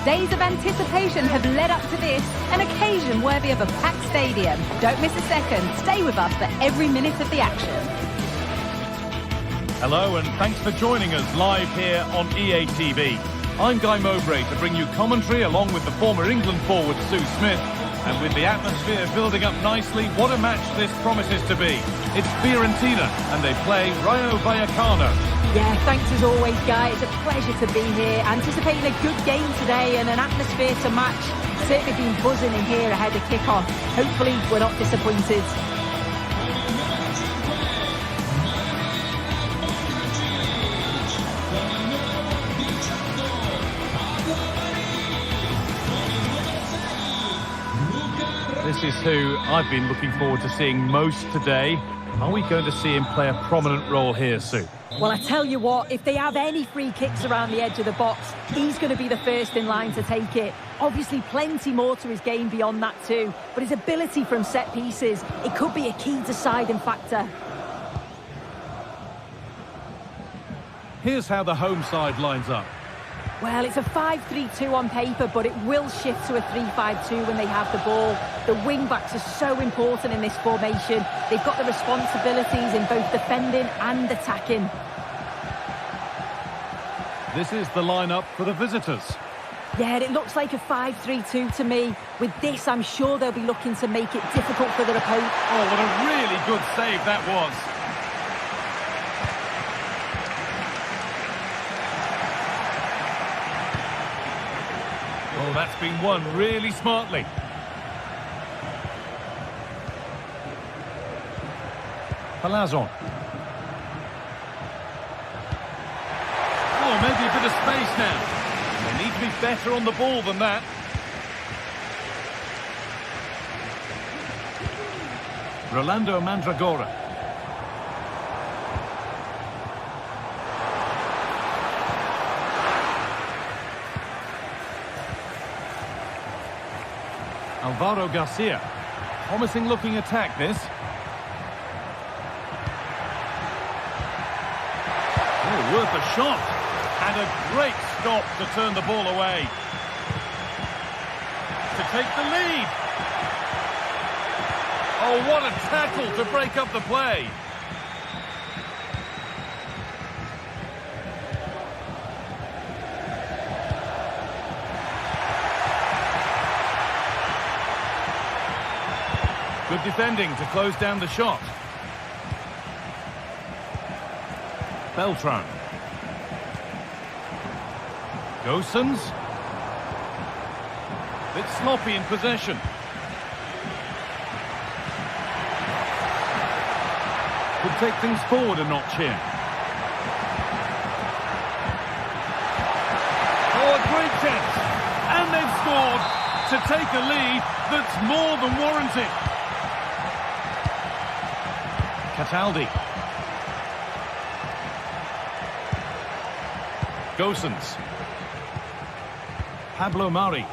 Days of anticipation have led up to this, an occasion worthy of a packed stadium. Don't miss a second. Stay with us for every minute of the action. Hello and thanks for joining us live here on EA TV. I'm Guy Mowbray to bring you commentary along with the former England forward Sue Smith. And with the atmosphere building up nicely, what a match this promises to be. It's Fiorentina and they play Rayo Vallecano. Yeah, thanks as always, Guy. It's a pleasure to be here. Anticipating a good game today and an atmosphere to match. Certainly been buzzing in here ahead of kick-off. Hopefully we're not disappointed. This is who I've been looking forward to seeing most today. Are we going to see him play a prominent role here, Sue? Well, I tell you what, if they have any free kicks around the edge of the box, he's going to be the first in line to take it. Obviously, plenty more to his game beyond that too, but his ability from set pieces, it could be a key deciding factor. Here's how the home side lines up. Well, it's a 5-3-2 on paper, but it will shift to a 3-5-2 when they have the ball. The wing-backs are so important in this formation. They've got the responsibilities in both defending and attacking. This is the lineup for the visitors. Yeah, it looks like a 5-3-2 to me. With this, I'm sure they'll be looking to make it difficult for their opponent. Oh, what a really good save that was. Oh, that's been won really smartly. Palazon. Oh, maybe a bit of space now. They need to be better on the ball than that. Rolando Mandragora. Alvaro Garcia. Promising looking attack, this. Oh, worth a shot. And a great stop to turn the ball away. To take the lead. Oh, what a tackle to break up the play. Good defending to close down the shot. Beltran. Gosens. Bit sloppy in possession. Could take things forward a notch here. Oh, a great chance. And they've scored to take a lead that's more than warranted. Cataldi. Gosens. Pablo Mari.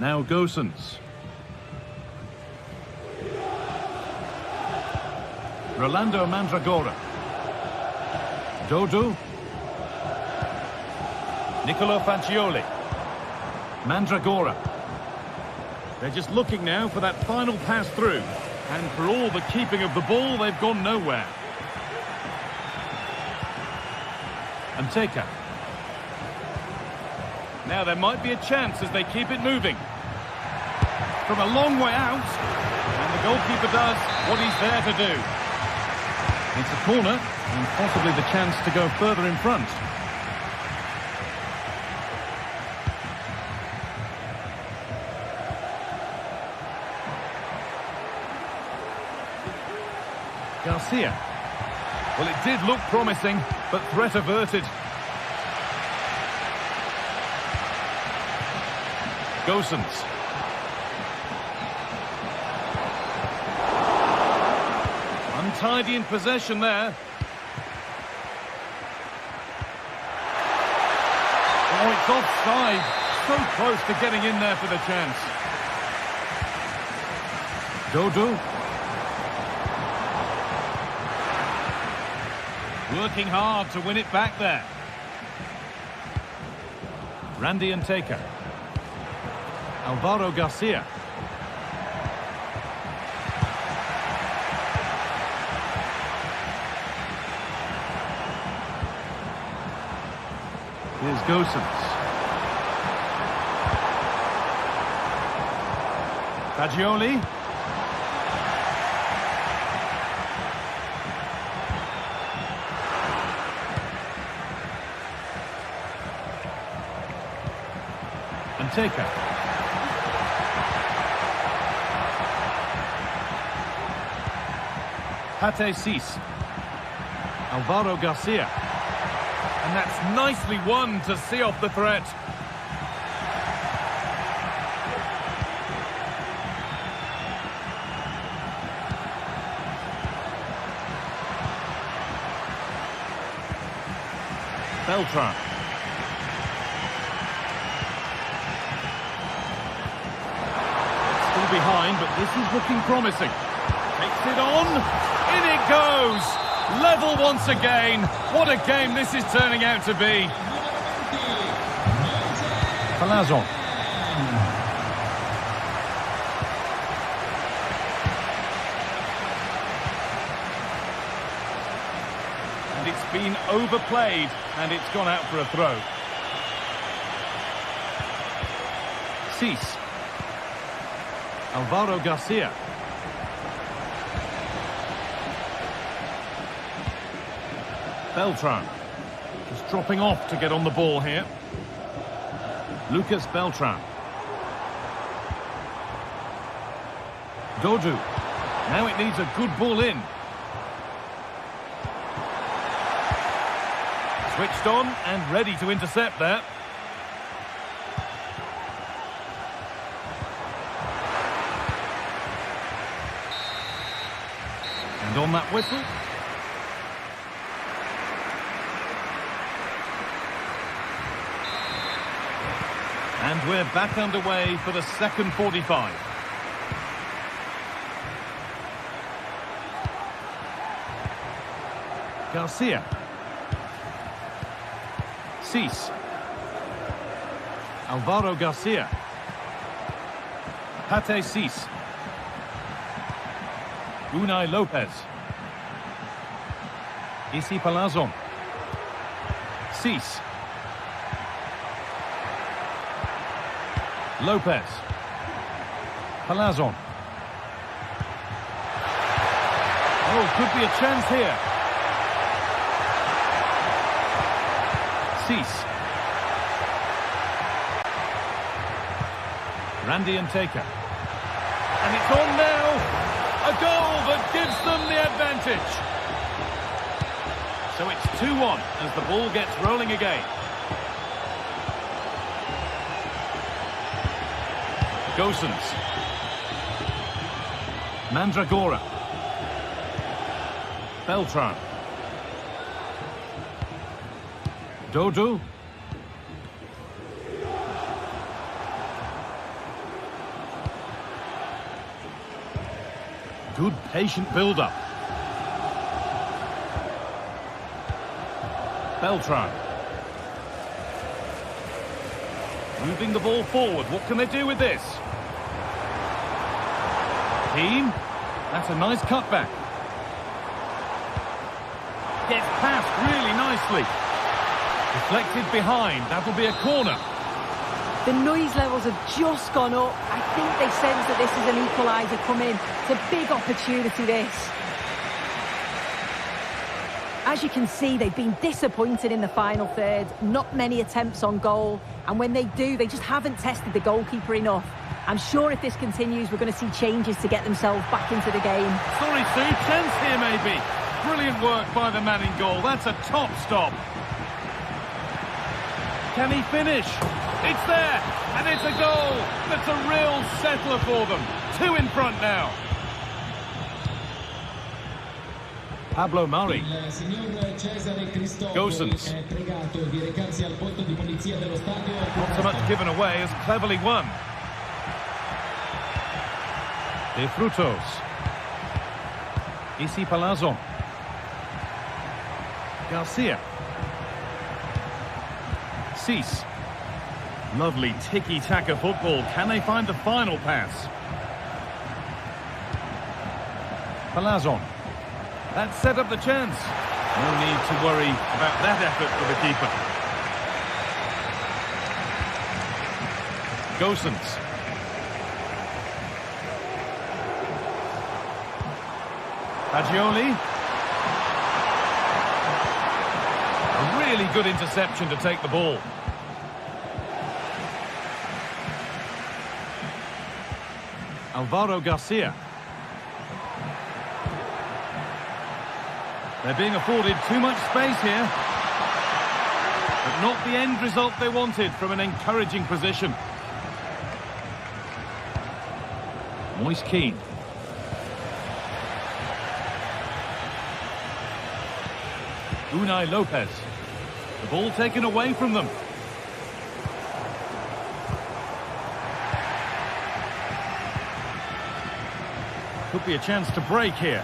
Now Gosens. Rolando Mandragora. Dodo. Nicolo Fagioli. Mandragora. They're just looking now for that final pass through. And for all the keeping of the ball, they've gone nowhere. Anteka. Now there might be a chance as they keep it moving. From a long way out. And the goalkeeper does what he's there to do. It's a corner and possibly the chance to go further in front. Garcia. Well, it did look promising, but threat averted. Gosens. Untidy in possession there. Oh, it's offside. So close to getting in there for the chance. Dodo. Working hard to win it back there. Randy and Taker. Alvaro Garcia. Here's Gosens. Fagioli. And Taker. Pate Cis. Alvaro Garcia. And that's nicely won to see off the threat. Beltran. Still behind, but this is looking promising. Takes it on. In it goes. Level once again. What a game this is turning out to be. Palazon. And it's been overplayed, and it's gone out for a throw. Cis. Alvaro Garcia. Beltran. Just dropping off to get on the ball here. Lucas Beltran. Dodu. Now it needs a good ball in. Switched on and ready to intercept there. And on that whistle. And we're back underway for the second 45. Garcia. Cis. Alvaro Garcia. Pate Cis. Unai Lopez. Isi Palazon. Cis. Lopez. Palazon. Oh, could be a chance here. Cis. Randy and Taker. And it's on now. A goal that gives them the advantage. So it's 2-1 as the ball gets rolling again. Gosens. Mandragora. Beltran. Dodu. Good patient build-up. Beltran. Moving the ball forward. What can they do with this? Team. That's a nice cutback. Gets past really nicely. Deflected behind. That'll be a corner. The noise levels have just gone up. I think they sense that this is an equaliser coming. It's a big opportunity, this. As you can see, they've been disappointed in the final third. Not many attempts on goal. And when they do, they just haven't tested the goalkeeper enough. I'm sure if this continues, we're going to see changes to get themselves back into the game. Sorry, Sue. Chance here, maybe. Brilliant work by the man in goal. That's a top stop. Can he finish? It's there, and it's a goal. That's a real settler for them. 2 in front now. Pablo Mari. Gosens. Not so much given away as cleverly won. De Frutos. Isi Palazon. Garcia. Cease. Lovely tiki-taka football. Can they find the final pass? Palazon. That set up the chance. No need to worry about that effort for the keeper. Gosens. Fagioli. A really good interception to take the ball. Alvaro Garcia. They're being afforded too much space here. But not the end result they wanted from an encouraging position. Moise Kean. Unai Lopez. The ball taken away from them. Could be a chance to break here.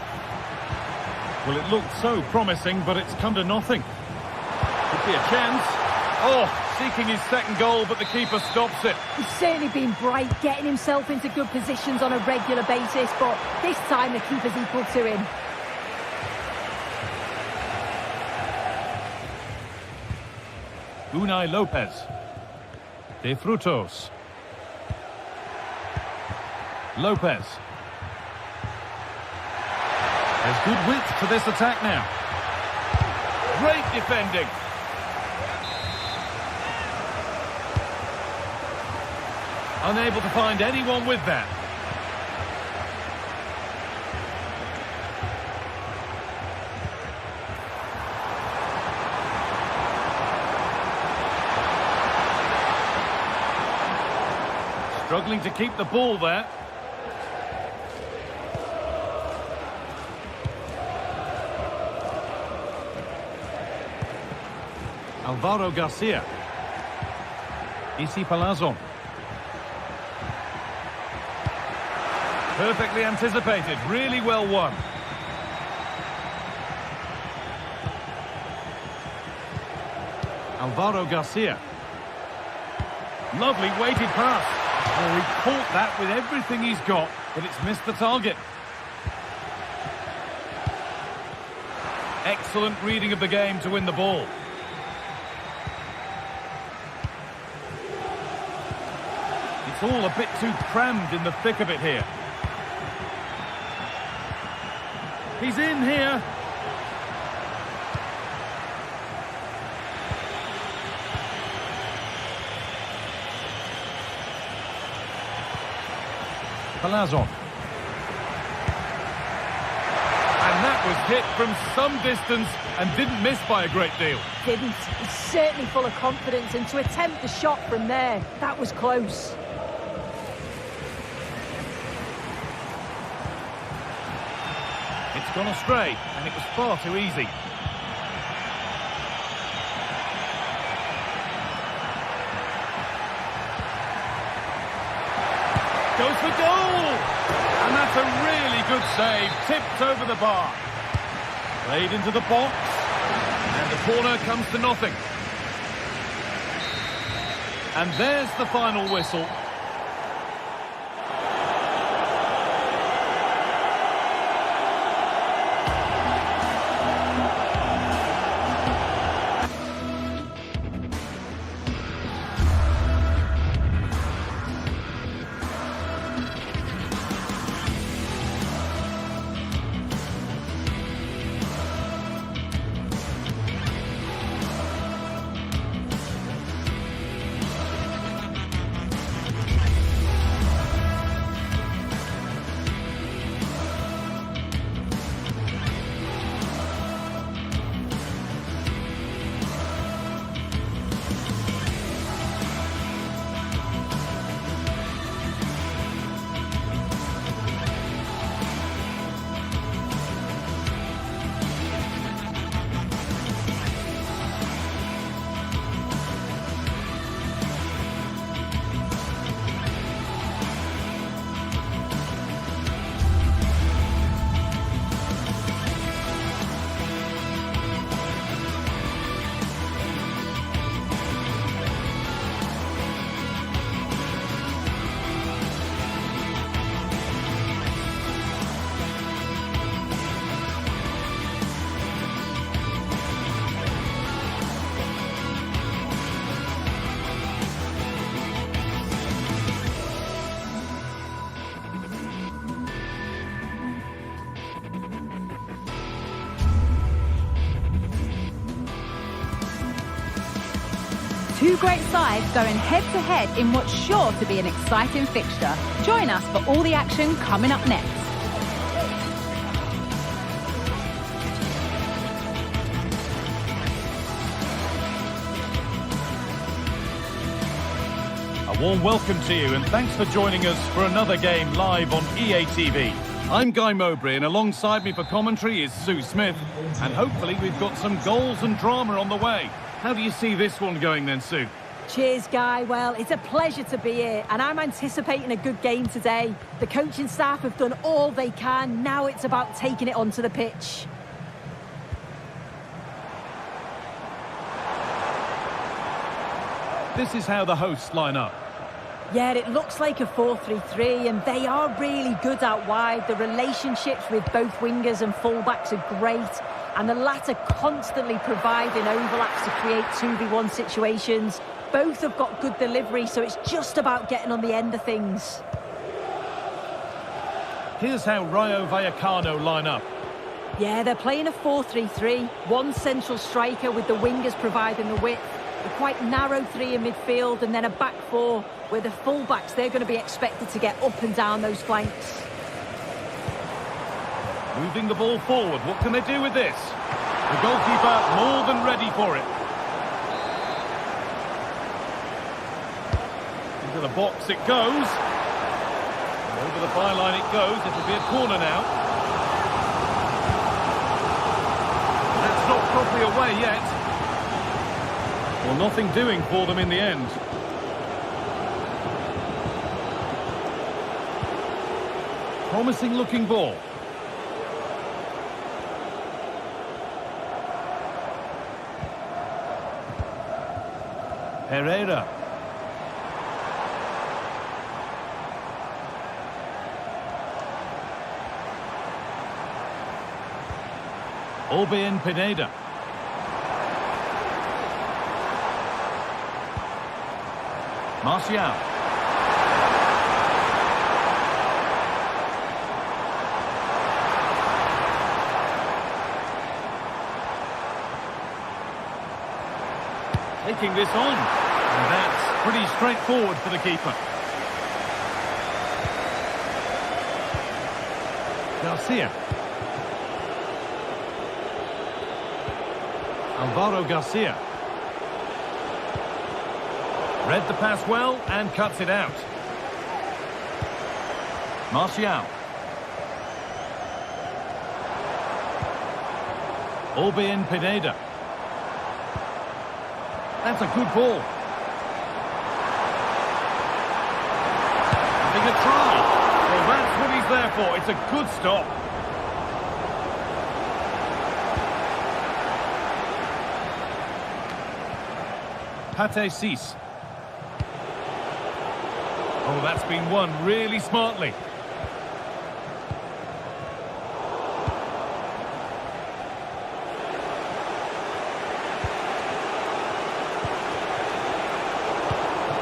Well, it looked so promising, but it's come to nothing. Could be a chance. Oh, seeking his second goal, but the keeper stops it. He's certainly been bright, getting himself into good positions on a regular basis, but this time the keeper's equal to him. Unai Lopez. De Frutos. Lopez. There's good width to this attack now. Great defending. Unable to find anyone with that. Struggling to keep the ball there. Alvaro Garcia. Isi Palazon. Perfectly anticipated, really well won. Alvaro Garcia. Lovely weighted pass. Oh, he caught that with everything he's got, but it's missed the target. Excellent reading of the game to win the ball. It's all a bit too crammed in the thick of it here. He's in here. Palazon. And that was hit from some distance and didn't miss by a great deal. Didn't. He's certainly full of confidence, and to attempt the shot from there, that was close. It's gone astray, and it was far too easy. Goes for goal! And that's a really good save, tipped over the bar. Played into the box, and the corner comes to nothing. And there's the final whistle. Two great sides going head-to-head in what's sure to be an exciting fixture. Join us for all the action coming up next. A warm welcome to you and thanks for joining us for another game live on EA TV. I'm Guy Mowbray and alongside me for commentary is Sue Smith, and hopefully we've got some goals and drama on the way. How do you see this one going then, Sue? Cheers, Guy. Well, it's a pleasure to be here, and I'm anticipating a good game today. The coaching staff have done all they can. Now it's about taking it onto the pitch. This is how the hosts line up. Yeah, it looks like a 4-3-3, and they are really good out wide. The relationships with both wingers and fullbacks are great, and the latter constantly providing overlaps to create 2v1 situations. Both have got good delivery, so it's just about getting on the end of things. Here's how Rayo Vallecano line up. Yeah, they're playing a 4-3-3. One central striker with the wingers providing the width. A quite narrow three in midfield, and then a back four where the fullbacks, they're going to be expected to get up and down those flanks. Moving the ball forward, what can they do with this? The goalkeeper more than ready for it. Into the box it goes. Over the byline it goes, it'll be a corner now. That's not properly away yet. Well, nothing doing for them in the end. Promising looking ball. Pereira. Orbien Pineda. Martial. Taking this on. And that's pretty straightforward for the keeper. Garcia. Alvaro Garcia. Read the pass well and cuts it out. Martial. Orbien Pineda. That's a good ball. Having a try. Well, that's what he's there for. It's a good stop. Pate Cis. Oh, that's been won really smartly.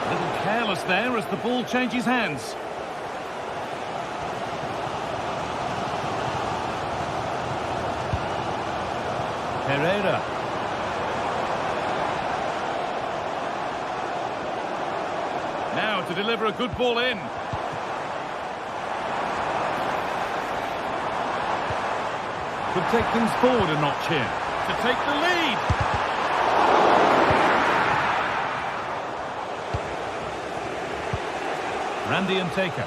A little careless there as the ball changes hands. Pereira. Now to deliver a good ball in. Could take things forward a notch here to take the lead. Randy and Taker.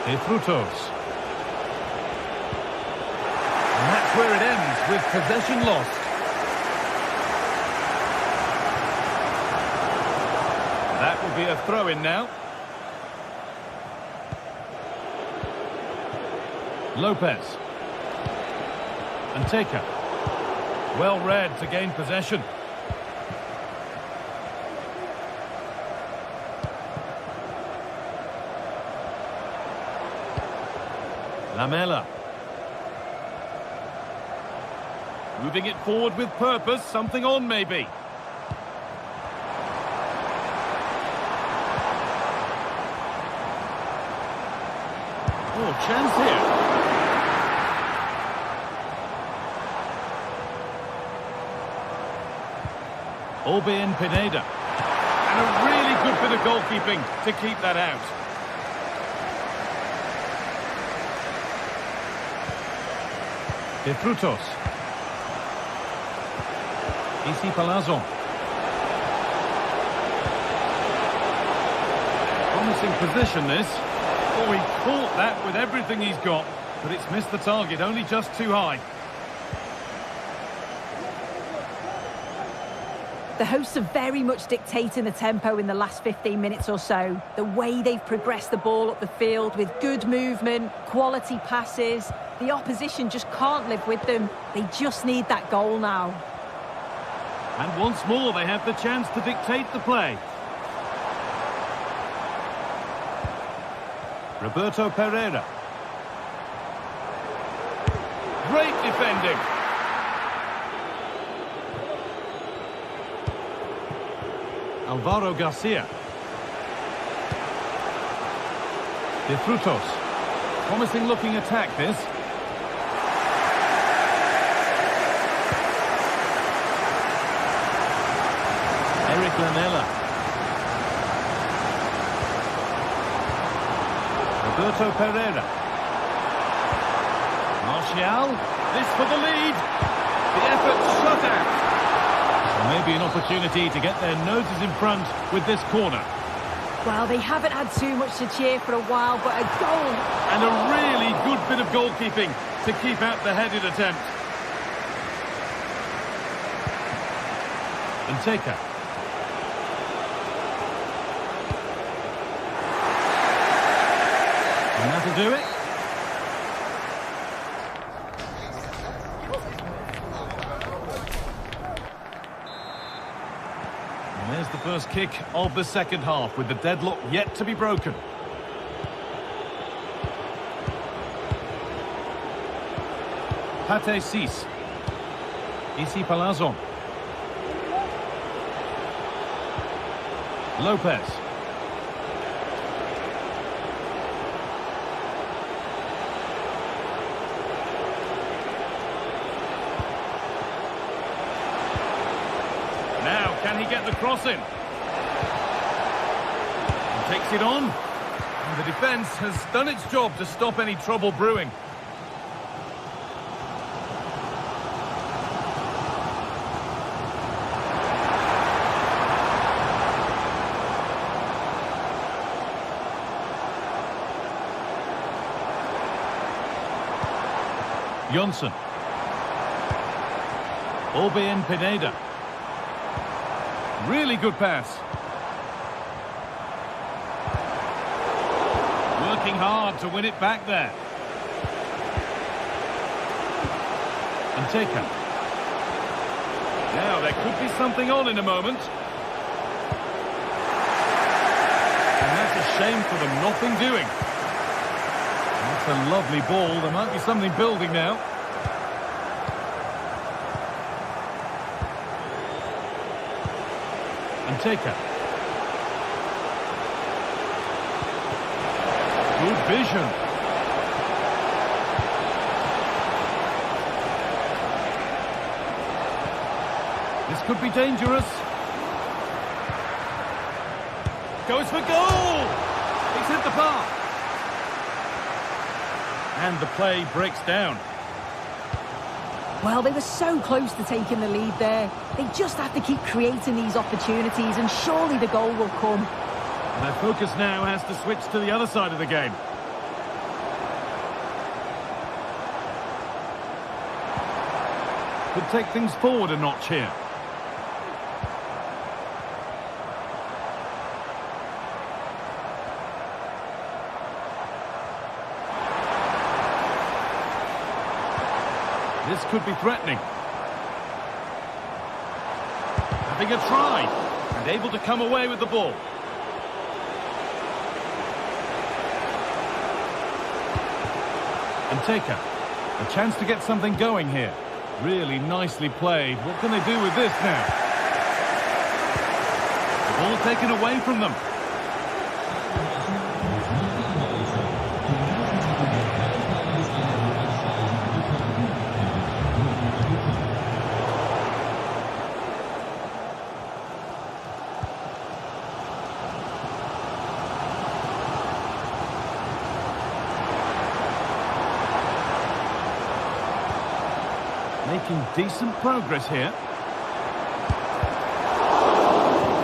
De Frutos. And that's where it ends, with possession lost. That will be a throw-in now. Lopez. And Taker. Well read to gain possession. Lamela. Moving it forward with purpose, something on maybe. Oh, chance here. Pineda. And a really good bit of goalkeeping to keep that out. De Frutos. Isi Palazzo. Promising position this. Oh, he caught that with everything he's got, but it's missed the target, only just too high. The hosts are very much dictating the tempo in the last 15 minutes or so. The way they've progressed the ball up the field with good movement, quality passes. The opposition just can't live with them. They just need that goal now. And once more, they have the chance to dictate the play. Roberto Pereira. Great defending. Alvaro Garcia. De Frutos. Promising looking attack this. Eric Lanella. Roberto Pereira. Martial. This for the lead. The effort shut out. Maybe an opportunity to get their noses in front with this corner. Well, they haven't had too much to cheer for a while, but a goal. And a really good bit of goalkeeping to keep out the headed attempt. And Taker. And that'll do it. There's the first kick of the second half, with the deadlock yet to be broken. Pate Cis. Isi Palazzo. Lopez. Now, can he get the cross in? He takes it on. And the defence has done its job to stop any trouble brewing. Johnson. Pineda. Really good pass. Working hard to win it back there. And Taker. Now there could be something on in a moment. And that's a shame for them, nothing doing. That's a lovely ball. There might be something building now. And Taker. Good vision. This could be dangerous. Goes for goal! He's hit the bar. And the play breaks down. Well, they were so close to taking the lead there. They just have to keep creating these opportunities, and surely the goal will come. And their focus now has to switch to the other side of the game. Could take things forward a notch here. This could be threatening. Having a try and able to come away with the ball. And Taker. A chance to get something going here. Really nicely played. What can they do with this now? The ball taken away from them. Making decent progress here.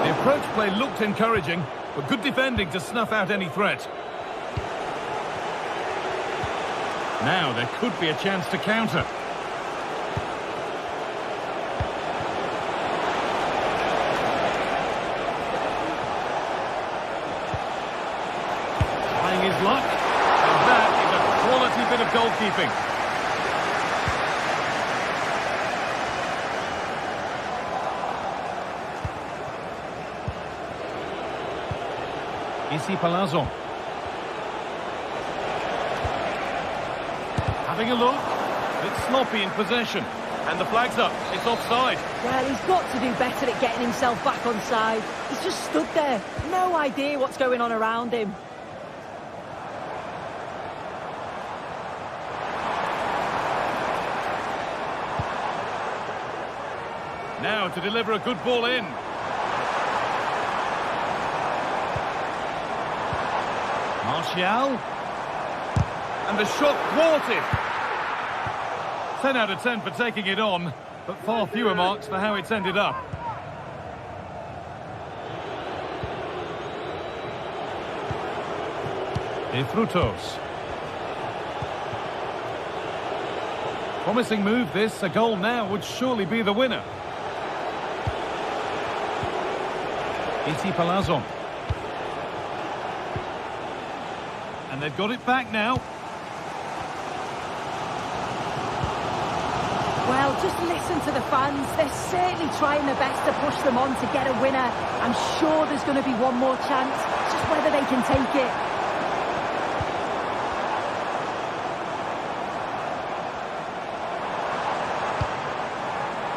The approach play looked encouraging, but good defending to snuff out any threat. Now there could be a chance to counter. Trying his luck, and that is a quality bit of goalkeeping. Ici Palazzo. Having a look. It's sloppy in possession. And the flag's up. It's offside. Well, he's got to do better at getting himself back on side. He's just stood there. No idea what's going on around him. Now to deliver a good ball in. Martial. And the shot thwarted. 10 out of 10 for taking it on, but far fewer marks for how it's ended up. De Frutos. Promising move this, a goal now would surely be the winner. Iti Palazzo. And they've got it back now. Well, just listen to the fans. They're certainly trying their best to push them on to get a winner. I'm sure there's going to be one more chance. It's just whether they can take it.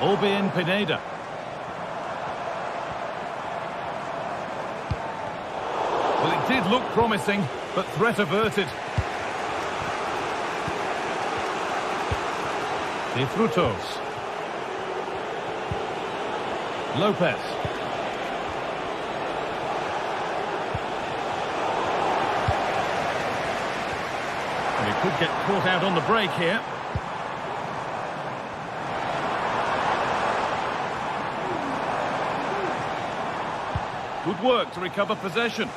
Orbin Pineda. Well, it did look promising, but threat averted. De Frutos. Lopez. And he could get caught out on the break here. Good work to recover possession.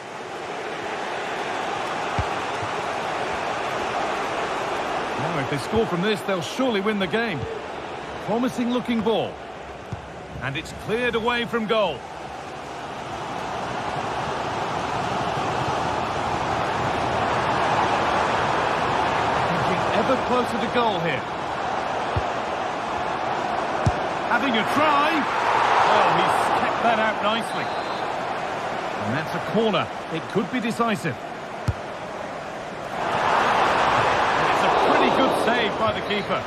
Now, if they score from this, they'll surely win the game. Promising looking ball. And it's cleared away from goal. Thinking ever closer to goal here. Having a try. Oh, he's kept that out nicely. And that's a corner. It could be decisive. It's a pretty good save by the keeper.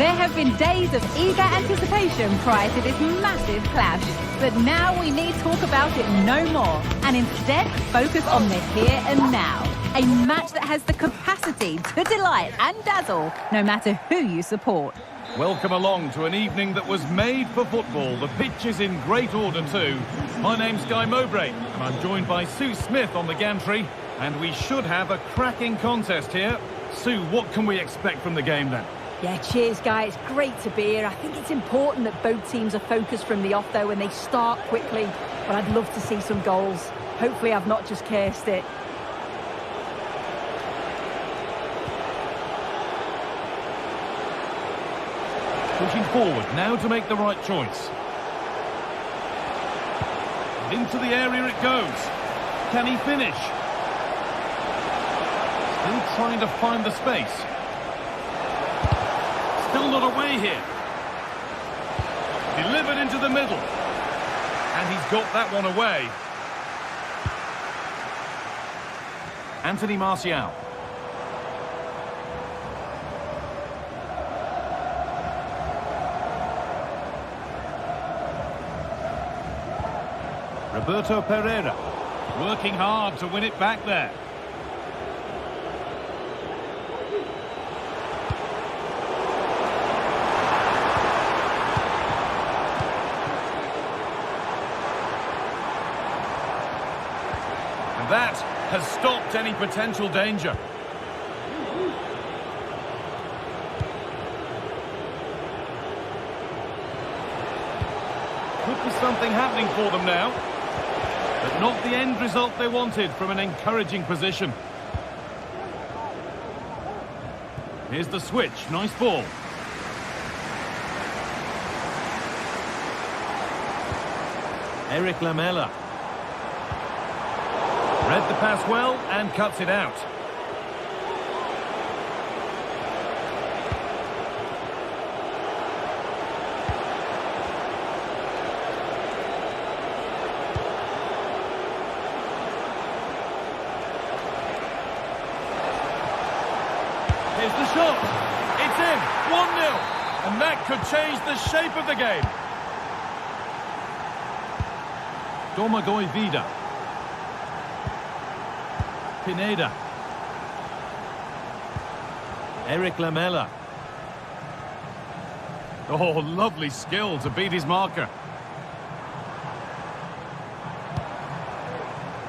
There have been days of eager anticipation prior to this massive clash. But now we need talk about it no more, and instead focus on the here and now. A match that has the capacity to delight and dazzle, no matter who you support. Welcome along to an evening that was made for football. The pitch is in great order too. My name's Guy Mowbray, and I'm joined by Sue Smith on the gantry, and we should have a cracking contest here. Sue, what can we expect from the game then? Yeah, cheers, Guy. It's great to be here. I think it's important that both teams are focused from the off, though, and they start quickly. But I'd love to see some goals. Hopefully I've not just cursed it. Pushing forward now to make the right choice. Into the area it goes. Can he finish? Still trying to find the space. Still not away here. Delivered into the middle. And he's got that one away. Anthony Martial. Roberto Pereira, working hard to win it back there. And that has stopped any potential danger. Could be something happening for them now. But not the end result they wanted from an encouraging position. Here's the switch. Nice ball. Eric Lamela. Read the pass well and cuts it out. Here's the shot. It's in. 1-0. And that could change the shape of the game. Domagoj Vida. Pineda. Eric Lamela. Oh, lovely skill to beat his marker.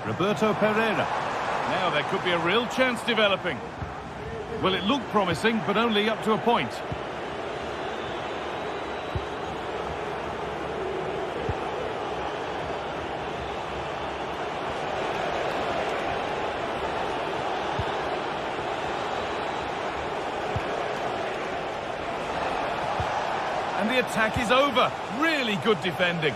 Roberto Pereira. Now there could be a real chance developing. Well, it looked promising, but only up to a point. And the attack is over. Really good defending.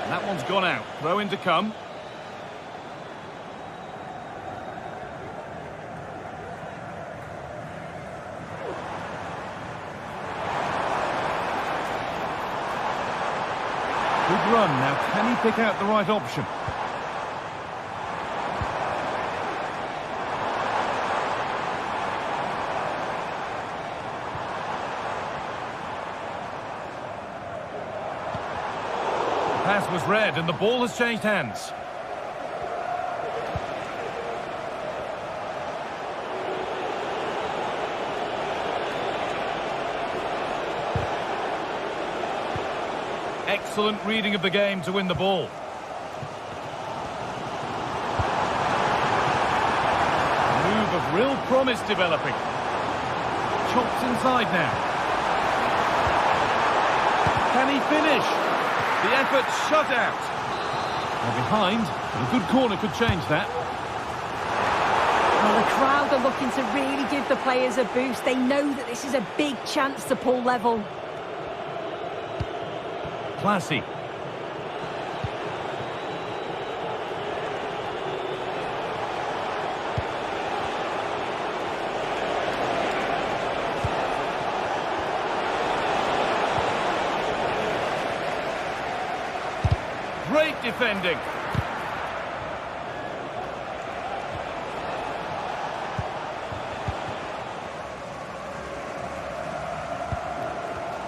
That one's gone out. Throw in to come. Good run. Now, can he pick out the right option? The pass was read and the ball has changed hands. Excellent reading of the game to win the ball. A move of real promise developing. Chops inside now. Can he finish? The effort shut out. Now behind, a good corner could change that. Well, the crowd are looking to really give the players a boost. They know that this is a big chance to pull level. Classy. Great defending.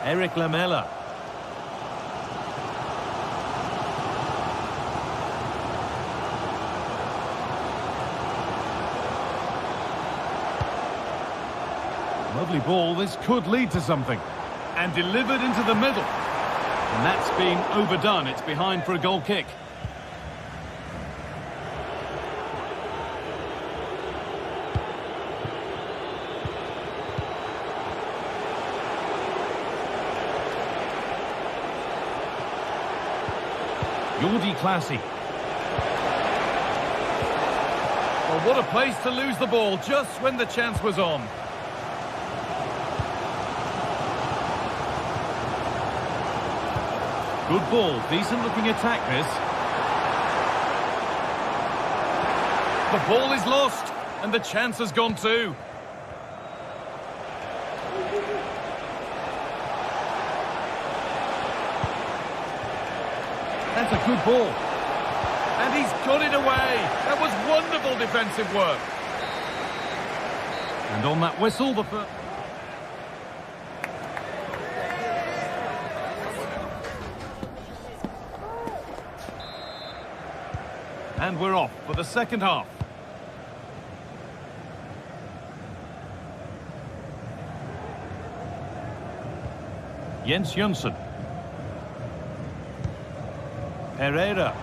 Eric Lamela. Lovely ball, this could lead to something. And delivered into the middle. And that's being overdone, it's behind for a goal kick. Jordi Classy. Well, what a place to lose the ball just when the chance was on. Good ball, decent looking attack this. The ball is lost and the chance has gone too. That's a good ball. And he's got it away. That was wonderful defensive work. And on that whistle, the first... And we're off for the second half. Jens Jönsson. Pereira.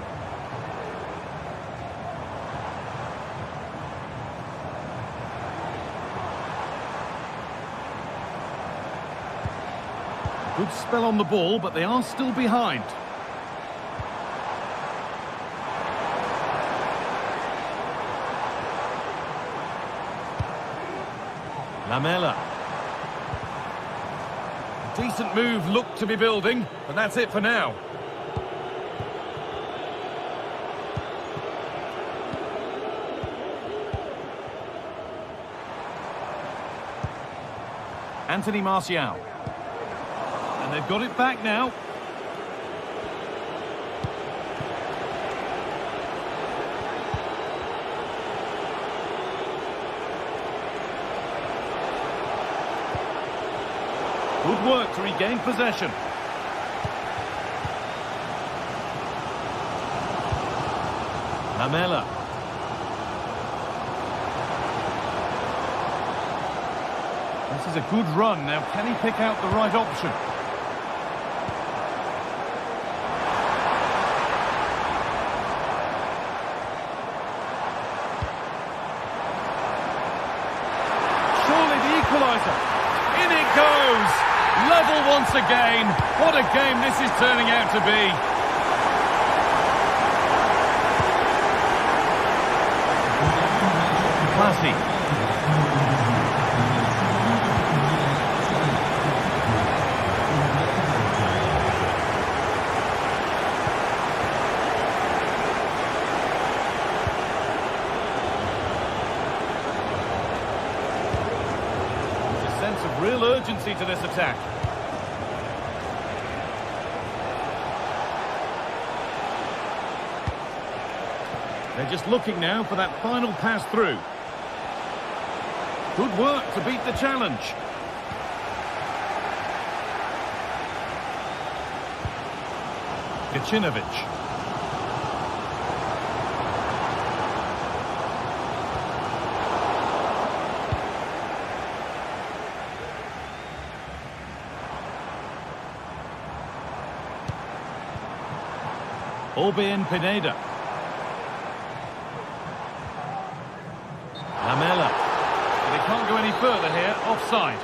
Good spell on the ball, but they are still behind. Lamela. A decent move looked to be building, but that's it for now. Anthony Martial. And they've got it back now. Good work to regain possession. Lamela. This is a good run. Now, can he pick out the right option? Surely the equaliser. In it goes. Level once again. What a game this is turning out to be. Classy. Real urgency to this attack. They're just looking now for that final pass through. Good work to beat the challenge. Gacinovic. Orbén Pineda. Lamela. They can't go any further here, offside.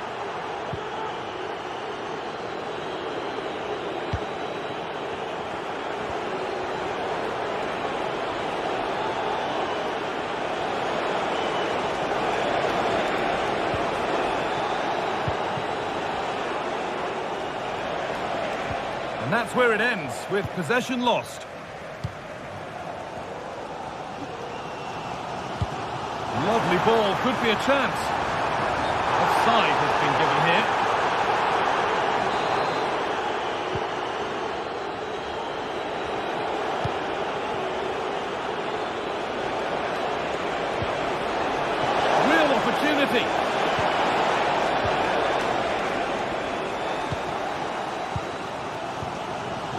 And that's where it ends, with possession lost. Lovely ball, could be a chance. Offside has been given here.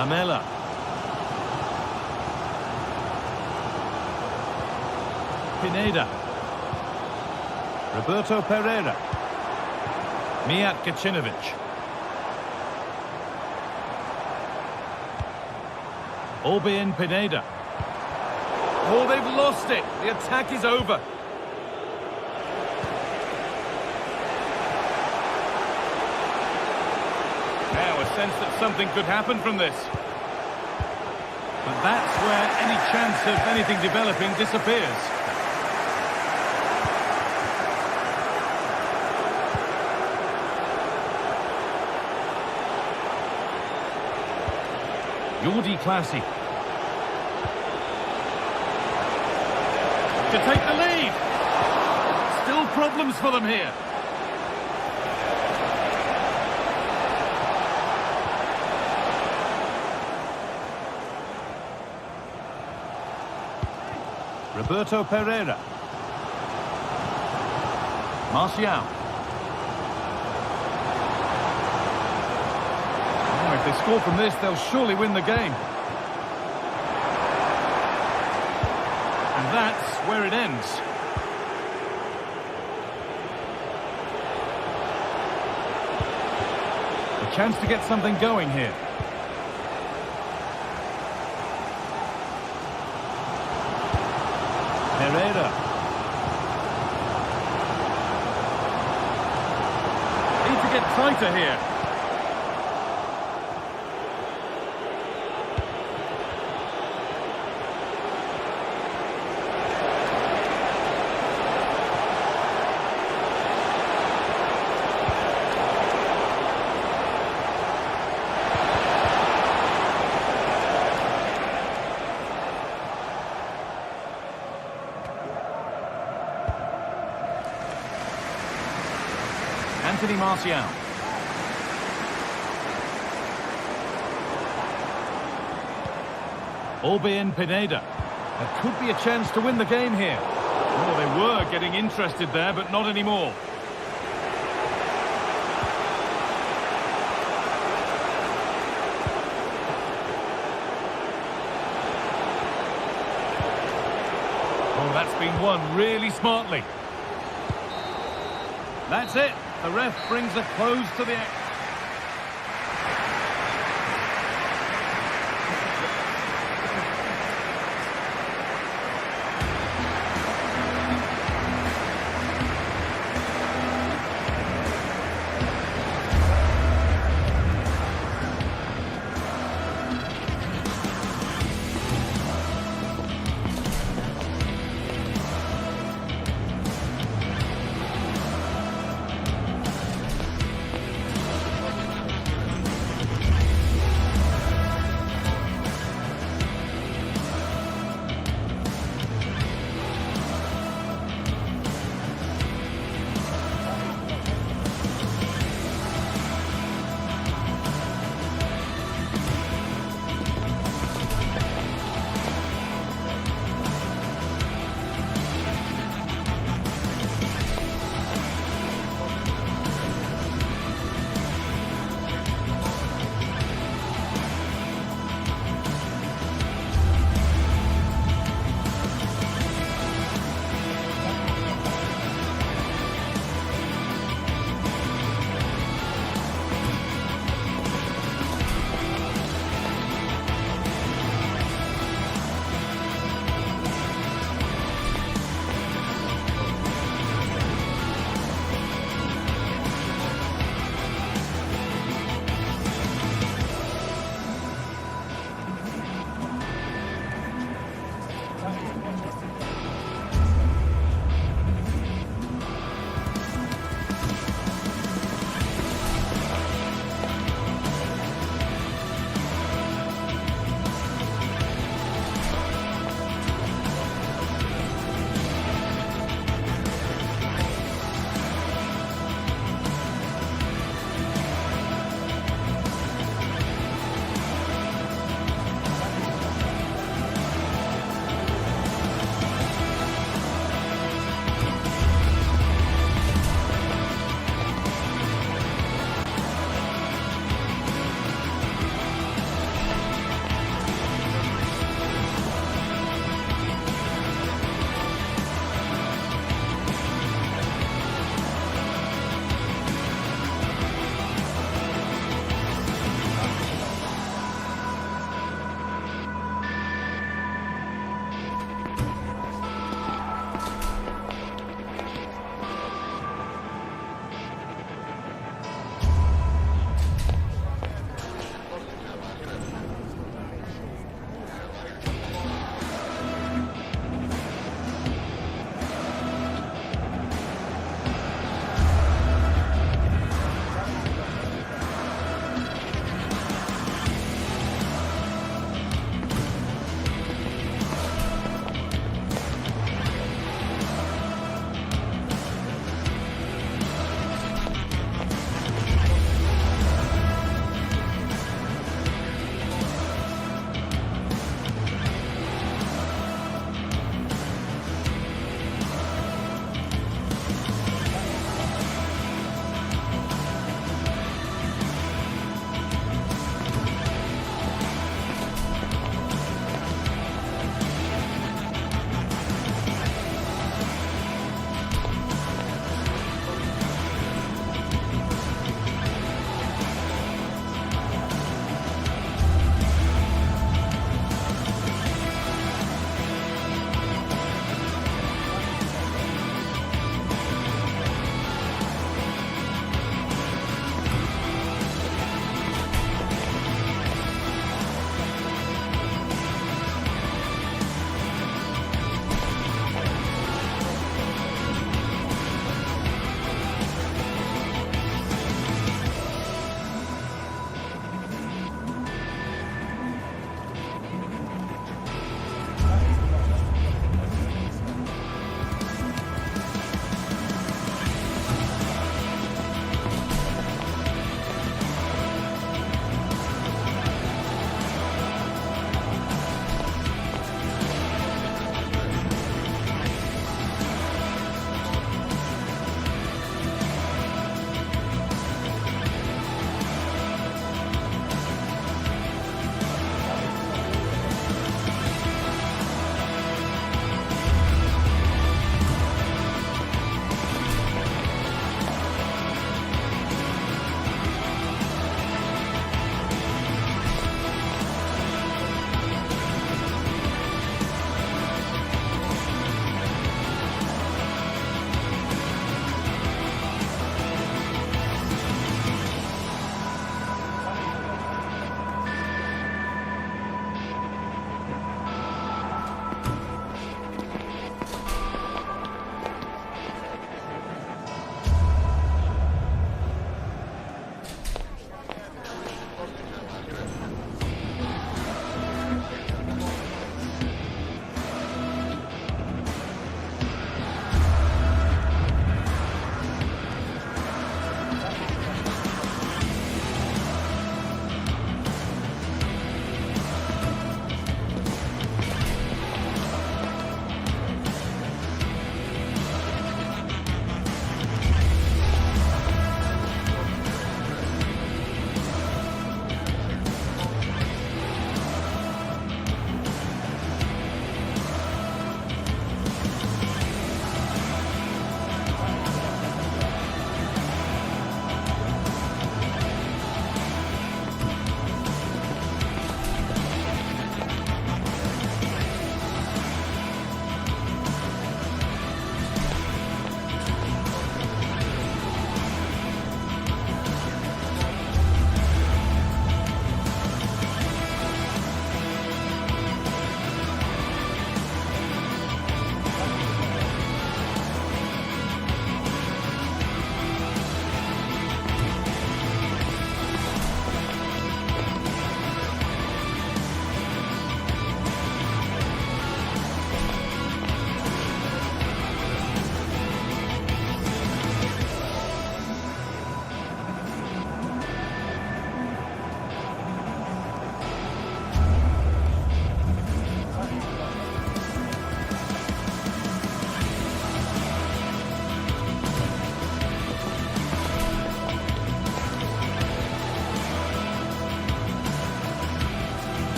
Lamela. Pineda. Roberto Pereira. Mijat Gacinovic. Orbien Pineda. Oh, they've lost it. The attack is over. Now a sense that something could happen from this. But that's where any chance of anything developing disappears. Jordi Classy. To take the lead. Still problems for them here. Roberto Pereira. Martial. Oh, if they score from this, they'll surely win the game. And that's where it ends. A chance to get something going here. Pereira. Need to get tighter here. Anthony Martial. Orbien Pineda. There could be a chance to win the game here. Oh, they were getting interested there, but not anymore. Oh, that's been won really smartly. That's it. The ref brings a close to the action.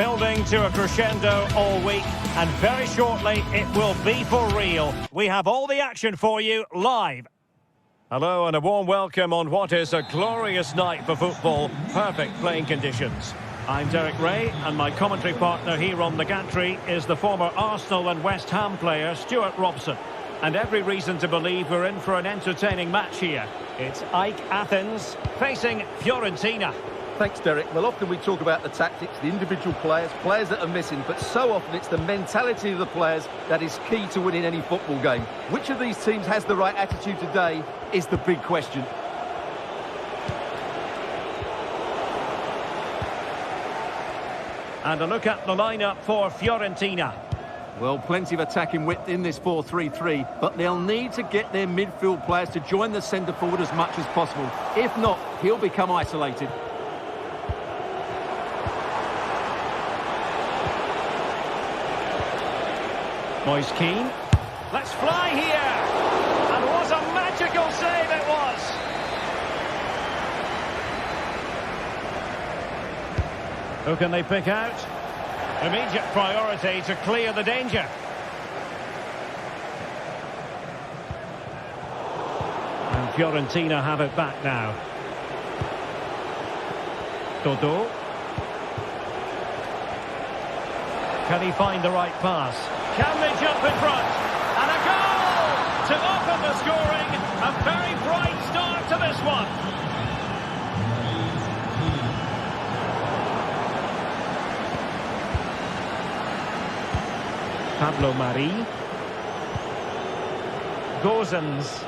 Building to a crescendo all week, and very shortly it will be for real. We have all the action for you live. Hello and a warm welcome on what is a glorious night for football. Perfect playing conditions. I'm Derek Ray, and my commentary partner here on the gantry is the former Arsenal and West Ham player Stuart Robson. And every reason to believe we're in for an entertaining match here. It's Ike Athens facing Fiorentina. Thanks, Derek. Well, often we talk about the tactics, the individual players that are missing, but so often it's the mentality of the players that is key to winning any football game. Which of these teams has the right attitude today is the big question. And a look at the lineup for Fiorentina. Well, plenty of attacking width in this 4-3-3, but they'll need to get their midfield players to join the centre forward as much as possible. If not, he'll become isolated. Moise Keane. Let's fly here! And what a magical save it was! Who can they pick out? Immediate priority to clear the danger. And Fiorentina have it back now. Dodo. Can he find the right pass? Can they jump in front? And a goal to open the scoring. A very bright start to this one. Pablo Mari. Gozens.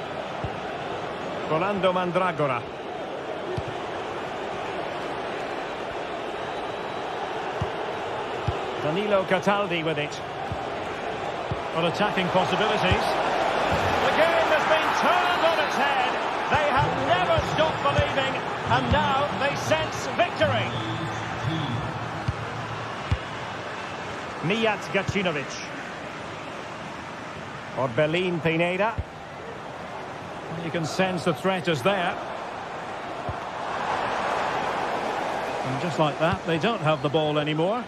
Rolando Mandragora. Danilo Cataldi with it. On attacking possibilities. The game has been turned on its head. They have never stopped believing, and now they sense victory. Mijat Gacinovic. Orbelin Pineda. You can sense the threat is there. And just like that, they don't have the ball anymore.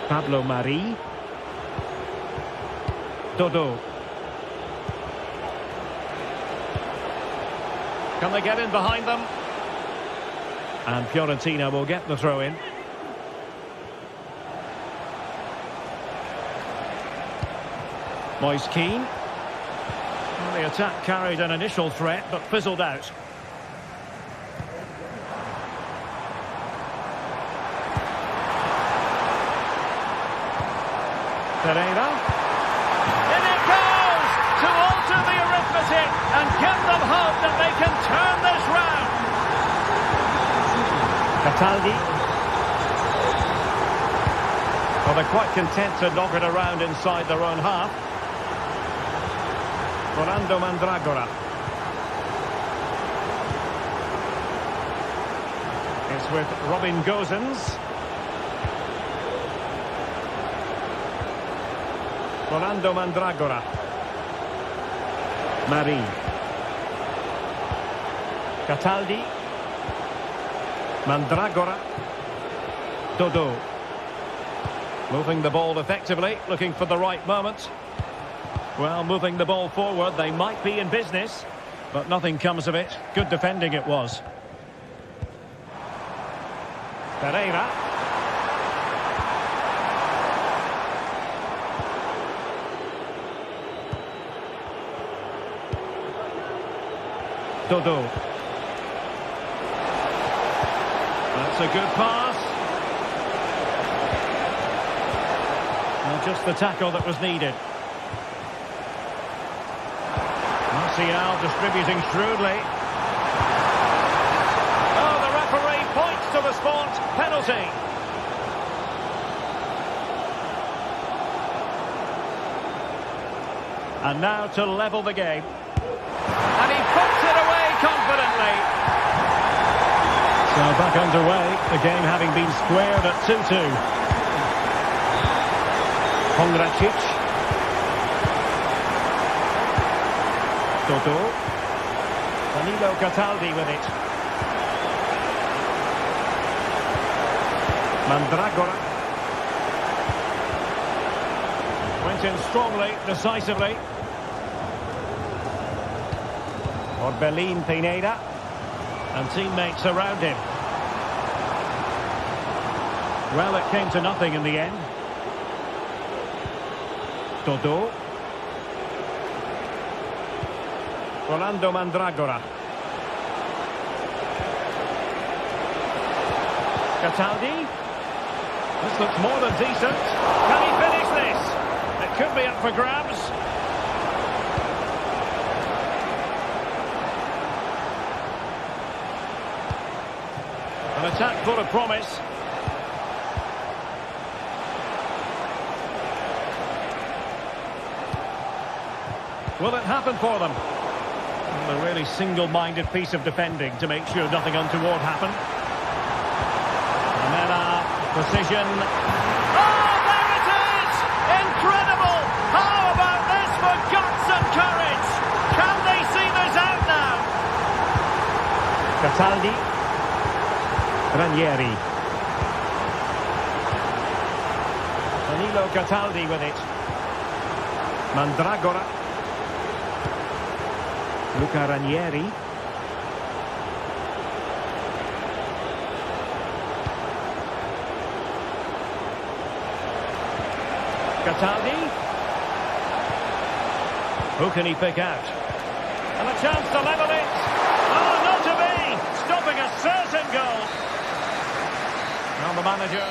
Pablo Mari. Dodo. Can they get in behind them? And Fiorentina will get the throw in. Moise Keane. Well, the attack carried an initial threat but fizzled out. Pereira. In it goes to alter the arithmetic and give them hope that they can turn this round. Cataldi. Well, they're quite content to knock it around inside their own half. Rolando Mandragora. It's with Robin Gozens. Rolando Mandragora. Mari. Cataldi. Mandragora. Dodo. Moving the ball effectively, looking for the right moment. Well, moving the ball forward, they might be in business, but nothing comes of it. Good defending it was. Pereira. Dodo. That's a good pass. And just the tackle that was needed. Martial distributing shrewdly. Oh, the referee points to the spot. Penalty. And now to level the game. And he puts it away confidently. So back underway, the game having been squared at 2-2. Pongracic. Dodo. Danilo Cataldi with it. Mandragora. Went in strongly, decisively. Orbelin Pineda. And teammates around him. Well, it came to nothing in the end. Dodo. Rolando Mandragora. Cataldi. This looks more than decent. Can he finish this? It could be up for grabs. An attack full of promise. Will it happen for them? Well, a really single-minded piece of defending to make sure nothing untoward happened. And then precision. Oh, there it is! Incredible! How about this for guts and courage? Can they see this out now? Cataldi. Ranieri. Danilo Cataldi with it. Mandragora. Luca Ranieri. Cataldi. Who can he pick out? And a chance to level it. Oh, not to be! Stopping a certain goal. Now the manager.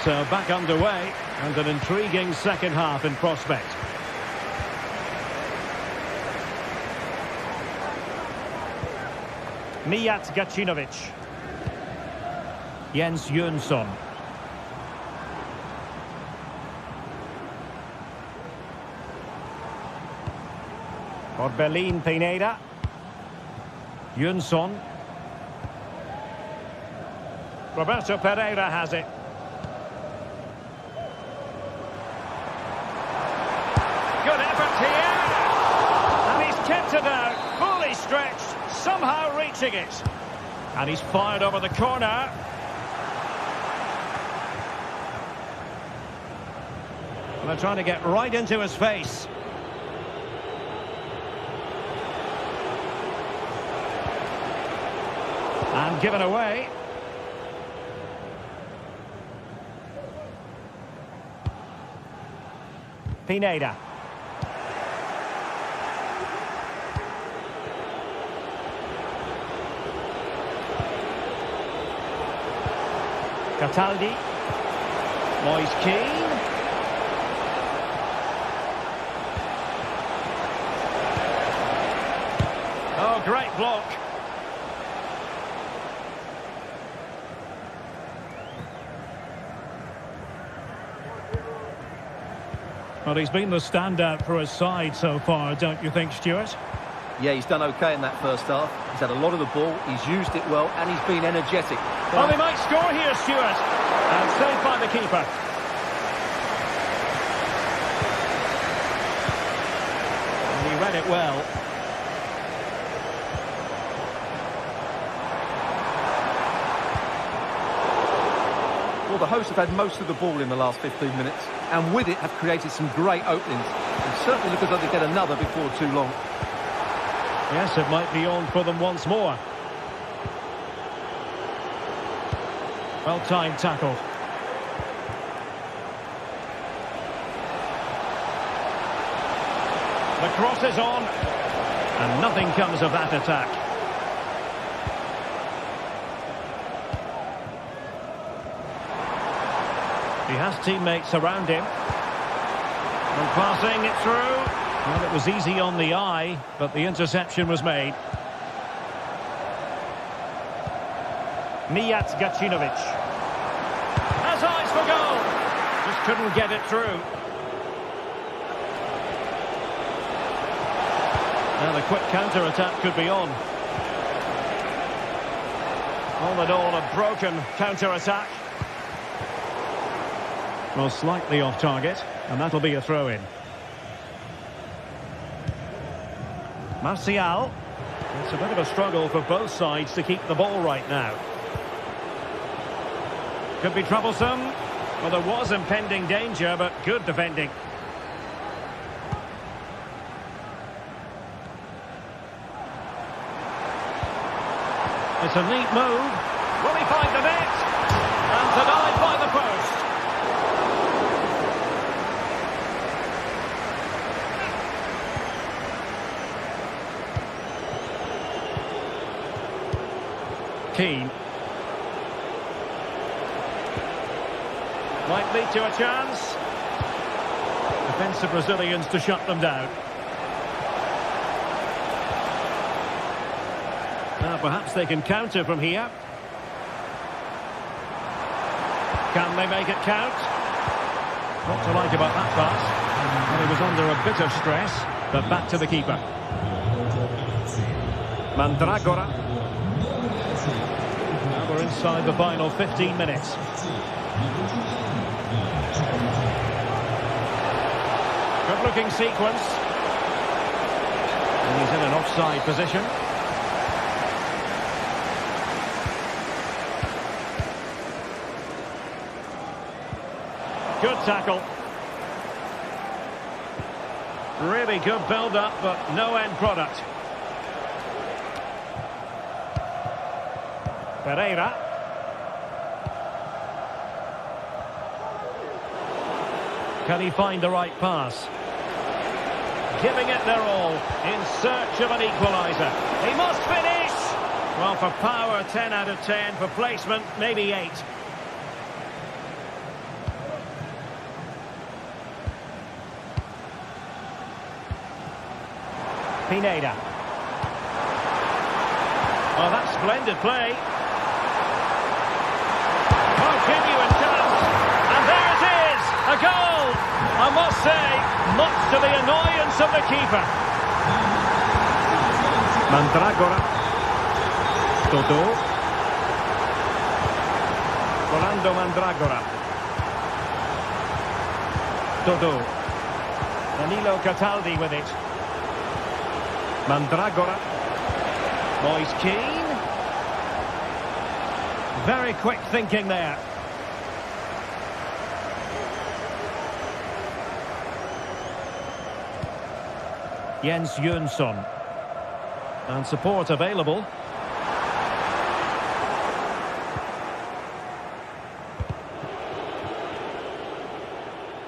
So back underway, and an intriguing second half in prospect. Mijat Gacinovic. Jens Jönsson. Orbelin Pineda. Jönsson. Roberto Pereira has it. Good effort here. And he's kept it out, fully stretched, somehow reaching it. And he's fired over the corner. And they're trying to get right into his face. And given away. Pineda. Cataldi. Moise Keane. Oh, great block. Well, he's been the standout for his side so far, don't you think, Stuart? Yeah, he's done okay in that first half. He's had a lot of the ball, he's used it well, and he's been energetic. Well, they might score here, Stuart. And saved by the keeper. And he read it well. Well, the hosts have had most of the ball in the last 15 minutes, and with it have created some great openings. And certainly look as though they get another before too long. Yes, it might be on for them once more. Well-timed tackle. The cross is on, and nothing comes of that attack. He has teammates around him. And passing it through. Well, it was easy on the eye, but the interception was made. Mijat Gacinovic. Has eyes for goal. Just couldn't get it through. Now the quick counter-attack could be on. All in all, a broken counter-attack. Well, slightly off target, and that'll be a throw-in. Martial. It's a bit of a struggle for both sides to keep the ball right now. Could be troublesome. Well, there was impending danger, but good defending. It's a neat move. Will he find the net? And denied by the post. Keane. Might lead to a chance. Defensive Brazilians to shut them down. Now perhaps they can counter from here. Can they make it count? What to like about that pass. Well, he was under a bit of stress, but back to the keeper. Mandragora. Now we're inside the final 15 minutes. Good looking sequence. And he's in an offside position. Good tackle. Really good build-up, but no end product. Pereira. Can he find the right pass? Giving it their all, in search of an equaliser. He must finish! Well, for power, 10 out of 10. For placement, maybe 8. Pineda. Oh, that's splendid play. Oh, genuine chance. And there it is! A goal! I must say, much to the annoyance of the keeper. Mandragora. Dodo. Rolando Mandragora. Dodo. Danilo Cataldi with it. Mandragora. Moise Keane. Very quick thinking there. Jens Jönsson. And support available.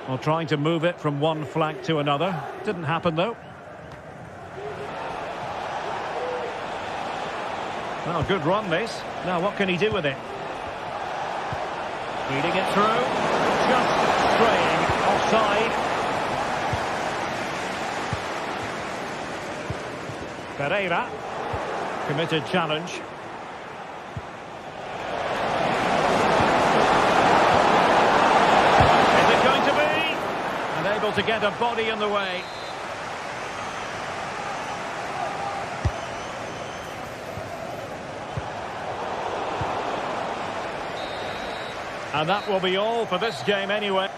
Well, trying to move it from one flank to another. Didn't happen though. Well, good run this. Now what can he do with it? Feeding it through. Just straying offside. Pereira. Committed challenge. Is it going to be? Unable to get a body in the way. And that will be all for this game anyway.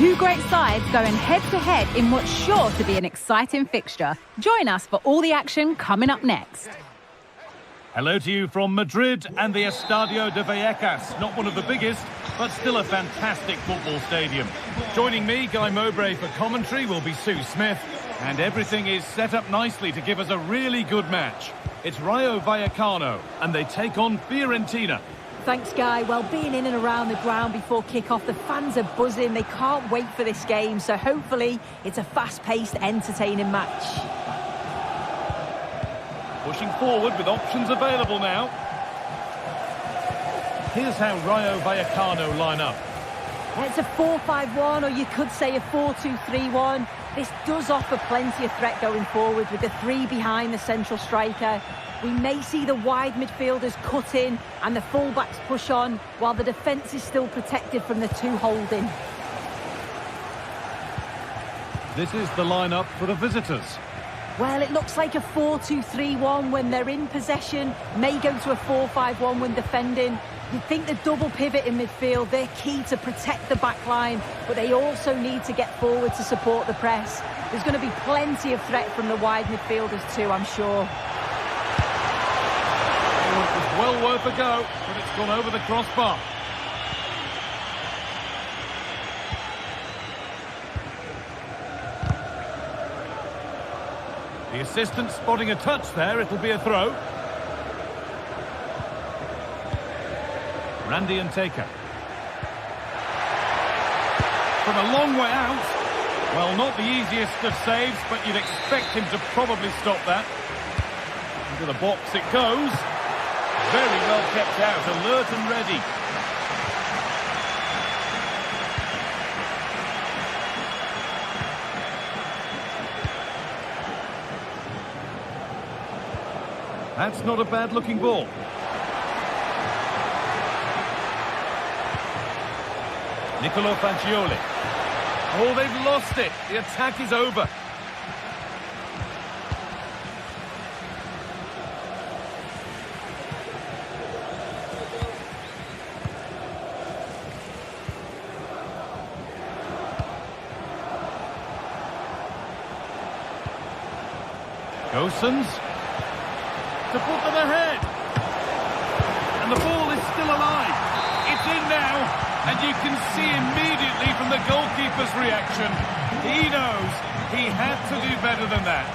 Two great sides going head-to-head in what's sure to be an exciting fixture. Join us for all the action coming up next. Hello to you from Madrid and the Estadio de Vallecas. Not one of the biggest, but still a fantastic football stadium. Joining me, Guy Mowbray, for commentary will be Sue Smith. And everything is set up nicely to give us a really good match. It's Rayo Vallecano, and they take on Fiorentina. Thanks, Guy. Well, being in and around the ground before kick-off, the fans are buzzing. They can't wait for this game, so hopefully it's a fast-paced, entertaining match. Pushing forward with options available now. Here's how Rayo Vallecano line up. It's a 4-5-1, or you could say a 4-2-3-1. This does offer plenty of threat going forward with the three behind the central striker. We may see the wide midfielders cut in and the fullbacks push on, while the defence is still protected from the two holding. This is the lineup for the visitors. Well, it looks like a 4-2-3-1 when they're in possession, may go to a 4-5-1 when defending. You'd think the double pivot in midfield, they're key to protect the back line, but they also need to get forward to support the press. There's going to be plenty of threat from the wide midfielders too, I'm sure. Oh, it was well worth a go, but it's gone over the crossbar. The assistant spotting a touch there, it'll be a throw. Randy and Taker. From a long way out. Well, not the easiest of saves, but you'd expect him to probably stop that. Into the box it goes. Very well kept out, alert and ready. That's not a bad-looking ball. Nicolo Fagioli. Oh, they've lost it. The attack is over. Gosens to put them ahead. And the ball is still alive. It's in now. And you can see immediately from the goalkeeper's reaction, he knows he had to do better than that.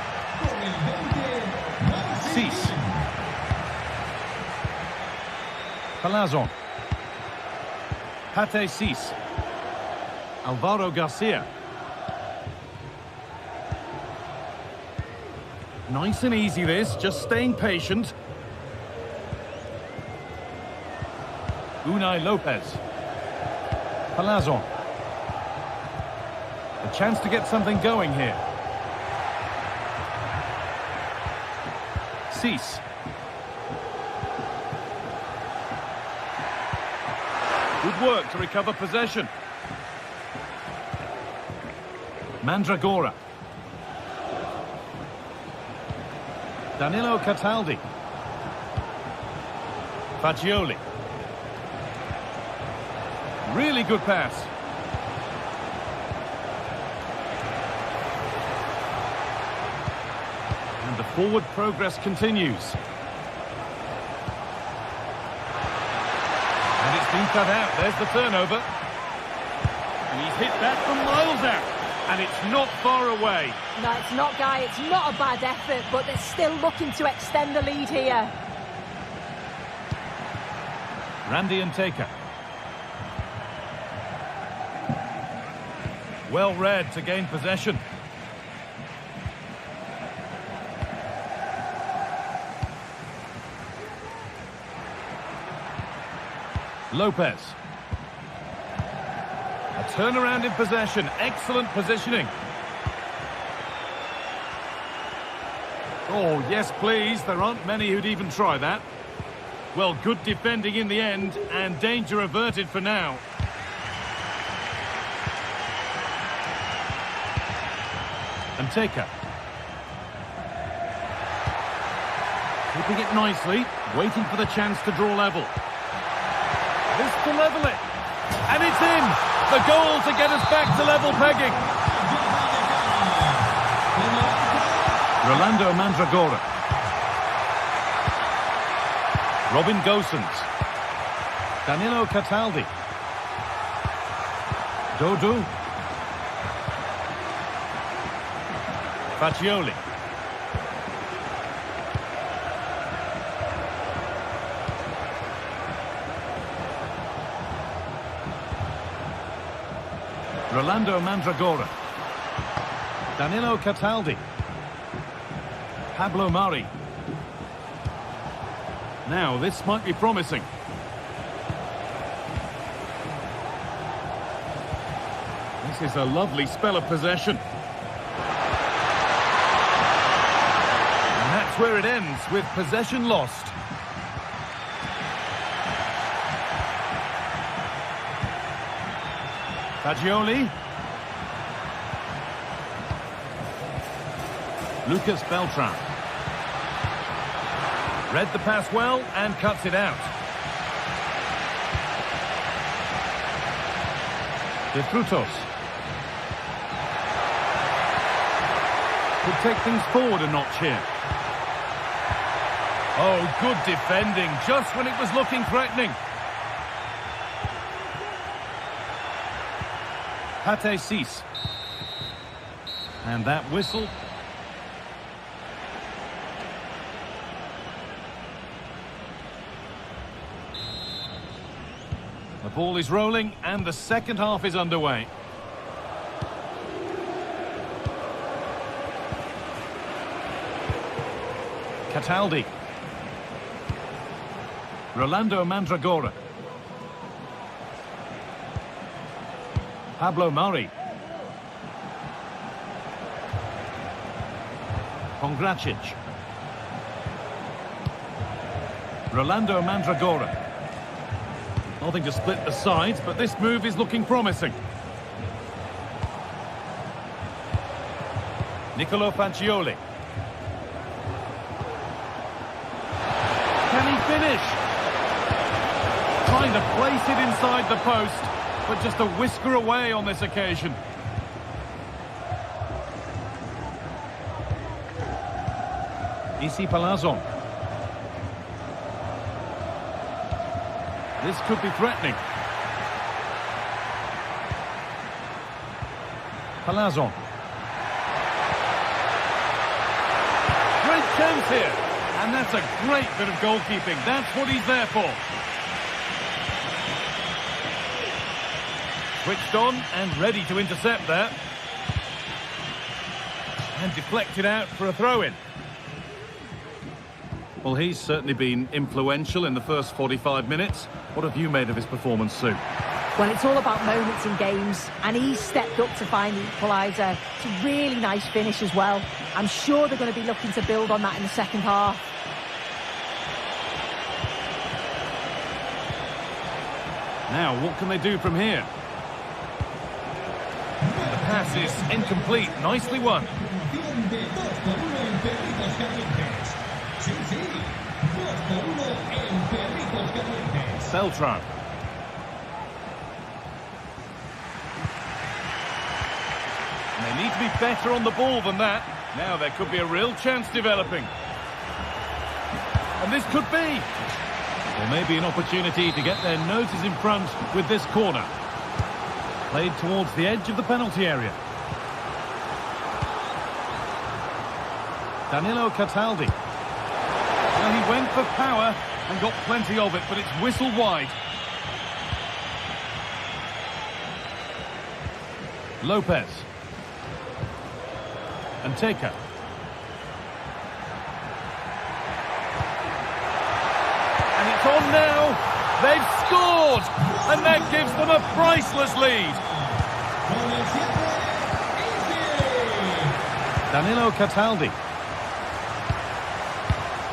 Cease. Palazon. Pate Cease. Alvaro Garcia. Nice and easy this, just staying patient. Unai Lopez. Palazon. A chance to get something going here. Cease. Good work to recover possession. Mandragora. Danilo Cataldi. Fagioli. Really good pass. And the forward progress continues. And it's been cut out. There's the turnover. And he's hit that from miles out. And it's not far away. No, it's not, Guy. It's not a bad effort, but they're still looking to extend the lead here. Randy and Taker. Well read to gain possession. Lopez. A turnaround in possession. Excellent positioning. Oh, yes, please. There aren't many who'd even try that. Well, good defending in the end, and danger averted for now. And Taker. Keeping it nicely, waiting for the chance to draw level. This to level it. And it's in! The goal to get us back to level pegging. Rolando Mandragora. Robin Gosens. Danilo Cataldi. Dodu. Fagioli. Rolando Mandragora. Danilo Cataldi. Pablo Mari. Now, this might be promising. This is a lovely spell of possession. And that's where it ends, with possession lost. Fagioli. Lucas Beltran. Read the pass well and cuts it out. De Frutos. Could take things forward a notch here. Oh, good defending, just when it was looking threatening. Pate Cis. And that whistle. The ball is rolling and the second half is underway. Cataldi. Rolando Mandragora. Pablo Mari. Pongracic. Rolando Mandragora. Nothing to split the sides, but this move is looking promising. Nicolo Fagioli. Can he finish? Trying to place it inside the post, but just a whisker away on this occasion. Isi Palazon. This could be threatening. Palazon. Great chance here. And that's a great bit of goalkeeping. That's what he's there for. Switched on and ready to intercept that. And deflected out for a throw-in. Well, he's certainly been influential in the first 45 minutes. What have you made of his performance, Sue? Well, it's all about moments in games, and he's stepped up to find the equaliser. It's a really nice finish as well. I'm sure they're going to be looking to build on that in the second half. Now, what can they do from here? The pass is incomplete. Nicely won. Beltran. And they need to be better on the ball than that. Now there could be a real chance developing. And this could be. Or maybe an opportunity to get their noses in front with this corner. Played towards the edge of the penalty area. Danilo Cataldi. Well, he went for power and got plenty of it, but it's whistled wide. Lopez. And Taker. And it's on now. They've scored. And that gives them a priceless lead. Danilo Cataldi.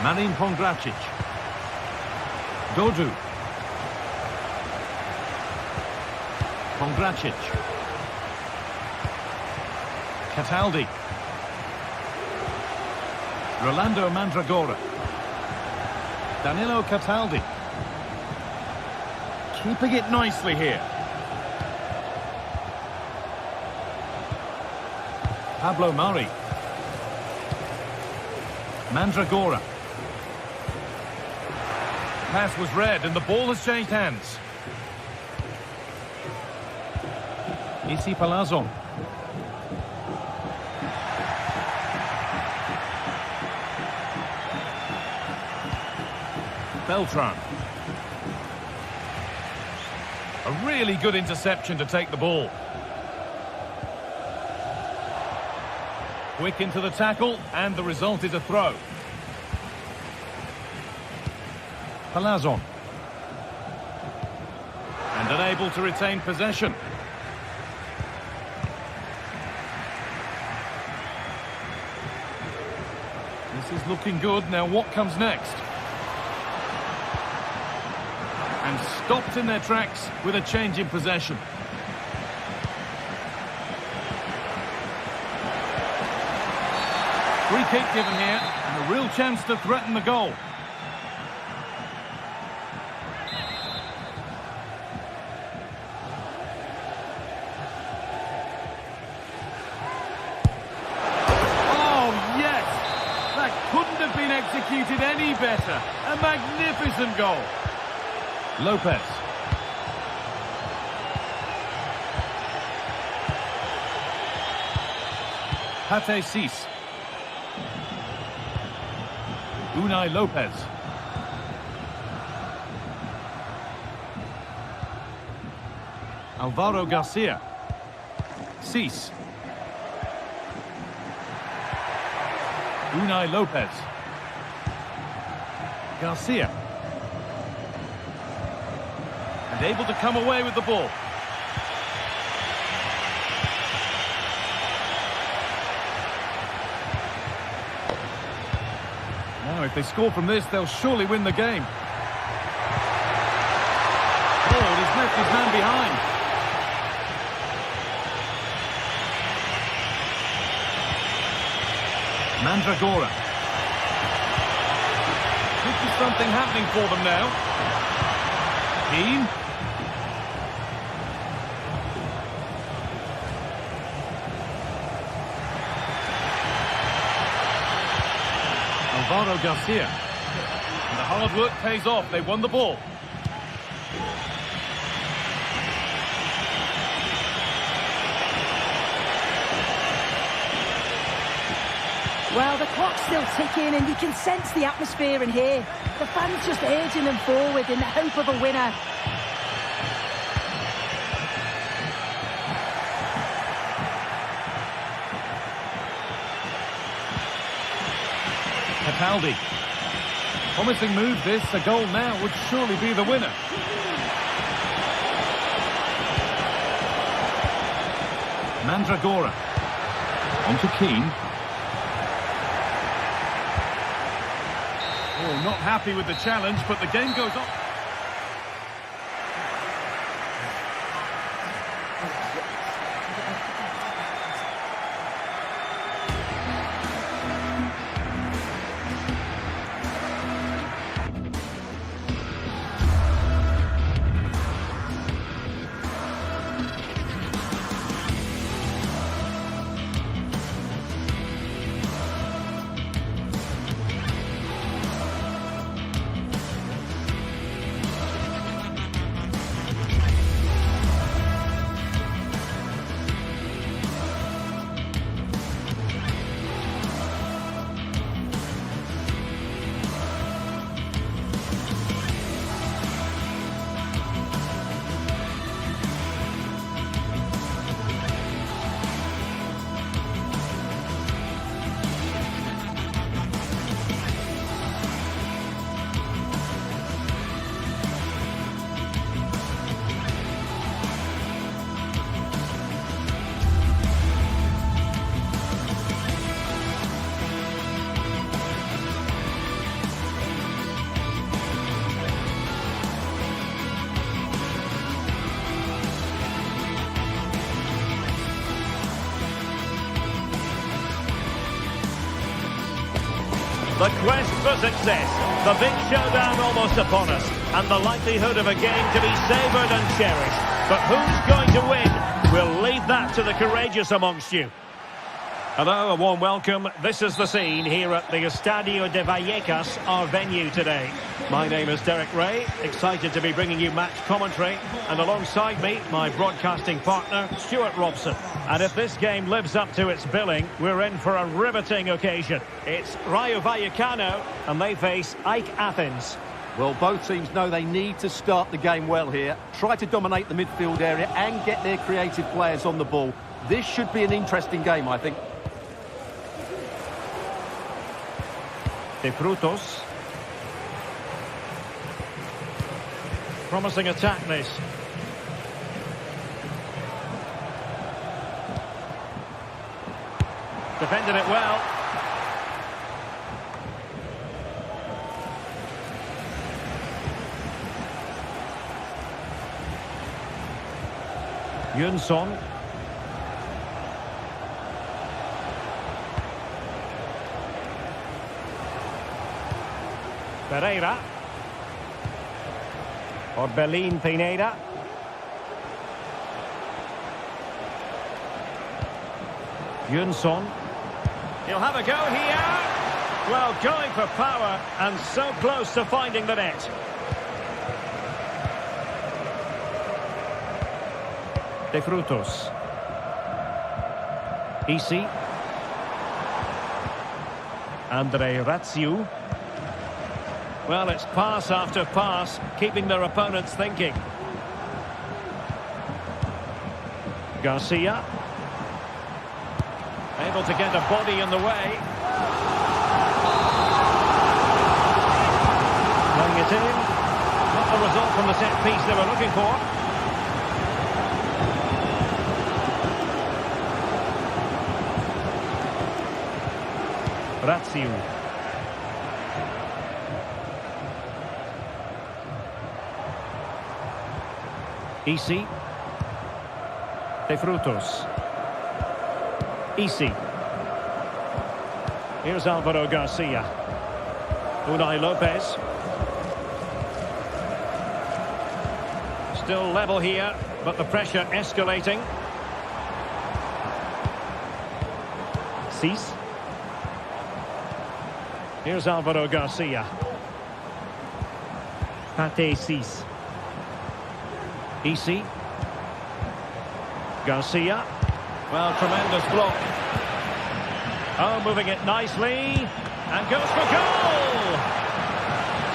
Marin Pongracic. Dodu. Pongracic. Cataldi. Rolando Mandragora. Danilo Cataldi. Keeping it nicely here. Pablo Mari. Mandragora. Pass was read and the ball has changed hands. Isi Palazzo. Beltran. A really good interception to take the ball. Quick into the tackle, and the result is a throw. Palazzo. And unable to retain possession. This is looking good. Now what comes next? And stopped in their tracks with a change in possession. Free kick given here, and a real chance to threaten the goal. Oh, yes! That couldn't have been executed any better. A magnificent goal. Lopez. Pate Cis. Unai Lopez. Alvaro Garcia. Cis. Unai Lopez. Garcia. And able to come away with the ball. Now, if they score from this, they'll surely win the game. Oh, he's left his man behind. Mandragora. Could be something happening for them now. Keane. Alvaro Garcia. And the hard work pays off. They won the ball. Well, the clock's still ticking and you can sense the atmosphere in here. The fans just urging them forward in the hope of a winner. Cataldi. Promising move this. A goal now would surely be the winner. Mandragora. On to Keane. Oh, not happy with the challenge, but the game goes on. The quest for success, the big showdown almost upon us, and the likelihood of a game to be savoured and cherished. But who's going to win? We'll leave that to the courageous amongst you. Hello, a warm welcome. This is the scene here at the Estadio de Vallecas, our venue today. My name is Derek Ray, excited to be bringing you match commentary. And alongside me, my broadcasting partner, Stuart Robson. And if this game lives up to its billing, we're in for a riveting occasion. It's Rayo Vallecano, and they face AEK Athens. Well, both teams know they need to start the game well here. Try to dominate the midfield area and get their creative players on the ball. This should be an interesting game, I think. De Frutos. Promising attack, this. Defended it well. Jönsson. Pereira. Orbelin Pineda. Jönsson. He'll have a go here. Well, going for power and so close to finding the net. De Frutos. Isi. Andre Ratsiu. Well, it's pass after pass, keeping their opponents thinking. Garcia. Able to get a body in the way. Playing it in. Not the result from the set piece they were looking for. Ratsiu. Isi. De Frutos. Isi. Here's Alvaro Garcia. Unai Lopez. Still level here, but the pressure escalating. Cis. Here's Alvaro Garcia. Pate Cis. Isi. Garcia. Well, tremendous block. Oh, moving it nicely. And goes for goal!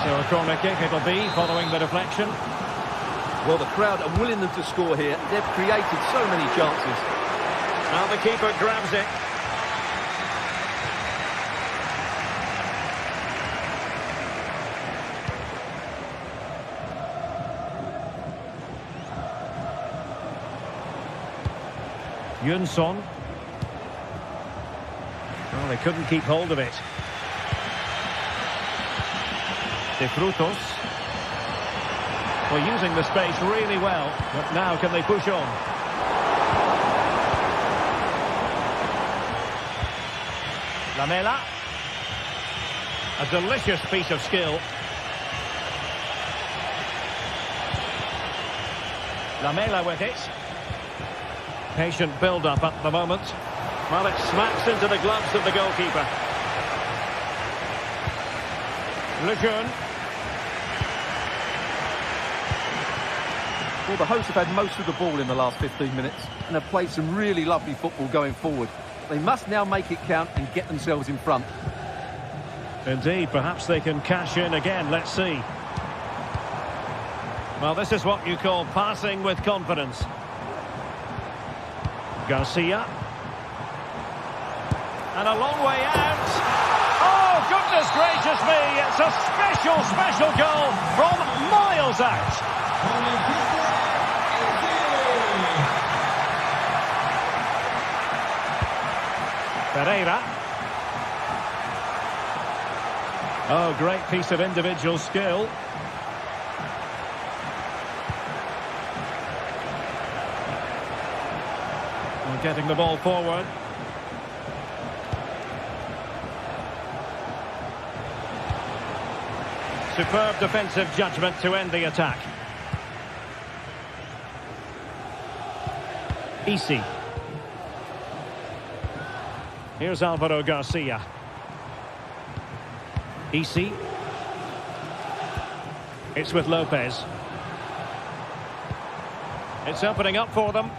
So a corner kick it'll be, following the deflection. Well, the crowd are willing them to score here. They've created so many chances. Now the keeper grabs it. Jönsson. Well, they couldn't keep hold of it. De Frutos. Well, using the space really well, but now can they push on? Lamela. A delicious piece of skill. Lamela with it. Patient build-up at the moment. Well, it smacks into the gloves of the goalkeeper. Lejeune. Well, the hosts have had most of the ball in the last 15 minutes and have played some really lovely football going forward. They must now make it count and get themselves in front. Indeed, perhaps they can cash in again. Let's see. Well, this is what you call passing with confidence. Garcia. And a long way out. Oh, goodness gracious me. It's a special, special goal from miles out. Pereira. Oh, great piece of individual skill. Well, getting the ball forward. Superb defensive judgment to end the attack. Here's Alvaro Garcia. Isi. It's with Lopez. It's opening up for them.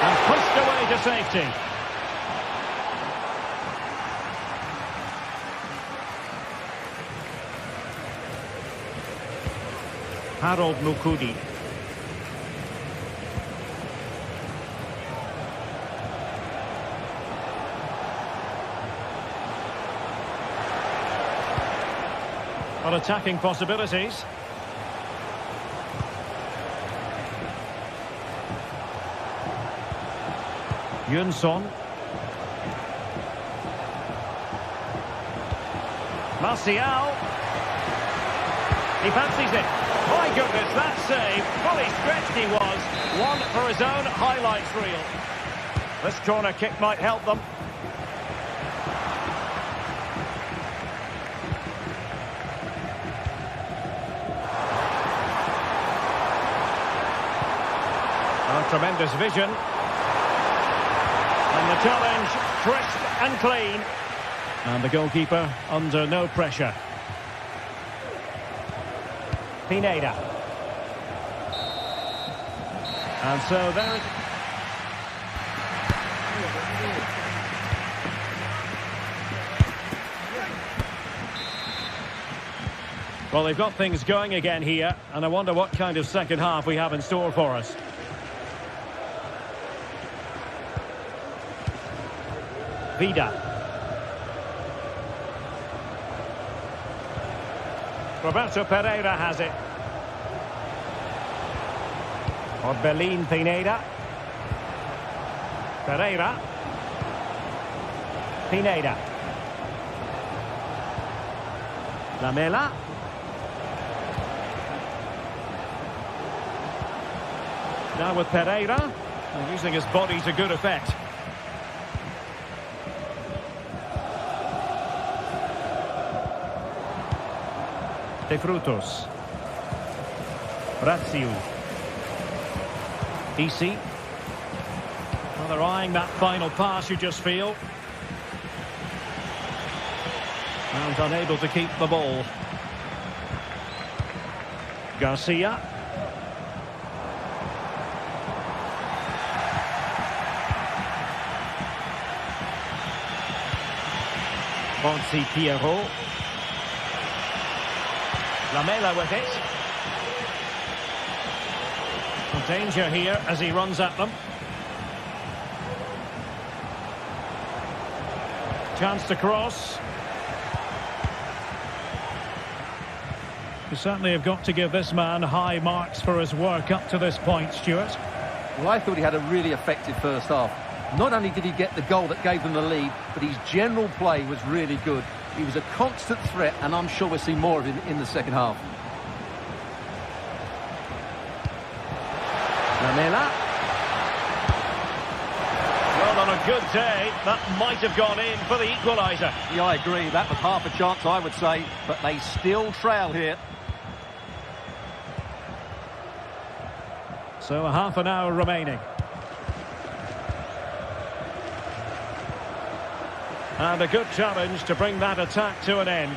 And pushed away to safety. Harold Mukudi. On attacking possibilities. Jönsson. Martial. He fancies it. My goodness, that save. Fully stretched he was. One for his own highlights reel. This corner kick might help them. Tremendous vision. And the challenge, crisp and clean. And the goalkeeper under no pressure. Pineda. And so there it is. Well, they've got things going again here, and I wonder what kind of second half we have in store for us. Vida. Roberto Pereira has it. Orbelin Pineda. Pereira. Pineda. Lamela. Now with Pereira. And using his body to good effect. De Frutos. Braziu. Isi. Well, they're eyeing that final pass, you just feel. And unable to keep the ball. Garcia. Bonsi Pierrot. Lamela with it. Some danger here as he runs at them. Chance to cross. You certainly have got to give this man high marks for his work up to this point, Stuart. Well, I thought he had a really effective first half. Not only did he get the goal that gave them the lead, but his general play was really good. He was a constant threat, and I'm sure we'll see more of him in the second half. Lamela. Well, on a good day, that might have gone in for the equaliser. Yeah, I agree. That was half a chance, I would say, but they still trail here. So a half an hour remaining. And a good challenge to bring that attack to an end.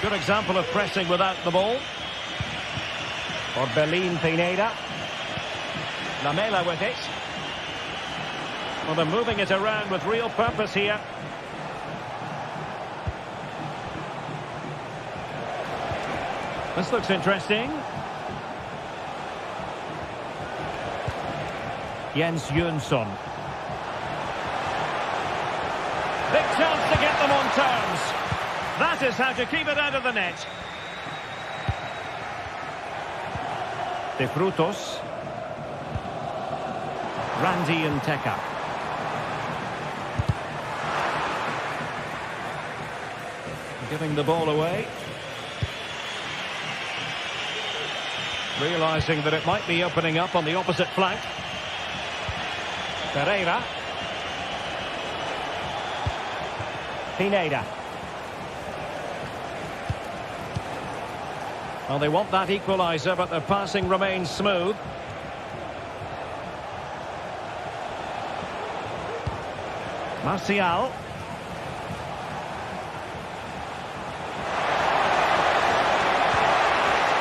Good example of pressing without the ball. Orbelin Pineda. Lamela with it. Well, they're moving it around with real purpose here. This looks interesting. Jens Jönsson. Big chance to get them on terms. That is how to keep it out of the net. De Frutos. Randy and Teka. Giving the ball away. Realising that it might be opening up on the opposite flank. Pereira. Pineda. Well, they want that equaliser, but their passing remains smooth. Martial.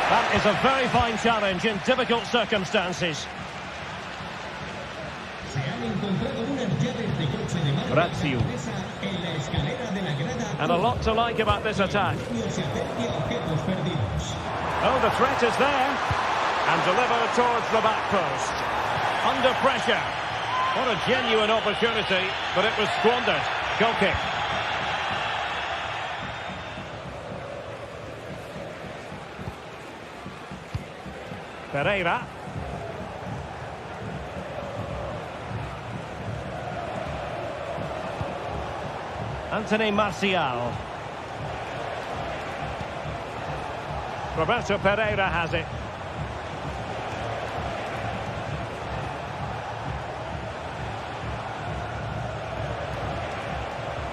That is a very fine challenge in difficult circumstances. Razio. And a lot to like about this attack. Oh, the threat is there. And delivered towards the back post. Under pressure. What a genuine opportunity, but it was squandered. Goal kick. Pereira. Anthony Martial. Roberto Pereira has it.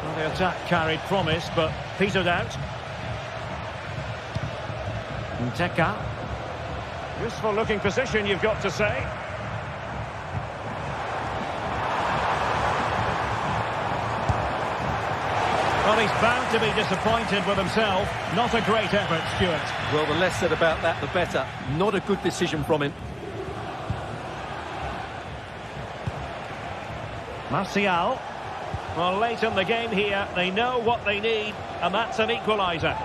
Well, the attack carried promise, but petered out. Nteka. Useful looking position, you've got to say. Well, he's bound to be disappointed with himself. Not a great effort, Stuart. Well, the less said about that, the better. Not a good decision from him. Martial. Well, late in the game here, they know what they need, and that's an equaliser.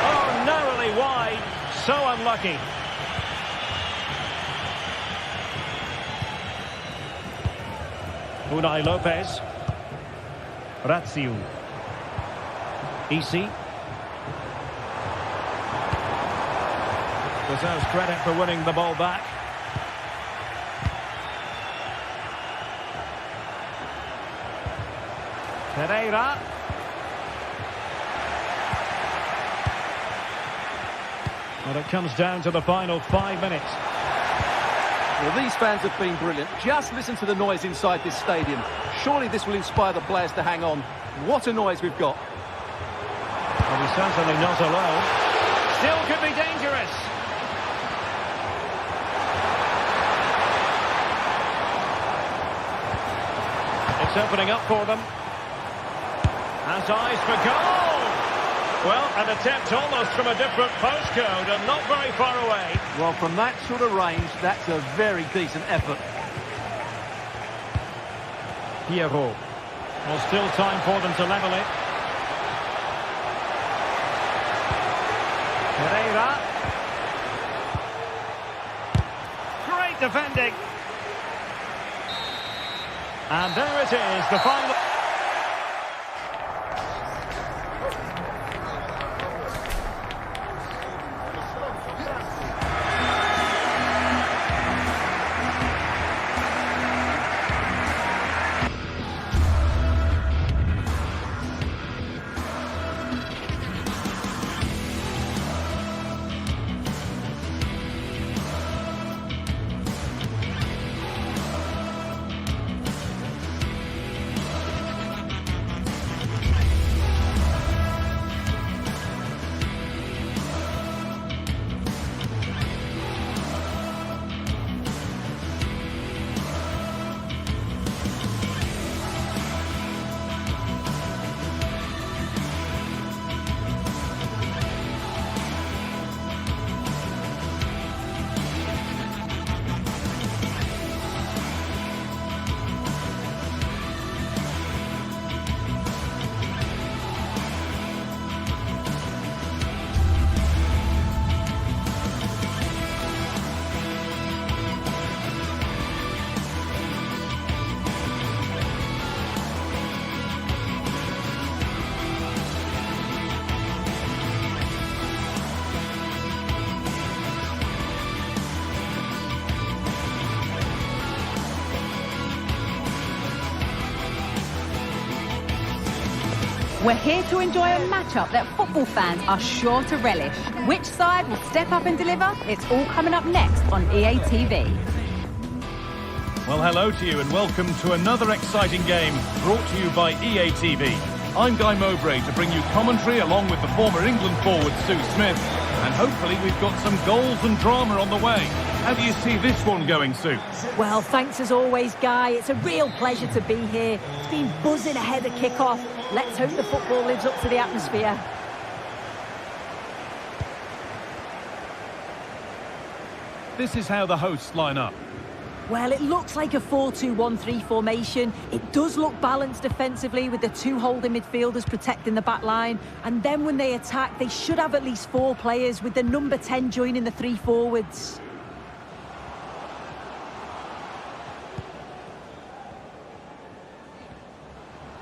Oh, narrowly wide. So unlucky. Unai Lopez. Razio. Isi. Deserves credit for winning the ball back. Pereira. Well, it comes down to the final 5 minutes. Well, these fans have been brilliant. Just listen to the noise inside this stadium. Surely this will inspire the players to hang on. What a noise we've got. Well, he's certainly not alone. Still could be dangerous. It's opening up for them. Has eyes for goal. Well, an attempt almost from a different postcode and not very far away. Well, from that sort of range, that's a very decent effort. Piero. Well, still time for them to level it. Pereira. Great defending. And there it is, the final... We're here to enjoy a matchup that football fans are sure to relish. Which side will step up and deliver? It's all coming up next on EA TV. Well, hello to you and welcome to another exciting game brought to you by EA TV. I'm Guy Mowbray to bring you commentary along with the former England forward Sue Smith, and hopefully we've got some goals and drama on the way. How do you see this one going, Sue? Well, thanks as always, Guy. It's a real pleasure to be here. It's been buzzing ahead of kick-off. Let's hope the football lives up to the atmosphere. This is how the hosts line up. Well, it looks like a 4-2-1-3 formation. It does look balanced defensively with the two holding midfielders protecting the back line. And then when they attack, they should have at least 4 players with the number 10 joining the 3 forwards.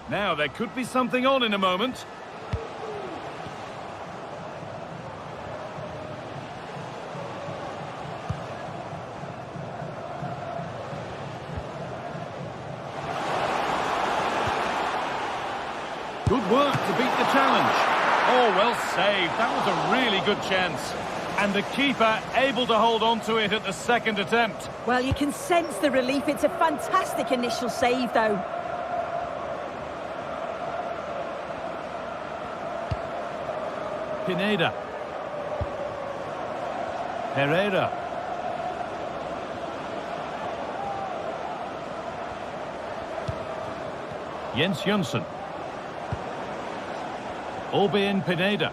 Now, there could be something on in a moment. Good work to beat the challenge. Oh, well saved. That was a really good chance. And the keeper able to hold on to it at the second attempt. Well, you can sense the relief. It's a fantastic initial save, though. Pineda. Herrera. Jens Jönsson. Orbén Pineda.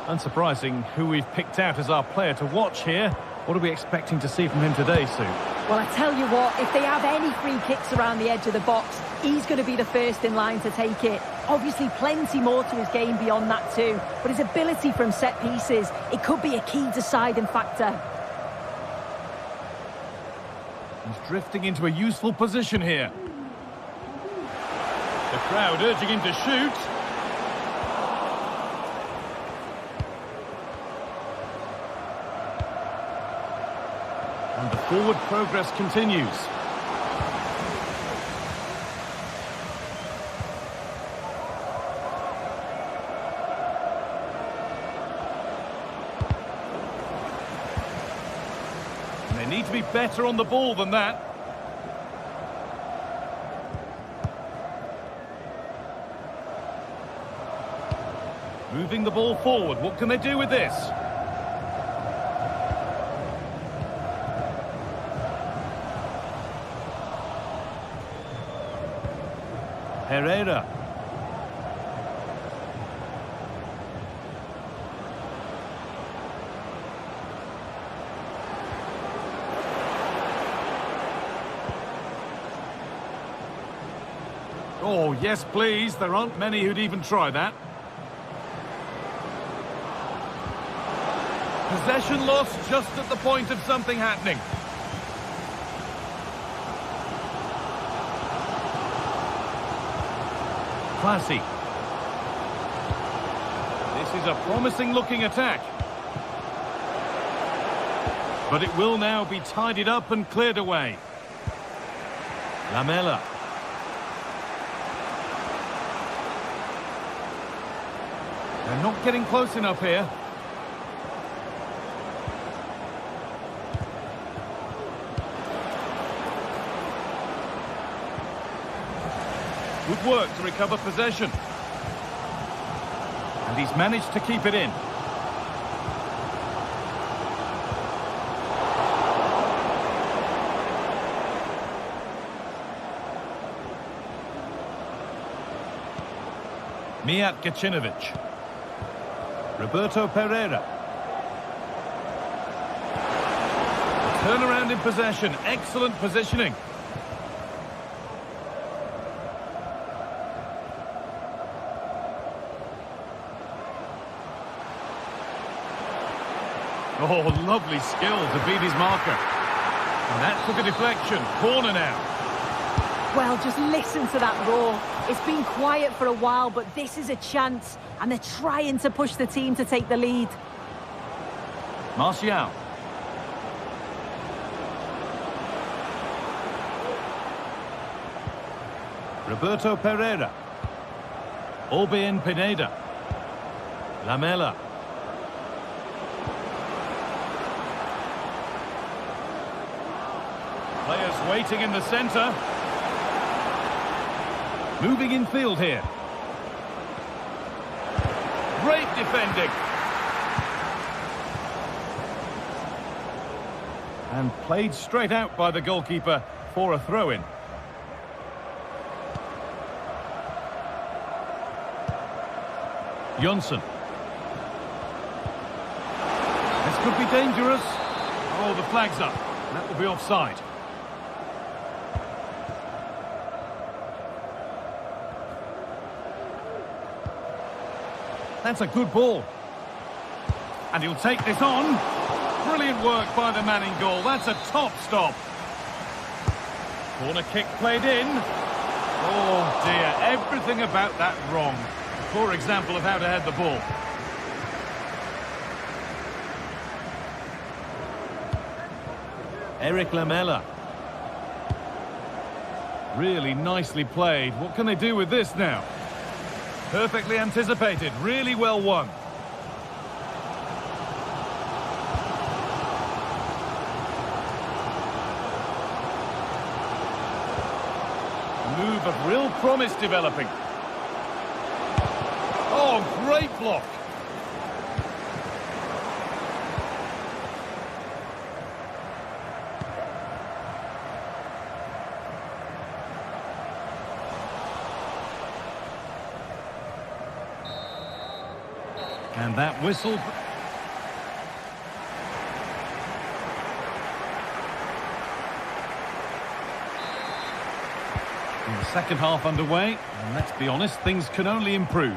Unsurprising who we've picked out as our player to watch here. What are we expecting to see from him today, Sue? Well, I tell you what, if they have any free kicks around the edge of the box, he's going to be the first in line to take it. Obviously, plenty more to his game beyond that too, but his ability from set pieces, it could be a key deciding factor. He's drifting into a useful position here. The crowd urging him to shoot. And the forward progress continues. And they need to be better on the ball than that. Moving the ball forward. What can they do with this? Herrera. Oh, yes, please. There aren't many who'd even try that. Possession lost just at the point of something happening. Classy. This is a promising-looking attack. But it will now be tidied up and cleared away. Lamela. They're not getting close enough here. Good work to recover possession. And he's managed to keep it in. Mijat Gacinovic. Roberto Pereira. Turnaround in possession. Excellent positioning. Oh, lovely skill to beat his marker. And that took a deflection. Corner now. Well, just listen to that roar. It's been quiet for a while, but this is a chance. And they're trying to push the team to take the lead. Martial. Roberto Pereira. Orbén Pineda. Lamela. Players waiting in the centre. Moving in field here. Great defending. And played straight out by the goalkeeper for a throw-in. Johnson. This could be dangerous. Oh, the flag's up. That will be offside. That's a good ball. And he'll take this on. Brilliant work by the man in goal. That's a top stop. Corner kick played in. Oh dear, everything about that wrong. Poor example of how to head the ball. Eric Lamela. Really nicely played. What can they do with this now? Perfectly anticipated. Really well won. Move of real promise developing. Oh, great block. And that whistle. And the second half underway, and let's be honest, things can only improve.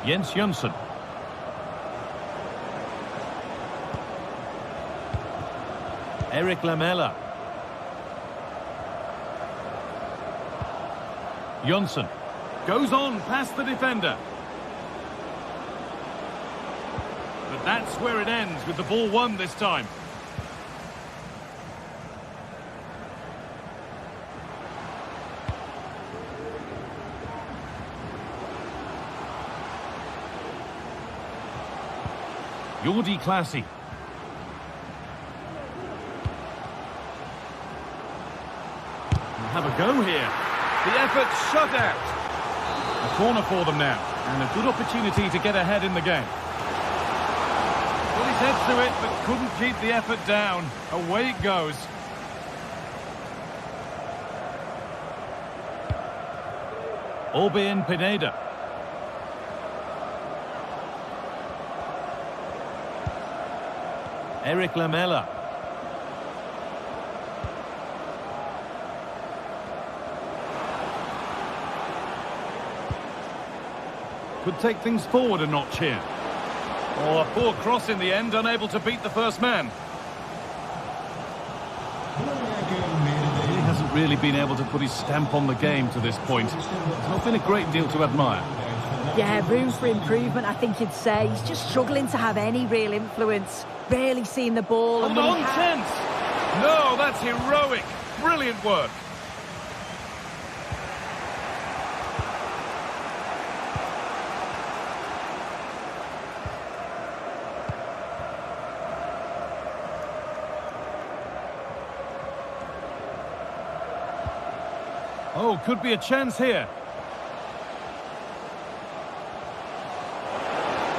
Jens Johnsen. Eric Lamela. Johnsen goes on past the defender. But that's where it ends, with the ball won this time. Jordi Classy. Have a go here. The effort shut out. A corner for them now, and a good opportunity to get ahead in the game. Well, he's head to it, but couldn't keep the effort down. Away it goes. Orbin Pineda. Eric Lamela. Could take things forward a notch here. Oh, a poor cross in the end, unable to beat the first man. He hasn't really been able to put his stamp on the game to this point. There's not been a great deal to admire. Yeah, room for improvement, I think you'd say. He's just struggling to have any real influence. Rarely seeing the ball. Hold on, chance! No, that's heroic. Brilliant work. Oh, could be a chance here.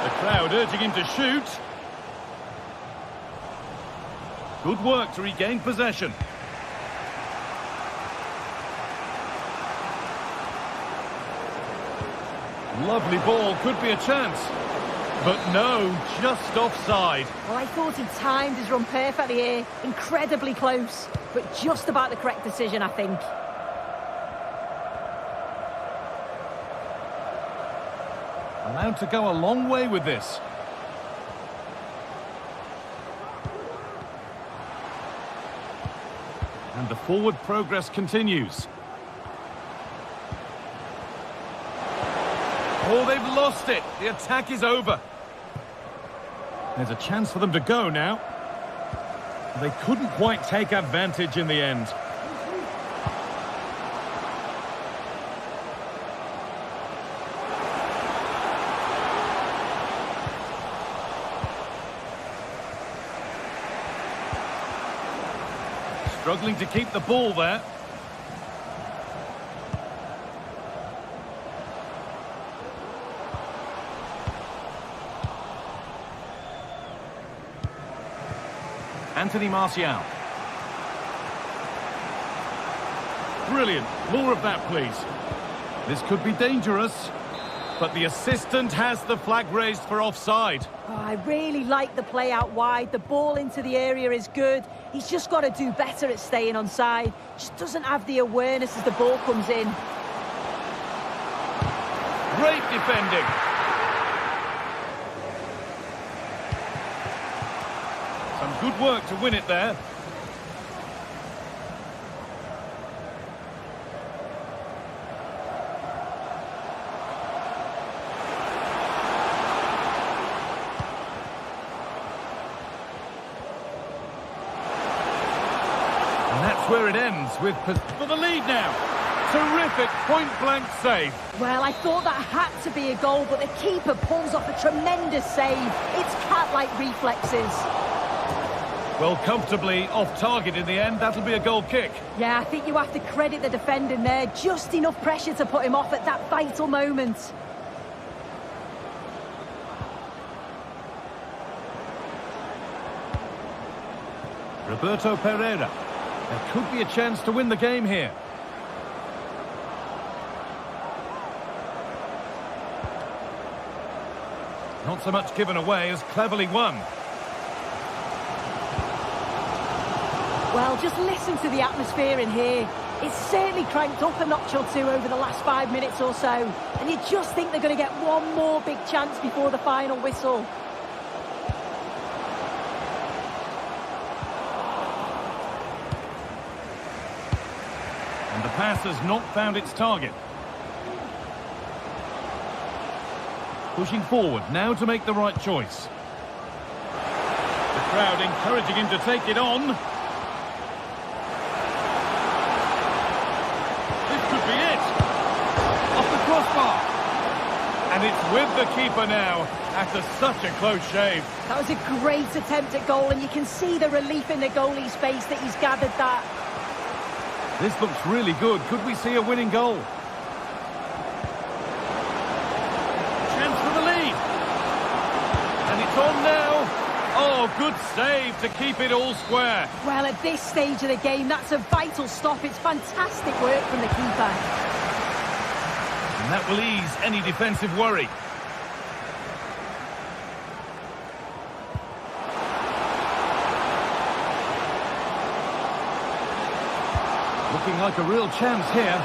The crowd urging him to shoot. Good work to regain possession. Lovely ball, could be a chance. But no, just offside. Well, I thought he timed his run perfectly here. Incredibly close, but just about the correct decision, I think. Allowed to go a long way with this. And the forward progress continues. Oh, they've lost it. The attack is over. There's a chance for them to go now. They couldn't quite take advantage in the end. Struggling to keep the ball there. Anthony Martial. Brilliant. More of that, please. This could be dangerous, but the assistant has the flag raised for offside. Oh, I really like the play out wide. The ball into the area is good. He's just got to do better at staying onside. Just doesn't have the awareness as the ball comes in. Great defending. Some good work to win it there. And that's where it ends with for the lead now. Terrific point-blank save. Well, I thought that had to be a goal, but the keeper pulls off a tremendous save. It's cat-like reflexes. Well, comfortably off target in the end. That'll be a goal kick. Yeah, I think you have to credit the defending there. Just enough pressure to put him off at that vital moment. Roberto Pereira. There could be a chance to win the game here. Not so much given away as cleverly won. Well, just listen to the atmosphere in here. It's certainly cranked up a notch or two over the last 5 minutes or so. And you just think they're going to get one more big chance before the final whistle. And the pass has not found its target. Pushing forward now to make the right choice. The crowd encouraging him to take it on. This could be it. Off the crossbar. And it's with the keeper now after such a close shave. That was a great attempt at goal, and you can see the relief in the goalie's face that he's gathered that. This looks really good. Could we see a winning goal? Chance for the lead. And it's on now. Oh, good save to keep it all square. Well, at this stage of the game, that's a vital stop. It's fantastic work from the keeper. And that will ease any defensive worry. Looking like a real chance here.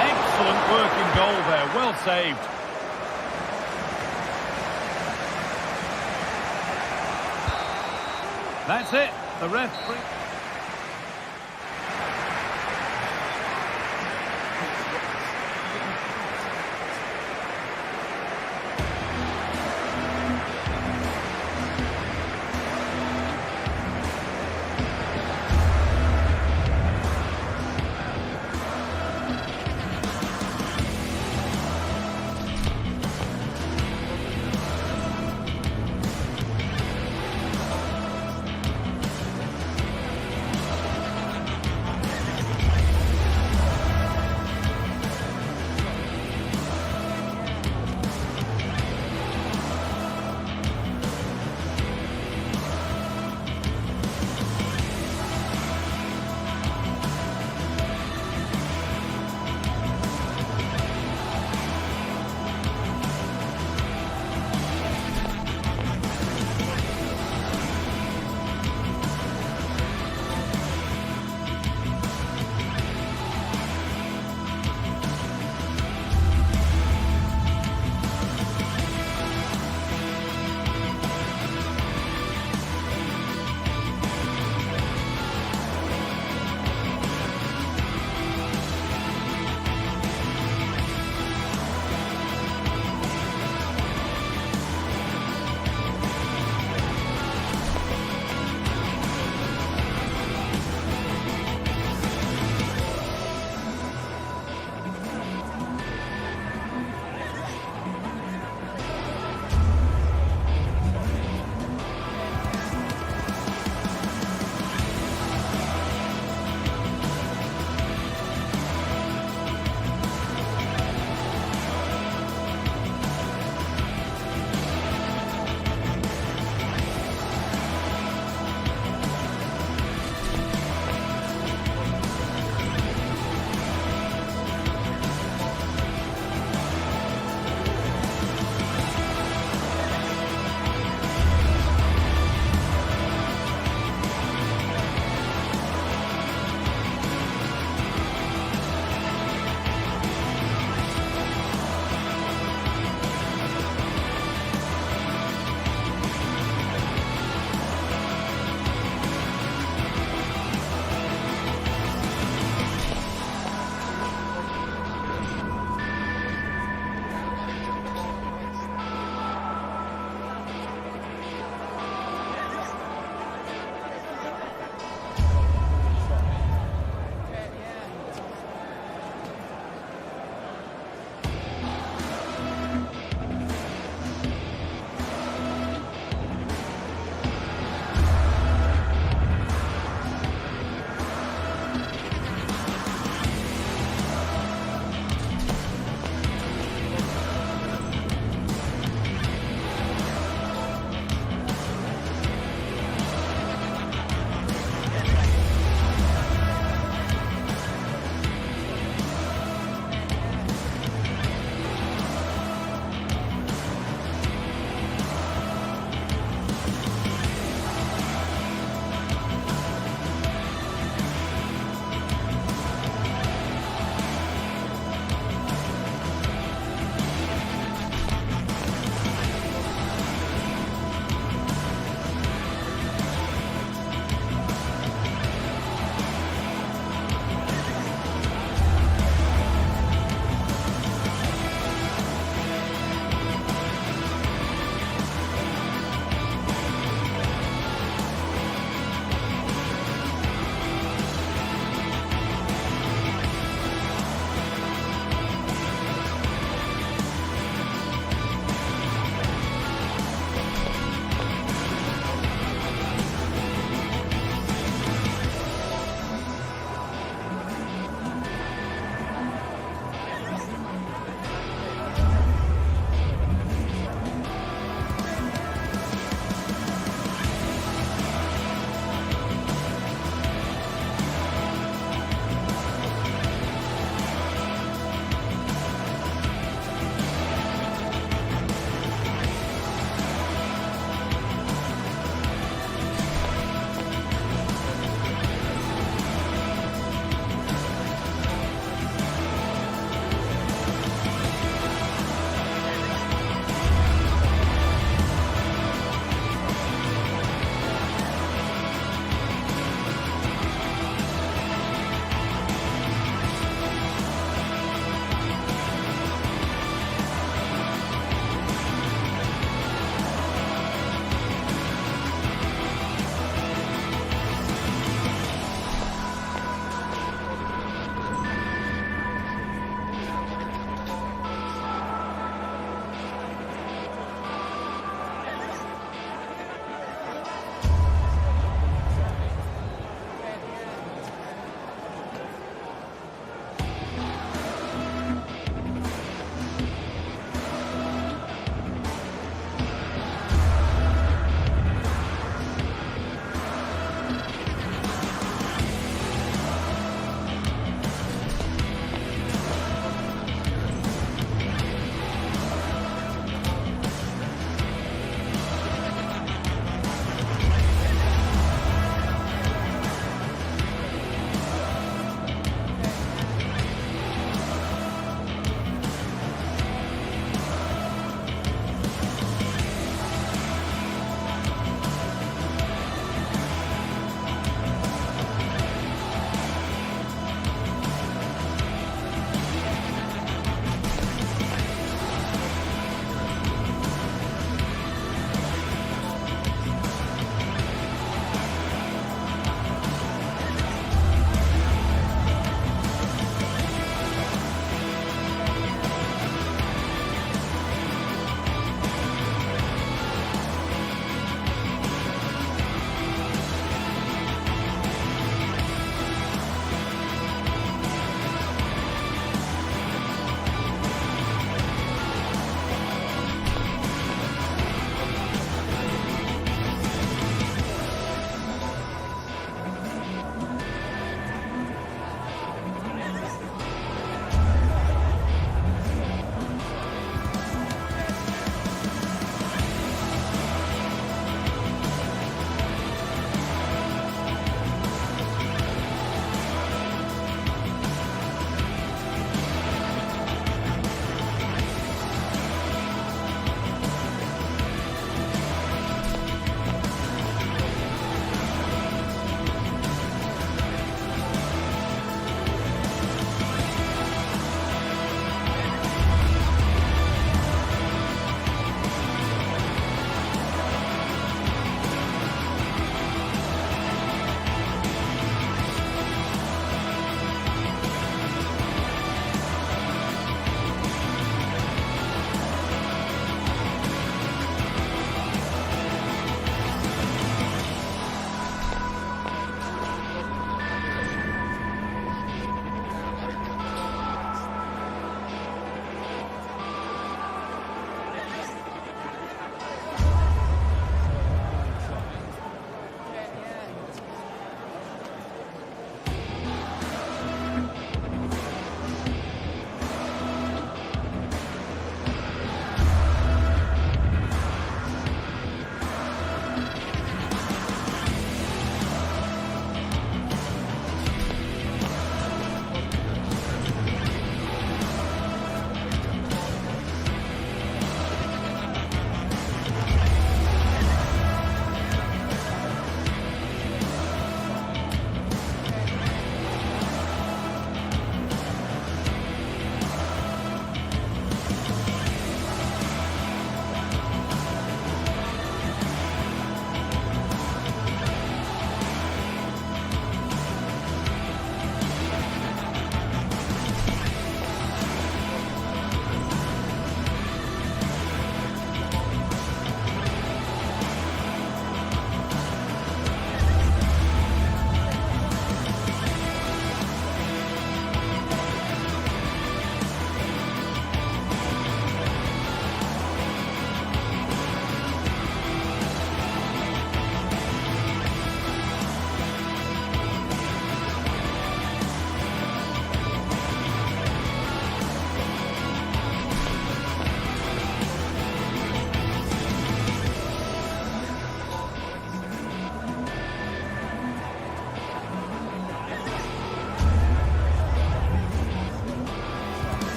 Excellent work in goal there. Well saved. That's it. The referee.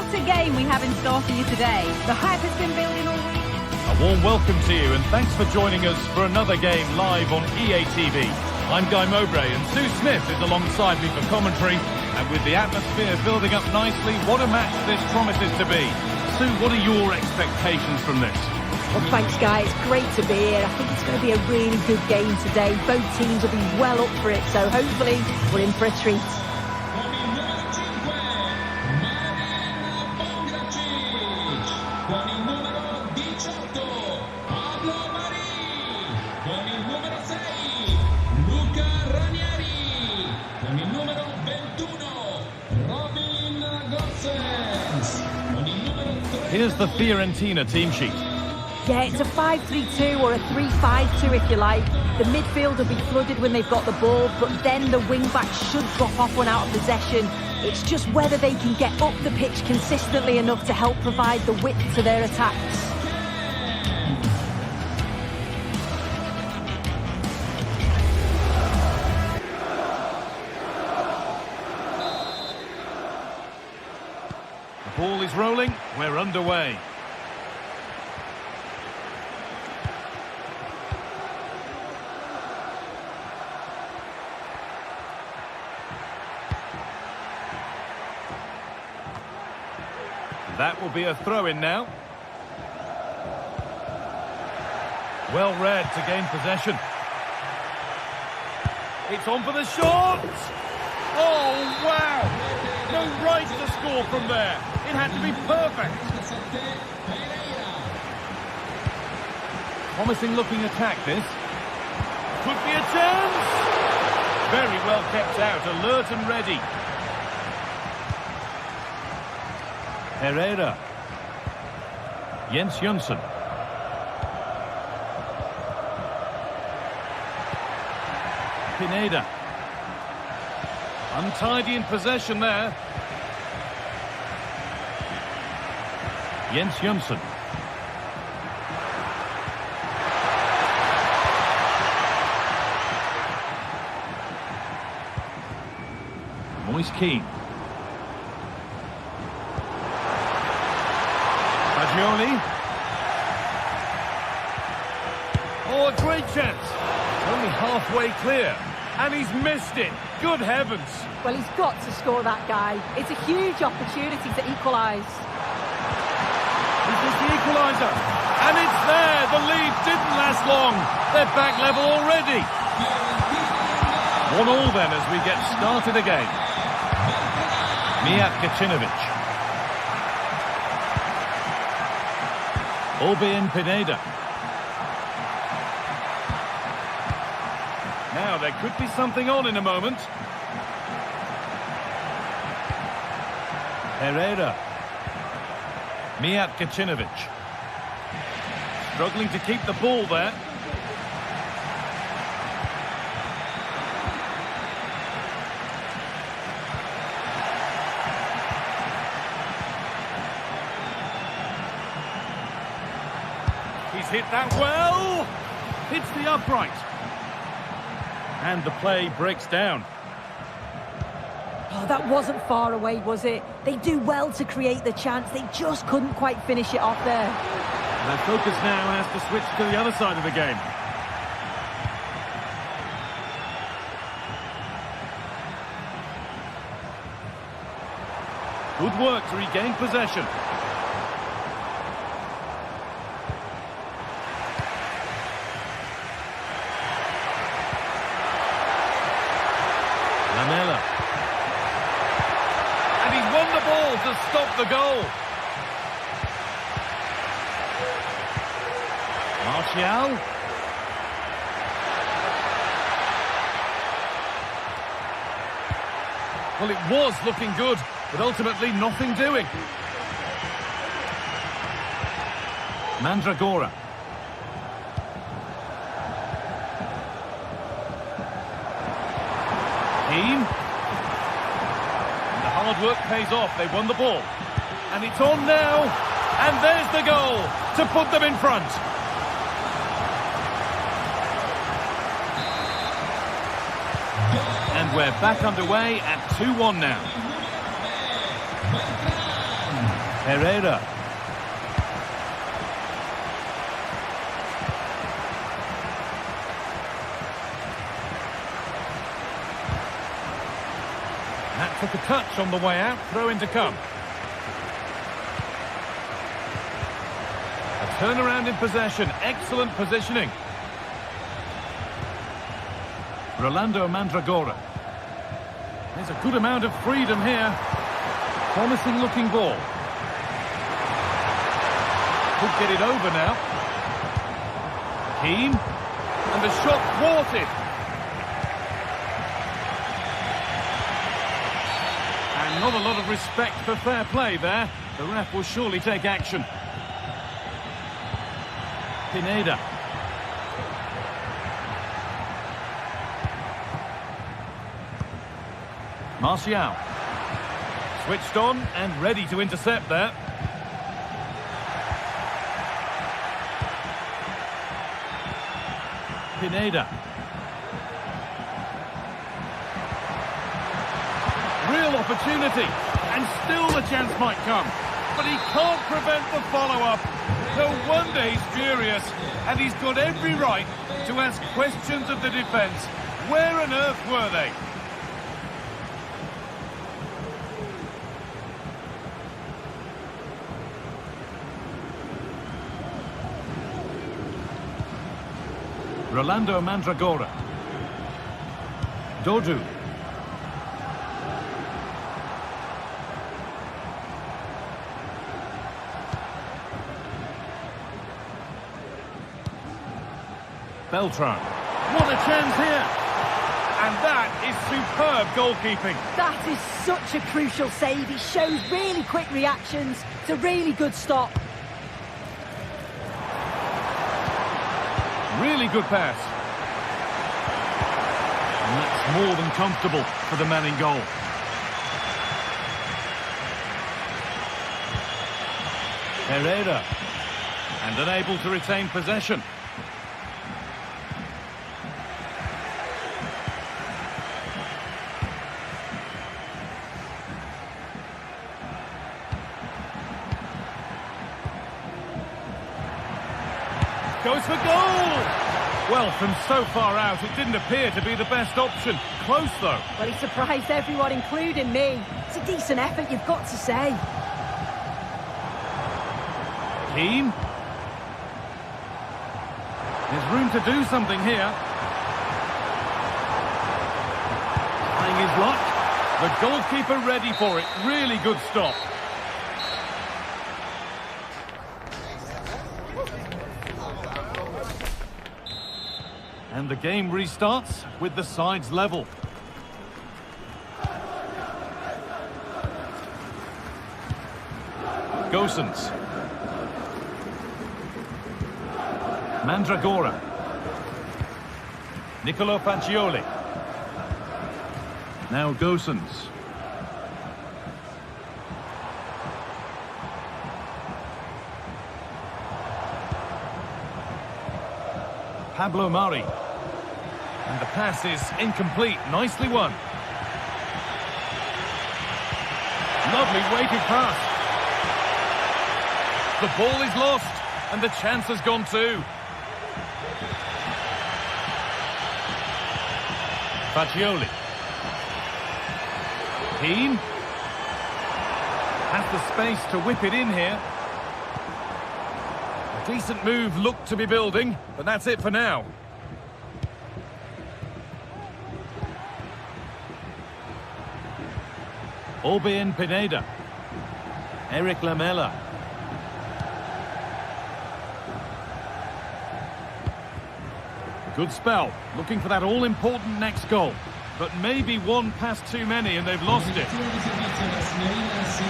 What a game we have in store for you today. The hype has been building all week. A warm welcome to you and thanks for joining us for another game live on EA TV. I'm Guy Mowbray and Sue Smith is alongside me for commentary. And with the atmosphere building up nicely, what a match this promises to be. Sue, what are your expectations from this? Well, thanks, Guy. It's great to be here. I think it's going to be a really good game today. Both teams will be well up for it, so hopefully we're in for a treat. Here's the Fiorentina team sheet. Yeah, it's a 5-3-2 or a 3-5-2 if you like. The midfield will be flooded when they've got the ball, but then the wing-backs should drop off when out of possession. It's just whether they can get up the pitch consistently enough to help provide the width to their attacks. The ball is rolling, we're underway. That will be a throw-in now. Well read to gain possession. It's on for the shot! Oh, wow! No right to score from there. It had to be perfect. Promising looking attack, this. Could be a chance! Very well kept out, alert and ready. Herrera. Jens Jönsson. Pineda. Untidy in possession there. Jens Jönsson. Moise Kean. Fagioli. Oh, a great chance. Only halfway clear. And he's missed it. Good heavens. Well, he's got to score that guy. It's a huge opportunity to equalise. Is this the equaliser? And it's there. The lead didn't last long. They're back level already. 1-1 then as we get started again. Mijat Gacinovic. Orbin Pineda. Now, there could be something on in a moment. Herrera. Mijat Gacinovic. Struggling to keep the ball there. He's hit that well. Hits the upright. And the play breaks down. Oh, that wasn't far away, was it? They do well to create the chance. They just couldn't quite finish it off there. Their focus now has to switch to the other side of the game. Good work to regain possession. Lamela. And he's won the ball to stop the goal. Martial. Well, it was looking good, but ultimately nothing doing. Mandragora. Keane. And the hard work pays off. They won the ball. And it's on now. And there's the goal to put them in front. And we're back underway at 2-1 now. Herrera. That took a touch on the way out. Throw in to come. A turnaround in possession. Excellent positioning. Rolando Mandragora. There's a good amount of freedom here. Promising looking ball. Could get it over now. Keane. And the shot thwarted. And not a lot of respect for fair play there. The ref will surely take action. Pineda. Martial. Switched on and ready to intercept there. Pineda. Real opportunity, and still the chance might come. But he can't prevent the follow-up. No wonder he's furious, and he's got every right to ask questions of the defence. Where on earth were they? Rolando Mandragora. Dodu. Beltran. What a chance here! And that is superb goalkeeping. That is such a crucial save. He shows really quick reactions. It's a really good stop. Really good pass. And that's more than comfortable for the man in goal. Herrera. And unable to retain possession. Goes for goal! Well, from so far out, it didn't appear to be the best option. Close, though. Well, he surprised everyone, including me. It's a decent effort, you've got to say. Keane. There's room to do something here. Trying his luck. The goalkeeper ready for it. Really good stop. And the game restarts with the sides level. Gosens. Mandragora. Nicolo Fagioli. Now Gosens. Pablo Mari. And the pass is incomplete. Nicely won. Lovely weighted pass. The ball is lost, and the chance has gone too. Fagioli. Keane. Has the space to whip it in here. A decent move looked to be building, but that's it for now. Orbien Pineda. Eric Lamela. Good spell. Looking for that all-important next goal. But maybe one pass too many and they've lost it.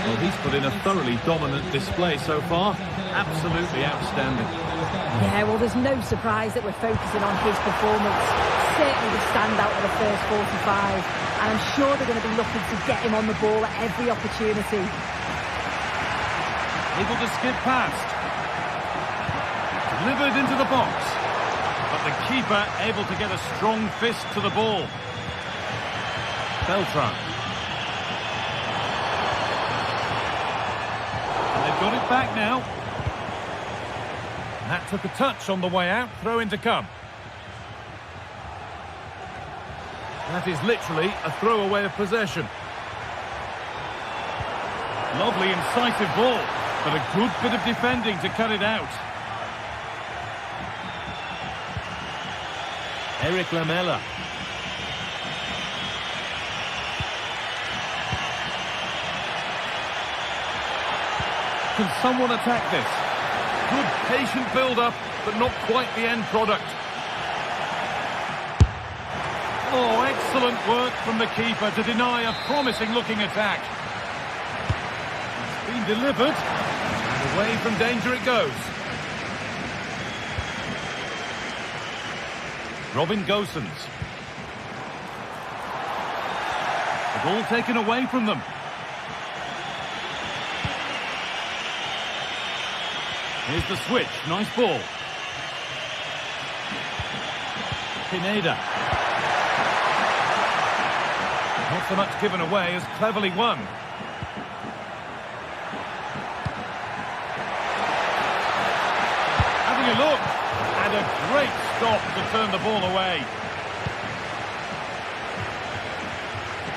Well, he's put in a thoroughly dominant display so far. Absolutely outstanding. Yeah, well, there's no surprise that we're focusing on his performance. Certainly the standout of the first 45. And I'm sure they're going to be looking to get him on the ball at every opportunity. Able to skip past. Delivered into the box. But the keeper able to get a strong fist to the ball. Beltran. And they've back now. That took a touch on the way out. Throw in to come. That is literally a throwaway of possession. Lovely, incisive ball, but a good bit of defending to cut it out. Eric Lamela. Can someone attack this? Good patient build-up, but not quite the end product. Oh, excellent work from the keeper to deny a promising-looking attack. It's been delivered, and away from danger it goes. Robin Gosens. The ball taken away from them. Here's the switch. Nice ball. Pineda. Not so much given away as cleverly won. Having a look. And a great stop to turn the ball away.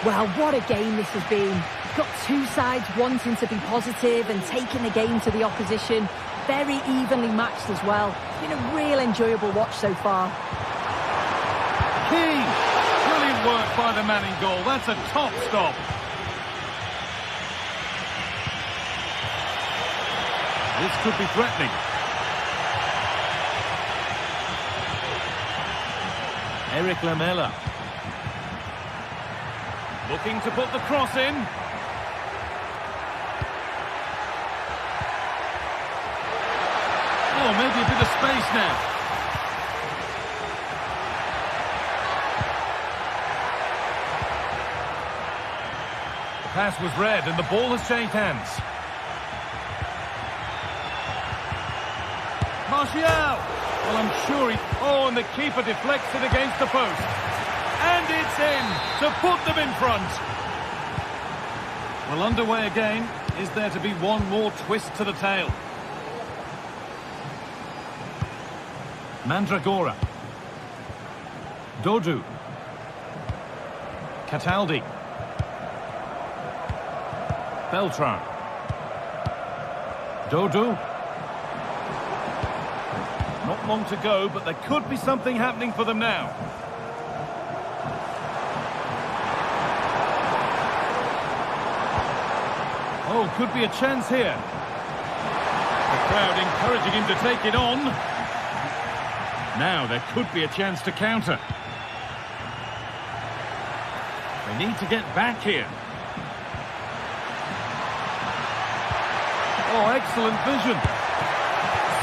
Well, what a game this has been. Got two sides wanting to be positive and taking the game to the opposition. Very evenly matched as well. It's been a real enjoyable watch so far. Key! Brilliant work by the man in goal. That's a top stop. This could be threatening. Eric Lamela. Looking to put the cross in. Oh, maybe a bit of space now. The pass was read and the ball has changed hands. Martial! Well, I'm sure he... Oh, and the keeper deflects it against the post. And it's in to put them in front. Well, underway again. Is there to be one more twist to the tail? Mandragora. Dodu. Cataldi. Beltran. Dodu. Not long to go, but there could be something happening for them now. Oh, could be a chance here. The crowd encouraging him to take it on. Now there could be a chance to counter. They need to get back here. Oh, excellent vision.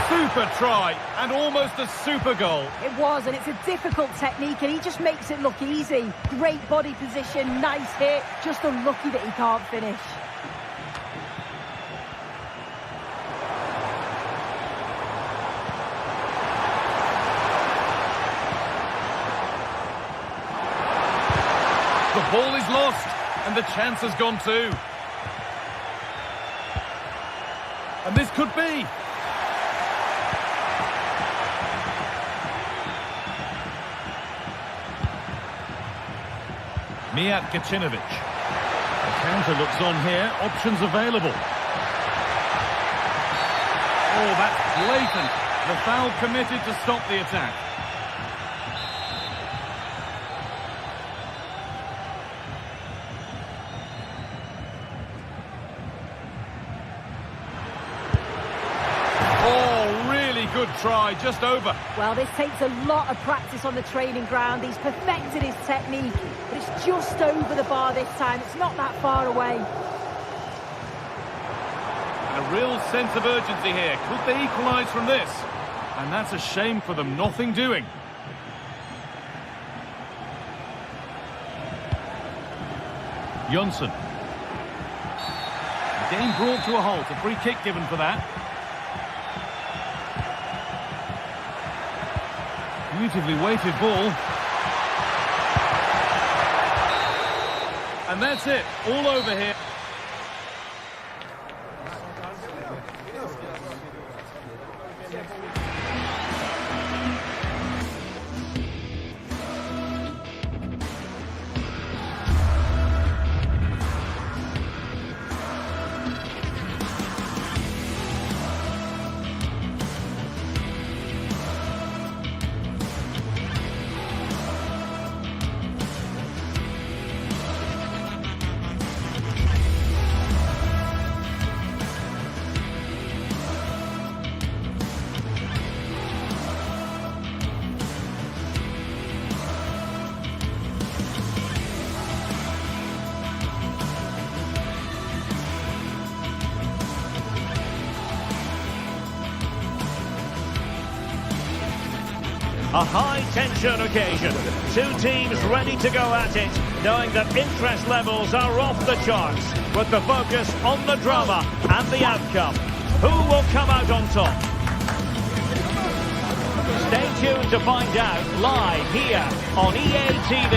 Super try, and almost a super goal. It was, and it's a difficult technique, and he just makes it look easy. Great body position, nice hit, just unlucky that he can't finish. The ball is lost, and the chance has gone too. And this could be. Mijat Gacinovic. The counter looks on here. Options available. Oh, that's blatant. The foul committed to stop the attack. Good try, just over. Well, this takes a lot of practice on the training ground. He's perfected his technique, but it's just over the bar this time. It's not that far away. A real sense of urgency here. Could they equalise from this? And that's a shame for them. Nothing doing. Jonsson. The game brought to a halt. A free kick given for that. Beautifully weighted ball. And that's it. All over here. A high-tension occasion. Two teams ready to go at it, knowing that interest levels are off the charts, with the focus on the drama and the outcome. Who will come out on top? Stay tuned to find out live here on EA TV.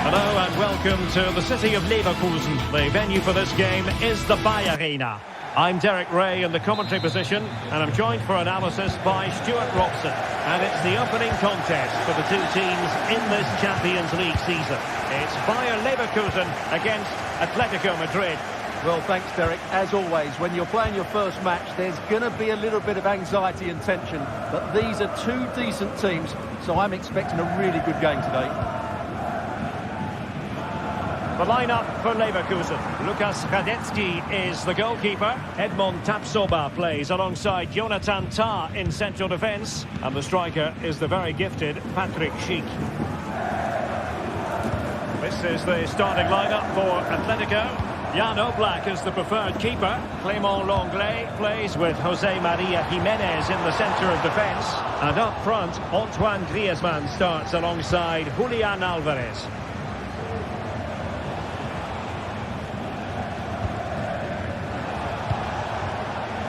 Hello and welcome to the city of Leverkusen. The venue for this game is the Bayer Arena. I'm Derek Ray in the commentary position, and I'm joined for analysis by Stuart Robson. And it's the opening contest for the two teams in this Champions League season. It's Bayer Leverkusen against Atletico Madrid. Well, thanks, Derek. As always, when you're playing your first match, there's going to be a little bit of anxiety and tension. But these are two decent teams, so I'm expecting a really good game today. The lineup for Leverkusen. Lukas Radetzky is the goalkeeper. Edmond Tapsoba plays alongside Jonathan Tah in central defence. And the striker is the very gifted Patrick Schick. This is the starting lineup for Atletico. Jan Oblak is the preferred keeper. Clément Lenglet plays with Jose Maria Jimenez in the centre of defence. And up front, Antoine Griezmann starts alongside Julian Alvarez.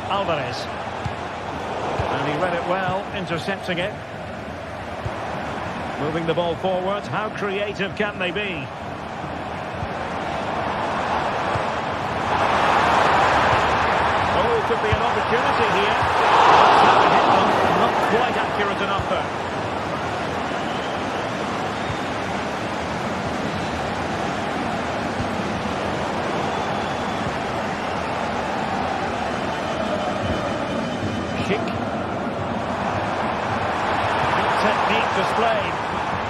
Alvarez, and he read it well, intercepting it. Moving the ball forward, how creative can they be? Oh, could be an opportunity here. Not quite accurate enough though. Technique displayed,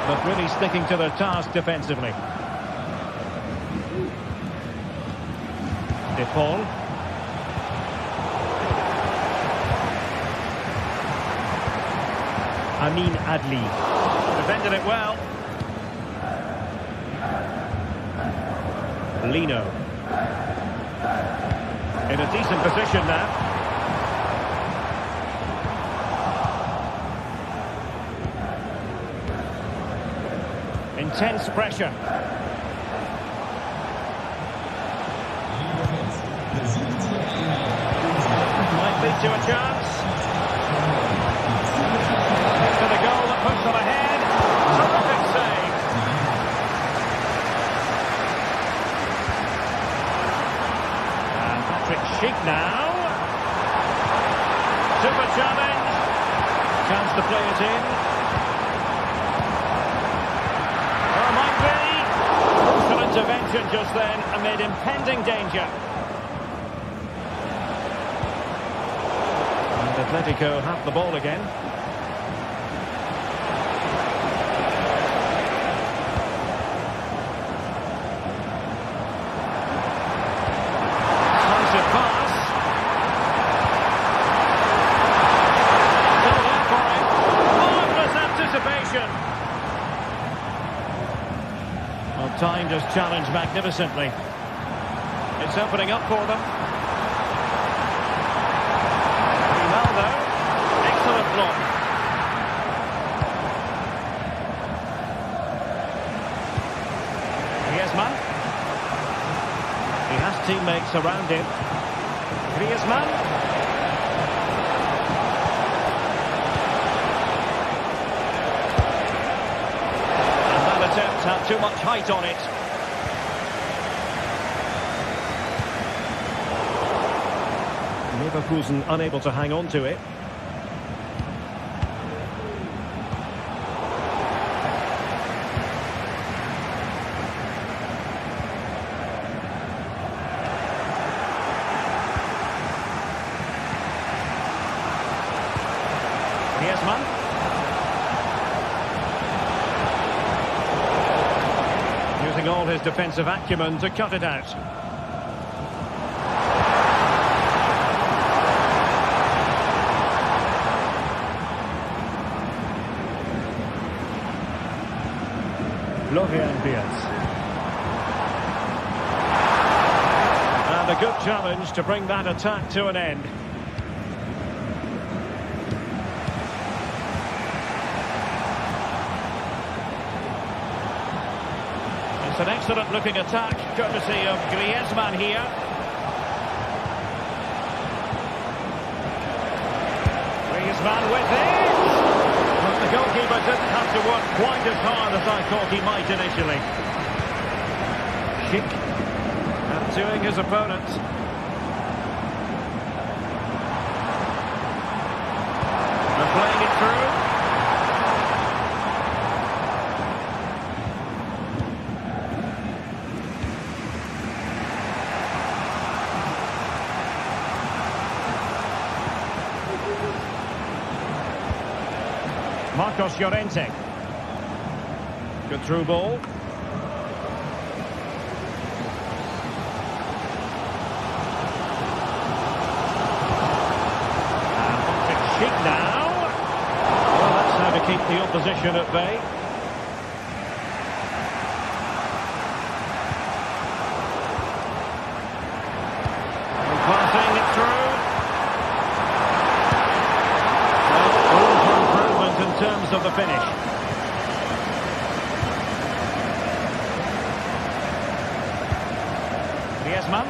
but really sticking to their task defensively. De Paul. Amin Adli. Defended it well. Lino. In a decent position now. Intense pressure. Might lead to a chance. To the goal that puts them ahead. Terrific save. And Patrick Schick now. Super challenge. Chance to play it in. Intervention just then amid impending danger. And Atletico have the ball again. Decisive pass. Still there for it. Marvellous anticipation. Timed his challenge magnificently. It's opening up for them. Ronaldo, excellent block. Griezmann. He has teammates around him. Griezmann. Have too much height on it. Leverkusen unable to hang on to it. Using all his defensive acumen to cut it out. Florian Diaz. And a good challenge to bring that attack to an end. It's an excellent looking attack, courtesy of Griezmann here. Griezmann with it! But the goalkeeper didn't have to work quite as hard as I thought he might initially. Schick outdoing his opponent. And playing it through. Marcos Llorente. Good through ball. And on to Schick now. Well, that's how to keep the opposition at bay. And passing it through. In terms of the finish. Griezmann.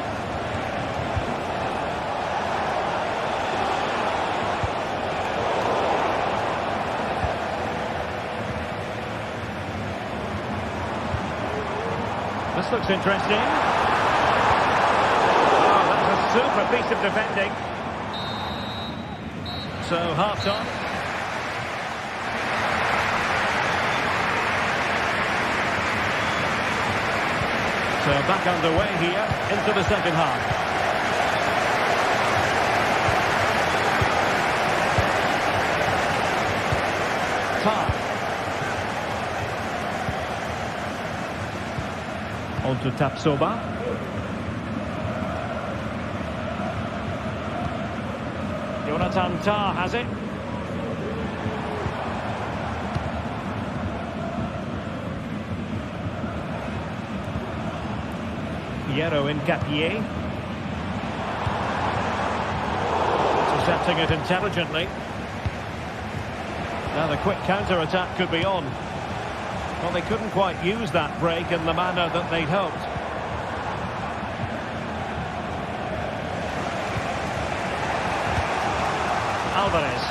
This looks interesting. Oh, that's a super piece of defending. So half time. So back underway here into the second half. Tar. On to Tapsoba. Jonathan Tah has it. Piero Incapié. Intercepting it intelligently. Now the quick counter-attack could be on. Well, they couldn't quite use that break in the manner that they'd hoped. Alvarez.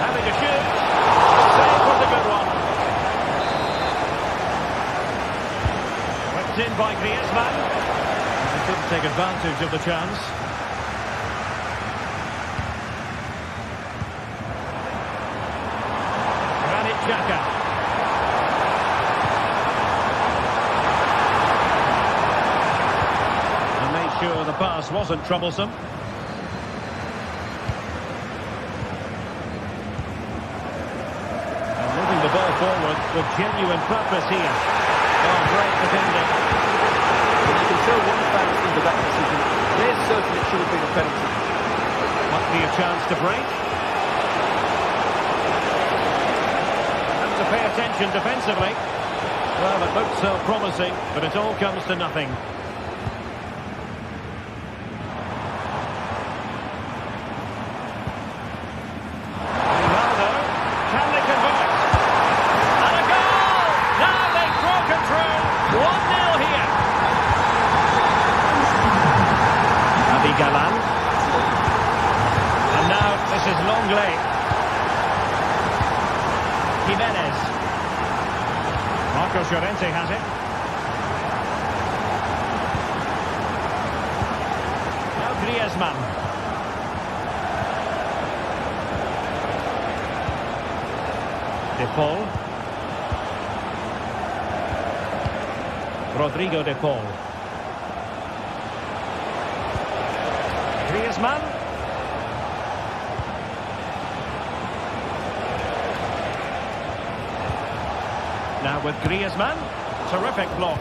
Having a shoot. The save was a good one. Whipped in by Griezmann. He couldn't take advantage of the chance. Granit Xhaka. And made sure the pass wasn't troublesome. And moving the ball forward with genuine purpose here. Oh, great defending. You can tell what the fans think of that decision. They're certain it should have been a penalty. Might be a chance to break. Have to pay attention defensively. Well, it looked so promising, but it all comes to nothing. Ronaldo, can they convert? And a goal! Now they've broken through. 1-0 here. Galan. And now this is Longley. Jimenez. Marcos Llorente has it. Griezmann. De Paul. Rodrigo De Paul. Griezmann. Now with Griezmann. Terrific block.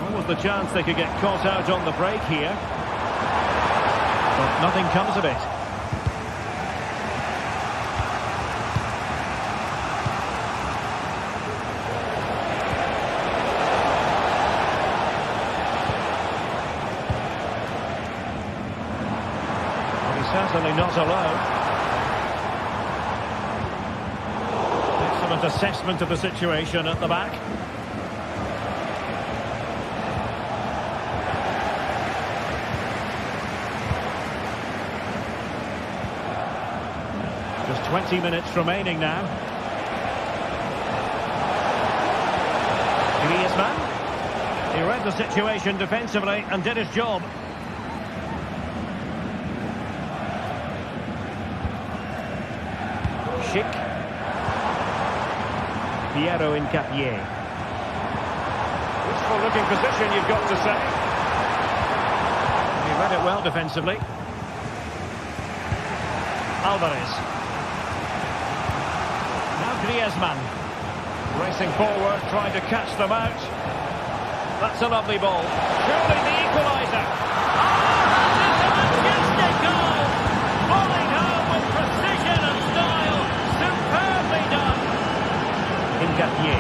What was the chance they could get caught out on the break here? But nothing comes of it. Certainly not alone. Excellent assessment of the situation at the back. Just 20 minutes remaining now. Griezmann. He read the situation defensively and did his job. Schick. Piero Incapié. Useful looking position, you've got to say. He read it well defensively. Alvarez. Now Griezmann. Racing forward, trying to catch them out. That's a lovely ball. Surely the equaliser. That's a majestic goal! Falling home with precision and style. Superbly done. Incapié.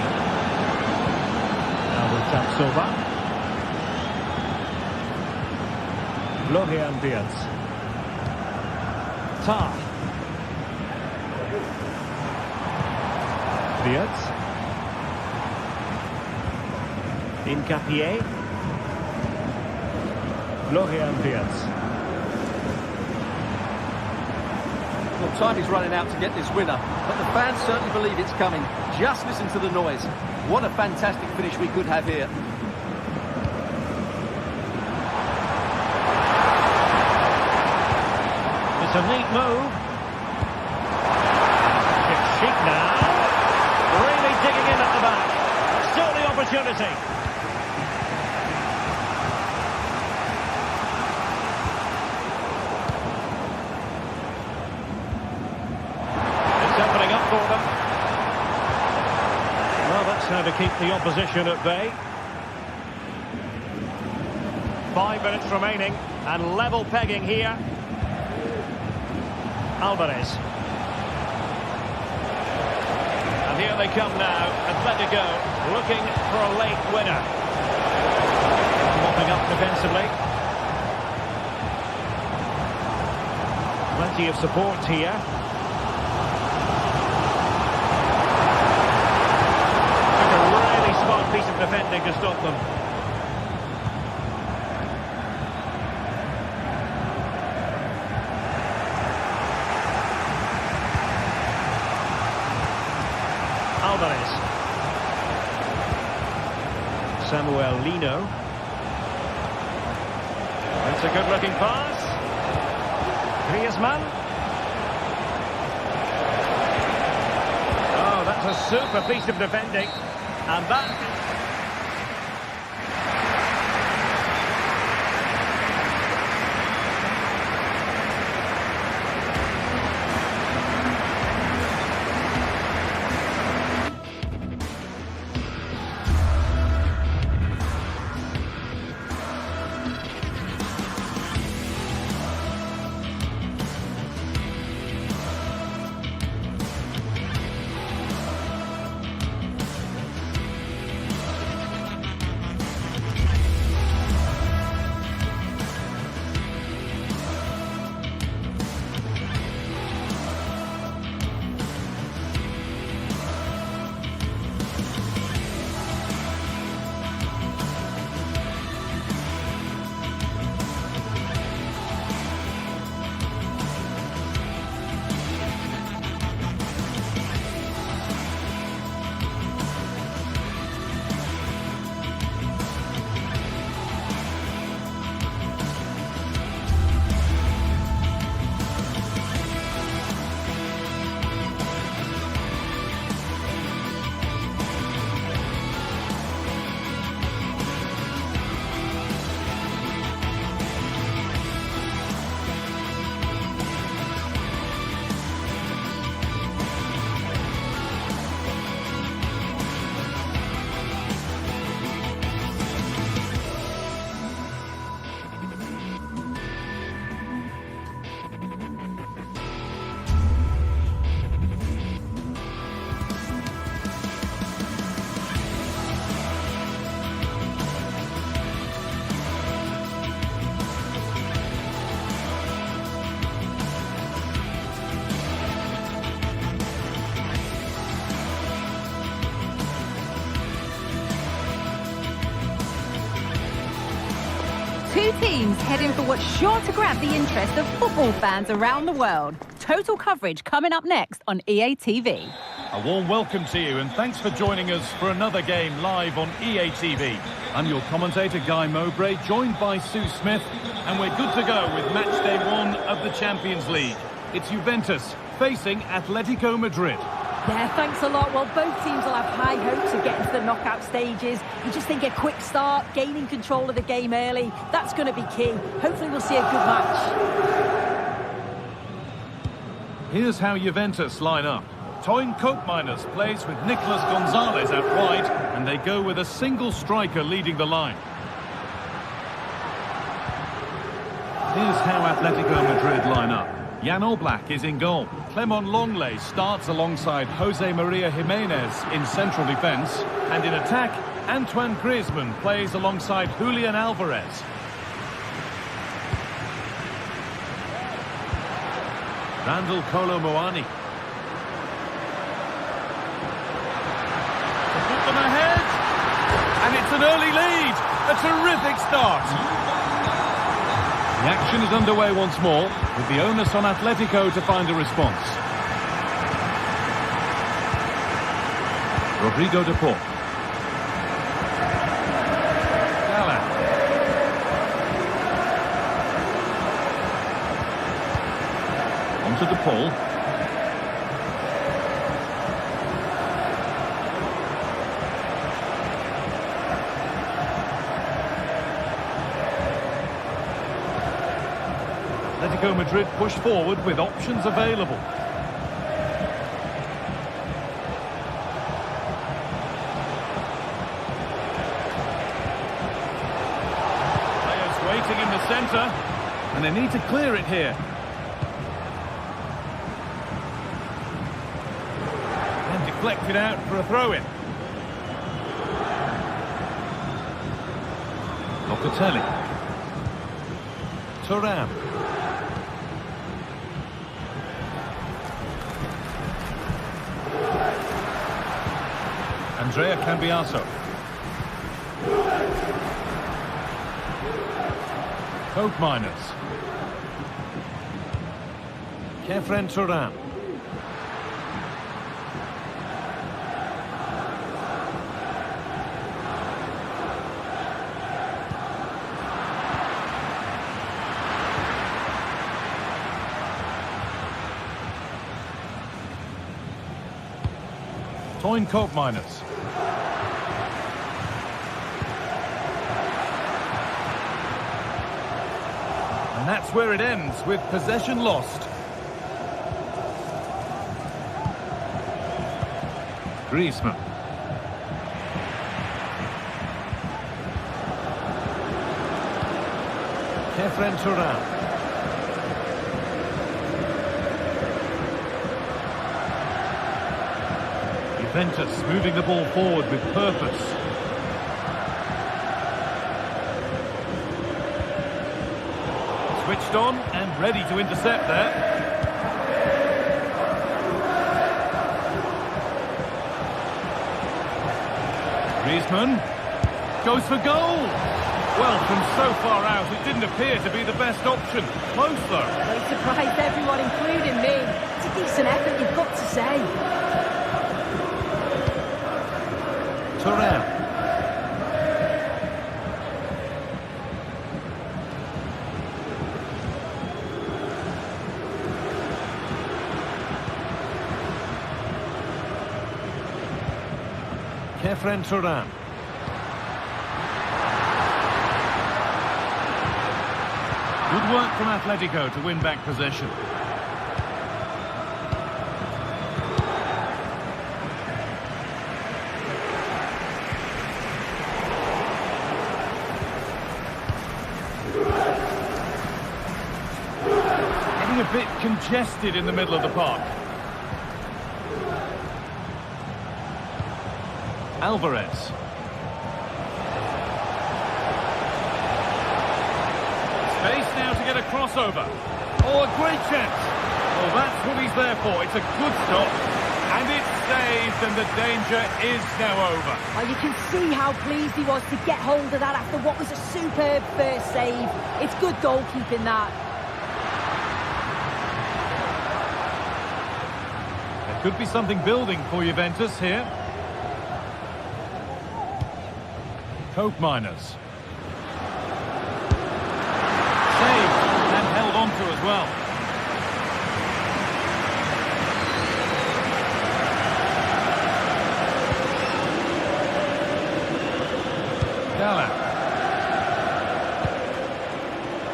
Now with Tapsoba. Florian Wirtz. Tar. Wirtz. Incapié. Florian Wirtz. Well, time is running out to get this winner, but the fans certainly believe it's coming. Just listen to the noise. What a fantastic finish we could have here. It's a neat move. It's Schick now. Really digging in at the back. Still the opportunity. It's opening up for them. Well, that's how to keep the opposition at bay. 5 minutes remaining and level pegging here. Alvarez. And here they come now. Atletico looking for a late winner. Mopping up defensively. Plenty of support here. Took a really smart piece of defending to stop them. Alvarez. Samuel Lino. That's a good-looking pass. Griezmann. Oh, that's a super piece of defending. And that... Two teams heading for what's sure to grab the interest of football fans around the world. Total coverage coming up next on EA TV. A warm welcome to you and thanks for joining us for another game live on EA TV. I'm your commentator Guy Mowbray, joined by Sue Smith, and we're good to go with match day 1 of the Champions League. It's Juventus facing Atletico Madrid. Yeah, thanks a lot. Well, both teams will have high hopes of getting to the knockout stages. You just think a quick start, gaining control of the game early, that's going to be key. Hopefully we'll see a good match. Here's how Juventus line up. Toyn Koopmeiners plays with Nicolas Gonzalez out wide, and they go with a single striker leading the line. Here's how Atletico Madrid line up. Jan Oblak is in goal. Clement Longley starts alongside Jose Maria Jimenez in central defence. And in attack, Antoine Griezmann plays alongside Julian Alvarez. Randall Kolo Muani. To put them ahead. And it's an early lead. A terrific start. The action is underway once more, with the onus on Atletico to find a response. Rodrigo de Paul. Galán. On to de Paul. Atletico Madrid push forward with options available. Players waiting in the centre, and they need to clear it here. And deflected out for a throw-in. Locatelli. Thuram. Andrea Cambiaso. Koopmeiners. Kefren Thuram. Toyn Koopmeiners. And that's where it ends, with possession lost. Griezmann. Kefren Thuram. Juventus moving the ball forward with purpose. Switched on and ready to intercept there. Griezmann goes for goal. Well, from so far out, it didn't appear to be the best option. Close though. They surprised everyone, including me. It's a decent effort, you've got to say. Thuram. Kefren Thuram. Good work from Atletico to win back possession. Getting a bit congested in the middle of the park. Alvarez. Space now to get a crossover. Oh, a great chance. Well, that's what he's there for. It's a good stop. And it's saved, and the danger is now over. Oh, you can see how pleased he was to get hold of that after what was a superb first save. It's good goalkeeping, that. There could be something building for Juventus here. Coke Miners. Saved and held on to as well. Gala.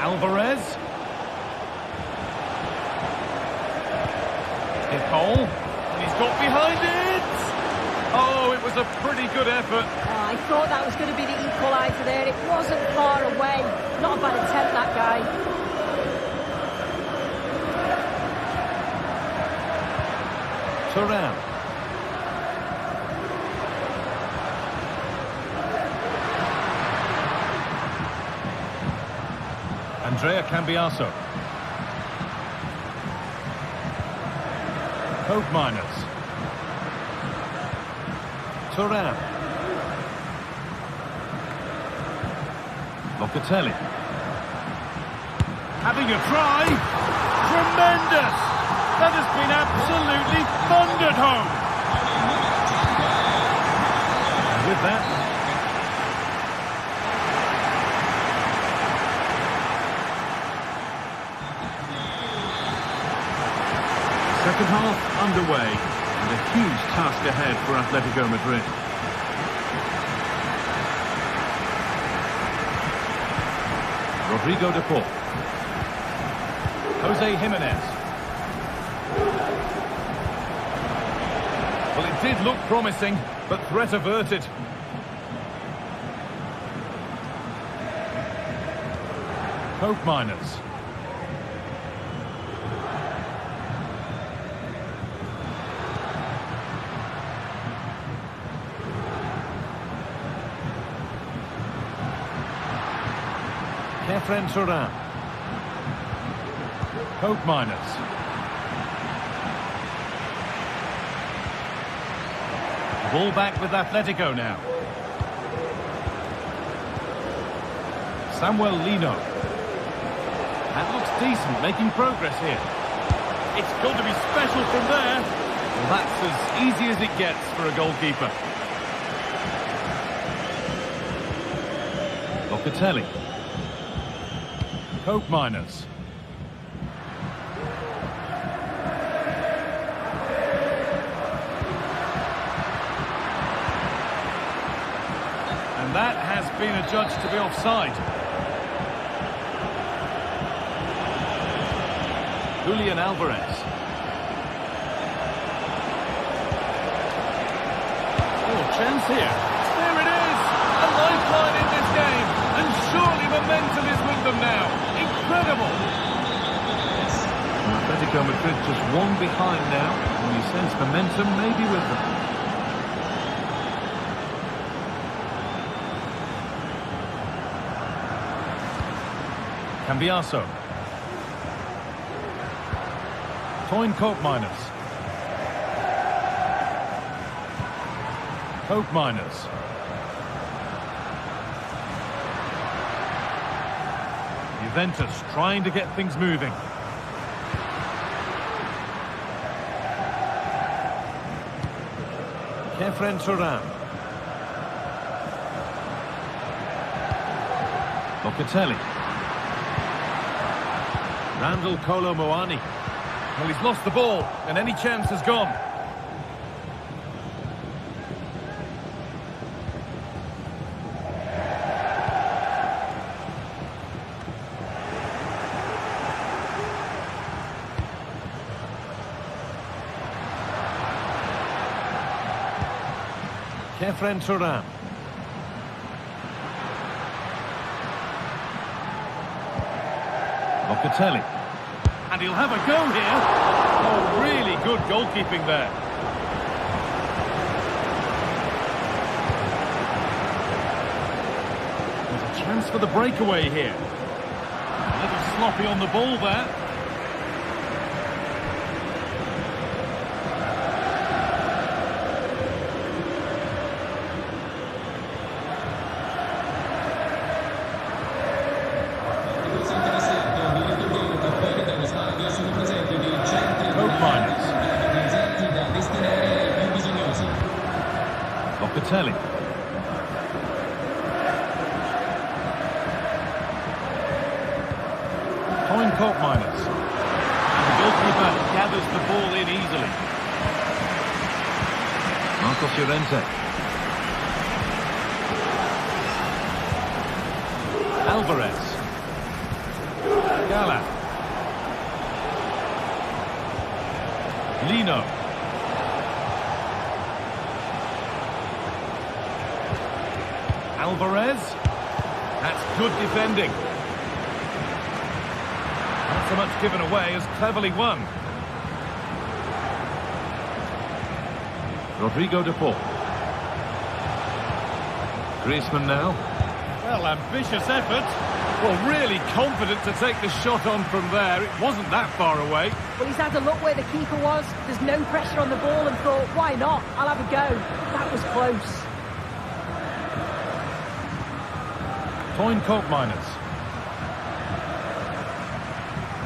Alvarez. Hit hole. He's got behind it. Oh, it was a pretty good effort. Oh, I thought that was going to be the equaliser there. It wasn't far away. Not a bad attempt, that guy. Turan. Andrea Cambiaso. Coke Miners. Turan. Locatelli. Having a try. Tremendous! That has been absolutely thundered home. And with that, second half underway, and a huge task ahead for Atletico Madrid. Rodrigo de Paul. Jose Jimenez. Well, it did look promising, but threat averted. Coke Miners. Kefren Turan. Coke Miners. Ball back with Atletico now. Samuel Lino. That looks decent, making progress here. It's got to be special from there. Well, that's as easy as it gets for a goalkeeper. Locatelli. Coke Miners. And that has been adjudged to be offside. Julian Alvarez. Oh, chance here. There it is! A lifeline in this game. And surely momentum is with them now. Incredible! Atletico Madrid just one behind now. And you sense momentum may be with them. Cambiaso. Toyn Coke Miners. Coke Miners. Juventus trying to get things moving. Kefren Turan. Locatelli. Randall Kolo Muani. Well, he's lost the ball, and any chance has gone. Kefren Turan. Locatelli. And he'll have a go here. Oh, really good goalkeeping there. There's a chance for the breakaway here. A little sloppy on the ball there. Locatelli. Coin Court Miners. And the goalkeeper gathers the ball in easily. Marcos Llorente. Alvarez. Gala. Lino. Alvarez. That's good defending. Not so much given away as cleverly won. Rodrigo de Paul. Griezmann now. Well, ambitious effort. Well, really confident to take the shot on from there. It wasn't that far away. Well, he's had a look where the keeper was. There's no pressure on the ball and thought, why not? I'll have a go. That was close. Coin Court Miners.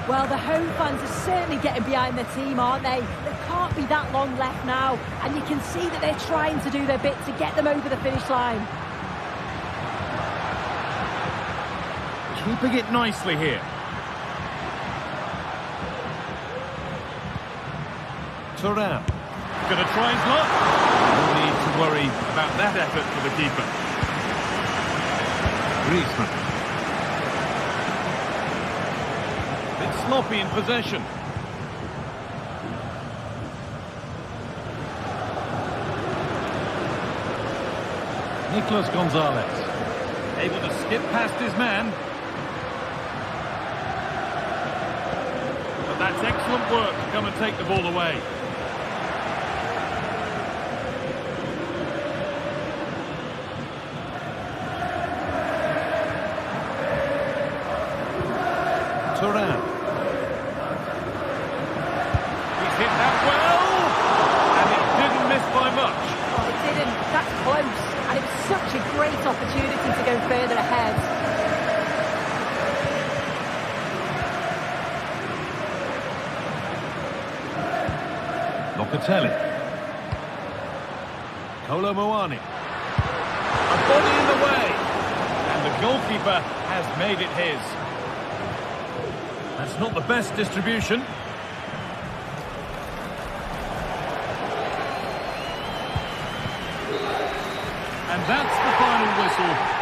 Well, the home fans are certainly getting behind their team, aren't they? There can't be that long left now. And you can see that they're trying to do their bit to get them over the finish line. Keeping it nicely here. Thuram. Gonna try his luck. No need to worry about that effort for the keeper. Griezmann. Bit sloppy in possession. Nicolas Gonzalez. Able to skip past his man. But that's excellent work to come and take the ball away. Thuram. He's hit that well, and it didn't miss by much. Oh, it didn't. That's close. And it was such a great opportunity to go further ahead. Locatelli. Kolo Muani. A body in the way. And the goalkeeper has made it his. That's not the best distribution. And that's the final whistle.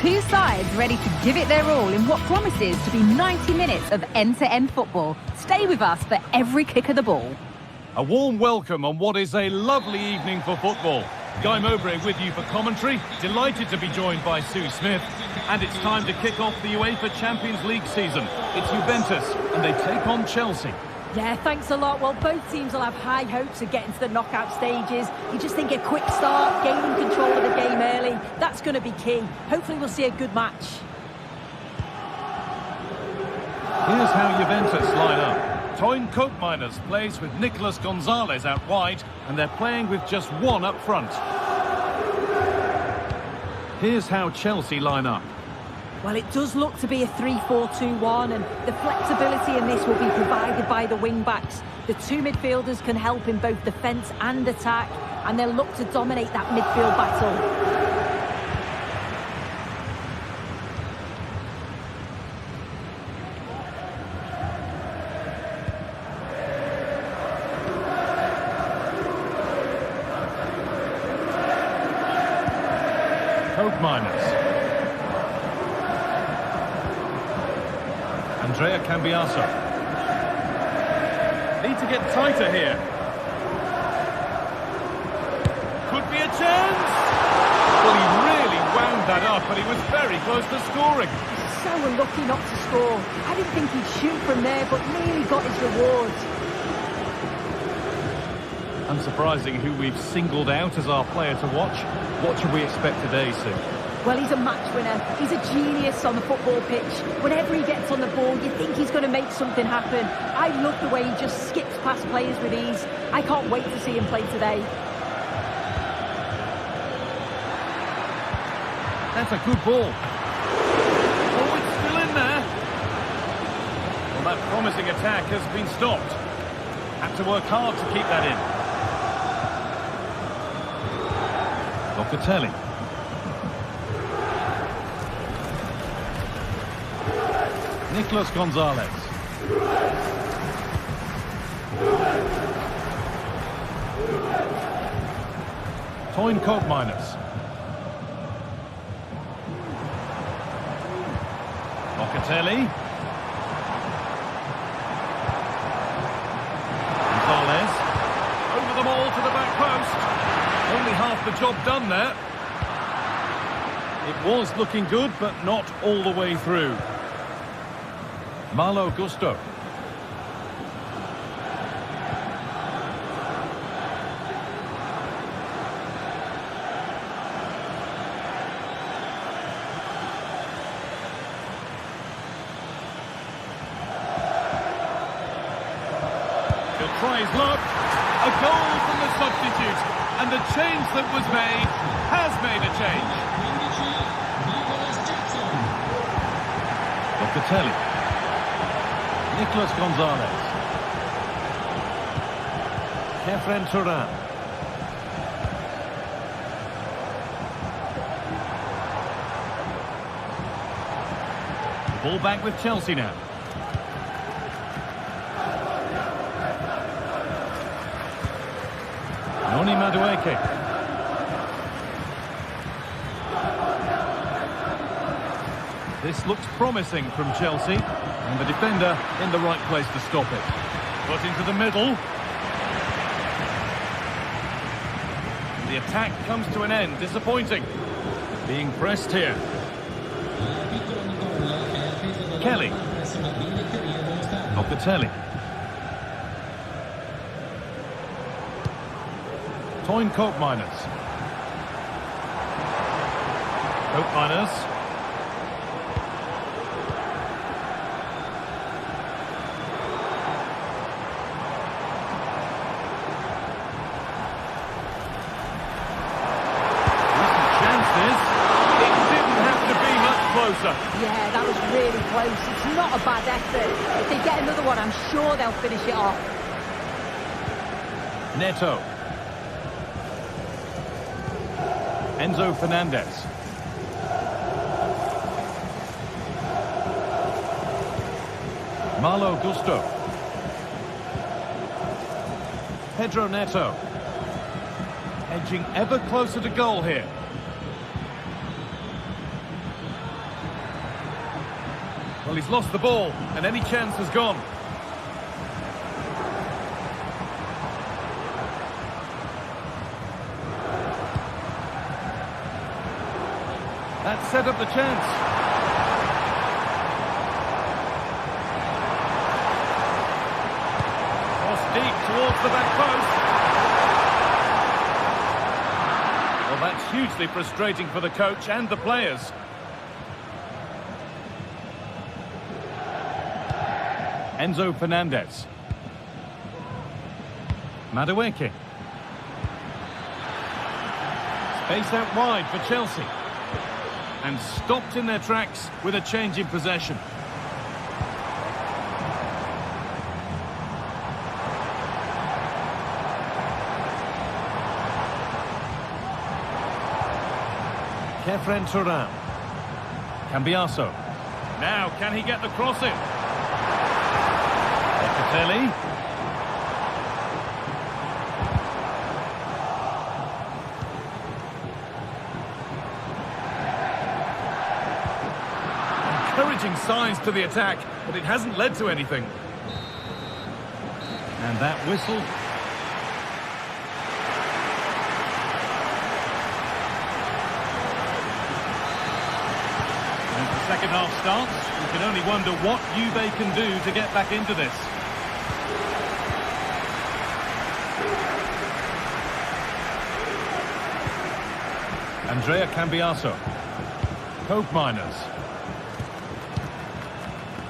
Two sides ready to give it their all in what promises to be 90 minutes of end-to-end football. Stay with us for every kick of the ball. A warm welcome on what is a lovely evening for football. Guy Mowbray with you for commentary. Delighted to be joined by Sue Smith. And it's time to kick off the UEFA Champions League season. It's Juventus, and they take on Chelsea. Yeah, thanks a lot. Well, both teams will have high hopes of getting to the knockout stages. You just think a quick start, gaining control of the game early, that's going to be key. Hopefully we'll see a good match. Here's how Juventus line up. Toyn Koopmeiners plays with Nicolas Gonzalez out wide, and they're playing with just one up front. Here's how Chelsea line up. Well, it does look to be a 3-4-2-1, and the flexibility in this will be provided by the wing-backs. The two midfielders can help in both defence and attack, and they'll look to dominate that midfield battle. Koopmeiners. Andrea Cambiaso. Need to get tighter here. Could be a chance! Well, he really wound that up, but he was very close to scoring. So unlucky not to score. I didn't think he'd shoot from there, but nearly got his reward. Unsurprising who we've singled out as our player to watch. What should we expect today, Sue? Well, he's a match winner. He's a genius on the football pitch. Whenever he gets on the ball, you think he's going to make something happen. I love the way he just skips past players with ease. I can't wait to see him play today. That's a good ball. Oh, it's still in there. Well, that promising attack has been stopped. Had to work hard to keep that in. Locatelli. Nicolas Gonzalez. Toyn Koopmeiners. Locatelli. Gonzalez. Over the ball to the back post. Only half the job done there. It was looking good, but not all the way through. Malo Gusto. He'll try his luck. A goal from the substitute. And the change that was made has made a change. Locatelli. Nicolas Gonzalez. Kefren Turan. Ball back with Chelsea now. Noni Madueke. This looks promising from Chelsea, and the defender in the right place to stop it. Put into the middle. The attack comes to an end, disappointing. Being pressed here. Kelly. Locatelli. Toyn Koopmeiners. Koopmeiners. Yeah, that was really close. It's not a bad effort. If they get another one, I'm sure they'll finish it off. Neto. Enzo Fernandez. Malo Gusto. Pedro Neto. Edging ever closer to goal here. Well, he's lost the ball, and any chance has gone. set up the chance. Cross deep towards the back post. Well, that's hugely frustrating for the coach and the players. Enzo Fernandez. Madueke. Space out wide for Chelsea. And stopped in their tracks with a change in possession. Kefren Turan. Cambiaso. Now, can he get the cross in? Locatelli. Encouraging signs to the attack, but it hasn't led to anything. And that whistle. As the second half starts, you can only wonder what Juve can do to get back into this. Andrea Cambiaso. Coke Miners.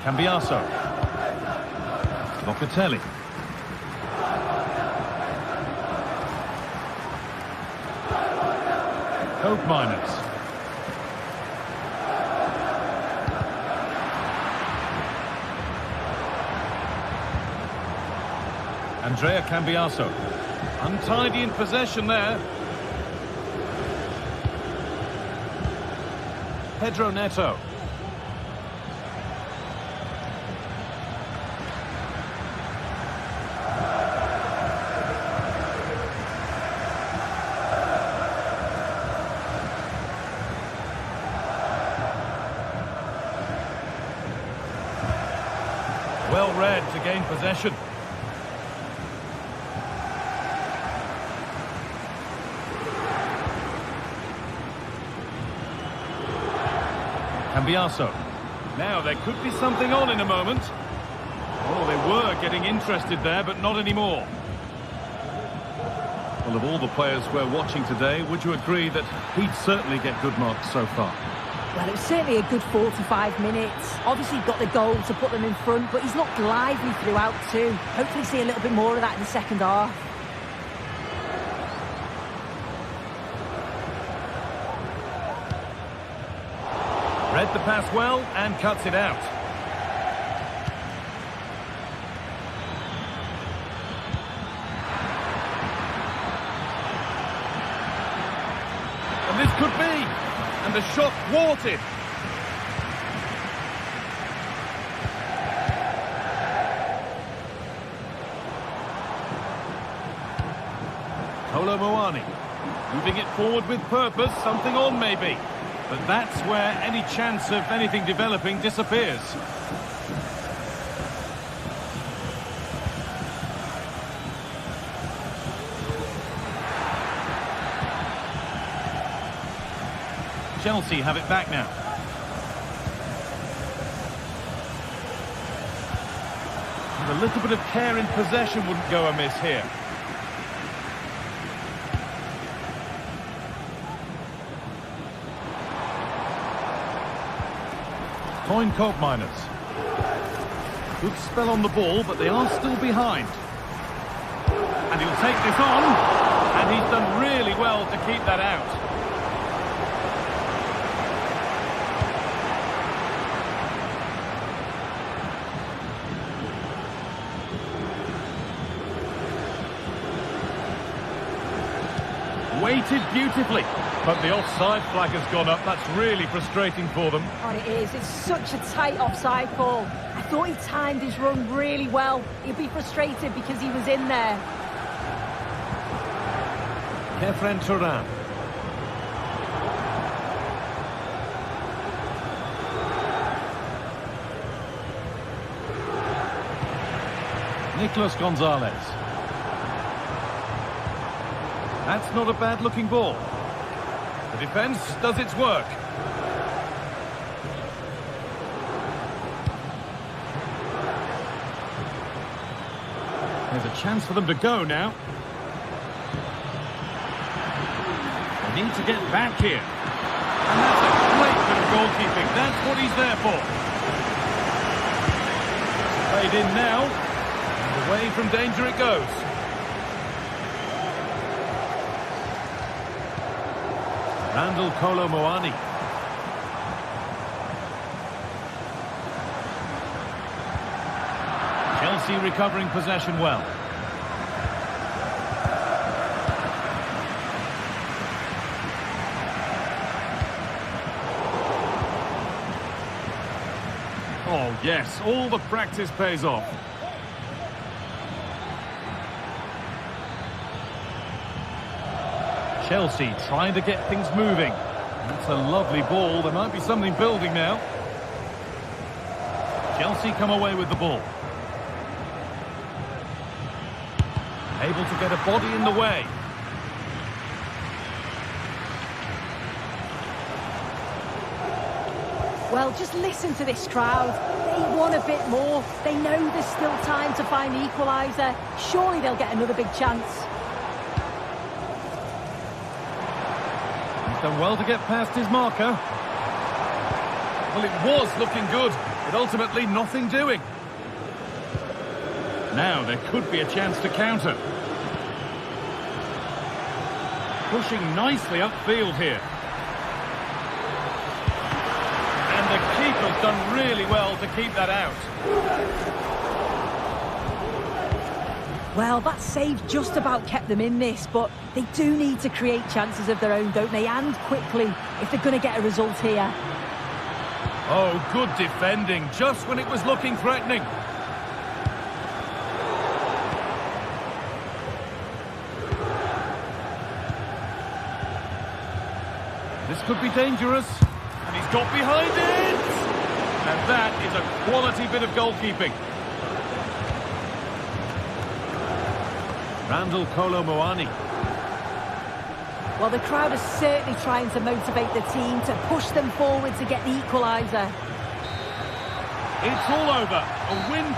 Cambiaso. Locatelli. Coke Miners. Andrea Cambiaso. Untidy in possession there. Pedro Neto. Well read to gain possession. Cambiaso. Now there could be something on in a moment. Oh, they were getting interested there, but not anymore. Well, of all the players we're watching today, would you agree that he'd certainly get good marks so far? Well, it was certainly a good 45 minutes. Obviously got the goal to put them in front, but he's looked lively throughout too. Hopefully see a little bit more of that in the second half. Read the pass well and cuts it out. And this could be. And the shot thwarted. Kolo Muani. Moving it forward with purpose. Something on maybe. But that's where any chance of anything developing disappears. Chelsea have it back now. And a little bit of care in possession wouldn't go amiss here. Coin Coke Miners. Good spell on the ball, but they are still behind. And he'll take this on. And he's done really well to keep that out. Weighted beautifully, but the offside flag has gone up. That's really frustrating for them. Oh, it is. It's such a tight offside call. I thought he timed his run really well. He'd be frustrated because he was in there. Kefren Turan. Nicolas Gonzalez. That's not a bad-looking ball. The defence does its work. There's a chance for them to go now. They need to get back here. And that's a great bit of goalkeeping. That's what he's there for. Played in now. And away from danger it goes. Randall Kolo Muani. Chelsea recovering possession well. Oh yes, all the practice pays off. Chelsea trying to get things moving. That's a lovely ball. There might be something building now. Chelsea come away with the ball. Able to get a body in the way. Well, just listen to this crowd. They want a bit more. They know there's still time to find the equaliser. Surely they'll get another big chance. He's done well to get past his marker. Well, it was looking good, but ultimately nothing doing. Now there could be a chance to counter. Pushing nicely upfield here. And the keeper's done really well to keep that out. Well, that save just about kept them in this, but they do need to create chances of their own, don't they? And quickly, if they're going to get a result here. Oh, good defending, just when it was looking threatening. This could be dangerous. And he's got behind it! And that is a quality bit of goalkeeping. Randall Kolo Muani. Well, the crowd is certainly trying to motivate the team to push them forward to get the equaliser. It's all over. A win.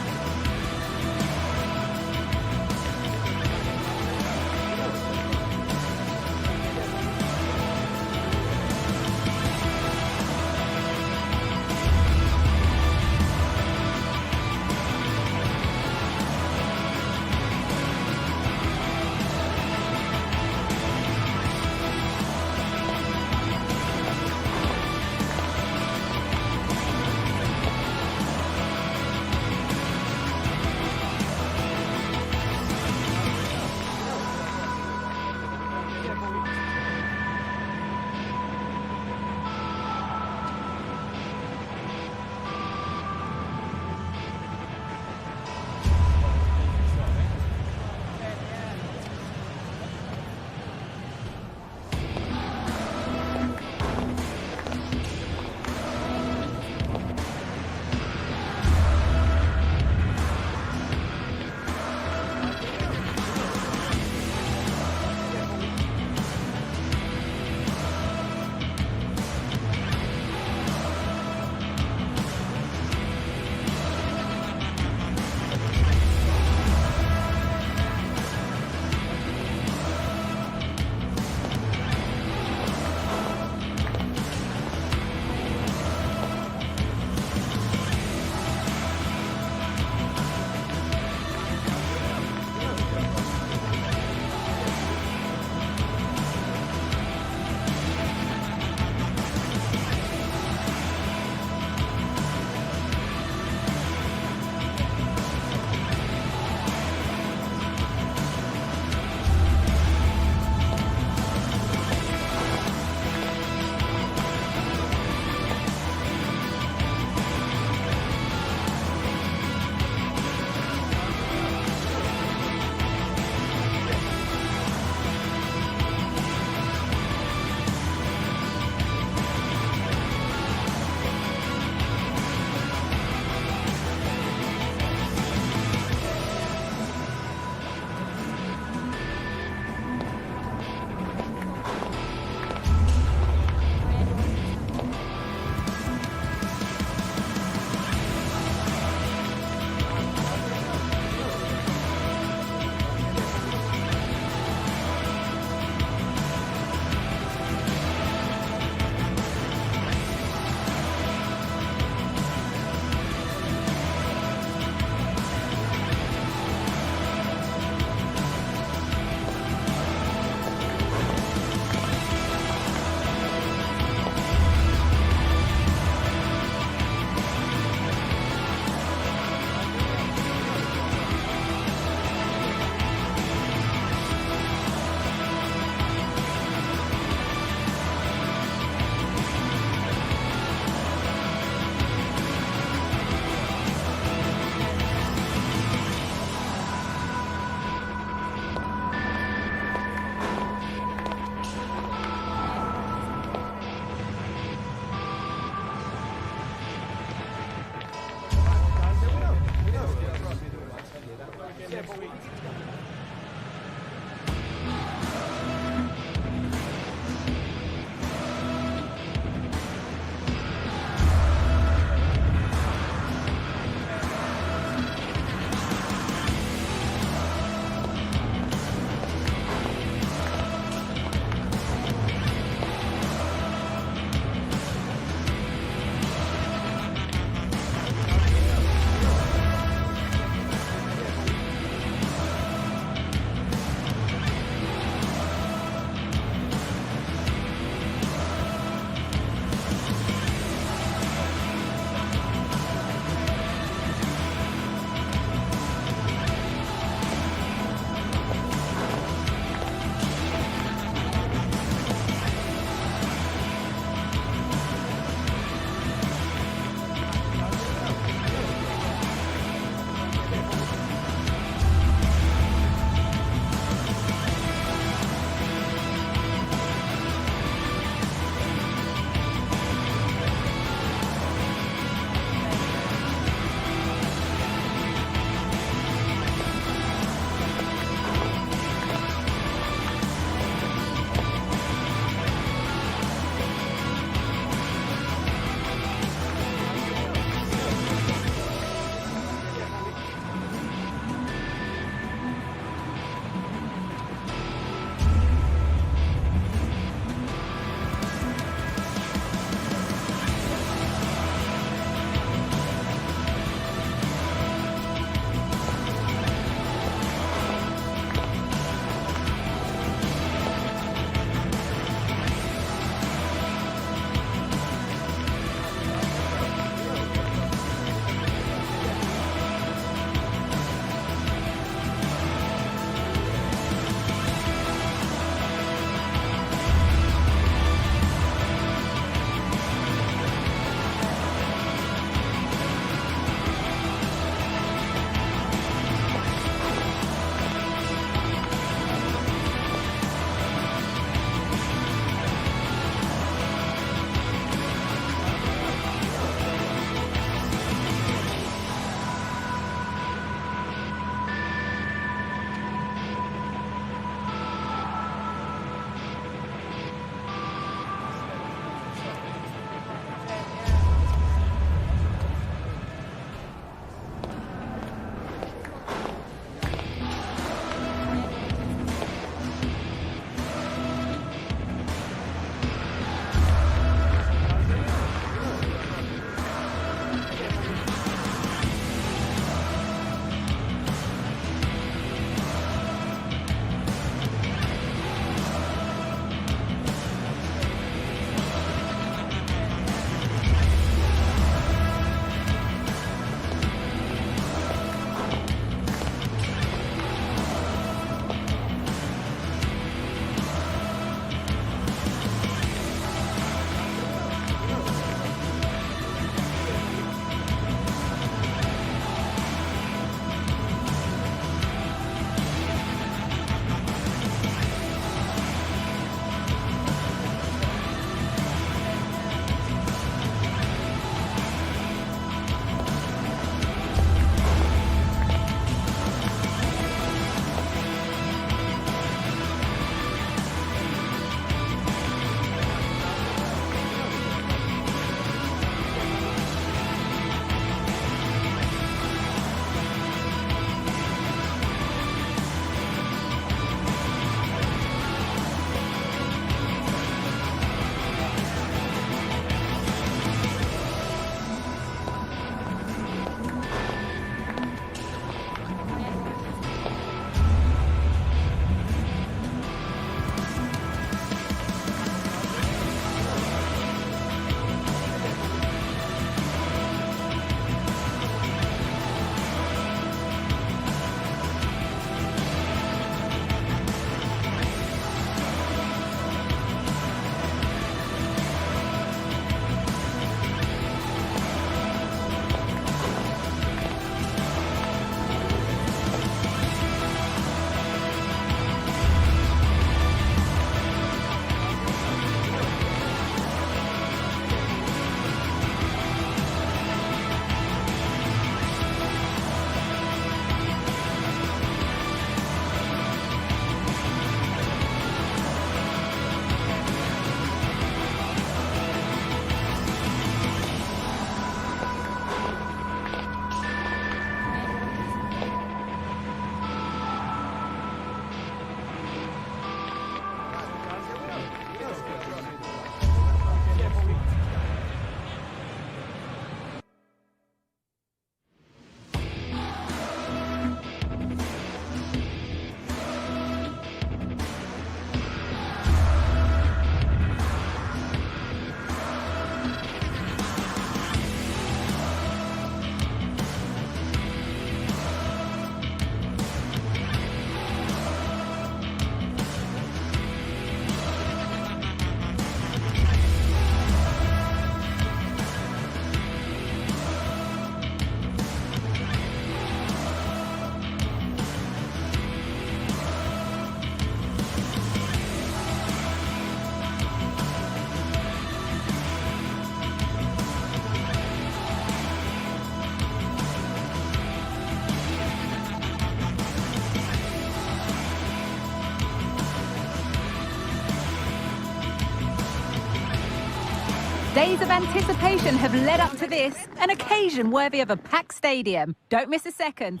Days of anticipation have led up to this, an occasion worthy of a packed stadium. Don't miss a second.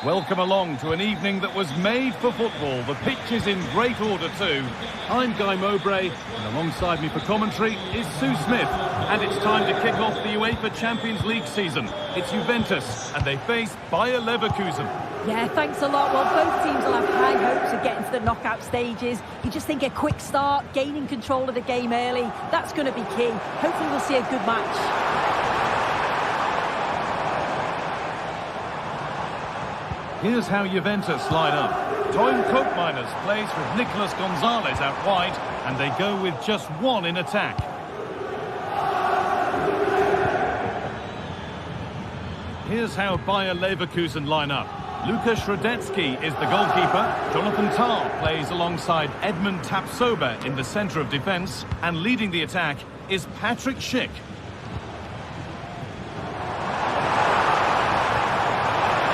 Welcome along to an evening that was made for football. The pitch is in great order too. I'm Guy Mowbray, and alongside me for commentary is Sue Smith. And it's time to kick off the UEFA Champions League season. It's Juventus, and they face Bayer Leverkusen. Yeah, thanks a lot. Well, both teams will have high hopes of getting to the knockout stages. You just think a quick start, gaining control of the game early, that's going to be key. Hopefully we'll see a good match. Here's how Juventus line up. Toyn Koopmeiners plays with Nicolas Gonzalez out wide, and they go with just one in attack. Here's how Bayer Leverkusen line up. Lukas Radetzky is the goalkeeper. Jonathan Tah plays alongside Edmund Tapsoba in the centre of defence, and leading the attack is Patrick Schick.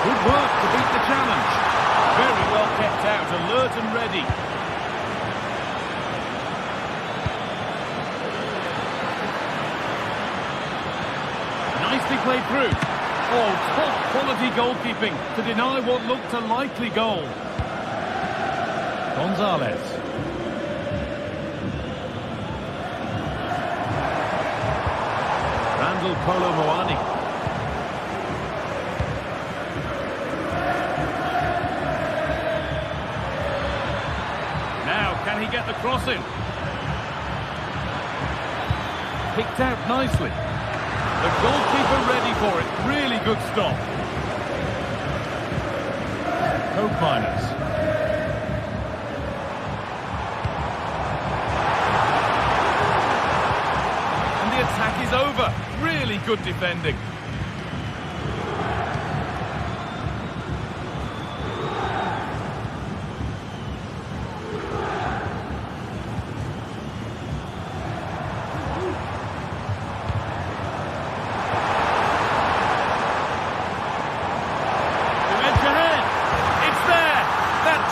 Good work to beat the challenge. Very well kept out, alert and ready. Nicely played through. Oh, top quality goalkeeping to deny what looked a likely goal. Gonzalez. Randall Kolo Muani. Now, can he get the cross in? Picked out nicely. The goalkeeper ready for it. Really good stop. Koopmeiners. And the attack is over. Really good defending.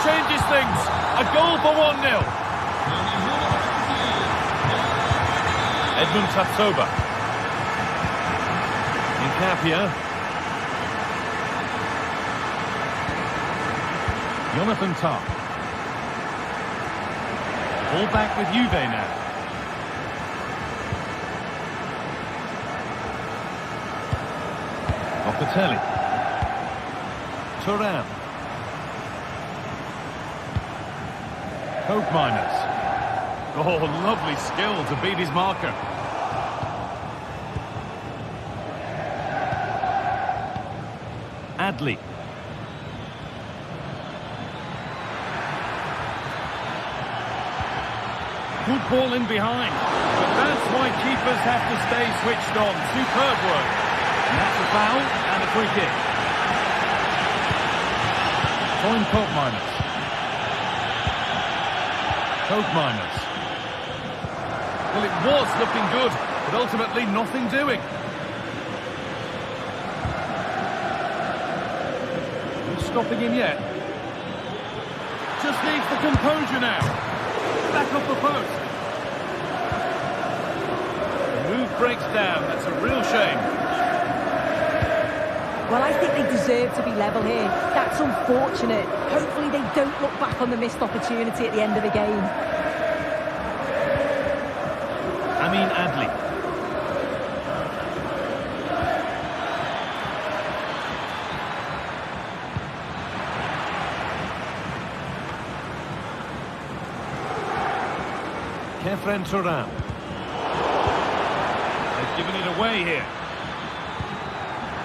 Changes things. A goal for 1-0. Edmund Tapsoba. Incapia. Jonathan Tah. Ball back with Juve now. Locatelli. Thuram. Koopmeiners. Oh, lovely skill to beat his marker. Adli. Good ball in behind. But that's why keepers have to stay switched on. Superb work. And that's a foul and a free kick. Toyn Koopmeiners. Koopmeiners. Well, it was looking good, but ultimately nothing doing. Not stopping him yet. Just needs the composure now. Back off the post. The move breaks down. That's a real shame. Well, I think they deserve to be level here. That's unfortunate. Hopefully they don't look back on the missed opportunity at the end of the game. Adli. Kefren Thuram. They've given it away here.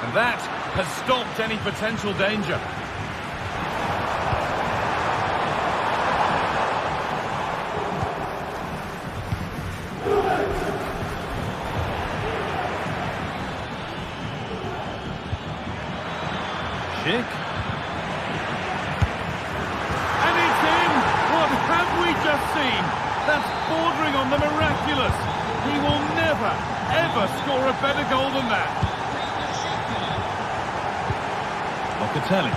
And that has stopped any potential danger. Schick. And it's in! What have we just seen? That's bordering on the miraculous. He will never, ever score a better goal than that. Locatelli.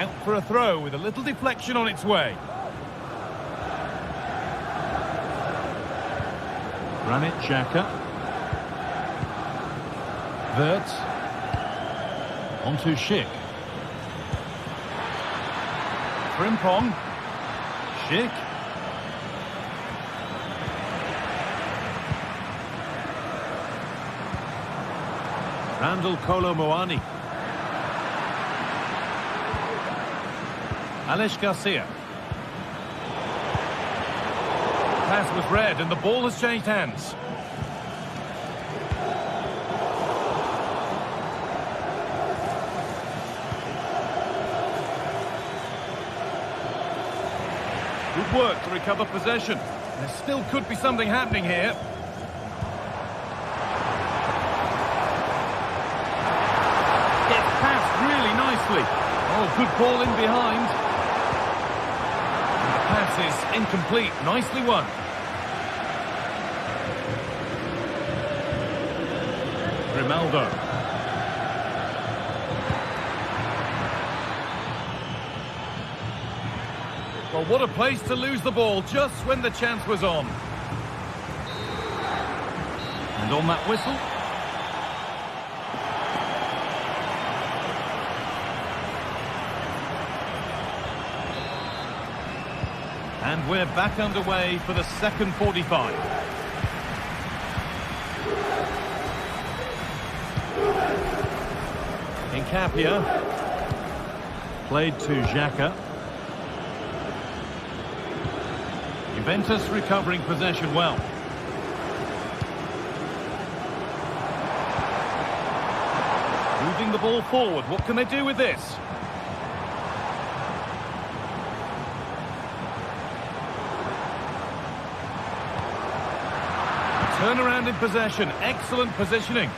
Out for a throw with a little deflection on its way. Granit Xhaka. Wirtz. Onto Schick. Frimpong. Schick. Randall Kolo Muani. Alex Garcia. Pass was read and the ball has changed hands. Good work to recover possession. There still could be something happening here. Gets passed really nicely. Oh, good ball in behind. And the pass is incomplete. Nicely won. Grimaldo. Well, what a place to lose the ball just when the chance was on. And on that whistle. And we're back underway for the second 45. Nkapia. Played to Xhaka. Juventus recovering possession well. Moving the ball forward. What can they do with this? Turnaround in possession. Excellent positioning.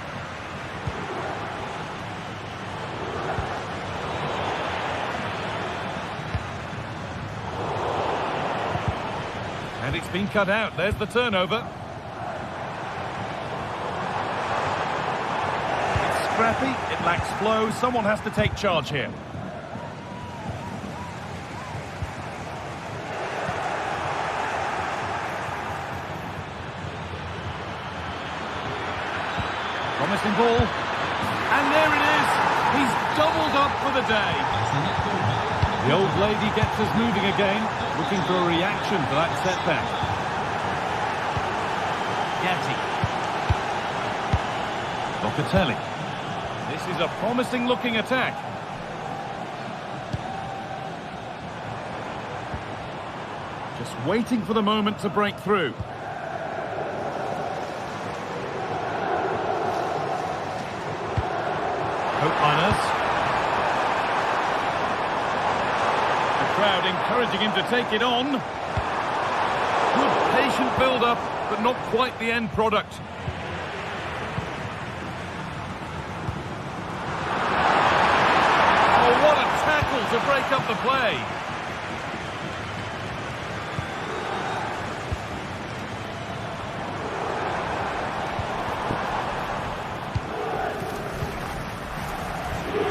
And it's been cut out. There's the turnover. It's scrappy. It lacks flow. Someone has to take charge here. Promising ball. And there it is. He's doubled up for the day. The old lady gets us moving again, looking for a reaction to that setback. Gatti. Locatelli. This is a promising looking attack. Just waiting for the moment to break through. Hope Miners. Crowd encouraging him to take it on. Good patient build-up, but not quite the end product. Oh, what a tackle to break up the play.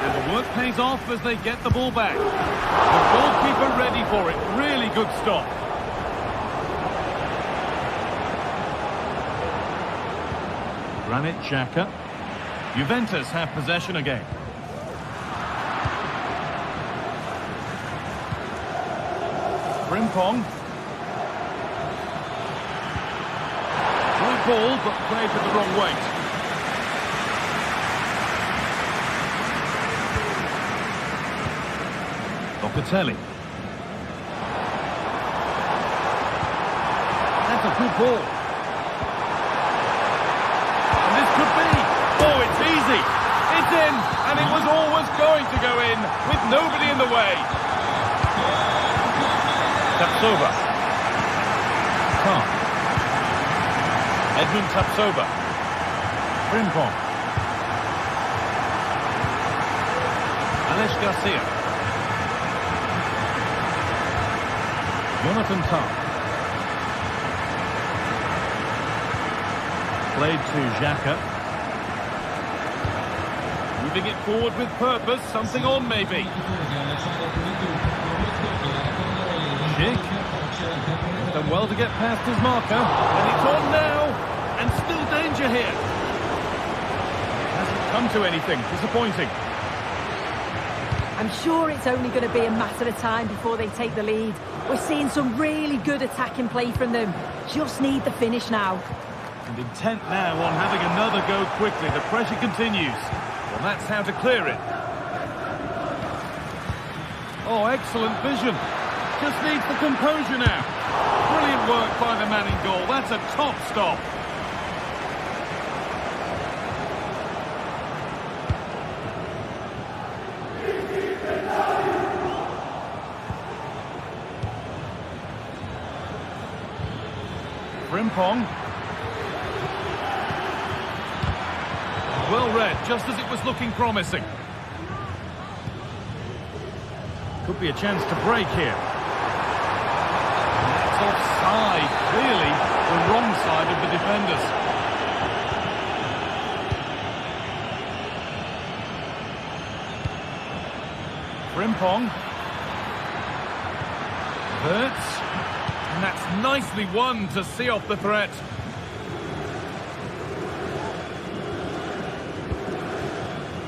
And the work pays off as they get the ball back. The goalkeeper ready for it. Really good stop. Granit Xhaka. Juventus have possession again. Frimpong. Good ball, but played with the wrong weight. Locatelli. That's a good ball. And this could be. Oh, it's easy. It's in, and it was always going to go in with nobody in the way. Tapsoba. Khan. Edmund Tapsoba. Frimpong. Alex Garcia. Jonathan Tah. Played to Xhaka. Moving it forward with purpose, something on maybe. Schick. He's done well to get past his marker. And it's on now. And still danger here. Hasn't come to anything. Disappointing. I'm sure it's only going to be a matter of time before they take the lead. We're seeing some really good attacking play from them. Just need the finish now. And intent now on having another go quickly. The pressure continues. Well, that's how to clear it. Oh, excellent vision. Just needs the composure now. Brilliant work by the man in goal. That's a top stop. Frimpong. Well read, just as it was looking promising. Could be a chance to break here. And that's offside, clearly the wrong side of the defenders. Frimpong. Hurts. And that's nicely won to see off the threat.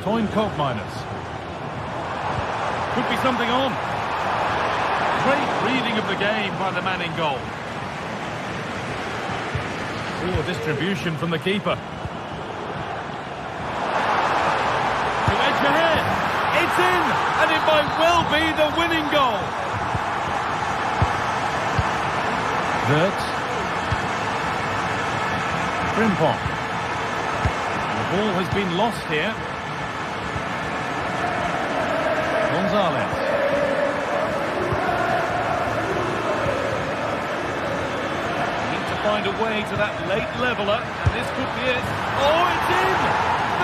Toyn Koopmeiners. Could be something on. Great reading of the game by the man in goal. Poor distribution from the keeper. To edge ahead. It's in, and it might well be the winning goal. Hurts. Frimpong. The ball has been lost here. Gonzalez. Need to find a way to that late leveller, and this could be it. Oh, it's in!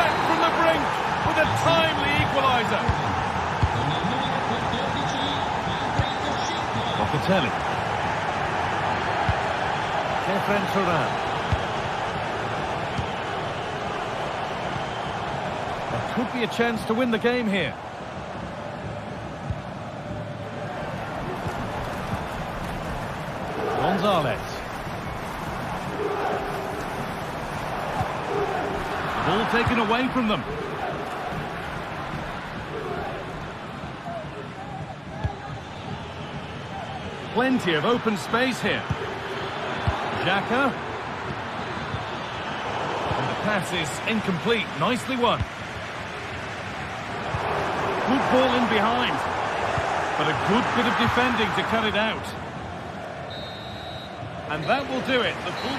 Back from the brink with a timely equaliser. Locatelli. There could be a chance to win the game here. Gonzalez. Ball taken away from them. Plenty of open space here. Xhaka. And the pass is incomplete. Nicely won. Good ball in behind. But a good bit of defending to cut it out. And that will do it. The full...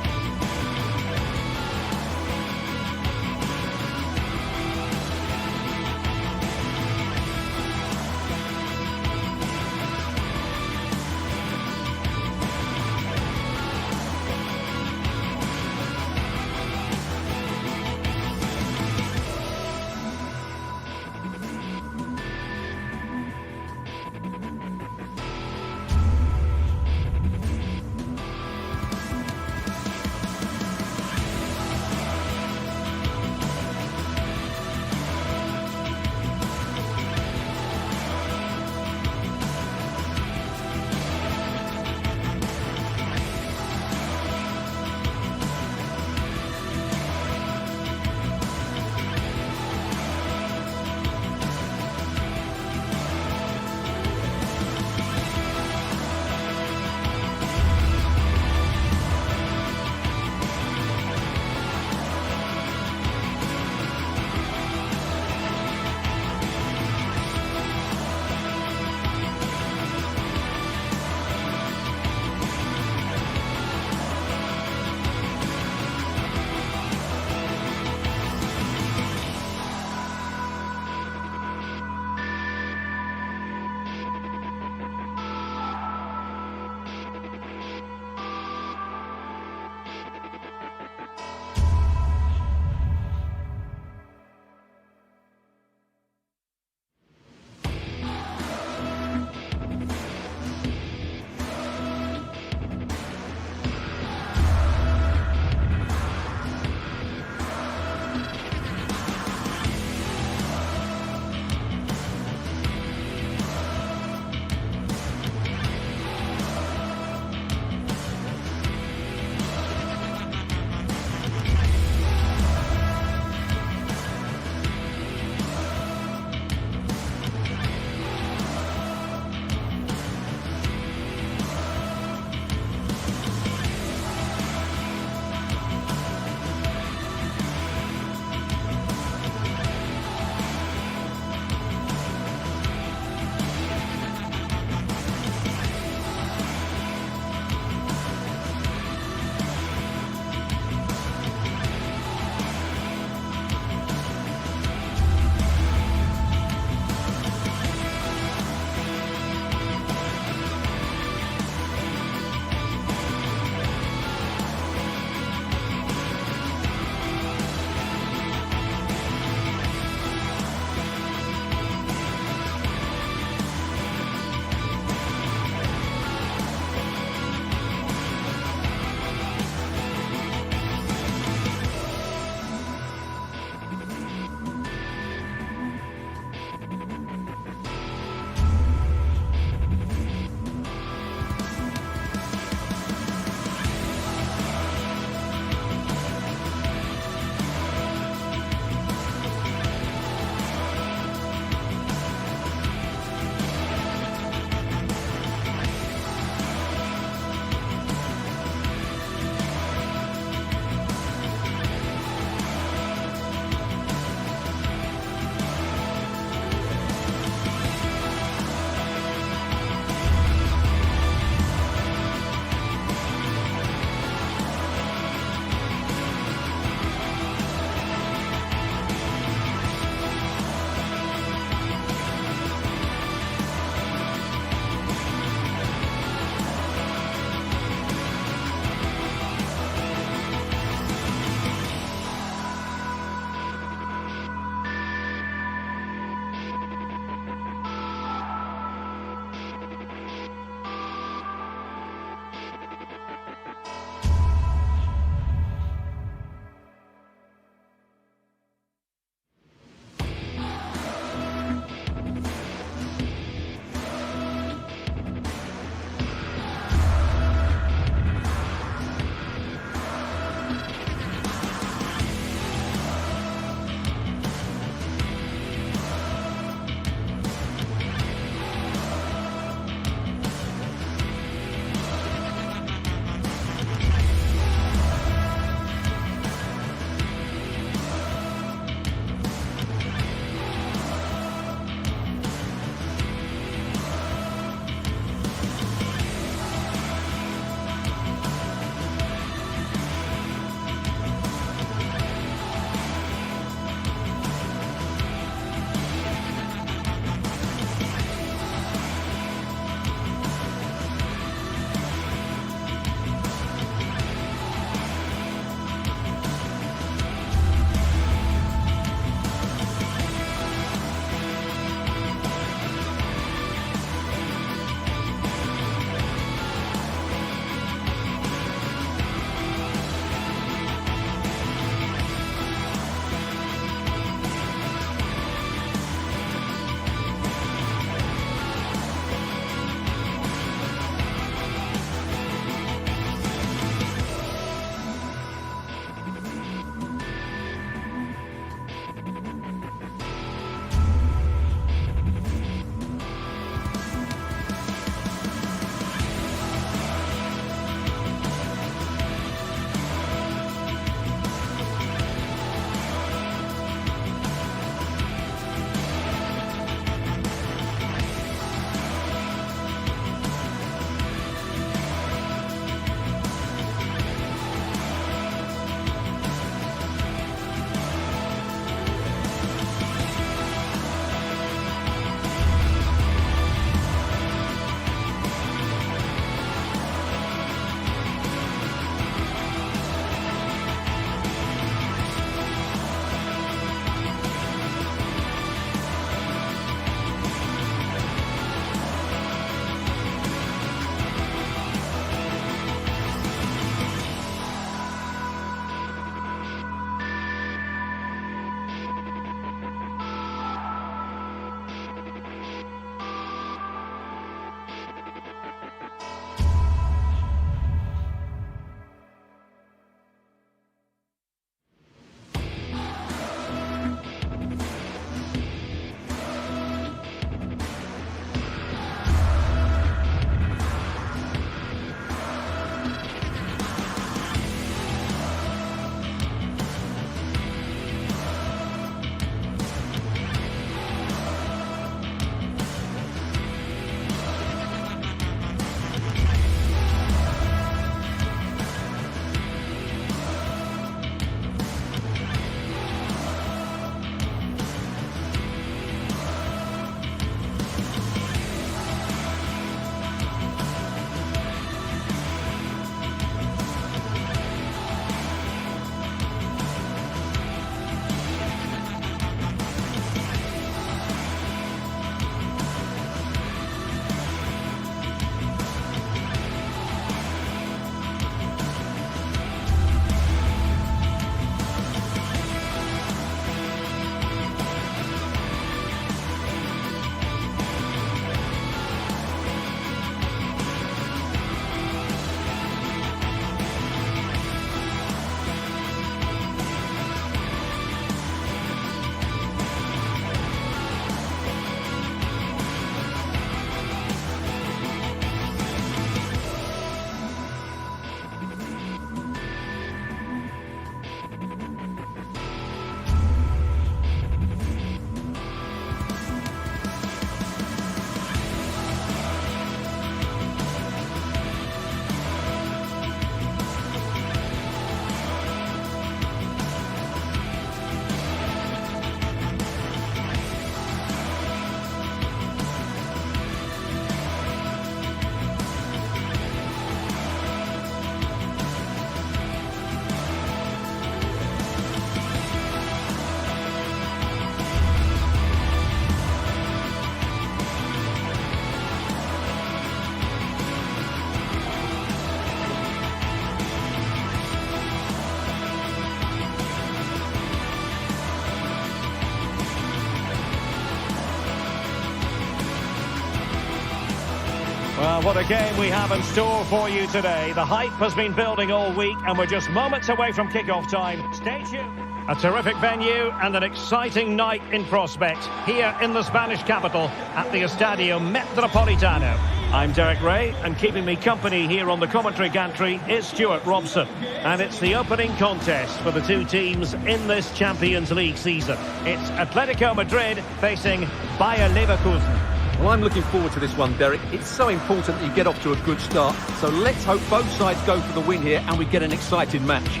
What a game we have in store for you today. The hype has been building all week and we're just moments away from kick-off time. Stay tuned. A terrific venue and an exciting night in prospect here in the Spanish capital at the Estadio Metropolitano. I'm Derek Ray, and keeping me company here on the commentary gantry is Stuart Robson. And it's the opening contest for the two teams in this Champions League season. It's Atletico Madrid facing Bayer Leverkusen. Well, I'm looking forward to this one, Derek. It's so important that you get off to a good start. So let's hope both sides go for the win here and we get an exciting match.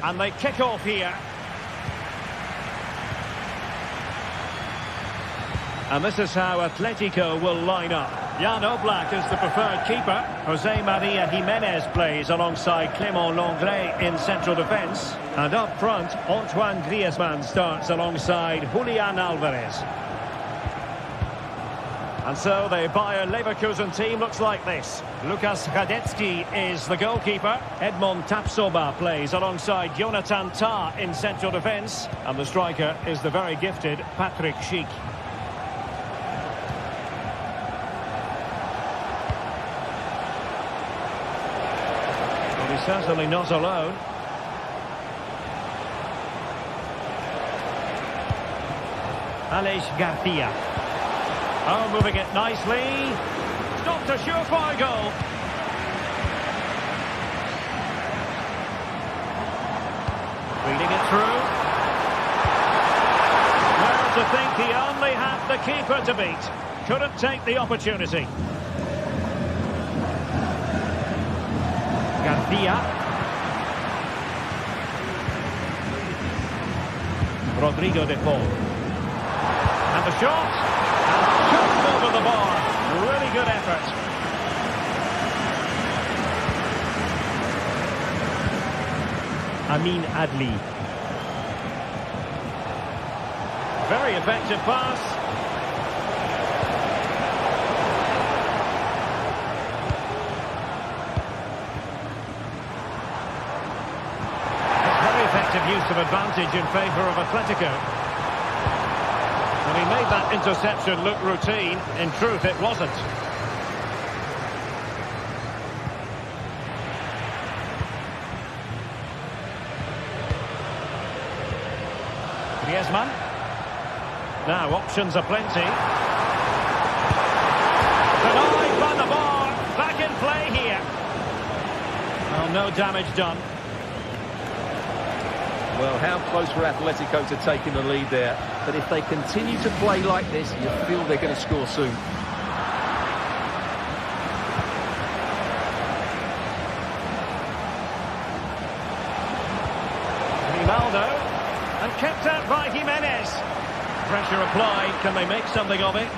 And they kick off here. And this is how Atletico will line up. Jan Oblak is the preferred keeper. Jose Maria Jimenez plays alongside Clément Lenglet in central defence. And up front, Antoine Griezmann starts alongside Julian Alvarez. And so the Bayer Leverkusen team looks like this. Lukas Radetzky is the goalkeeper. Edmond Tapsoba plays alongside Jonathan Tah in central defence. And the striker is the very gifted Patrick Schick. Well, he's certainly not alone. Aleix Garcia. Oh, moving it nicely. Stopped a surefire goal. Reading it through. Well, to think he only had the keeper to beat. Couldn't take the opportunity. Garcia. Rodrigo de Paul. And the shot. Over the bar. Really good effort. Amin Adli. Very effective pass. Very effective use of advantage in favour of Atletico. And he made that interception look routine. In truth, it wasn't. Griezmann. Now, options are plenty. Denied by the bar. Back in play here. Well, no damage done. Well, how close for Atletico to taking the lead there. But if they continue to play like this, you feel they're going to score soon. Ronaldo. And kept out by Jimenez. Pressure applied. Can they make something of it?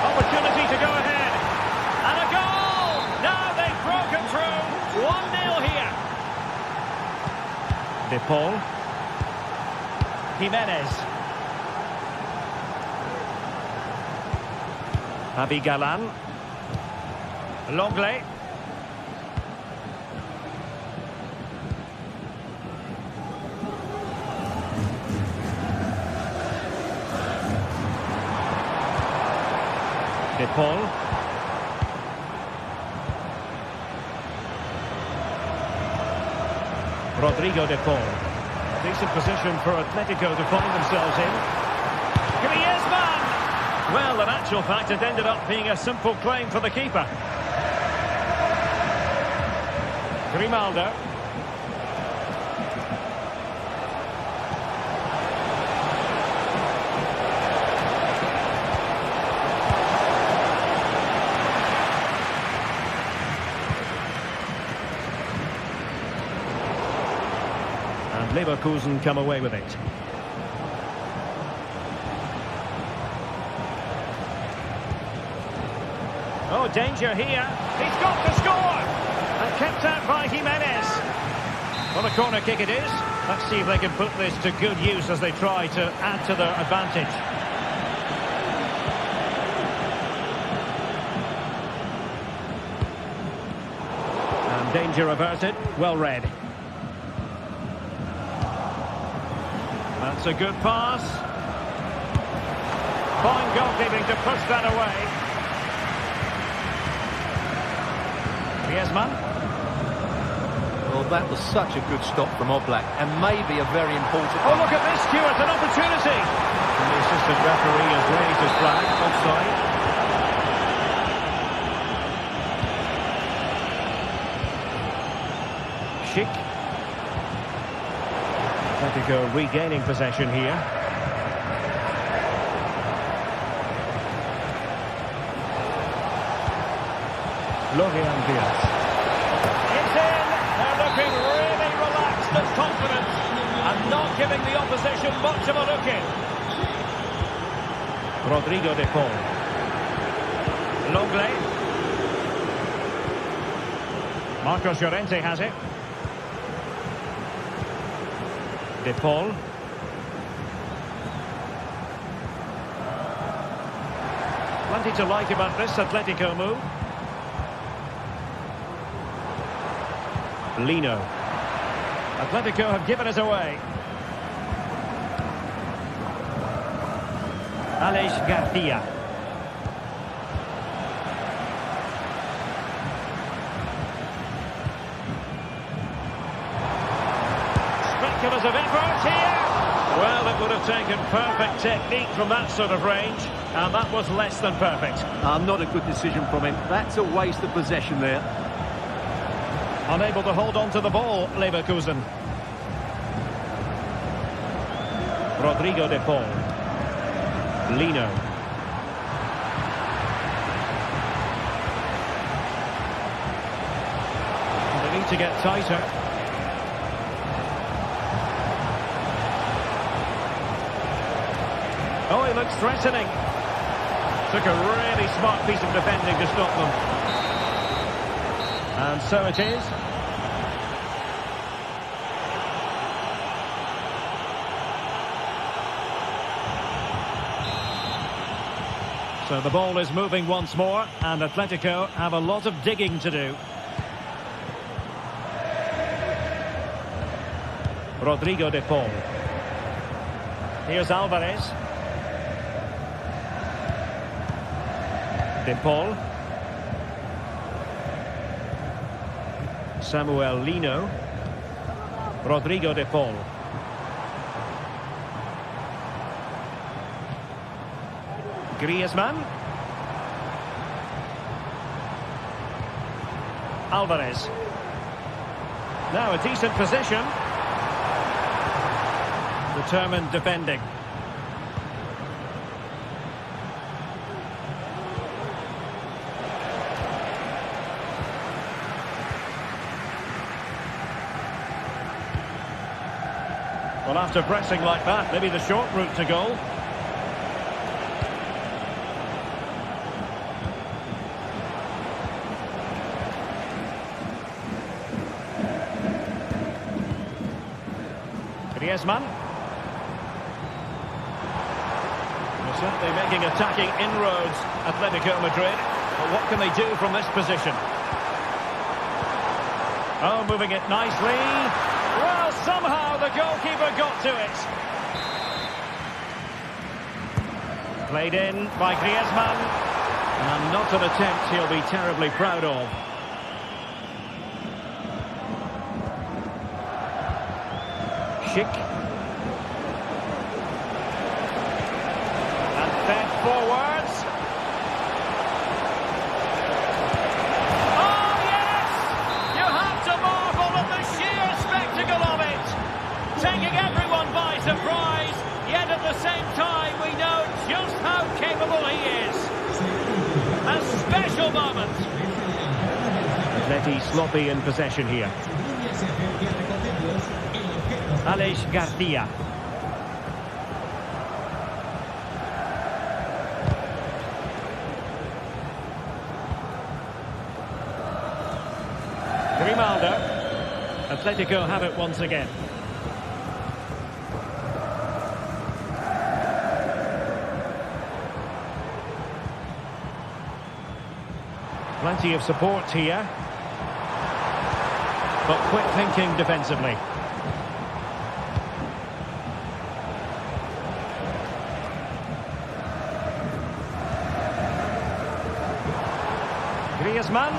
Opportunity to go ahead. And a goal! Now they've broken through. 1-0 here. De Paul. Jimenez. Javi Galan. Lenglet. De Paul. Rodrigo de Paul. Decent position for Atletico to find themselves in. Griezmann! Well, in actual fact, it ended up being a simple claim for the keeper. Grimaldo. Leverkusen come away with it. Oh, danger here. He's got to score! And kept out by Jimenez. Well, a corner kick it is. Let's see if they can put this to good use as they try to add to their advantage. And danger averted. Well read. That's a good pass. Fine goalkeeping to push that away. Griezmann. Well, that was such a good stop from Oblak, and maybe a very important... Oh, look at this, Stuart, an opportunity! And the assistant referee has raised his flag, offside. Schick. Atletico regaining possession here. Florian Diaz. It's in! They're looking really relaxed and confident and not giving the opposition much of a look in. Rodrigo de Paul. Longley. Marcos Llorente has it. De Paul. Plenty to like about this Atletico move. Lino. Atletico have given us away. Alex Garcia. Speculative effort here. Well, it would have taken perfect technique from that sort of range, and that was less than perfect. Not a good decision from him. That's a waste of possession there. Unable to hold on to the ball, Leverkusen. Rodrigo de Paul. Lino. They need to get tighter. Oh, he looks threatening. Took a really smart piece of defending to stop them. And so it is. So the ball is moving once more, and Atletico have a lot of digging to do. Rodrigo de Paul. Here's Alvarez. De Paul. Samuel Lino. Rodrigo de Paul. Griezmann. Alvarez. Now a decent position. Determined defending. Well, after pressing like that, maybe the short route to goal. Griezmann. They're certainly making attacking inroads, Atletico Madrid. But what can they do from this position? Oh, moving it nicely. Well, somehow the goalkeeper got to it. Played in by Griezmann. And not an attempt he'll be terribly proud of. Schick. And fed forwards. Oh, yes! You have to marvel at the sheer spectacle of it. Taking everyone by surprise, yet at the same time we know just how capable he is. A special moment. Atleti sloppy in possession here. Alex Garcia. Grimaldo. Atletico have it once again. Plenty of support here. But quick thinking defensively. Griezmann.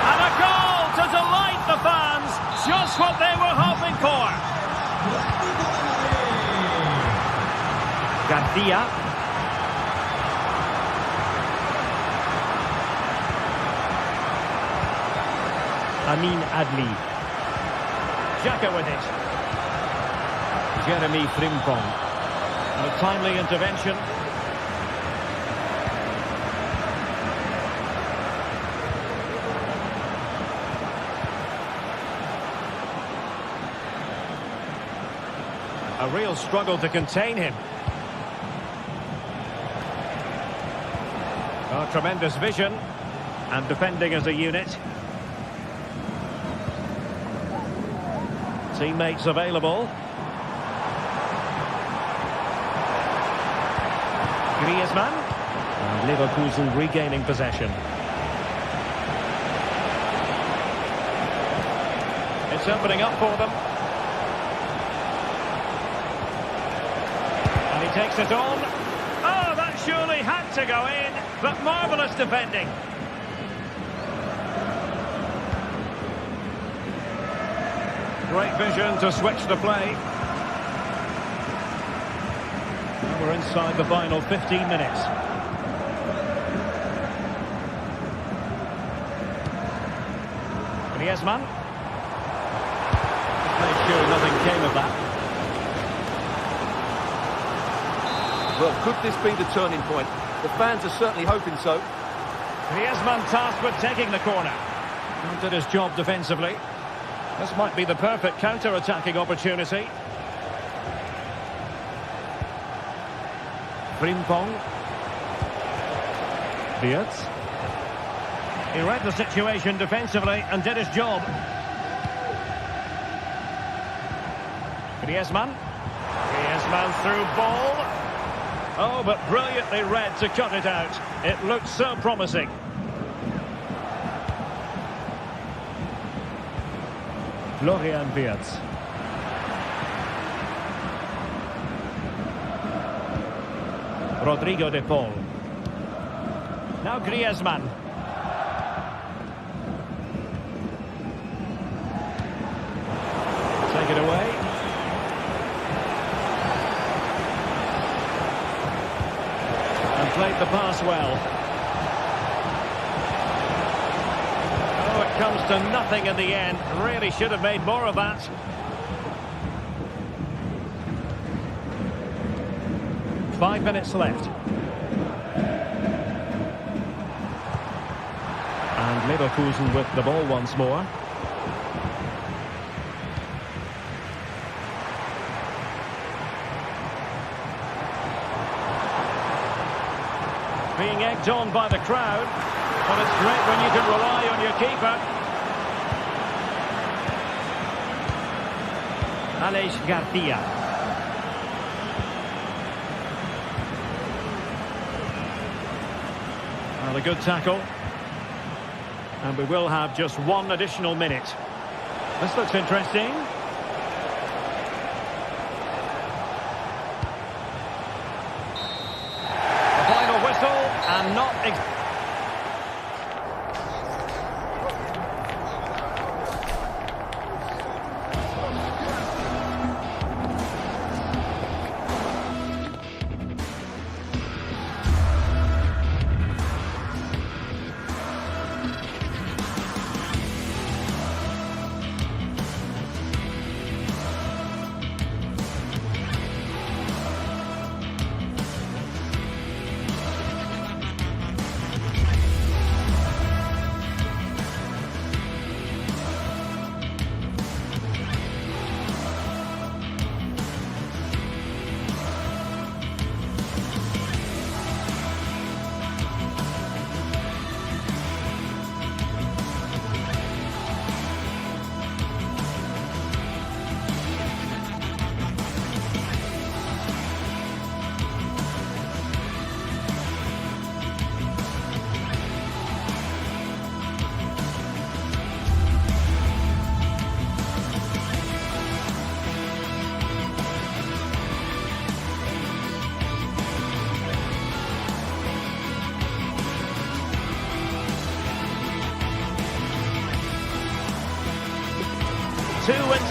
And a goal to delight the fans. Just what they were hoping for. Garcia. Amin Adli. Xhaka with it. Jeremy Frimpong. A timely intervention. A real struggle to contain him. Oh, tremendous vision. And defending as a unit. Teammates available. Griezmann. And Leverkusen regaining possession. It's opening up for them. And he takes it on. Oh, that surely had to go in. But marvellous defending. Great vision to switch the play. And we're inside the final 15 minutes. Griezmann. Made sure nothing came of that. Well, could this be the turning point? The fans are certainly hoping so. Griezmann tasked with taking the corner. And did his job defensively. This might be the perfect counter-attacking opportunity. Frimpong. Wirtz. He read the situation defensively and did his job. Griezmann. Griezmann through ball. Oh, but brilliantly read to cut it out. It looked so promising. Florian Wirtz. Rodrigo de Paul. Now Griezmann. Take it away. And played the pass well. Comes to nothing in the end. Really should have made more of that. Five minutes left. And Leverkusen with the ball once more. Being egged on by the crowd. But it's great when you can rely on your keeper. Aleix Garcia. Well, a good tackle. And we will have just one additional minute. This looks interesting. The final whistle and not...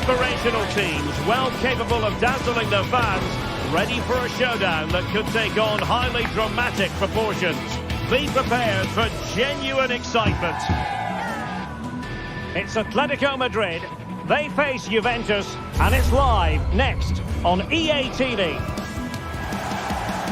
aspirational teams, well capable of dazzling their fans, ready for a showdown that could take on highly dramatic proportions. Be prepared for genuine excitement. It's Atletico Madrid. They face Juventus, and it's live next on EA TV.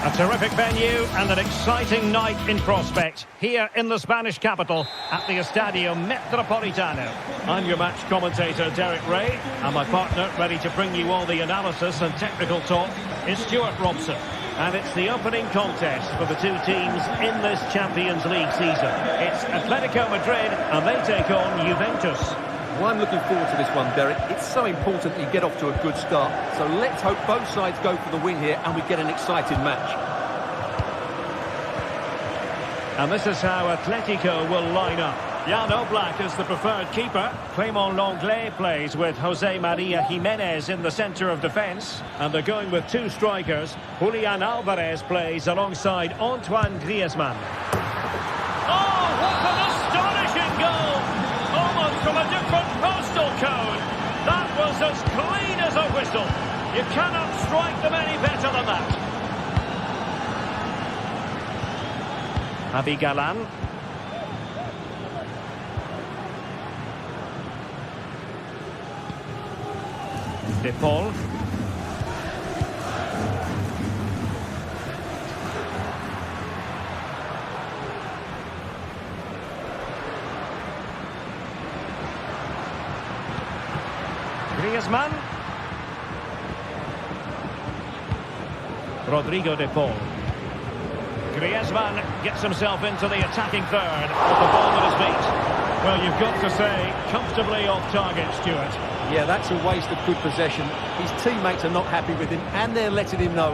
A terrific venue and an exciting night in prospect here in the Spanish capital at the Estadio Metropolitano. I'm your match commentator, Derek Ray, and my partner, ready to bring you all the analysis and technical talk, is Stuart Robson. And it's the opening contest for the two teams in this Champions League season. It's Atletico Madrid, and they take on Juventus. Well, I'm looking forward to this one, Derek. It's so important you get off to a good start. So let's hope both sides go for the win here and we get an exciting match. And this is how Atletico will line up. Jan Oblak is the preferred keeper. Clément Lenglet plays with Jose Maria Jimenez in the centre of defence. And they're going with two strikers. Julian Alvarez plays alongside Antoine Griezmann. Oh, what an astonishing goal! Almost from a different postal code. That was as clean as a whistle. You cannot strike them any better than that. Javi Galán. De Paul. Griezmann. Rodrigo De Paul. Griezmann gets himself into the attacking third with the ball at his feet. Well, you've got to say, comfortably off target, Stuart. Yeah, that's a waste of good possession. His teammates are not happy with him and they're letting him know.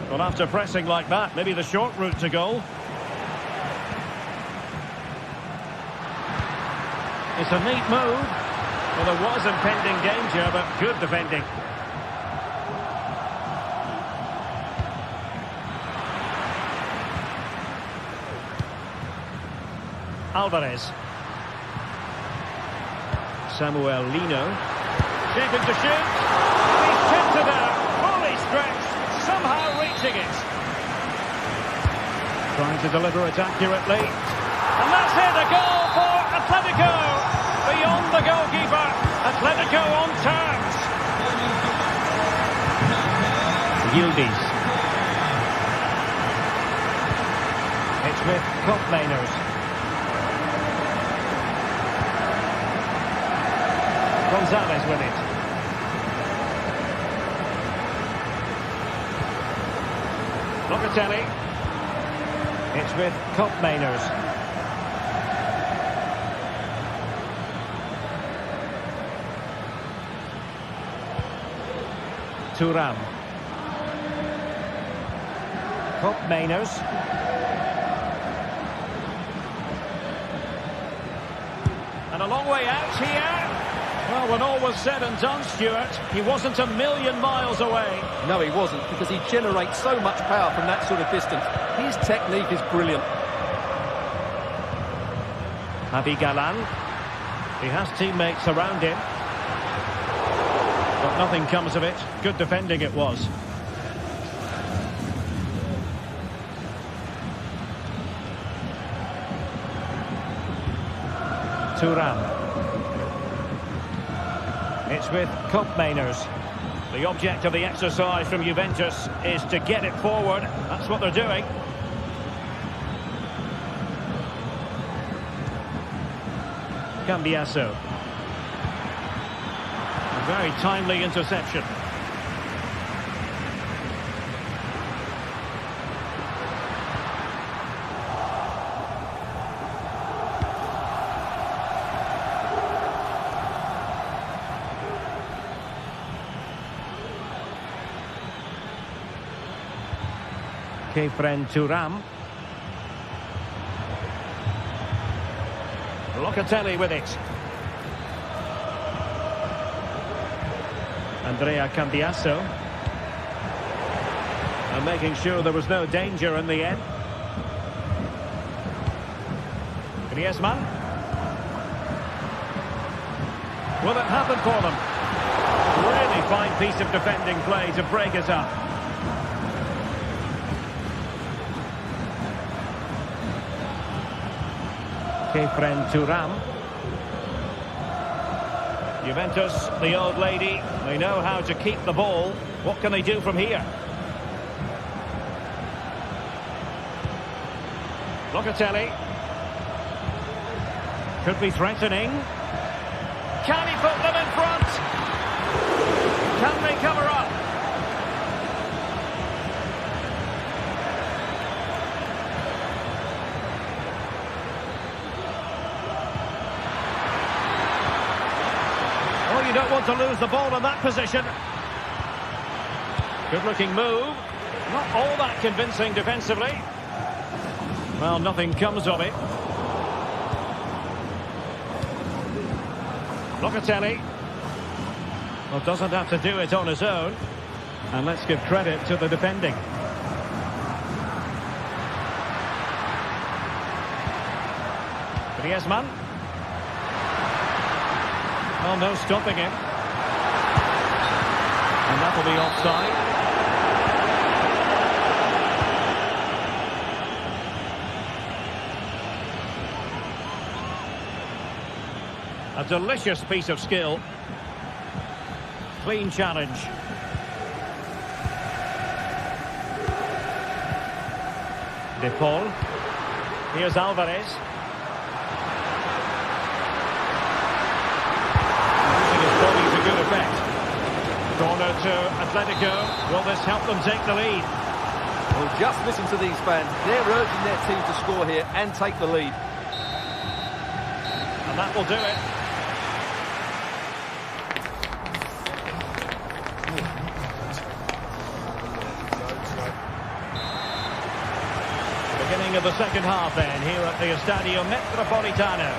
Well, after pressing like that, maybe the short route to goal. It's a neat move. Well, there was impending danger, but good defending. Alvarez. Samuel Lino. Shaping to shoot. He's tipped it out. Fully stretched. Somehow reaching it. Trying to deliver it accurately. And that's it. A goal for Atletico. Beyond the goalkeeper. Atletico on terms. Yildiz. It's with Koopmeiners. Gonzalez with it. Locatelli. It's with Koopmeiners. Thuram. Koopmeiners. And a long way out here. Well, when all was said and done, Stuart, he wasn't a million miles away. No, he wasn't, because he generates so much power from that sort of distance. His technique is brilliant. Javi Galán. He has teammates around him. But nothing comes of it. Good defending it was. Thuram. It's with Koopmeiners. The object of the exercise from Juventus is to get it forward. That's what they're doing. Cambiasso. A very timely interception. Kefren Thuram. Locatelli with it. Andrea Cambiasso. And making sure there was no danger in the end. Griezmann. Will it happen for them? A fine piece of defending play to break it up. Kefren Turam. Juventus, the old lady, they know how to keep the ball. What can they do from here? Locatelli. Could be threatening. Can he put them in front? Can they cover up? Oh, you don't want to lose the ball in that position. Good-looking move. Not all that convincing defensively. Well, nothing comes of it. Locatelli. Well, doesn't have to do it on his own. And let's give credit to the defending. Griezmann. Oh, no stopping him. And that'll be offside. A delicious piece of skill. Clean challenge. De Paul. Here's Alvarez. Using his body to good effect. Corner to Atletico. Will this help them take the lead? Well, just listen to these fans. They're urging their team to score here and take the lead. And that will do it. Beginning of the second half then, here at the Estadio Metropolitano.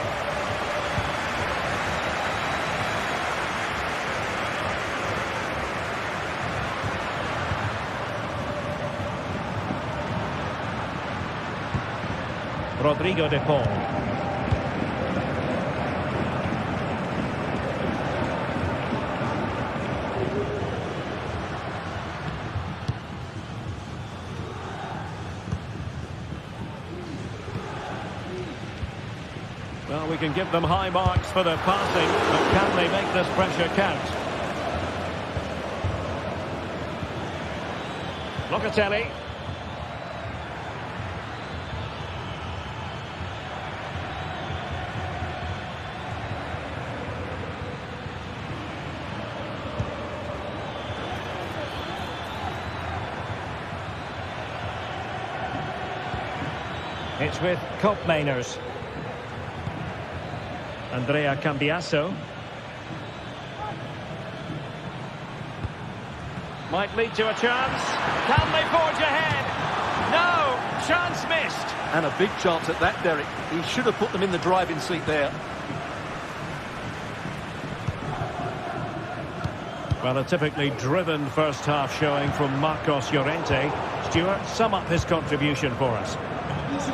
Rodrigo de Paul. Well, we can give them high marks for their passing, but can they make this pressure count? Locatelli. It's with Koopmeiners. Andrea Cambiasso. Might lead to a chance. Can they forge ahead? No! Chance missed. And a big chance at that, Derek. He should have put them in the driving seat there. Well, a typically driven first half showing from Marcos Llorente. Stuart, sum up his contribution for us.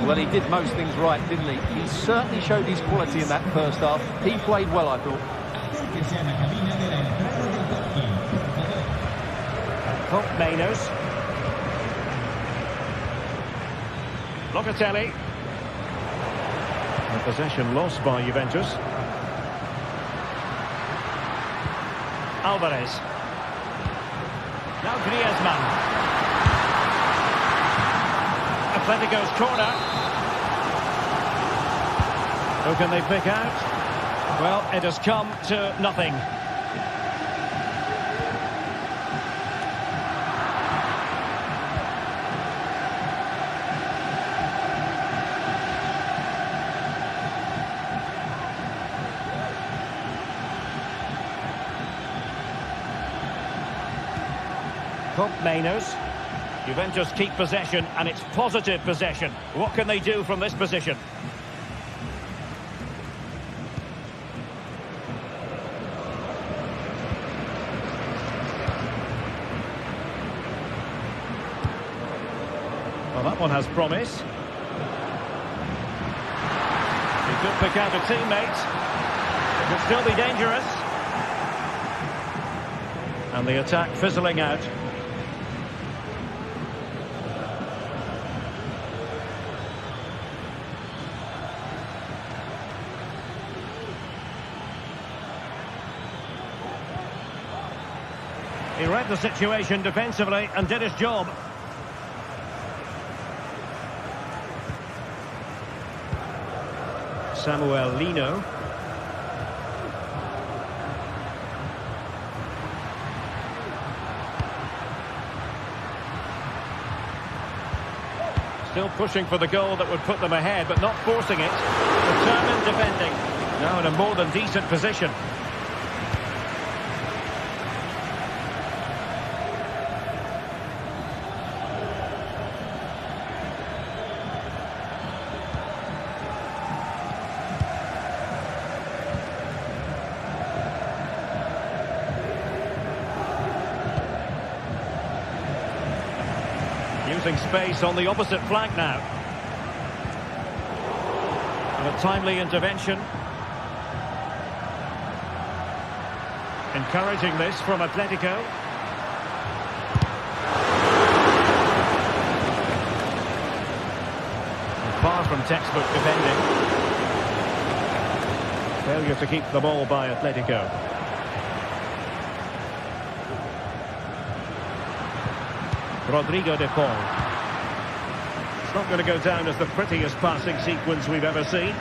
Well, he did most things right, didn't he? He certainly showed his quality in that first half. He played well, I thought. Koopmeiners. Locatelli. And possession lost by Juventus. Alvarez. Now Griezmann. Atletico's corner. Who can they pick out? Well, it has come to nothing. Koopmeiners. Juventus keep possession, and it's positive possession. What can they do from this position? Well, that one has promise. He could pick out a teammate. It could still be dangerous. And the attack fizzling out. He read the situation defensively and did his job. Samuel Lino. Still pushing for the goal that would put them ahead, but not forcing it. Determined defending. Now in a more than decent position. Using space on the opposite flank now. And a timely intervention. Encouraging this from Atletico. And far from textbook defending. Failure to keep the ball by Atletico. Rodrigo de Paul. It's not going to go down as the prettiest passing sequence we've ever seen.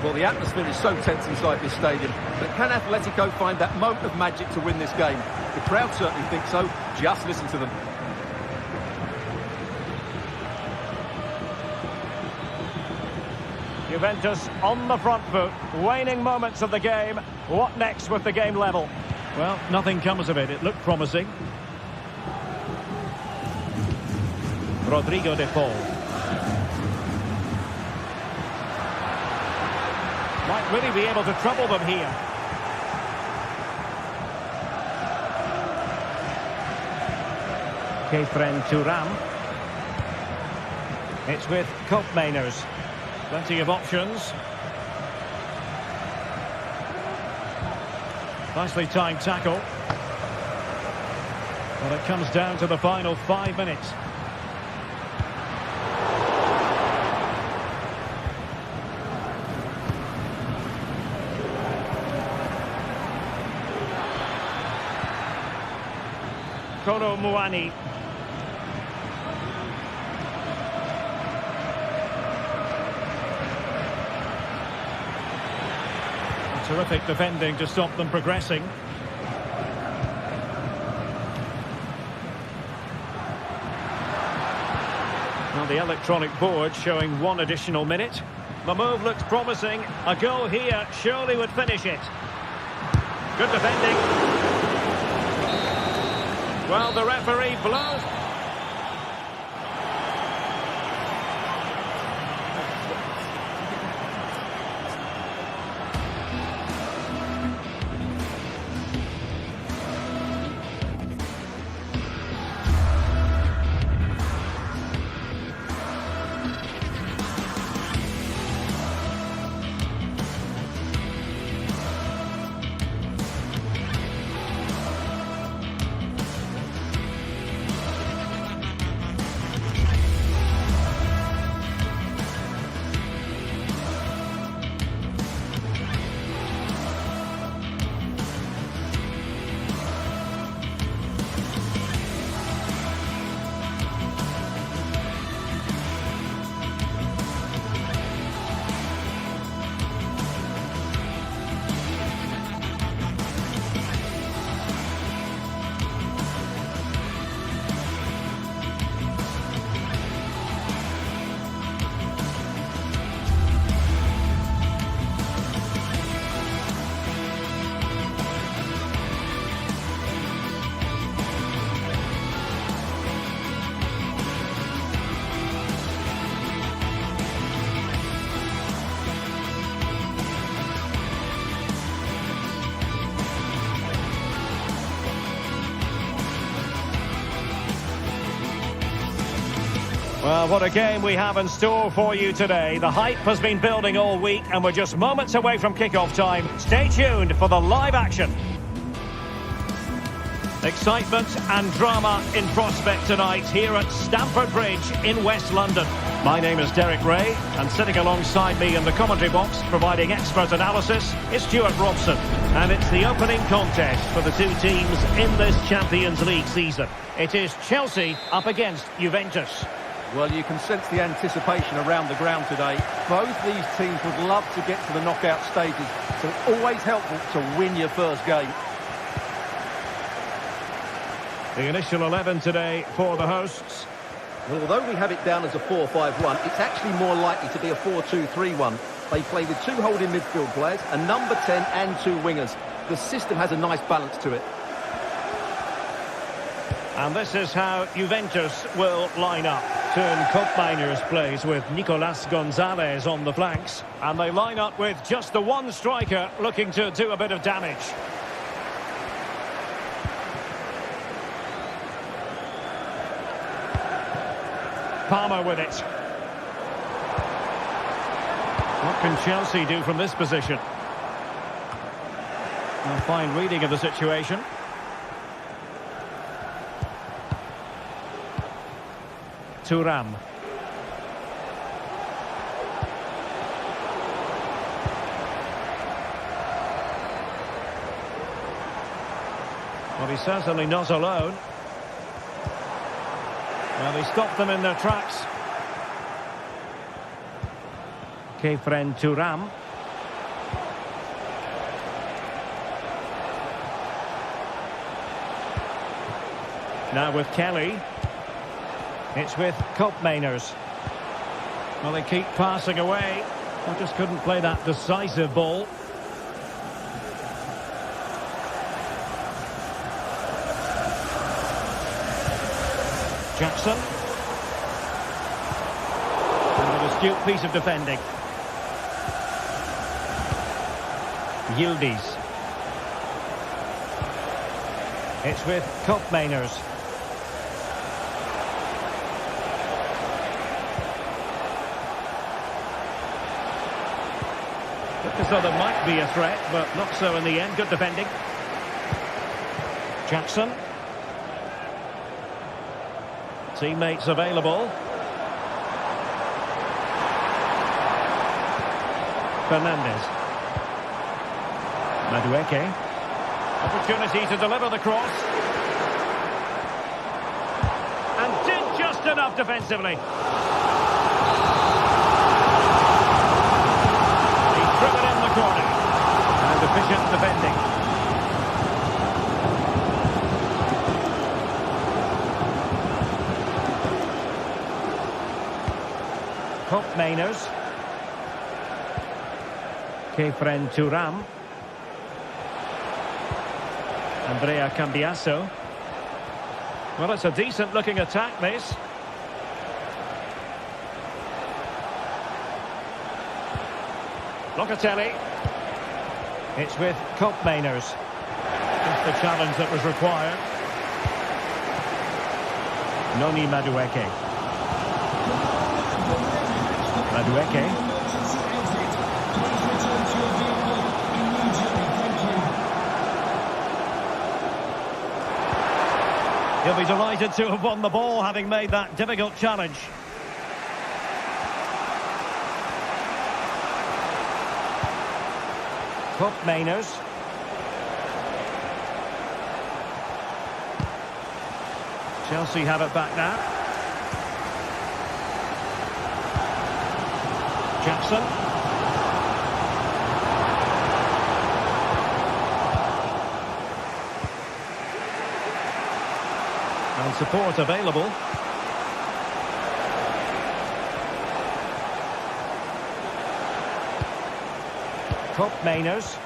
Well, the atmosphere is so tense inside this stadium, but can Atletico find that moment of magic to win this game? The crowd certainly think so. Just listen to them. Juventus on the front foot, waning moments of the game. What next with the game level? Well, nothing comes of it. It looked promising. Rodrigo de Paul. Might really be able to trouble them here. Kefren Turam. It's with Koopmeiners. Plenty of options. Nicely timed tackle. Well, it comes down to the final 5 minutes. Kolo Muani. Terrific defending to stop them progressing. Well, the electronic board showing 1 additional minute. The move looks promising. A goal here surely would finish it. Good defending. Well, the referee blows. Well, what a game we have in store for you today. The hype has been building all week and we're just moments away from kickoff time. Stay tuned for the live action. Excitement and drama in prospect tonight here at Stamford Bridge in West London. My name is Derek Ray, and sitting alongside me in the commentary box, providing expert analysis, is Stuart Robson. And it's the opening contest for the two teams in this Champions League season. It is Chelsea up against Juventus. Well, you can sense the anticipation around the ground today. Both these teams would love to get to the knockout stages, so it's always helpful to win your first game. The initial 11 today for the hosts. Well, although we have it down as a 4-5-1, it's actually more likely to be a 4-2-3-1. They play with two holding midfield players, a number 10 and two wingers. The system has a nice balance to it. And this is how Juventus will line up. Turn Koopmeiners plays with Nicolas Gonzalez on the flanks. And they line up with just the one striker looking to do a bit of damage. Palmer with it. What can Chelsea do from this position? A fine reading of the situation. Thuram. Well, he's certainly not alone. Well, he stopped them in their tracks. Kefren Thuram. Now with Kelly. It's with Koopmeiners. Well, they keep passing away. They just couldn't play that decisive ball. Jackson. And an astute piece of defending. Yildiz. It's with Koopmeiners. Looked as though there might be a threat, but not so in the end. Good defending. Jackson. Teammates available. Fernandez. Madueke. Opportunity to deliver the cross. And did just enough defensively. He's driven in the corner. And efficient defending. Koopmeiners. Kefren Thuram. Andrea Cambiasso. Well, it's a decent looking attack, this. Locatelli. It's with Koopmeiners. Just the challenge that was required. Noni Madueke. Madueke. He'll be delighted to have won the ball, having made that difficult challenge. Koopmeiners. Chelsea have it back now. Jackson. And support available. Koopmeiners.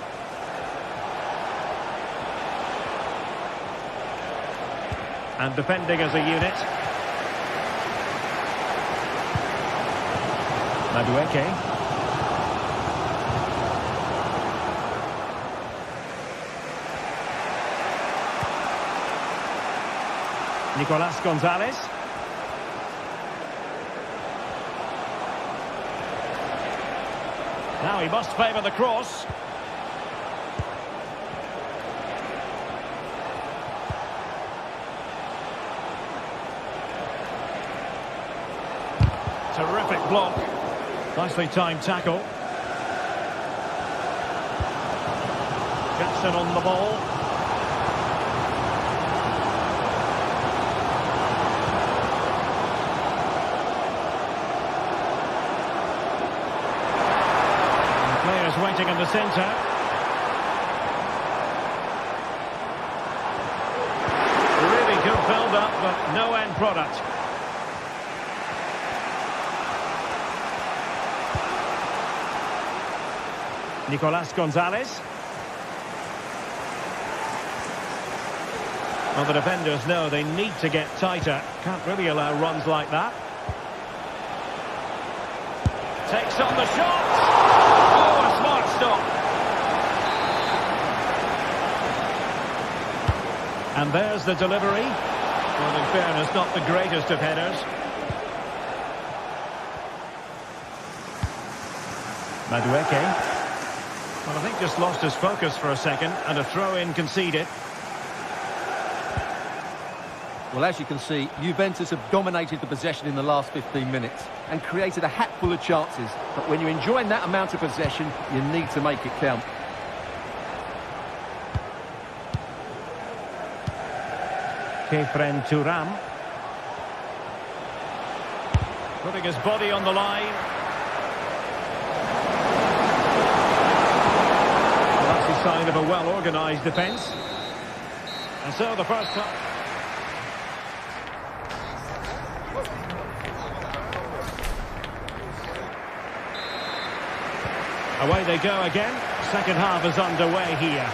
And defending as a unit. Madueke. Nicolas Gonzalez. Now he must favour the cross. Terrific block. Nicely timed tackle. Jackson on the ball. Waiting in the centre. Really good build-up, but no end product. Nicolas Gonzalez. Well, the defenders know they need to get tighter. Can't really allow runs like that. Takes on the shot. Stop. And there's the delivery. Well, in fairness, not the greatest of headers. Madueke. Well, I think just lost his focus for a second, and a throw-in conceded. Well, as you can see, Juventus have dominated the possession in the last 15 minutes and created a hatful of chances. But when you're enjoying that amount of possession, you need to make it count. Kefren Thuram. Putting his body on the line. Well, that's a sign of a well-organised defence. And so the first time. Away they go again. Second half is underway here.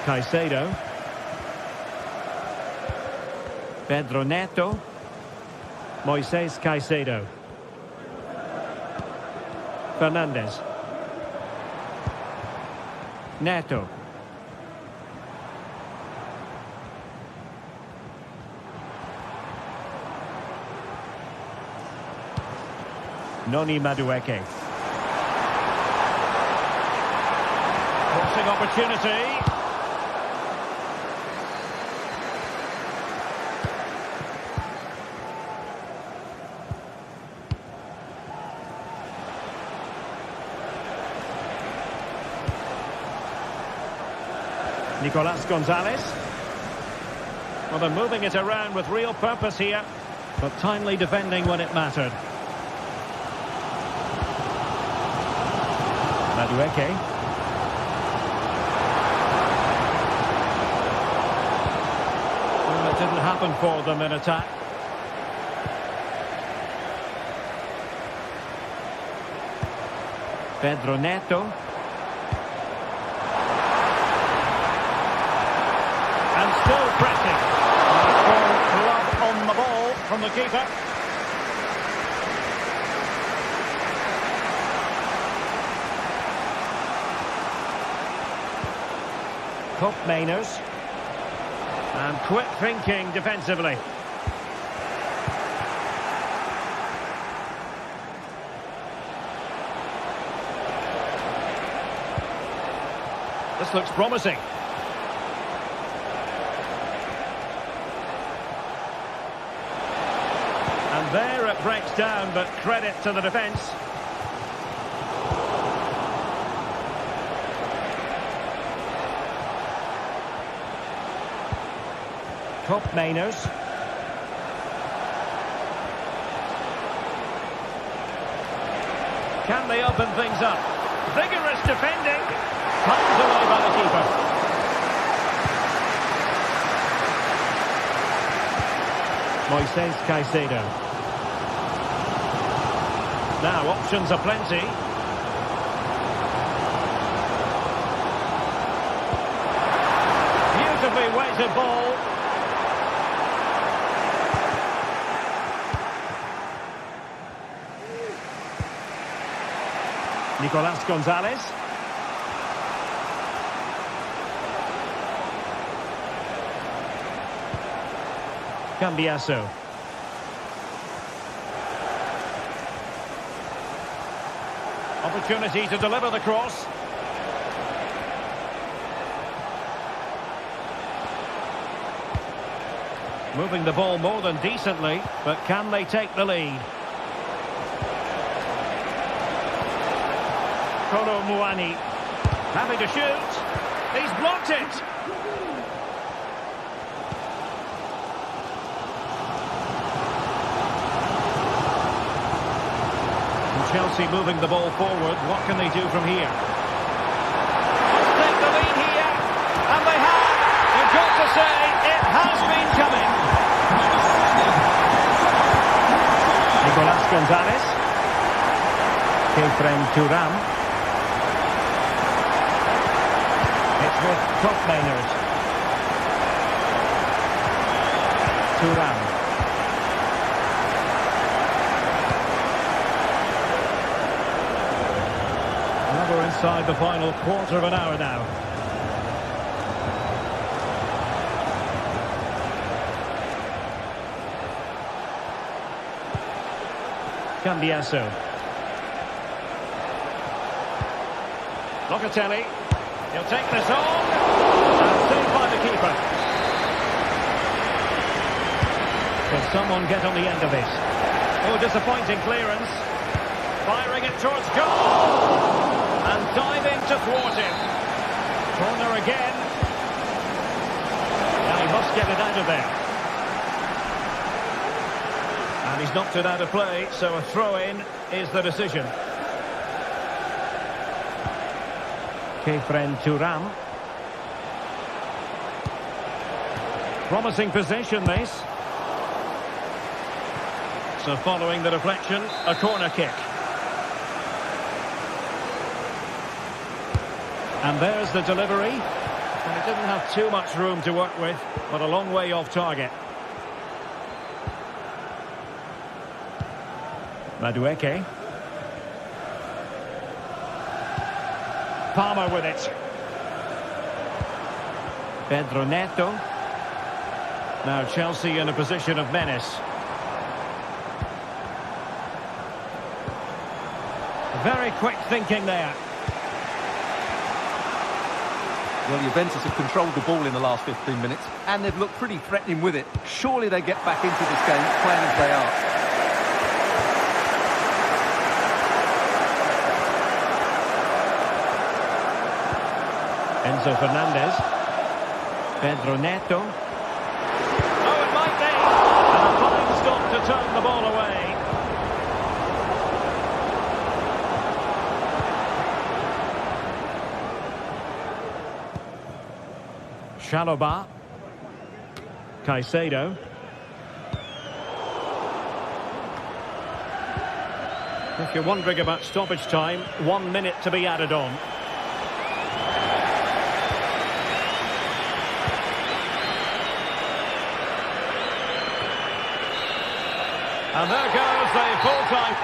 Caicedo. Pedro Neto. Moises Caicedo. Fernandez. Neto. Noni Madueke. Crossing opportunity. Nicolas Gonzalez. Well, they're moving it around with real purpose here, but timely defending when it mattered. Madueke. Well, it didn't happen for them in attack. Pedro Neto. And still pressing. Glove on the ball from the keeper. Cup Mainers. And quick thinking defensively. This looks promising. And there it breaks down, but credit to the defence. Cup Mainers. Can they open things up? Vigorous defending. Comes away by the keeper. Moises Caicedo. Now options are plenty. Beautifully weighted ball. Nicolas Gonzalez. Cambiasso. Opportunity to deliver the cross. Moving the ball more than decently, but can they take the lead? Kolo Muani, happy to shoot. He's blocked it. And Chelsea moving the ball forward. What can they do from here? Must take the lead here, and they have. You've got to say it has been coming. Nicolas Gonzalez. Kefren Turam. It's with Koopmeiners. Turam. Now we're inside the final quarter of an hour now. Cambiasso. Locatelli. He'll take this on. And saved by the keeper. Can someone get on the end of this? Oh, disappointing clearance. Firing it towards goal. And diving to thwart him. Corner again. Now he must get it out of there. And he's knocked it out of play, so a throw-in is the decision. Kefren Turam. Promising position, this. So following the deflection, a corner kick. And there's the delivery. And it didn't have too much room to work with, but a long way off target. Madueke. Palmer with it. Pedro Neto. Now Chelsea in a position of menace. Very quick thinking there. Well, Juventus have controlled the ball in the last 15 minutes, and they've looked pretty threatening with it. Surely they get back into this game, playing as they are. Enzo Fernandez. Pedro Neto. Oh, it might be. And a fine stop to turn the ball away. Chalobah. Caicedo. If you're wondering about stoppage time, 1 minute to be added on. And there goes the full-time.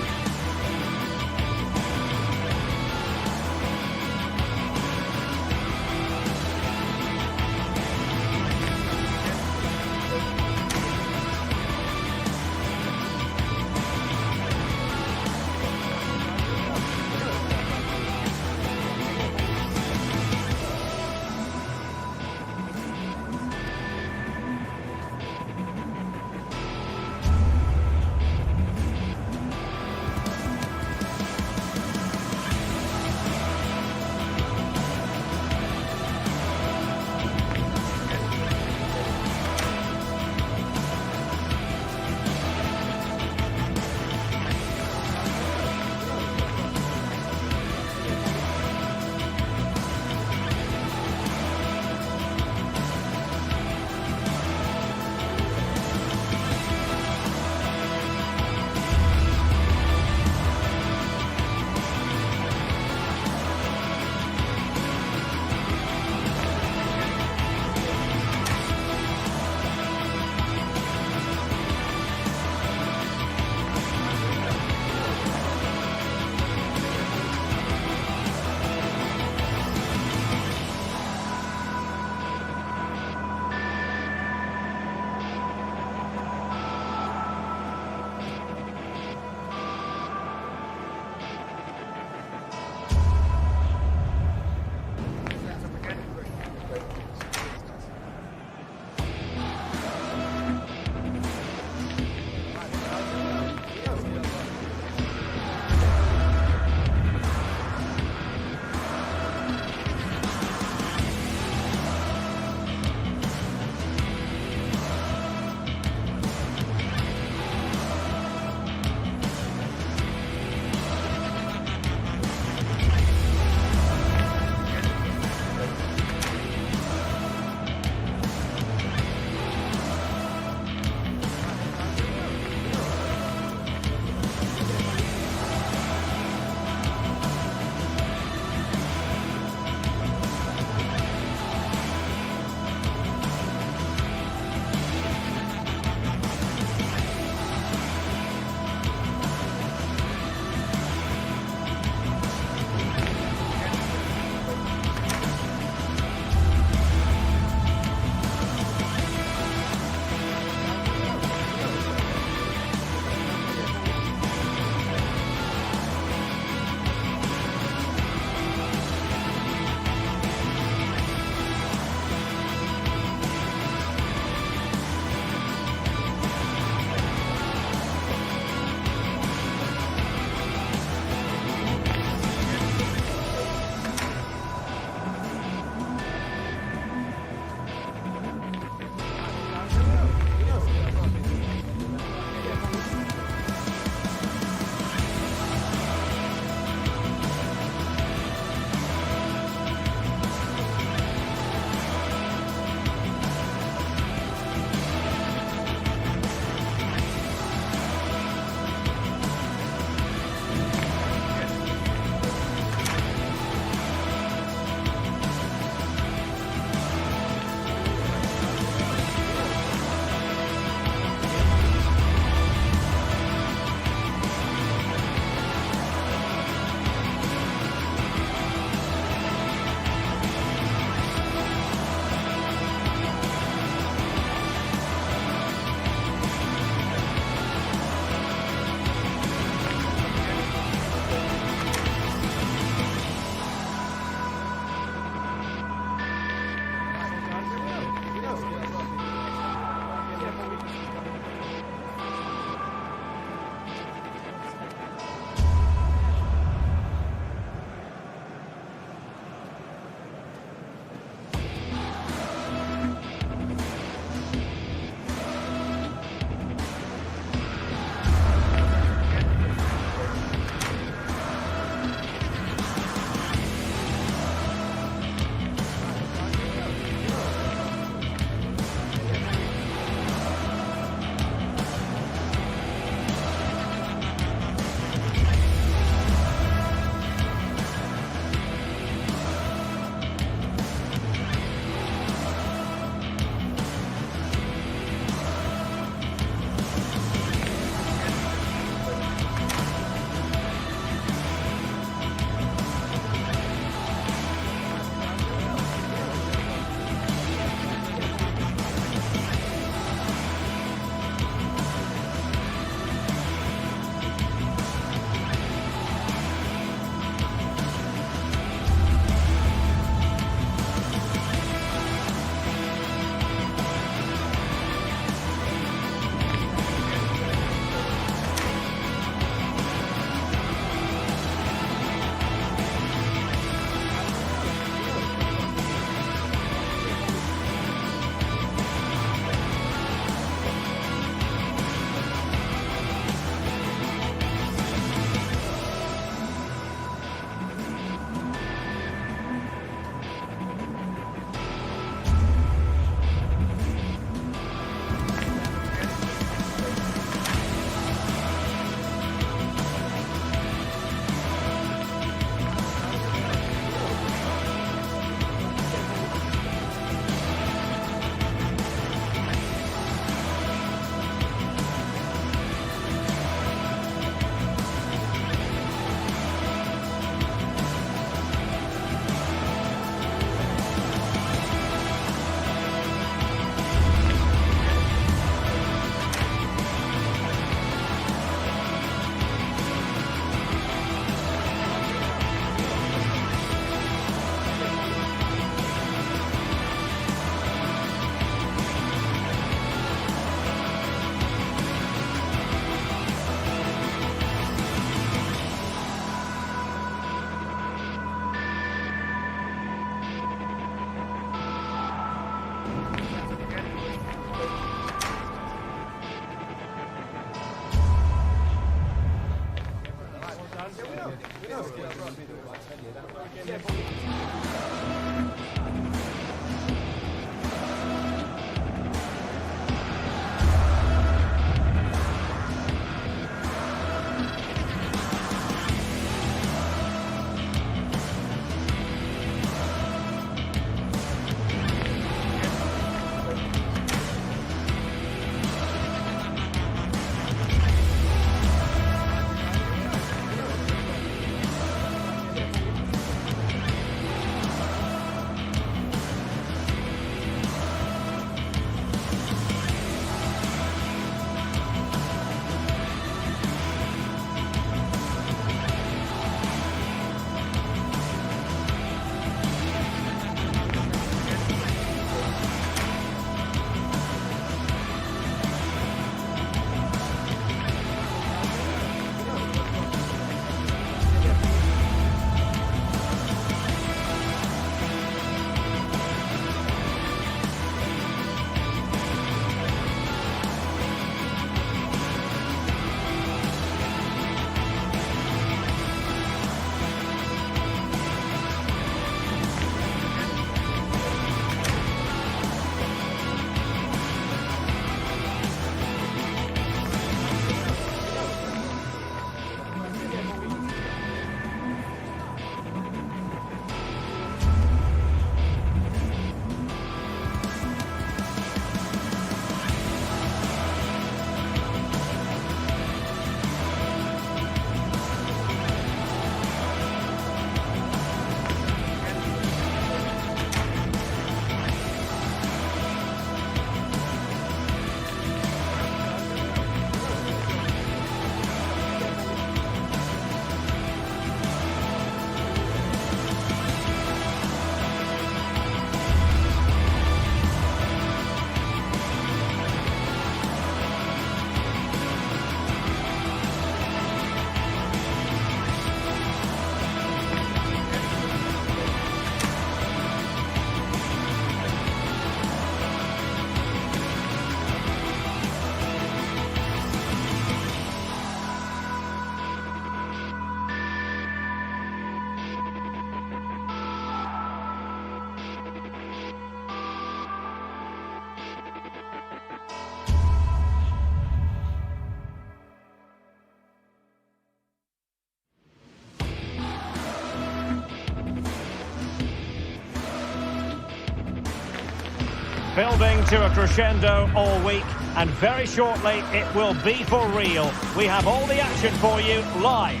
Building to a crescendo all week, and very shortly it will be for real. We have all the action for you live.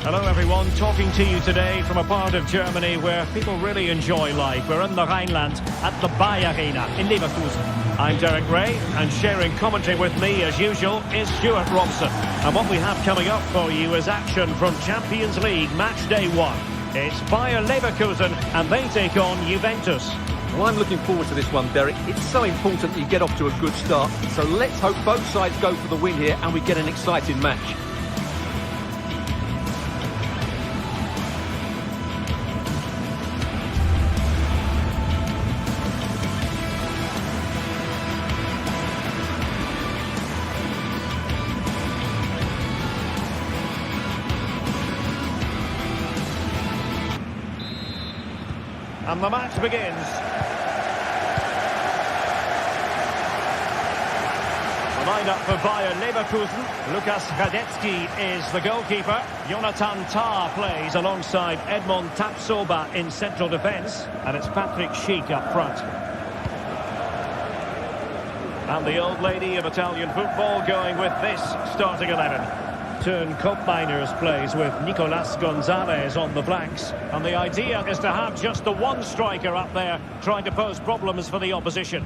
Hello everyone, talking to you today from a part of Germany where people really enjoy life. We're in the Rhineland at the Bayer Arena in Leverkusen. I'm Derek Ray, and sharing commentary with me as usual is Stuart Robson. And what we have coming up for you is action from Champions League match day 1. It's Bayer Leverkusen and they take on Juventus. Well, I'm looking forward to this one, Derek. It's so important that you get off to a good start. So let's hope both sides go for the win here and we get an exciting match. And the match begins. The line-up for Bayer Leverkusen. Lukas Radetzky is the goalkeeper. Jonathan Tah plays alongside Edmond Tapsoba in central defence. And it's Patrick Schick up front. And the old lady of Italian football going with this starting 11. Turn Koopmeiners plays with Nicolas Gonzalez on the flanks. And the idea is to have just the one striker up there trying to pose problems for the opposition.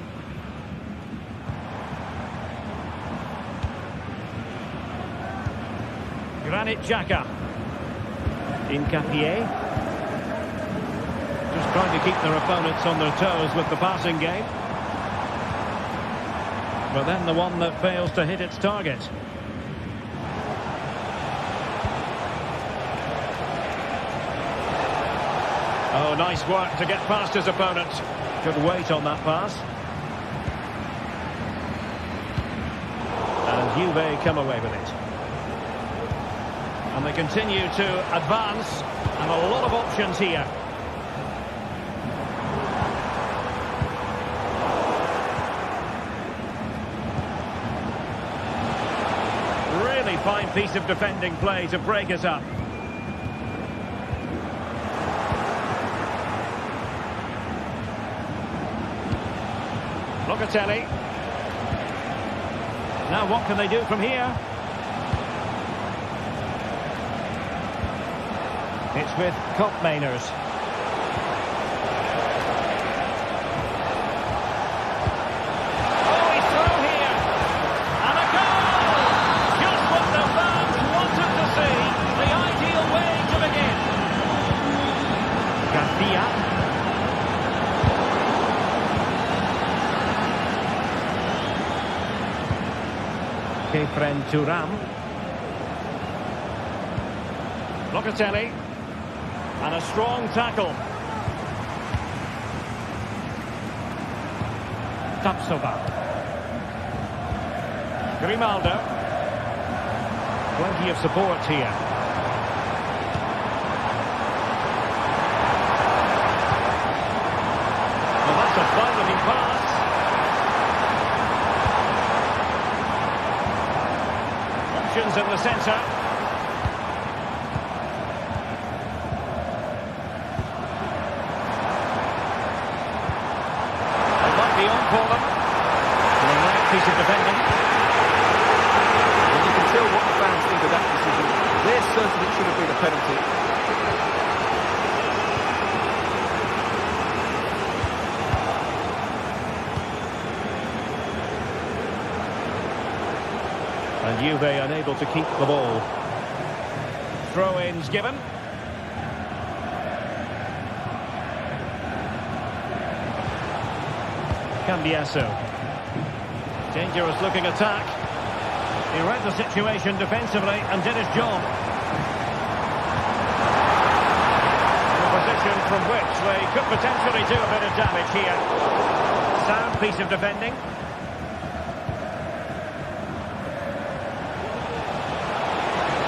Granit Xhaka. Hincapié. Just trying to keep their opponents on their toes with the passing game. But then the one that fails to hit its target. Oh, nice work to get past his opponent. Good weight on that pass. And Juve come away with it. And they continue to advance. And a lot of options here. Really fine piece of defending play to break it up. Locatelli. Now what can they do from here? It's with Koopmeiners. Oh, he's through here. And a goal! Just what the fans wanted to see. The ideal way to begin. Garcia. Kefren Turam. Locatelli. And a strong tackle. Tapsoba. Grimaldo. Plenty of support here. Well, that's a fine-looking pass. Options in the centre. They might be on for them. And a nice piece of defending. And you can tell what the fans think of that decision. They're certain it should have been a penalty. And Juve unable to keep the ball. Throw-ins given. Cambiasso. Dangerous looking attack. He read the situation defensively and did his job. In a position from which they could potentially do a bit of damage here. Sound piece of defending.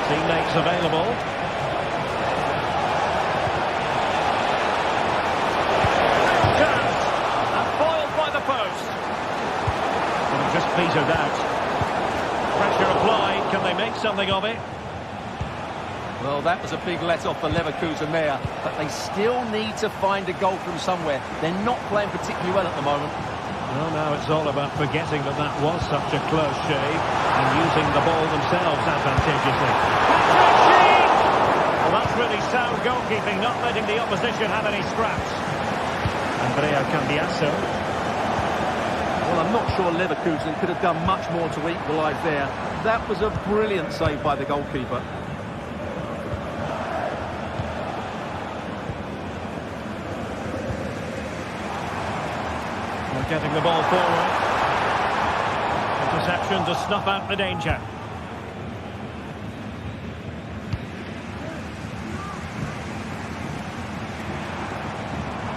Teammates available. Chance! And foiled by the post. And it just petered out. Pressure applied. Can they make something of it? Well, that was a big let off for Leverkusen there, but they still need to find a goal from somewhere. They're not playing particularly well at the moment. Well, now it's all about forgetting that that was such a close shave and using the ball themselves advantageously. Well, that's really sound goalkeeping, not letting the opposition have any scraps. Andrea Cambiasso. Well, I'm not sure Leverkusen could have done much more to equalise there. That was a brilliant save by the goalkeeper. We're getting the ball forward. Interception to snuff out the danger.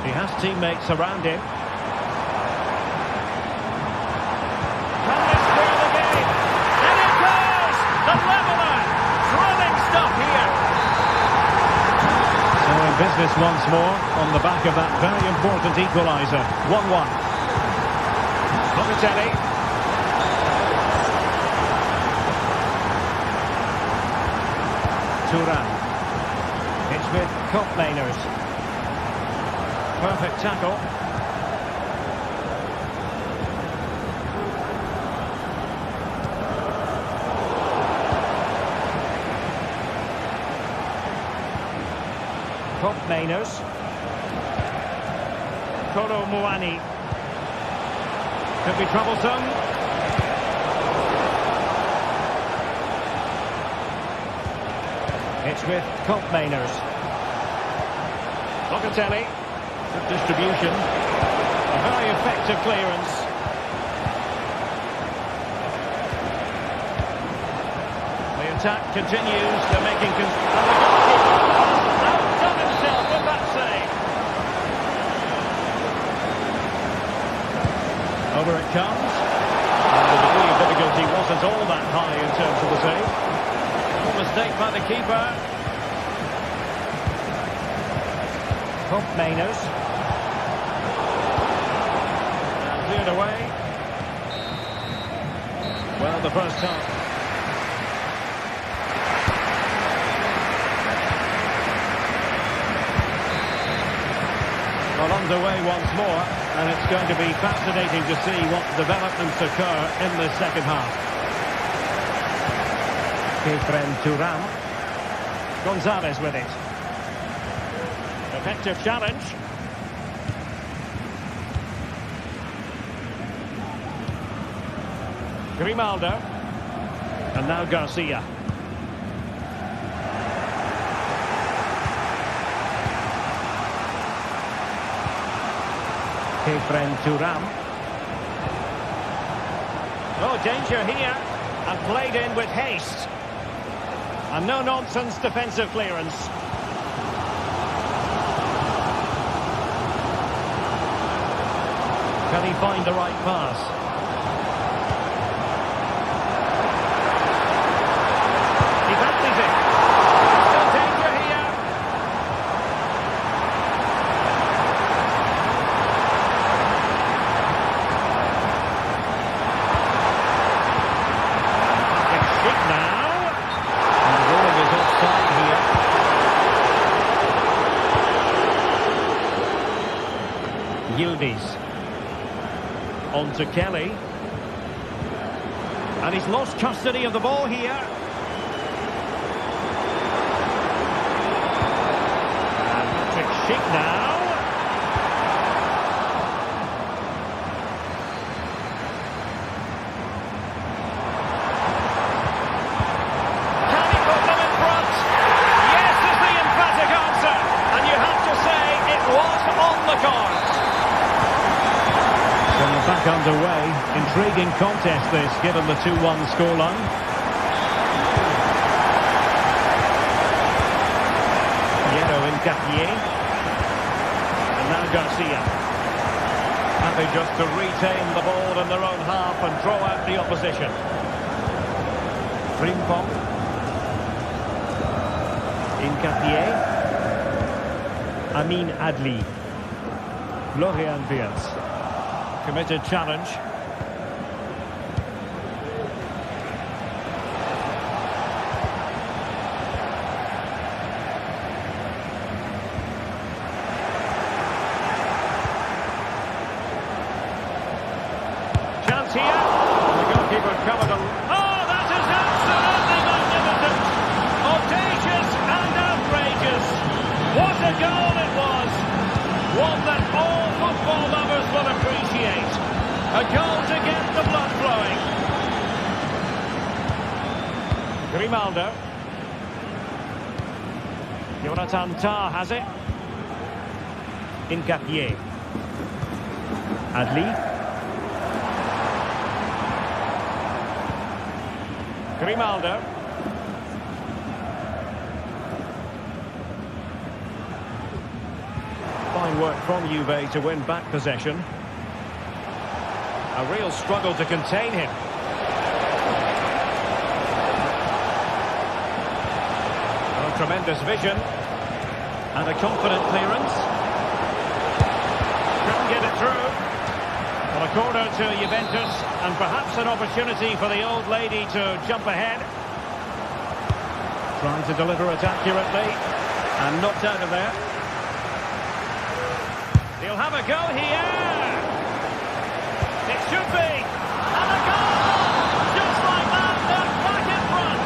He has teammates around him. Can this square the game? And it goes! The leveller! Thrilling stuff here. So in business once more on the back of that very important equaliser. 1-1. Locatelli. Thuram. It's with Koopmeiners. Perfect tackle. Koopmeiners. Kolo Muani. Could be troublesome. It's with Koopmeiners. Locatelli. Good distribution. A very effective clearance. The attack continues. They're making... And the goalkeeper has outdone himself with that save. Over it comes. And the degree of difficulty wasn't all that high in terms of the save. No mistake by the keeper. Koopmeiners. Cleared away. Well, the first half. Well, underway once more, and it's going to be fascinating to see what developments occur in the second half. Kefren Thuram. Gonzalez with it. Effective challenge. Grimaldo. And now Garcia. Kefren Thuram. Oh, danger here. And played in with haste. And no-nonsense defensive clearance. Can he find the right pass? He fancies it. Still danger here. It's Schick now. And the ball is offside here. Yildiz. On to Kelly. And he's lost custody of the ball here. And Patrick Schick now. Can he put them in front? Yes is the emphatic answer. And you have to say it was on the cards. So we're back underway. Intriguing contest this, given the 2-1 scoreline. Piero Incapié. And now Garcia. Happy just to retain the ball in their own half and draw out the opposition. Frimpong. Incapié. Amin Adli. Florian Wirtz. Committed challenge. Grimaldo. Jonathan Tah has it. Incapié. Adli. Grimaldo. Fine work from Juve to win back possession. A real struggle to contain him. Oh, tremendous vision. And a confident clearance. Couldn't get it through. Well, a corner to Juventus, and perhaps an opportunity for the old lady to jump ahead. Trying to deliver it accurately, and knocked out of there. He'll have a go here. It should be. And a goal! Just like that, they're back in front.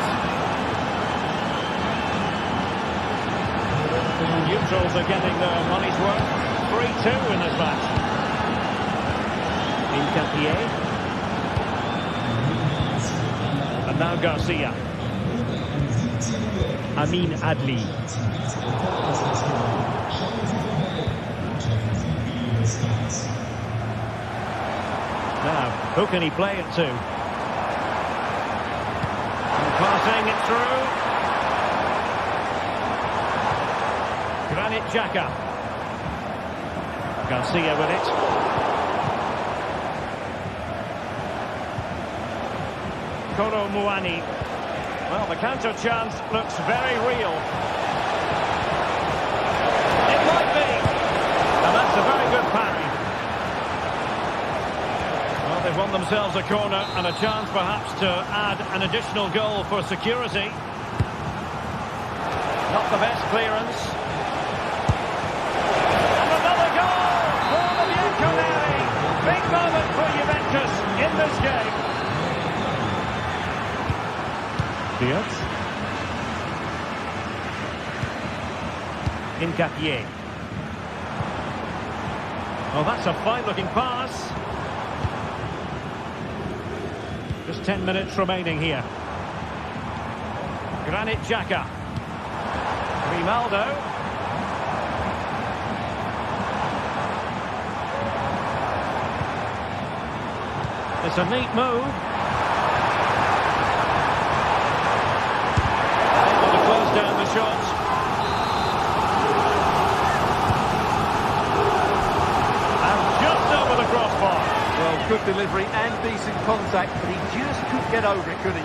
Neutrals are getting their money's worth. 3-2 in this match. Incapié. And now Garcia. Amin Adli. Now, who can he play it to? And passing it through. Granit Xhaka. Garcia with it. Kolo Muani. Well, the counter chance looks very real. It might be. And that's a very good parry. Well, they've won themselves a corner and a chance perhaps to add an additional goal for security. Not the best clearance. And another goal for the Bianconeri. Big moment for Juventus in this game. Diaz. Incapié. Oh, that's a fine-looking pass. Just 10 minutes remaining here. Granit Xhaka. Grimaldo. It's a neat move. Able to close down the shot. And just over the crossbar. Well, good delivery and decent contact, but he just couldn't get over it, could he?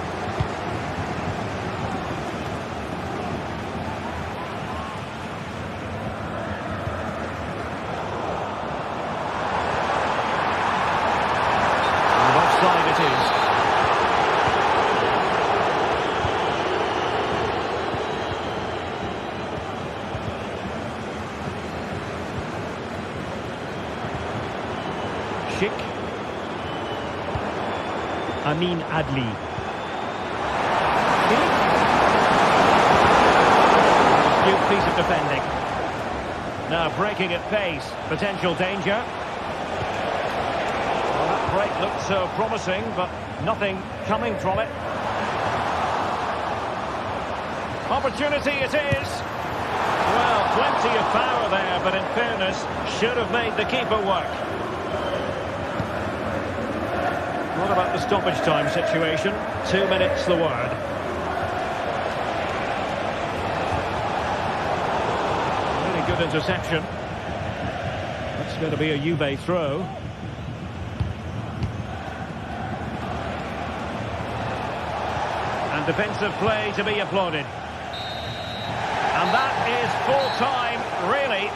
And offside it is. Schick. Amin Adli. Cute piece of defending. Now breaking at pace. Potential danger. Well, that break looked so promising, but nothing coming from it. Opportunity it is. Well, plenty of power there, but in fairness, should have made the keeper work. What about the stoppage time situation? 2 minutes the word. Really good interception. That's going to be a Juve throw. And defensive play to be applauded. And that is full time, really.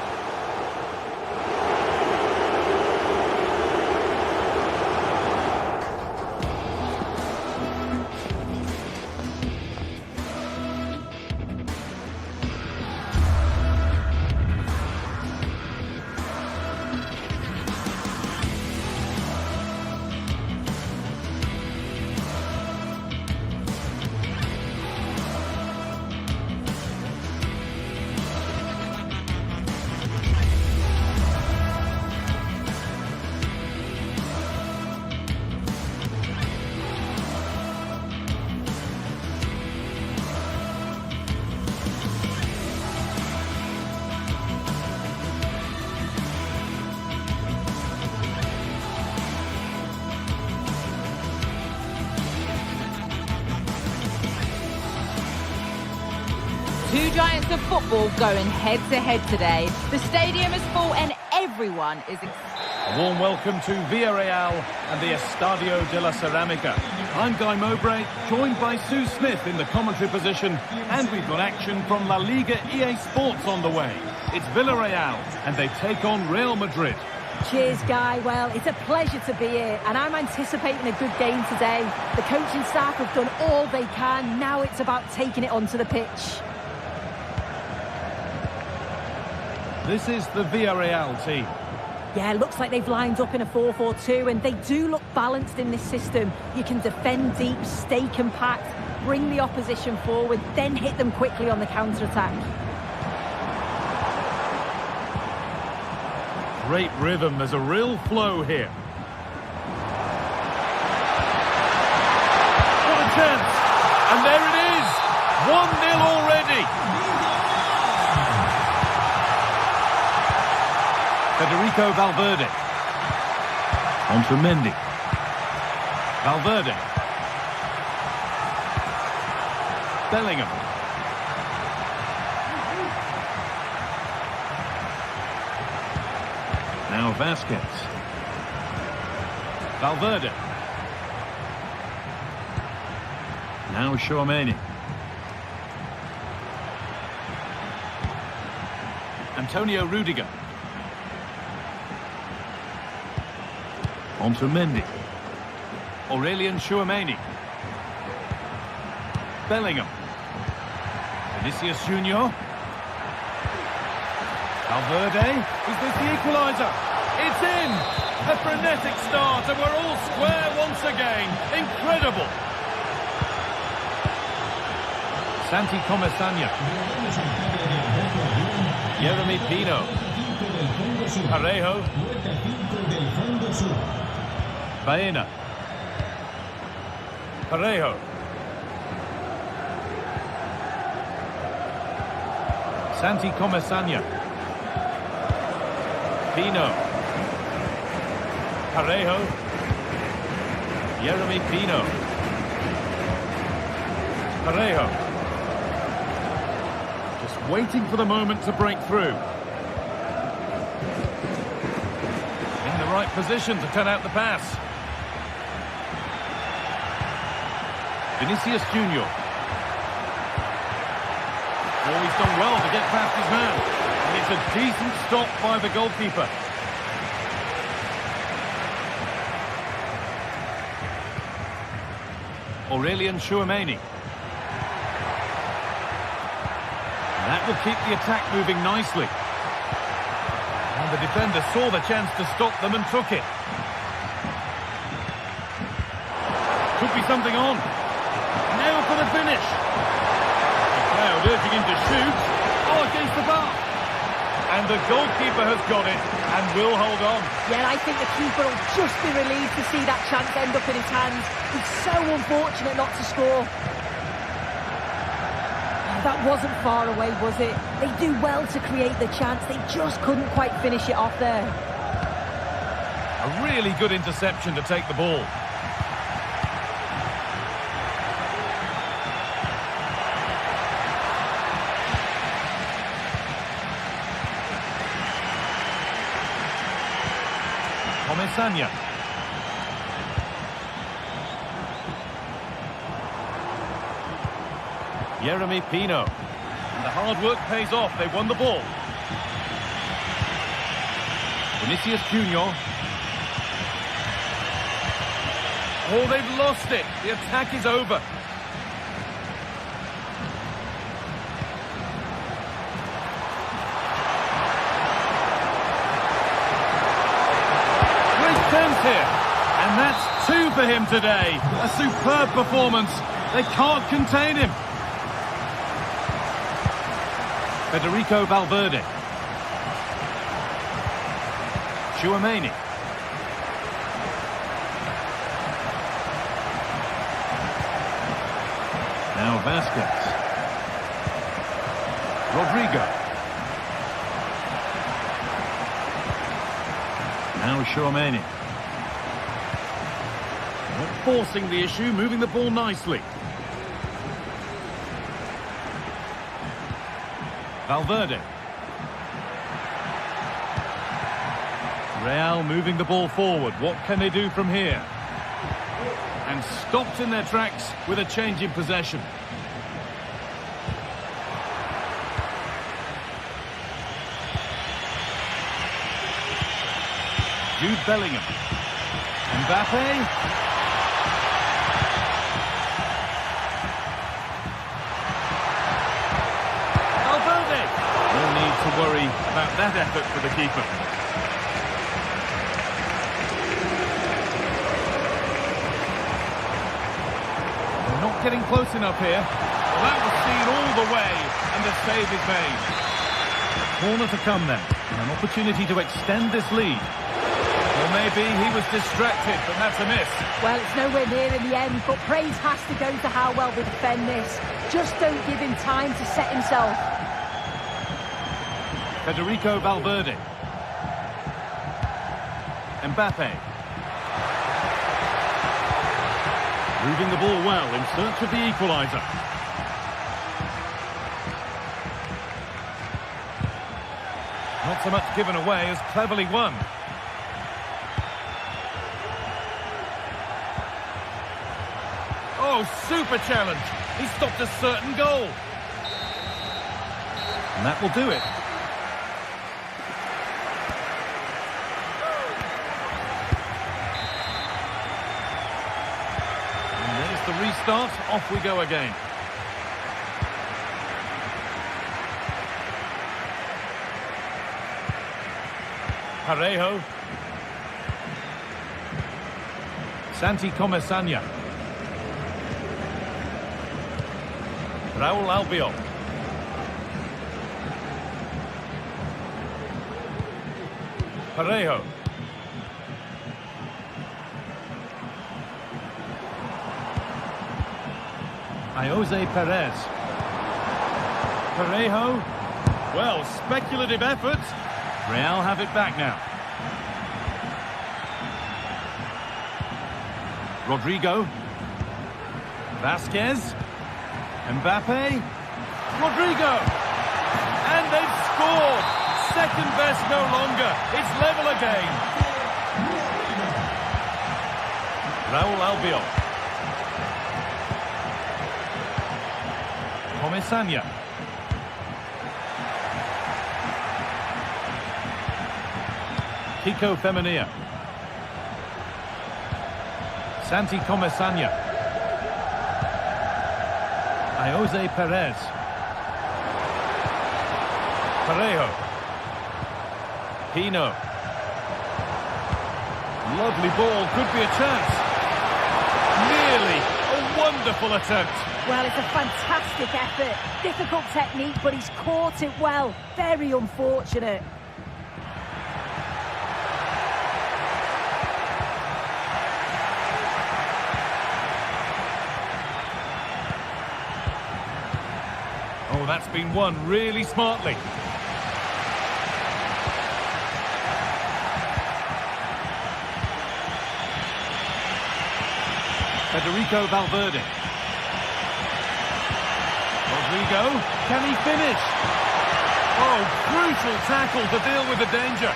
Two giants of football going head-to-head today. The stadium is full and everyone is excited. A warm welcome to Villarreal and the Estadio de la Ceramica. I'm Guy Mowbray, joined by Sue Smith in the commentary position, and we've got action from La Liga EA Sports on the way. It's Villarreal, and they take on Real Madrid. Cheers, Guy. Well, it's a pleasure to be here, and I'm anticipating a good game today. The coaching staff have done all they can. Now it's about taking it onto the pitch. This is the Villarreal team. Yeah, looks like they've lined up in a 4-4-2, and they do look balanced in this system. You can defend deep, stay compact, bring the opposition forward, then hit them quickly on the counter-attack. Great rhythm, there's a real flow here. What a chance! And there it is! 1-0 already! Federico Valverde. On to Mendy. Valverde. Bellingham. Now Vasquez. Valverde. Now Tchouaméni. Antonio Rudiger. On to Mendy. Aurelien Tchouaméni. Bellingham. Vinicius Junior. Valverde. Is this the equaliser? It's in! A frenetic start, and we're all square once again. Incredible! Santi Comesaña. Yeremy Pino. Parejo. Baena. Parejo. Santi Comesaña. Pino. Parejo. Yeremy Pino. Parejo. Just waiting for the moment to break through. In the right position to turn out the pass. Vinicius Junior. Oh, he's done well to get past his man. And it's a decent stop by the goalkeeper. Aurelien Tchouaméni. That will keep the attack moving nicely. And the defender saw the chance to stop them and took it. Could be something on. Now for the finish. The crowd urging him to shoot. Oh, against the bar. And the goalkeeper has got it and will hold on. Yeah, I think the keeper will just be relieved to see that chance end up in his hands. It's so unfortunate not to score. Oh, that wasn't far away, was it? They do well to create the chance. They just couldn't quite finish it off there. A really good interception to take the ball. Comesaña. Yeremy Pino. And the hard work pays off. They won the ball. Vinicius Junior. Oh, they've lost it. The attack is over. Chance here, and that's 2 for him today. A superb performance. They can't contain him. Federico Valverde. Tchouaméni. Now Vasquez. Rodrigo. Now Tchouaméni. Forcing the issue, moving the ball nicely. Valverde. Real moving the ball forward. What can they do from here? And stopped in their tracks with a change in possession. Jude Bellingham. Mbappe. Valverde. No need to worry about that effort for the keeper. They're not getting close enough here. Well, that was seen all the way, and the save is made. Corner to come then, and an opportunity to extend this lead. Or maybe he was distracted, but that's a miss. Well, it's nowhere near in the end, but praise has to go to how well they defend this. Just don't give him time to set himself. Federico Valverde. Mbappe. Moving the ball well in search of the equaliser. Not so much given away as cleverly won. Oh, super challenge. He stopped a certain goal. And that will do it. And there's the restart. Off we go again. Parejo. Santi Comesaña. Raúl Albiol. Parejo. Jose Perez. Parejo. Well, speculative effort. Real have it back now. Rodrigo. Vasquez. Mbappe. Rodrigo. And they've scored. Second best no longer. It's level again. Raúl Albiol. Comesaña. Kiko Femenia. Santi Comesaña. Jose Perez. Parejo. Pino. Lovely ball, could be a chance. Nearly. A wonderful attempt. Well, it's a fantastic effort. Difficult technique, but he's caught it well. Very unfortunate. Oh, that's been won really smartly. Federico Valverde. Rodrigo, can he finish? Oh, crucial tackle to deal with the danger.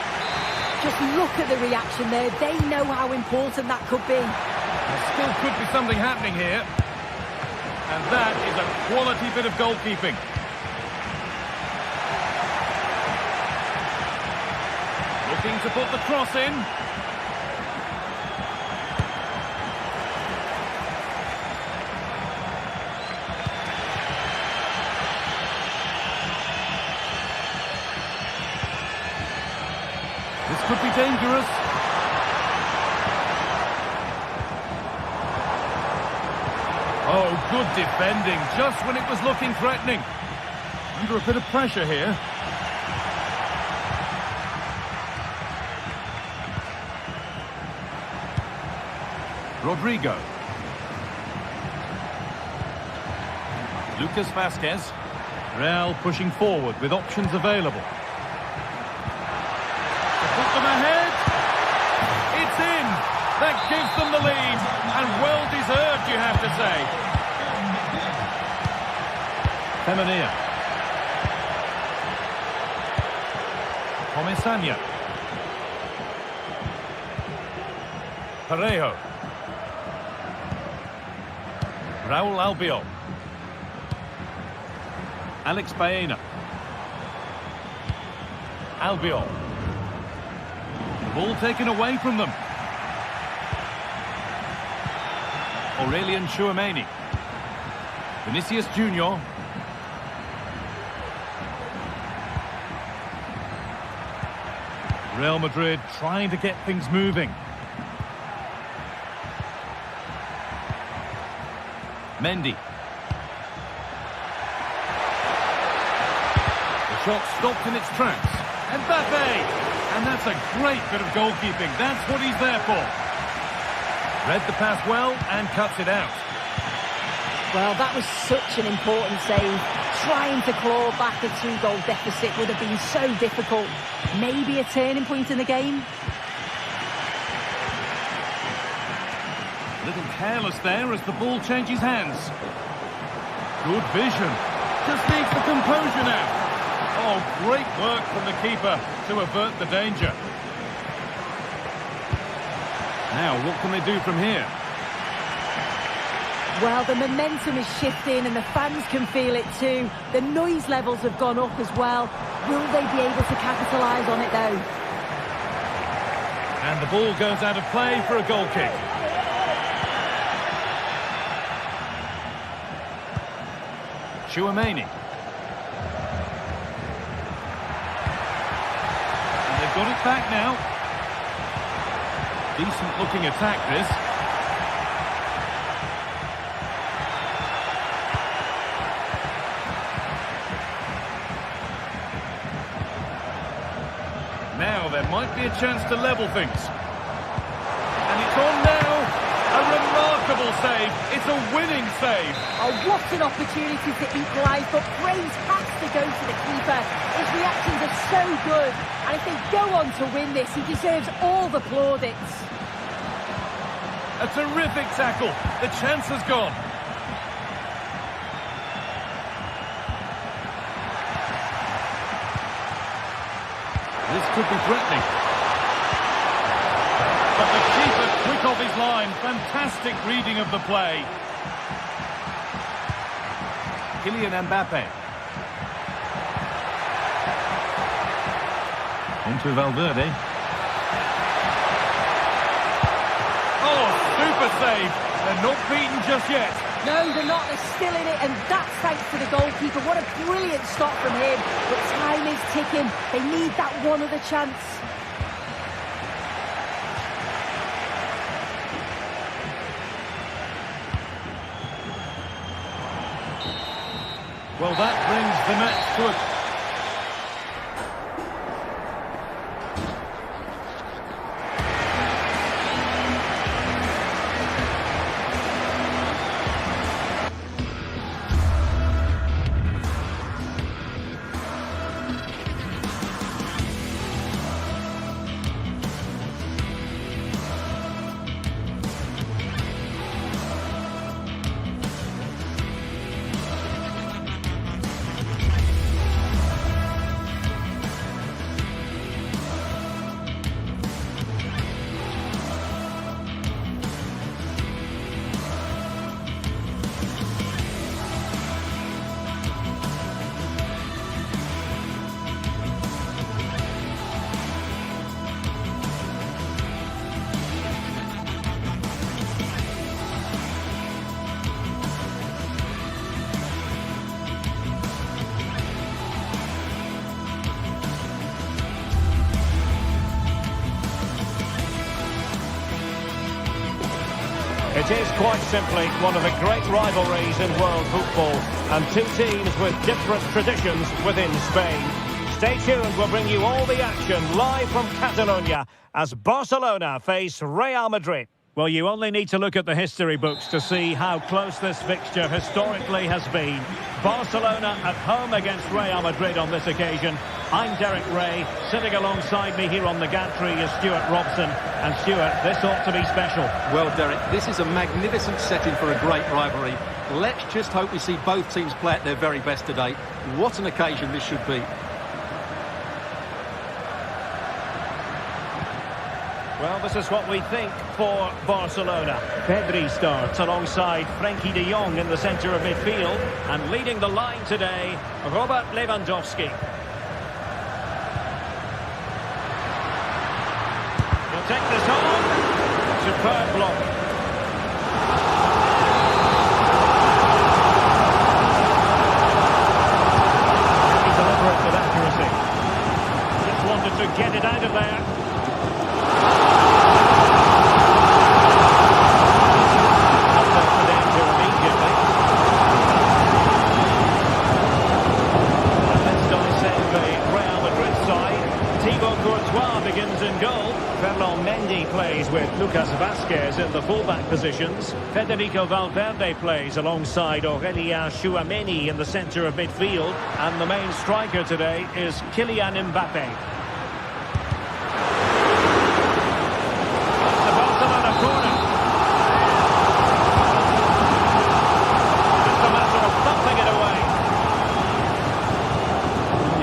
Just look at the reaction there. They know how important that could be. There still could be something happening here. And that is a quality bit of goalkeeping. Looking to put the cross in. This could be dangerous. Oh, good defending, just when it was looking threatening. Under a bit of pressure here. Rodrigo. Lucas Vasquez. Real pushing forward with options available. To put them ahead. It's in. That gives them the lead. And well deserved, you have to say. Femenia. Comesaña. Parejo. Raúl Albiol. Alex Baena. Albiol. The ball taken away from them. Aurelian Tchouameni. Vinicius Junior. Real Madrid trying to get things moving. Mendy. The shot stopped in its tracks. Mbappe! And that's a great bit of goalkeeping. That's what he's there for. Read the pass well and cuts it out. Well, that was such an important save. Trying to claw back a 2-goal deficit would have been so difficult. Maybe a turning point in the game. A little careless there as the ball changes hands. Good vision. Just needs the composure now. Oh, great work from the keeper to avert the danger. Now, what can they do from here? Well, the momentum is shifting and the fans can feel it too. The noise levels have gone up as well. Will they be able to capitalise on it though? And the ball goes out of play for a goal kick. Tchouameni. And they've got it back now. Decent looking attack this. Now there might be a chance to level things. And it's on now. A remarkable save. It's a winning save. Oh, what an opportunity to equalise, but praise has to go to the keeper. His reactions are so good. And if they go on to win this, he deserves all the plaudits. A terrific tackle. The chance has gone. This could be threatening. But the keeper quick off his line. Fantastic reading of the play. Kylian Mbappe. Onto Valverde. Oh, super save. They're not beaten just yet. No, they're not. They're still in it, and that's thanks to the goalkeeper. What a brilliant stop from him. But time is ticking. They need that one other chance. Well, that brings the match to a... It is quite simply one of the great rivalries in world football, and two teams with different traditions within Spain. Stay tuned, we'll bring you all the action live from Catalonia as Barcelona face Real Madrid. Well, you only need to look at the history books to see how close this fixture historically has been. Barcelona at home against Real Madrid on this occasion. I'm Derek Ray. Sitting alongside me here on the gantry is Stuart Robson. And Stuart, this ought to be special. Well, Derek, this is a magnificent setting for a great rivalry. Let's just hope we see both teams play at their very best today. What an occasion this should be. Well, this is what we think for Barcelona. Pedri starts alongside Frenkie de Jong in the centre of midfield. And leading the line today, Robert Lewandowski. He'll take this on. Superb block. He delivered it with accuracy. Just wanted to get it out of there. Begins in goal. Ferland Mendy plays with Lucas Vazquez in the fullback positions. Federico Valverde plays alongside Aurélien Tchouameni in the centre of midfield. And the main striker today is Kylian Mbappe. It's the Barcelona corner. Just a matter of thumping it away.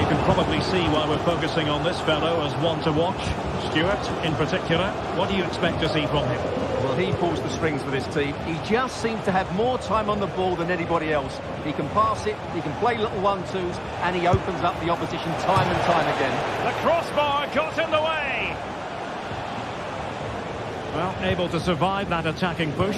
You can probably see why we're focusing on this fellow as one to watch. Stuart, in particular, what do you expect to see from him? Well, he pulls the strings for this team. He just seems to have more time on the ball than anybody else. He can pass it, he can play little one-twos, and he opens up the opposition time and time again. The crossbar got in the way. Well, able to survive that attacking push.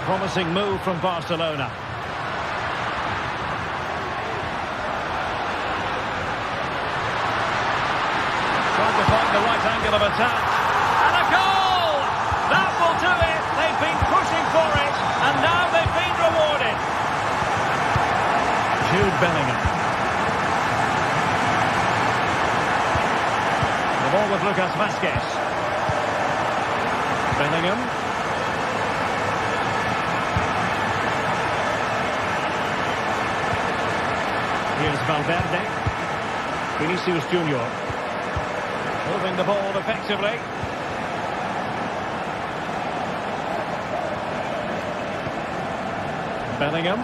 Promising move from Barcelona. Trying to find the right angle of attack. And a goal! That will do it! They've been pushing for it, and now they've been rewarded. Jude Bellingham. The ball with Lucas Vazquez. Bellingham. Here's Valverde. Vinicius Junior. Moving the ball effectively. Bellingham.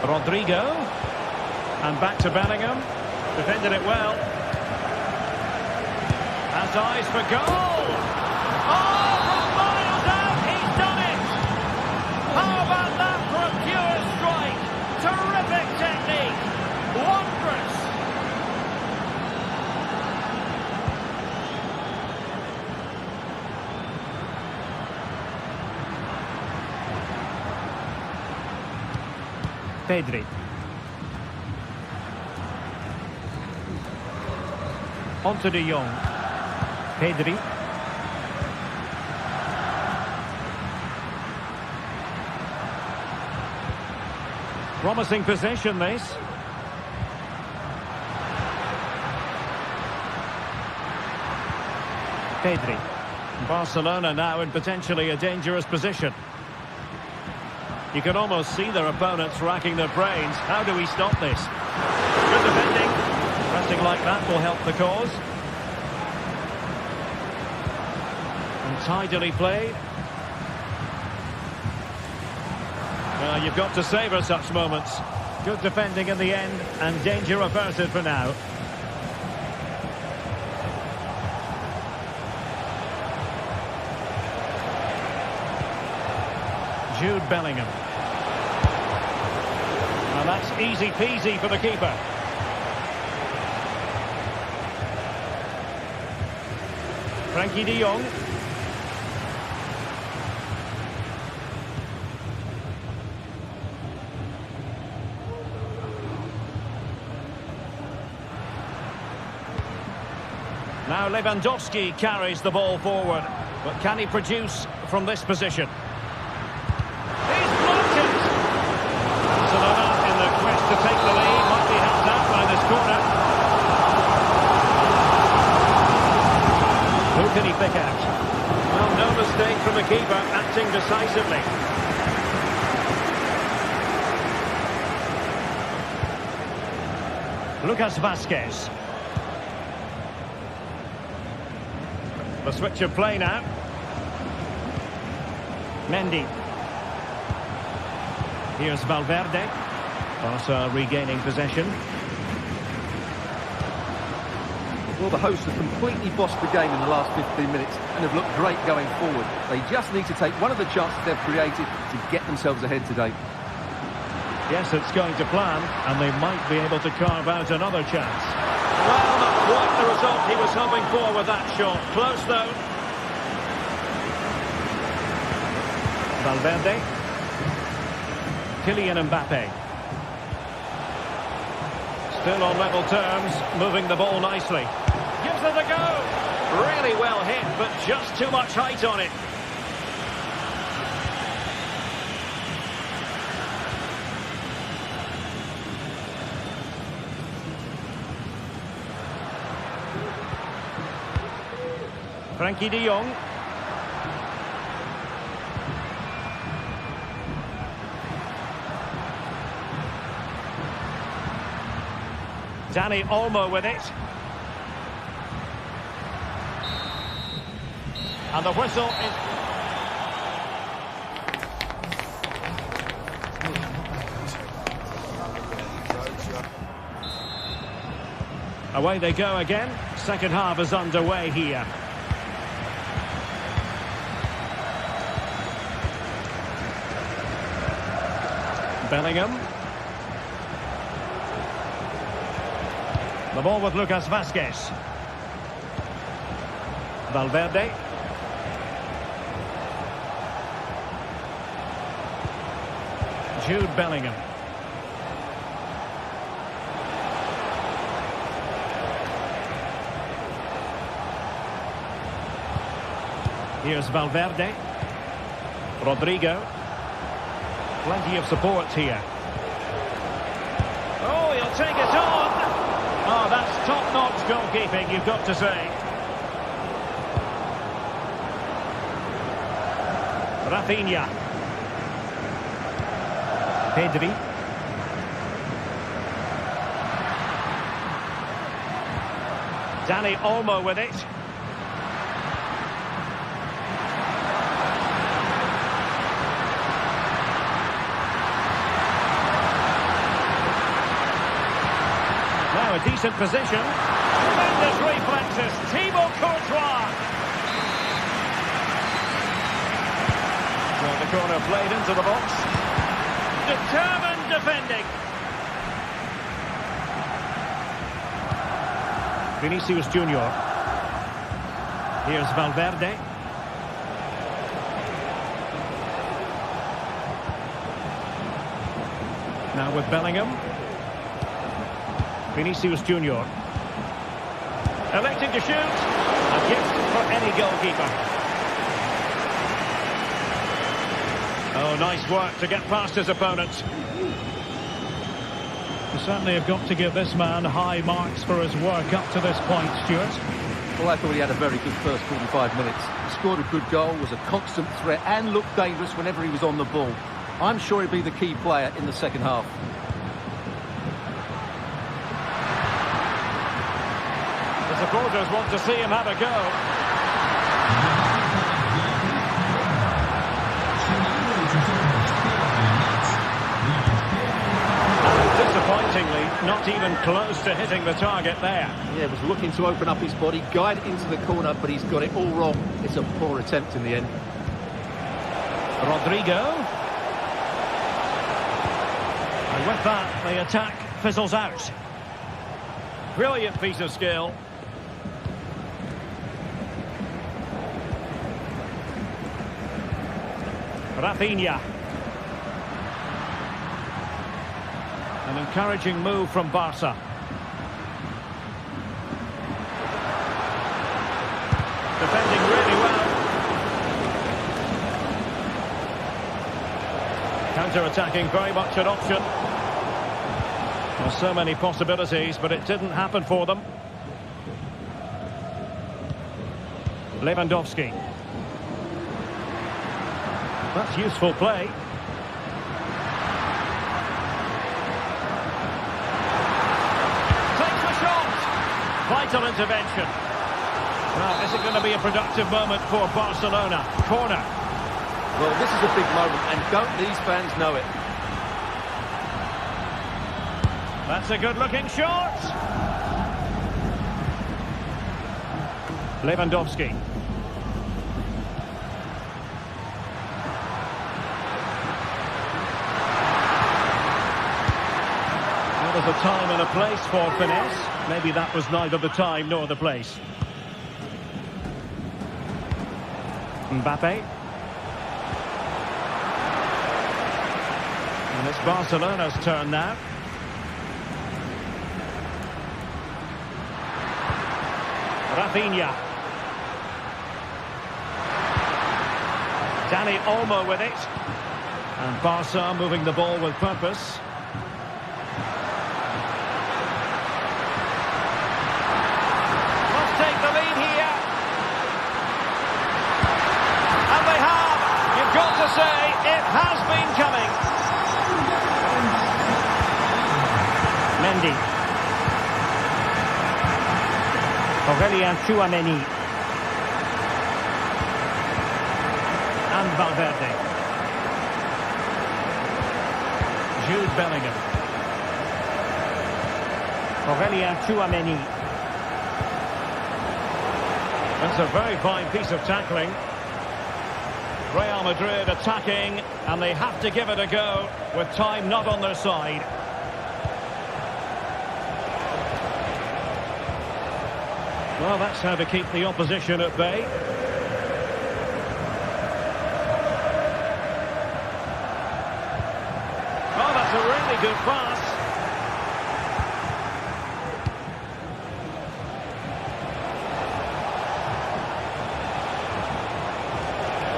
Rodrigo. And back to Bellingham. Defended it well. Has eyes for goal. Oh, from miles out, he's done it. How about that for a pure strike? Terrific technique. Wondrous. Pedri. On to de Jong. Pedri. Promising possession, this. Pedri. Barcelona now in potentially a dangerous position. You can almost see their opponents racking their brains. How do we stop this? Good defending. Pressing like that will help the cause. And tidily played. Well, you've got to savour such moments. Good defending in the end, and danger averted for now. Jude Bellingham. And that's easy peasy for the keeper. Frenkie de Jong. Now Lewandowski carries the ball forward. But can he produce from this position? He's blocked it! Barcelona in the quest to take the lead. Might be helped out by this corner. Who can he pick out? Well, no mistake from the keeper, acting decisively. Lucas Vazquez. The switch of play now. Mendy. Here's Valverde. Barca regaining possession. Well, the hosts have completely bossed the game in the last 15 minutes and have looked great going forward. They just need to take one of the chances they've created to get themselves ahead today. Yes, it's going to plan, and they might be able to carve out another chance. Well, not quite the result he was hoping for with that shot. Close, though. Valverde. Kylian Mbappe. Still on level terms, moving the ball nicely. Gives it a go. Really well hit, but just too much height on it. Frankie de Jong. Dani Olmo with it. And the whistle is... Away they go again. Second half is underway here. Bellingham. The ball with Lucas Vazquez. Valverde. Jude Bellingham. Here's Valverde. Rodrigo. Plenty of support here. Oh, he'll take it on. Oh, that's top-notch goalkeeping, you've got to say. Rafinha. Pedri. Dani Olmo with it. Now a decent position. Tremendous reflexes. Thibaut Courtois. Well, the corner played into the box. Determined defending. Vinicius Junior. Here's Valverde. Now with Bellingham. Vinicius Junior. Electing to shoot. A gift for any goalkeeper. Oh, nice work to get past his opponents. You certainly have got to give this man high marks for his work up to this point, Stuart. Well, I thought he had a very good first 45 minutes. He scored a good goal, was a constant threat and looked dangerous whenever he was on the ball. I'm sure he'll be the key player in the second half. The supporters want to see him have a go. Disappointingly, not even close to hitting the target there. Yeah, was looking to open up his body, guide it into the corner, but he's got it all wrong. It's a poor attempt in the end. Rodrigo. And with that, the attack fizzles out. Brilliant piece of skill. Rafinha. An encouraging move from Barca. Defending really well. Counter-attacking very much an option. There's so many possibilities, but it didn't happen for them. Lewandowski. That's useful play. Takes the shot. Vital intervention. Well, is it going to be a productive moment for Barcelona? Corner. Well, this is a big moment, and don't these fans know it? That's a good-looking shot. Lewandowski. Well, there's a time and a place for finesse. Maybe that was neither the time nor the place. Mbappe. And it's Barcelona's turn now. Rafinha. Dani Olmo with it. And Barca moving the ball with purpose. Must take the lead here. And they have. You've got to say, it has been coming. Mendy. Aurelien Tchouameni. And Valverde. Jude Bellingham. Aurelien Tchouameni. That's a very fine piece of tackling. Real Madrid attacking, and they have to give it a go with time not on their side. Well, that's how to keep the opposition at bay. Oh, that's a really good pass.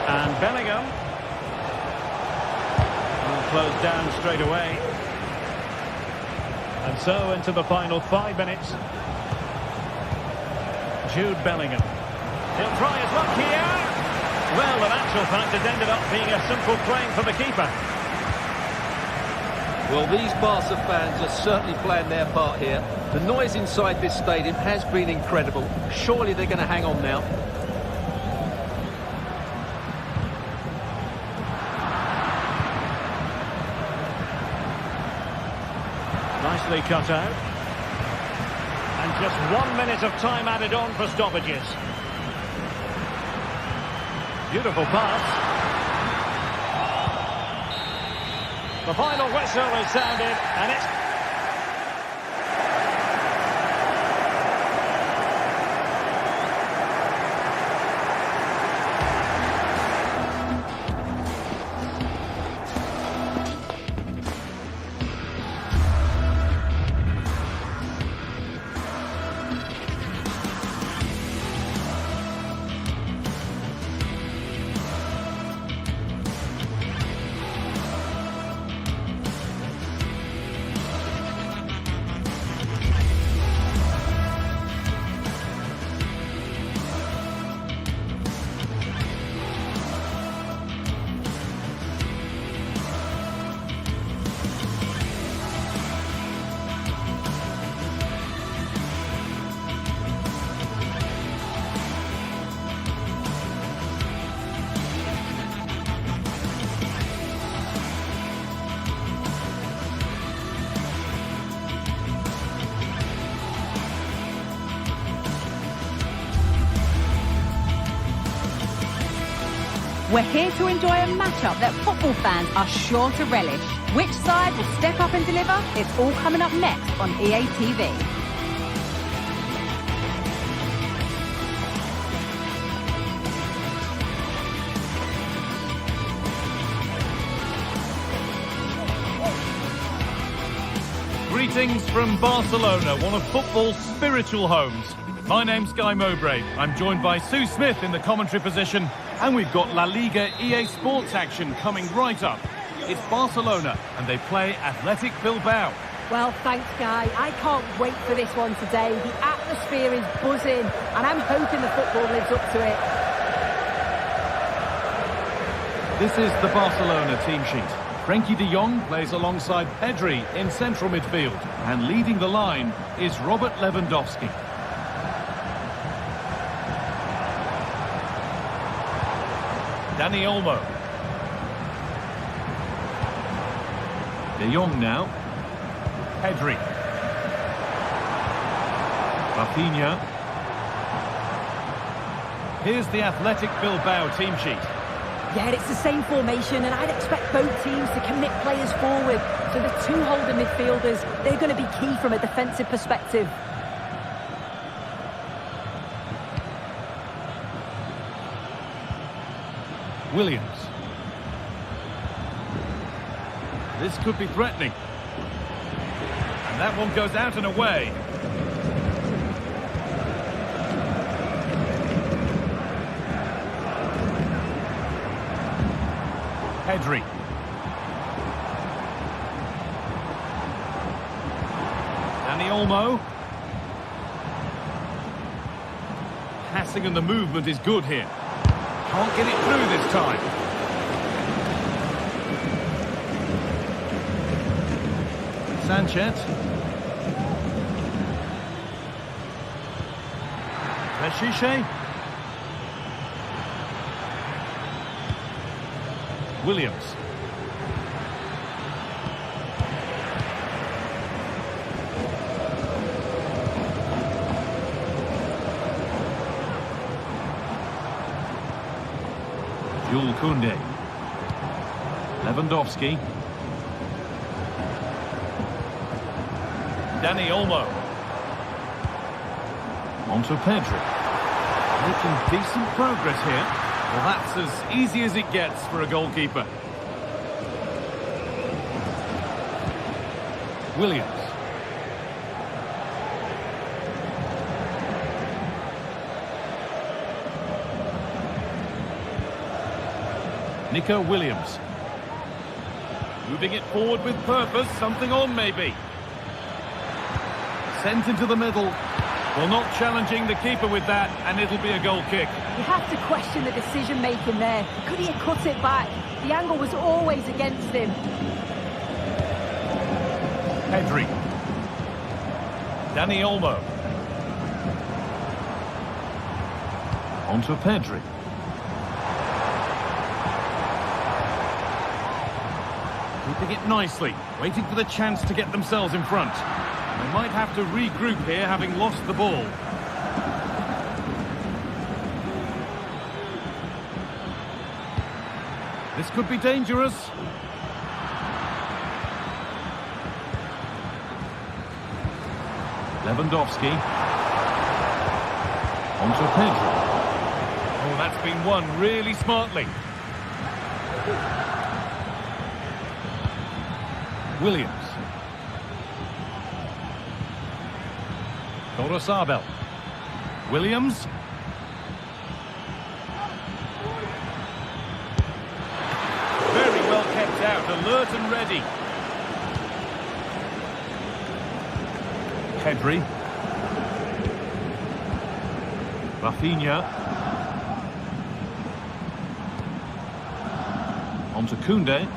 And Bellingham. Well, closed down straight away. And so into the final 5 minutes. Jude Bellingham. He'll try his luck here. Well, in actual fact, it ended up being a simple claim for the keeper. Well, these Barca fans are certainly playing their part here. The noise inside this stadium has been incredible. Surely they're going to hang on now. Nicely cut out. And just 1 minute of time added on for stoppages. Beautiful pass. The final whistle is sounded, and it's... We're here to enjoy a matchup that football fans are sure to relish. Which side will step up and deliver? It's all coming up next on EA TV. Greetings from Barcelona, one of football's spiritual homes. My name's Guy Mowbray. I'm joined by Sue Smith in the commentary position, and we've got La Liga EA Sports action coming right up. It's Barcelona, and they play Athletic Bilbao. Well, thanks, Guy. I can't wait for this one today. The atmosphere is buzzing, and I'm hoping the football lives up to it. This is the Barcelona team sheet. Frenkie de Jong plays alongside Pedri in central midfield, and leading the line is Robert Lewandowski. Dani Olmo. De Jong now. Pedri. Rafinha. Here's the Athletic Bilbao team sheet. Yeah, it's the same formation, and I'd expect both teams to commit players forward. So the two holding midfielders, they're going to be key from a defensive perspective. Williams. This could be threatening. And that one goes out and away. Pedri. Dani Olmo. Passing and the movement is good here. Can't get it through this time. Sanchez. Meshiche. Williams. Jules Koundé. Lewandowski. Dani Olmo. On to Pedri. Making decent progress here. Well, that's as easy as it gets for a goalkeeper. Williams. Nico Williams. Moving it forward with purpose, something on maybe. Sent into the middle. Well, not challenging the keeper with that, and it'll be a goal kick. You have to question the decision-making there. Could he have cut it back? The angle was always against him. Pedri. Dani Olmo. On to Pedri. Keeping it nicely, waiting for the chance to get themselves in front. They might have to regroup here, having lost the ball. This could be dangerous. Lewandowski. On to Pedri. Oh, that's been won really smartly. Williams. Sabel. Williams. Very well kept out, alert and ready. Pedri. Rafinha. On to Koundé.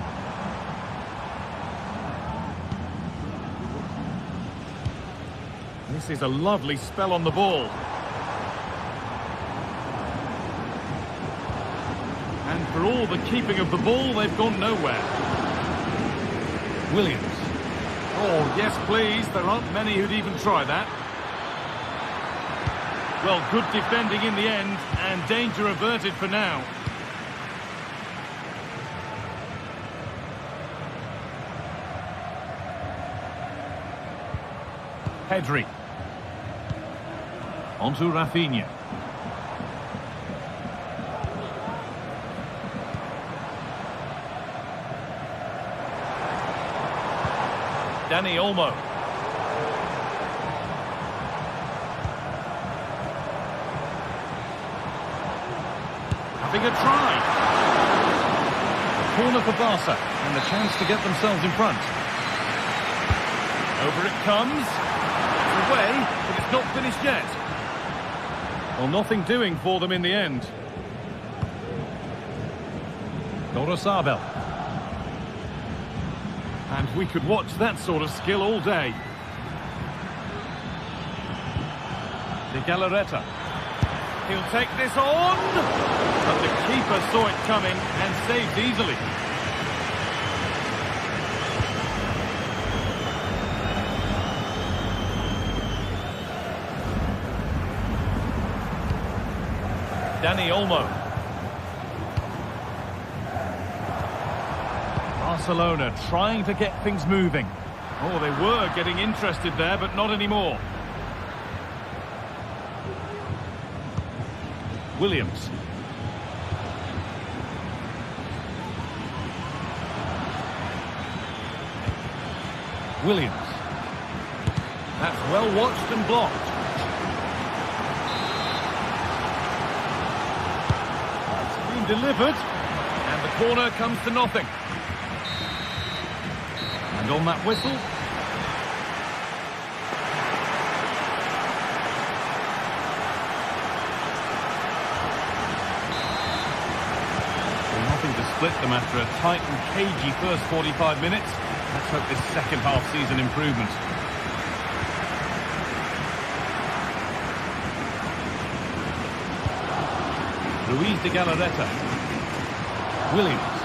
This is a lovely spell on the ball. And for all the keeping of the ball, they've gone nowhere. Williams. Oh, yes, please. There aren't many who'd even try that. Well, good defending in the end, and danger averted for now. Pedri. On to Rafinha. Dani Olmo. Having a try. A corner for Barca, and the chance to get themselves in front. Over it comes. It's away, but it's not finished yet. Well, nothing doing for them in the end. Sabel. And we could watch that sort of skill all day. De Galarreta. He'll take this on! But the keeper saw it coming and saved easily. Dani Olmo. Barcelona trying to get things moving. Oh, they were getting interested there, but not anymore. Williams. Williams. That's well watched and blocked. It's been delivered, and the corner comes to nothing. And on that whistle, nothing to split them after a tight and cagey first 45 minutes. Let's hope this second half sees an improvement. Luis de Galarreta. Williams.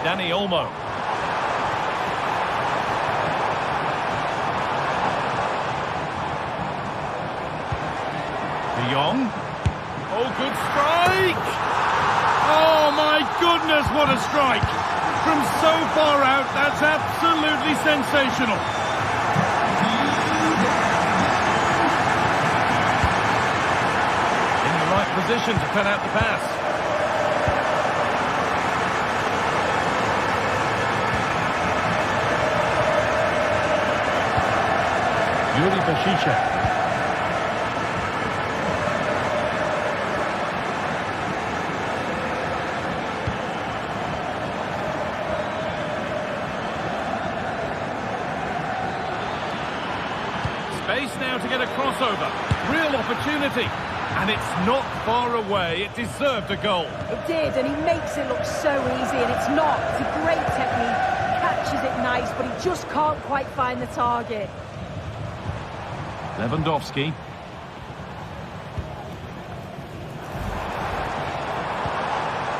Dani Olmo. De Jong. Oh, good strike! Oh, my goodness, what a strike! From so far out, that's absolutely sensational. In the right position to cut out the pass. Yuri Bashicha. Space now to get a crossover. Real opportunity. And it's not far away. It deserved a goal. It did, and he makes it look so easy, and it's not. It's a great technique. Catches it nice, but he just can't quite find the target. Lewandowski.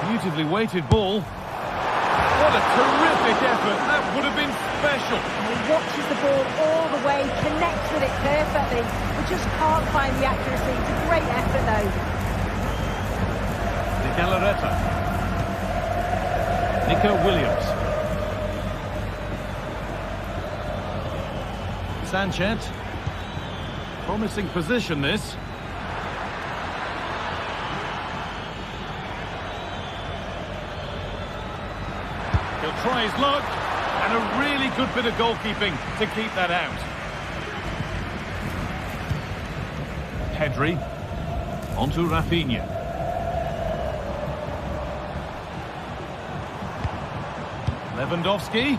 Beautifully weighted ball. What a terrific effort. That would have been special. And he watches the ball all the way, connects with it perfectly, but just can't find the accuracy. It's a great effort, though. De Galarreta. Nico Williams. Sanchez. Promising position, this. He'll try his luck, and a really good bit of goalkeeping to keep that out. Pedri, onto Rafinha. Lewandowski,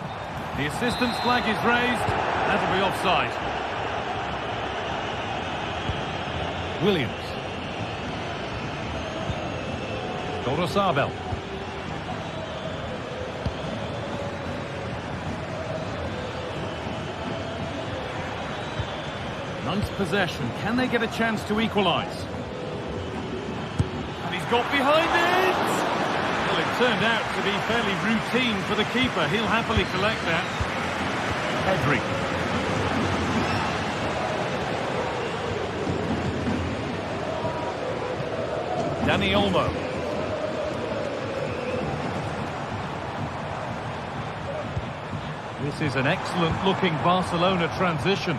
the assistant's flag is raised, that'll be offside. Williams. Gorosabel. Nice possession. Can they get a chance to equalise? And he's got behind it! Well, it turned out to be fairly routine for the keeper. He'll happily collect that. Pedri. Dani Olmo. This is an excellent-looking Barcelona transition.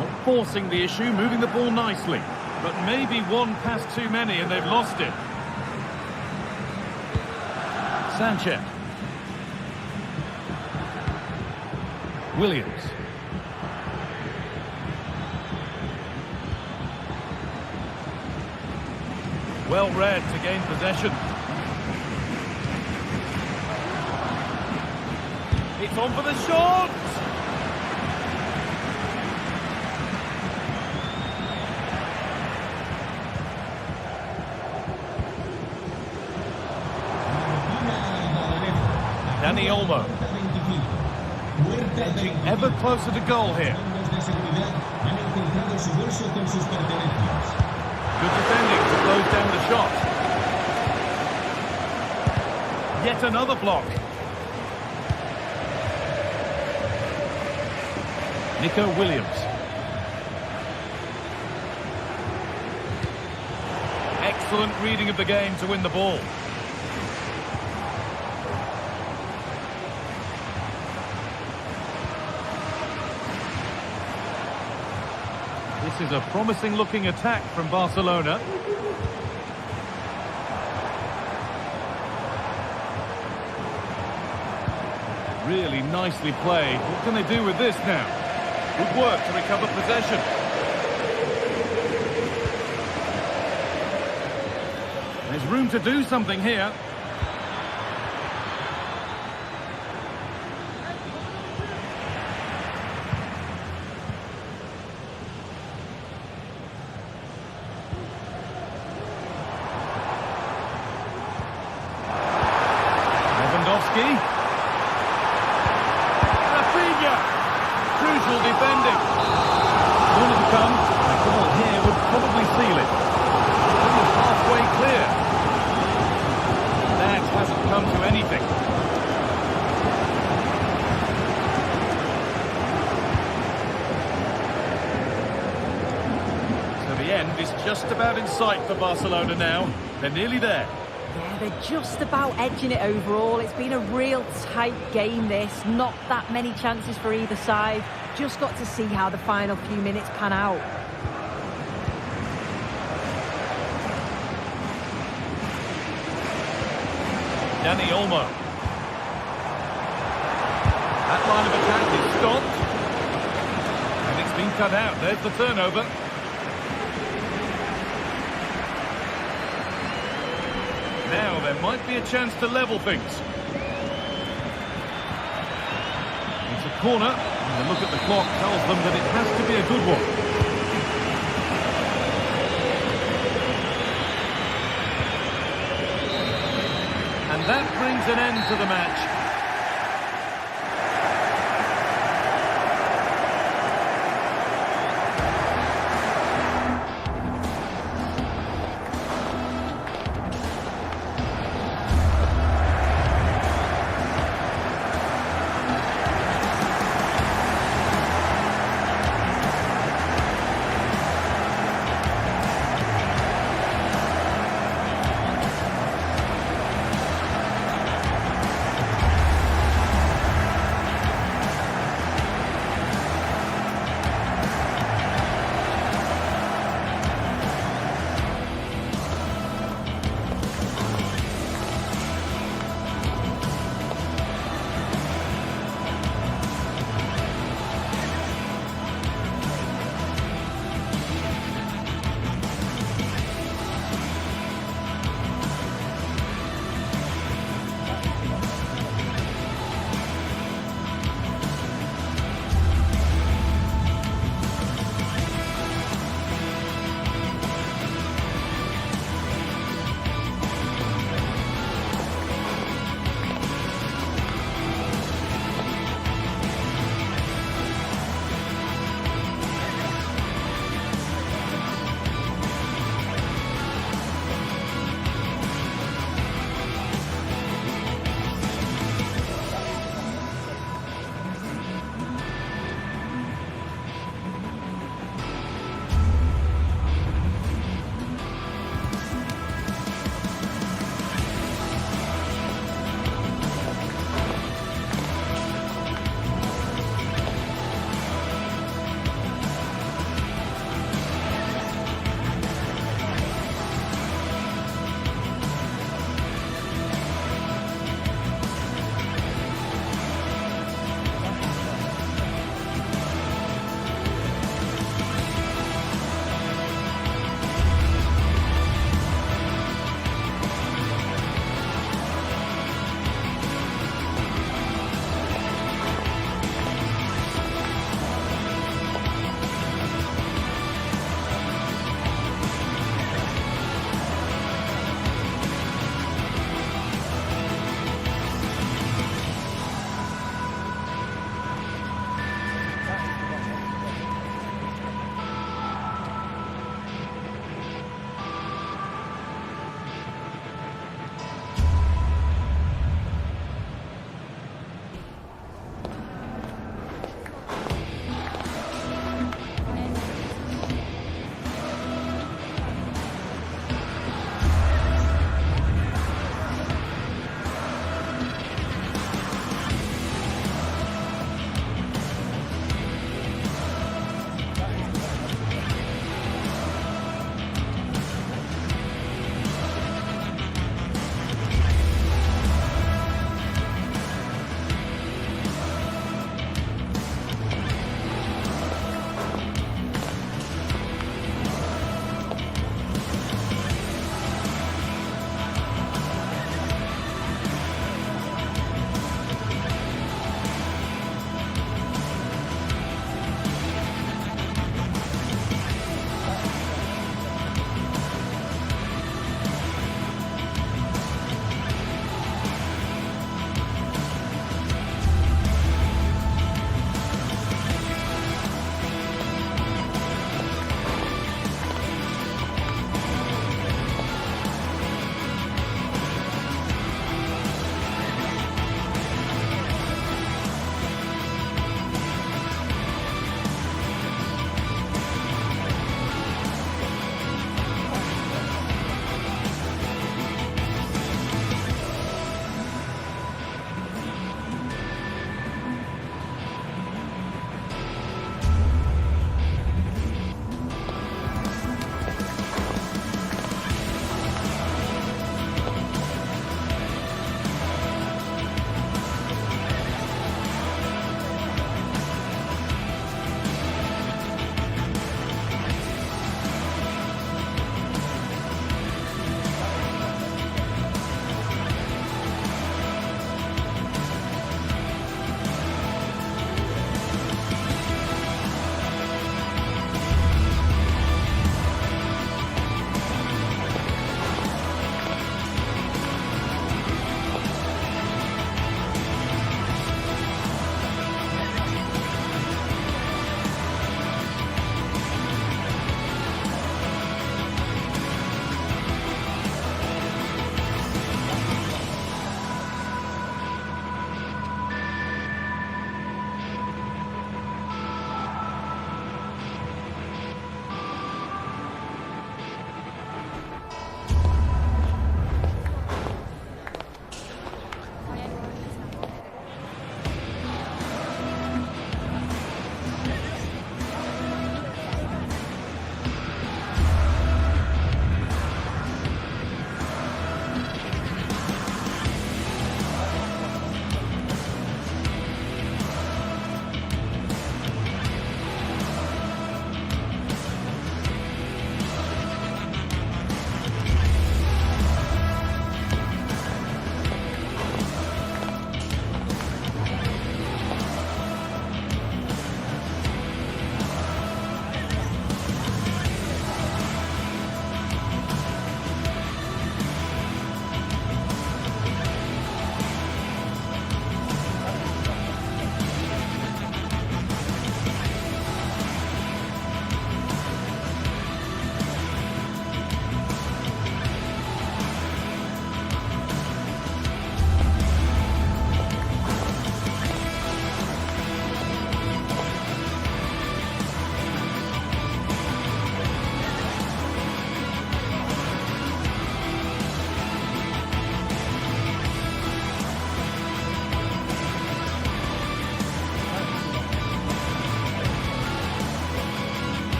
Not forcing the issue, moving the ball nicely. But maybe one pass too many and they've lost it. Sanchez. Williams. Well read to gain possession. It's on for the shot! Dani Olmo. Edging ever closer to goal here. Good defending to close down the shot. Yet another block. Nico Williams. Excellent reading of the game to win the ball. This is a promising looking attack from Barcelona. Really nicely played. What can they do with this now? Good work to recover possession. There's room to do something here. Rafinha! Crucial defending. Corner to come. A goal here would probably seal it. Only halfway clear. That hasn't come to anything. So the end is just about in sight for Barcelona now. They're nearly there. Yeah, they're just about edging it overall. It's been a real tight game, this. Not that many chances for either side. Just got to see how the final few minutes pan out. Dani Olmo. That line of attack is stopped. And it's been cut out. There's the turnover. Now there might be a chance to level things. It's a corner, and the look at the clock tells them that it has to be a good one. And that brings an end to the match.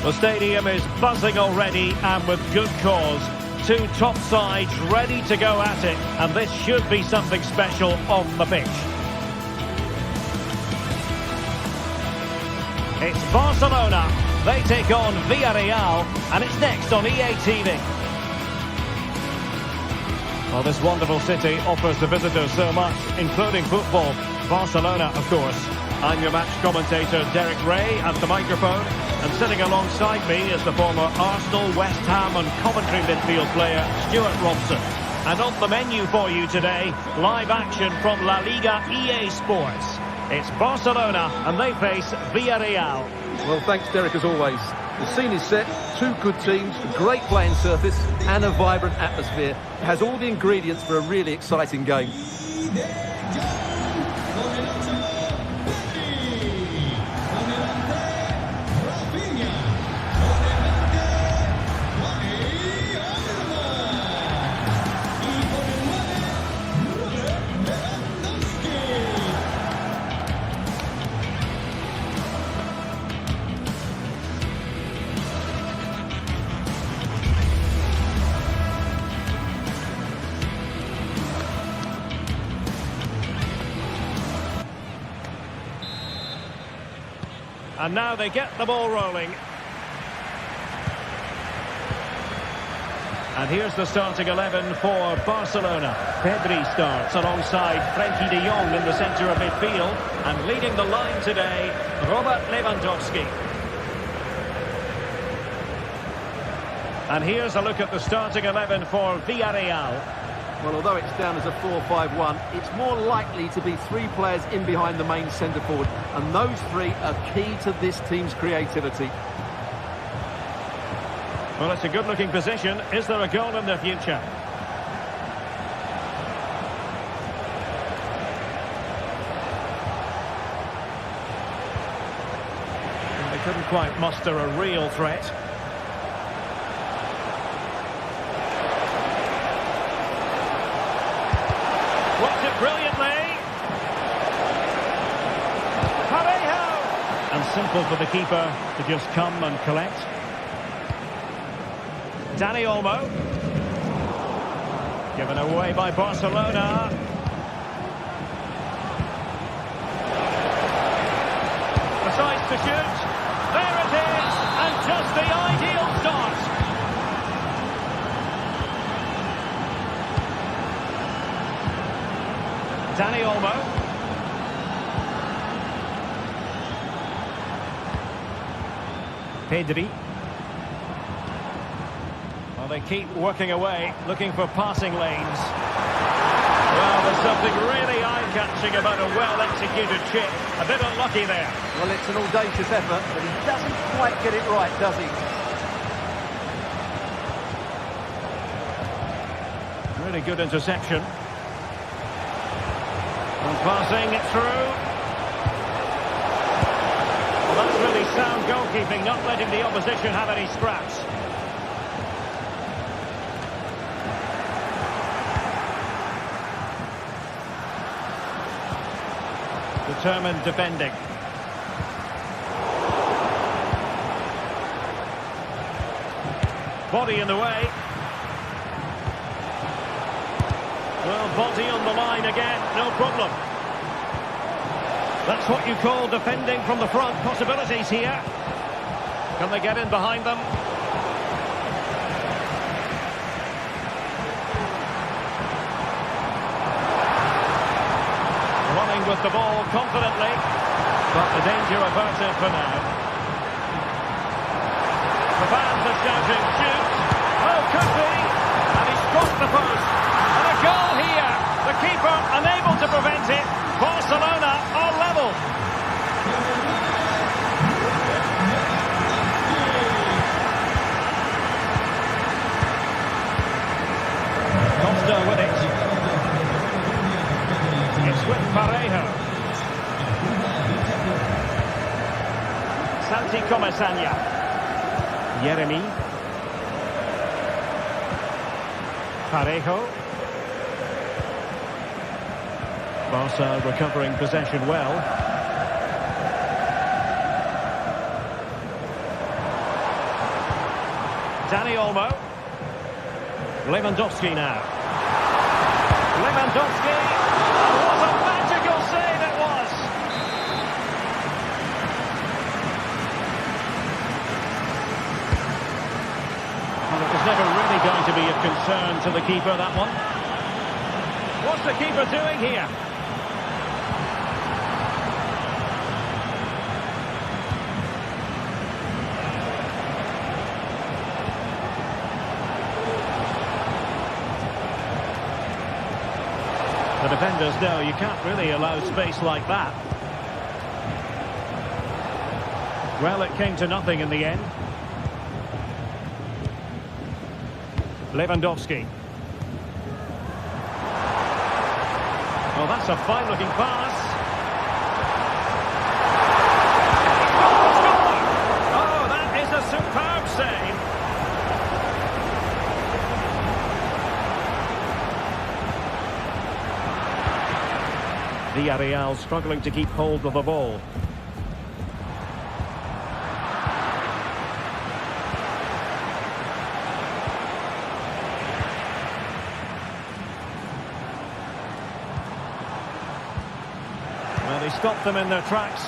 The stadium is buzzing already, and with good cause. Two top sides ready to go at it, and this should be something special on the pitch. It's Barcelona. They take on Villarreal, and it's next on EA TV. Well, this wonderful city offers the visitors so much, including football. Barcelona, of course. I'm your match commentator, Derek Ray, at the microphone. And sitting alongside me is the former Arsenal, West Ham and Coventry midfield player, Stuart Robson. And on the menu for you today, live action from La Liga EA Sports. It's Barcelona, and they face Villarreal. Well, thanks, Derek, as always. The scene is set, two good teams, a great playing surface and a vibrant atmosphere. It has all the ingredients for a really exciting game. And now they get the ball rolling. And here's the starting 11 for Barcelona. Pedri starts alongside Frenkie de Jong in the centre of midfield. And leading the line today, Robert Lewandowski. And here's a look at the starting 11 for Villarreal. Well, although it's down as a 4-5-1, it's more likely to be three players in behind the main centre forward. And those three are key to this team's creativity. Well, it's a good-looking position. Is there a goal in the future? And they couldn't quite muster a real threat. Blocked it brilliantly. Parejo! And simple for the keeper to just come and collect. Dani Olmo. Given away by Barcelona. Decides to shoot. There it is! And just the ideal start. Dani Olmo. Pedri. Well, they keep working away, looking for passing lanes. Well, there's something really eye-catching about a well-executed chip. A bit unlucky there. Well, it's an audacious effort, but he doesn't quite get it right, does he? Really good interception. And passing it through. Well, that's really sound goalkeeping, not letting the opposition have any scraps. Determined defending. Body in the way. Well, body on the line again, no problem. That's what you call defending from the front. Possibilities here. Can they get in behind them? Running with the ball confidently, but the danger averted for now. The fans are shouting, shoot! Oh, could be! And he struck the post. And a goal here. The keeper unable to prevent it. Barcelona are level. Costa with it. It's with Parejo. Santi Comesaña. Yeremi. Parejo. Barca recovering possession well. Dani Olmo. Lewandowski now. Lewandowski. What a magical save it was! Well, it was never really going to be of concern to the keeper, that one. What's the keeper doing here? The defenders know you can't really allow space like that. Well, it came to nothing in the end. Lewandowski. Well, that's a fine-looking pass. Oh, that is a superb save. Villarreal struggling to keep hold of the ball. Well, he stopped them in their tracks.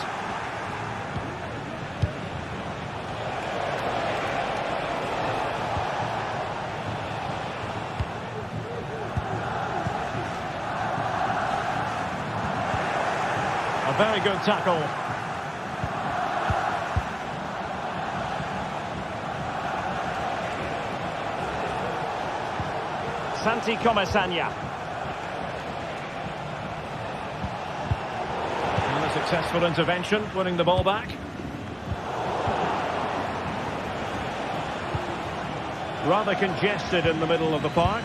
A very good tackle. Santi Comesaña. And a successful intervention, winning the ball back. Rather congested in the middle of the park.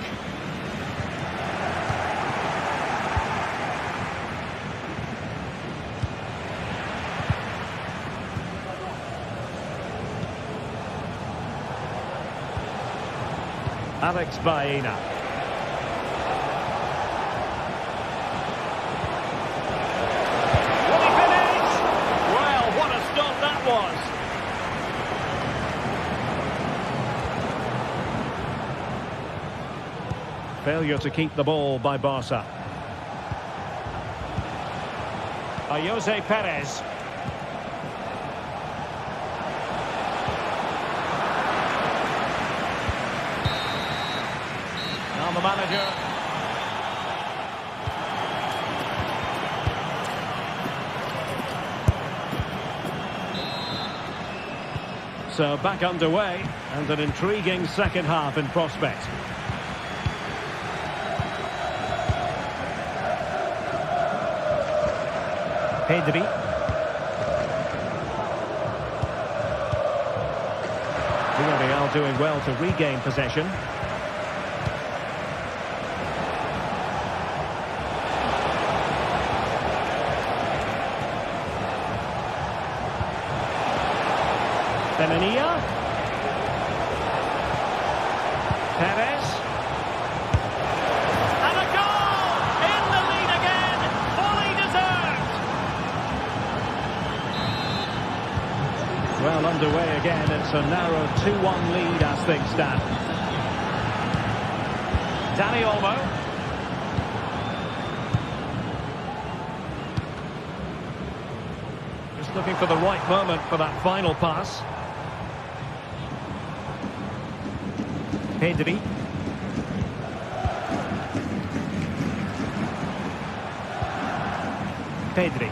Alex Baena. Will he finish? Well, what a stop that was. Failure to keep the ball by Barca. Jose Perez. The manager. So back underway and an intriguing second half in prospect. Pedri. Villarreal doing well to regain possession. Benania. Perez. And a goal! In the lead again! Fully deserved! Well, underway again. It's a narrow 2-1 lead as things stand. Dani Olmo. Just looking for the right moment for that final pass. Pedri. Pedri.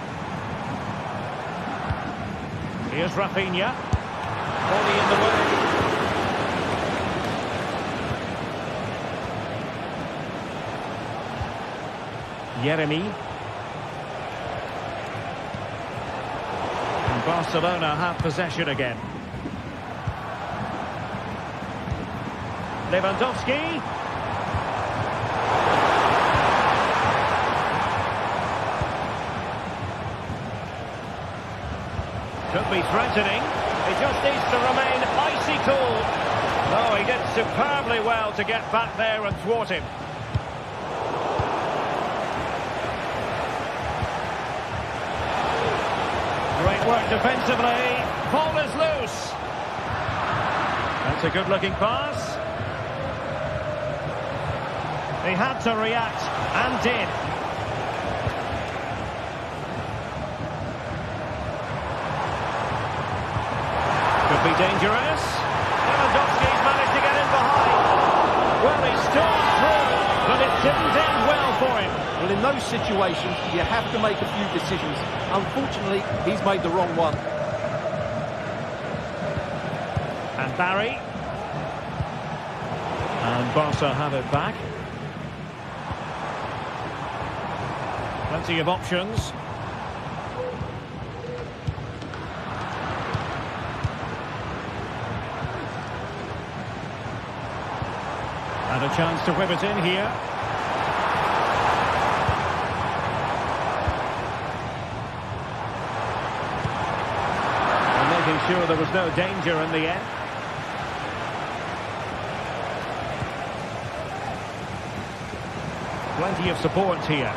Here's Rafinha. Body in the way. Yeremi. And Barcelona have possession again. Lewandowski. Could be threatening. He just needs to remain icy cool. No, he did superbly well to get back there and thwart him. Great work defensively. Ball is loose. That's It's a good-looking pass. He had to react, and did. Could be dangerous. Lewandowski's managed to get in behind. Well, he stormed through, but it didn't end well for him. Well, in those situations, you have to make a few decisions. Unfortunately, he's made the wrong one. And Barry. And Barca have it back. Plenty of options. And a chance to whip it in here. And making sure there was no danger in the end. Plenty of support here.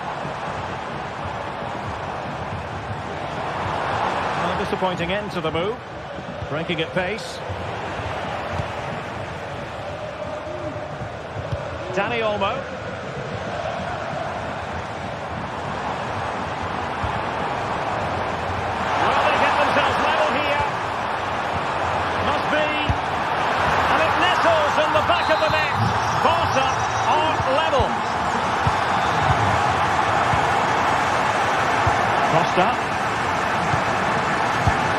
A disappointing end to the move. Breaking at pace. Dani Olmo. Well, they get themselves level here. Must be. And it nestles in the back of the net. Barca are level. Costa.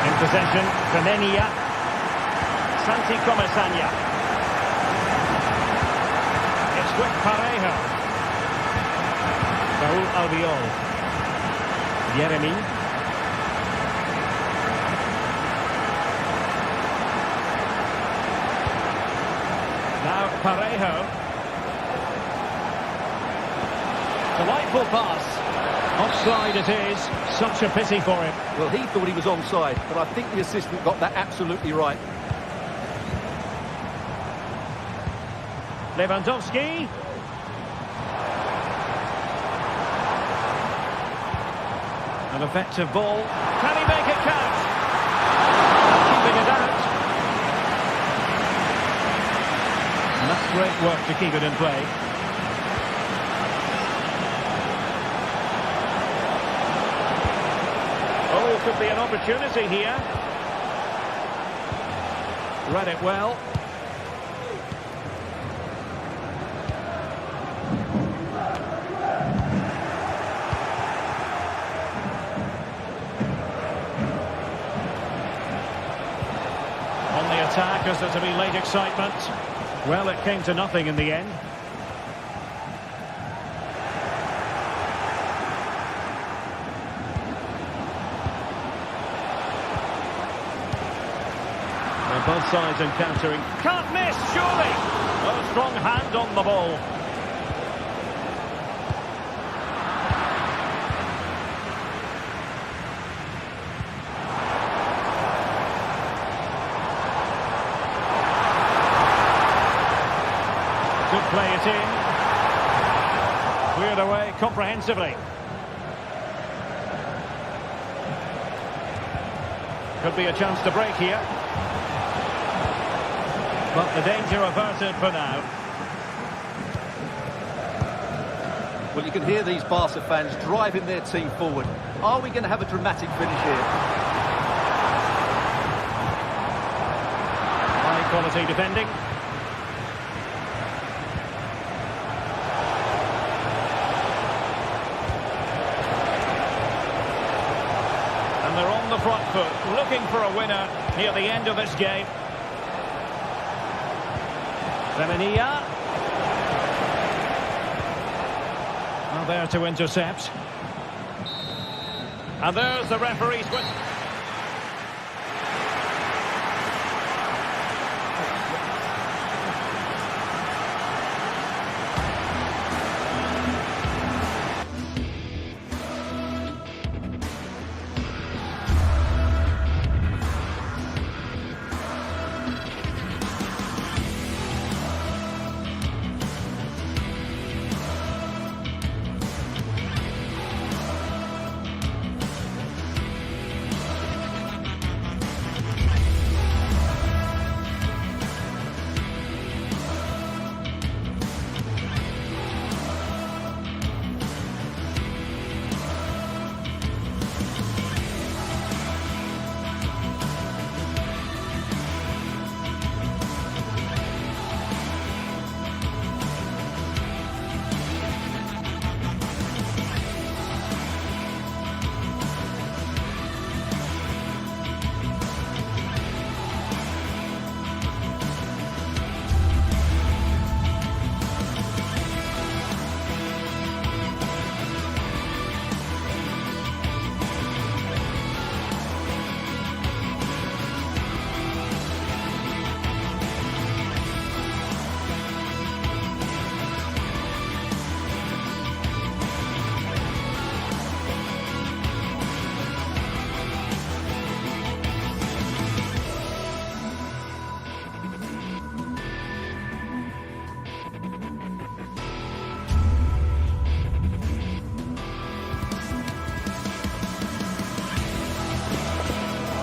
In possession, Femenia. Santi Comesaña. It's with Parejo. Raúl Albiol. Yeremy. Now Parejo. Delightful pass. Offside it is. Such a pity for him. Well, he thought he was onside, but I think the assistant got that absolutely right. Lewandowski. An effective ball. Can he make it count? Keeping it out. And that's great work to keep it in play. Oh, could be an opportunity here. Read it well. Attack as there to be late excitement. Well, it came to nothing in the end. Well, both sides encountering. Can't miss, surely! A strong hand on the ball. Could play it in. Cleared away comprehensively. Could be a chance to break here. But the danger averted for now. Well, you can hear these Barca fans driving their team forward. Are we going to have a dramatic finish here? High quality defending. They're on the front foot, looking for a winner near the end of this game. Femenia. Well, there to intercept. And there's the referee's whistle.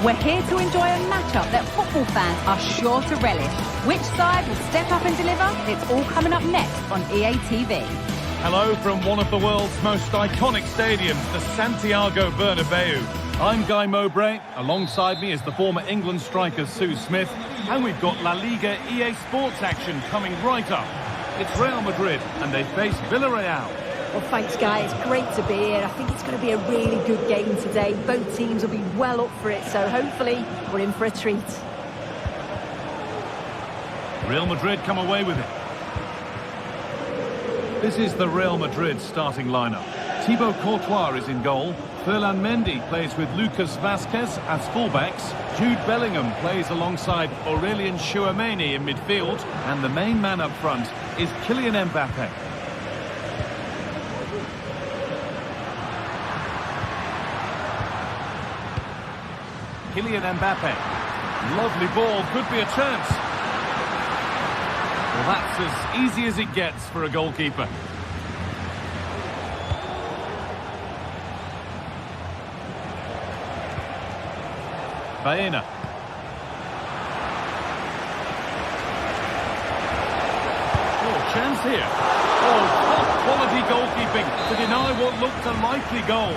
We're here to enjoy a matchup that football fans are sure to relish. Which side will step up and deliver? It's all coming up next on EA TV. Hello from one of the world's most iconic stadiums, the Santiago Bernabeu. I'm Guy Mowbray. Alongside me is the former England striker Sue Smith. And we've got La Liga EA Sports action coming right up. It's Real Madrid and they face Villarreal. Well, thanks, Guy. It's great to be here. I think it's going to be a really good game today. Both teams will be well up for it, so hopefully we're in for a treat. Real Madrid come away with it. This is the Real Madrid starting lineup. Thibaut Courtois is in goal. Ferland Mendy plays with Lucas Vazquez as fullbacks. Jude Bellingham plays alongside Aurelien Tchouameni in midfield. And the main man up front is Kylian Mbappe. Kylian Mbappe. Lovely ball, could be a chance. Well, that's as easy as it gets for a goalkeeper. Baena. Oh, chance here. Oh, top quality goalkeeping to deny what looked a likely goal.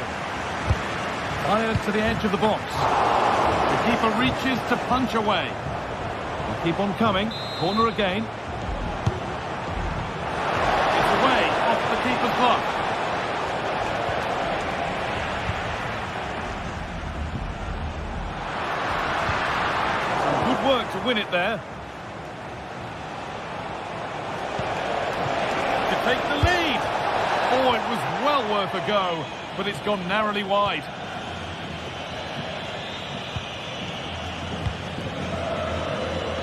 Fired to the edge of the box. The keeper reaches to punch away. They keep on coming. Corner again. It's away off the keeper's glove. Some good work to win it there. To take the lead. Oh, it was well worth a go, but it's gone narrowly wide.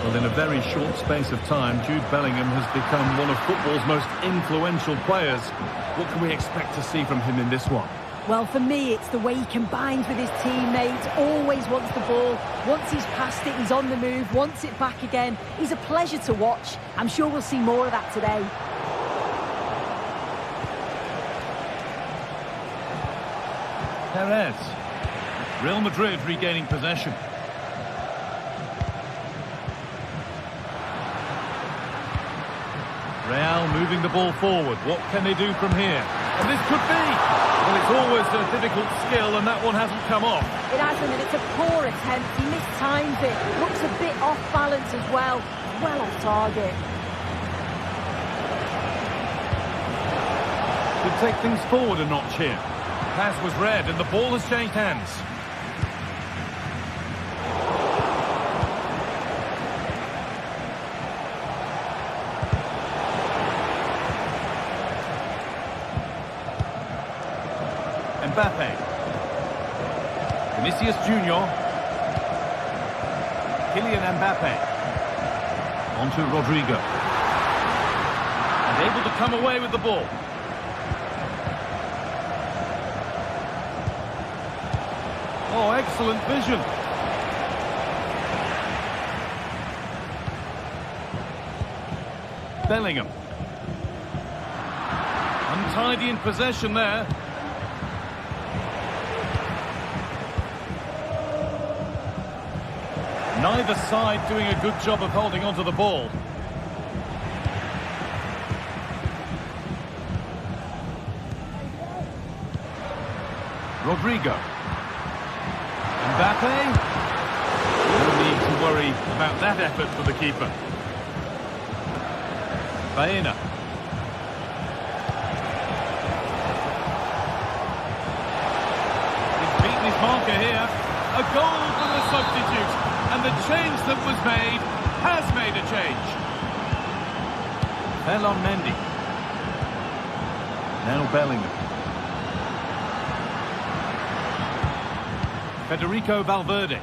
Well, in a very short space of time, Jude Bellingham has become one of football's most influential players. What can we expect to see from him in this one? Well, for me, it's the way he combines with his teammates, always wants the ball. Once he's passed it, he's on the move, wants it back again. He's a pleasure to watch. I'm sure we'll see more of that today. Perez. Real Madrid regaining possession. Real moving the ball forward. What can they do from here? And this could be. Well, it's always a difficult skill, and that one hasn't come off. It hasn't, and it's a poor attempt. He mistimes it. Looks a bit off balance as well. Well off target. Could take things forward a notch here. Pass was read, and the ball has changed hands. Mbappe. Vinicius Junior. Kylian Mbappe. On to Rodrigo. And able to come away with the ball. Oh, excellent vision. Bellingham. Untidy in possession there. Neither side doing a good job of holding onto the ball. Rodrigo. Mbappe. No need to worry about that effort for the keeper. Baena. He's beaten his marker here. A goal from the substitute. And the change that was made has made a change. Ferland Mendy. Now Bellingham. Federico Valverde.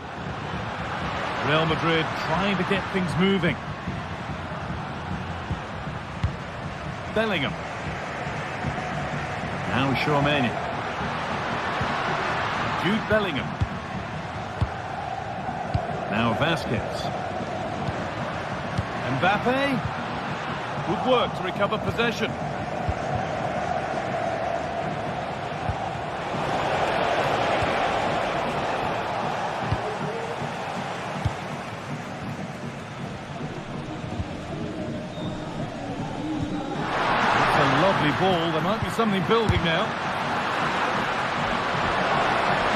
Real Madrid trying to get things moving. Bellingham. Now Tchouameni. Jude Bellingham. Now Vazquez. Mbappe. Good work to recover possession. Lovely ball. There might be something building now.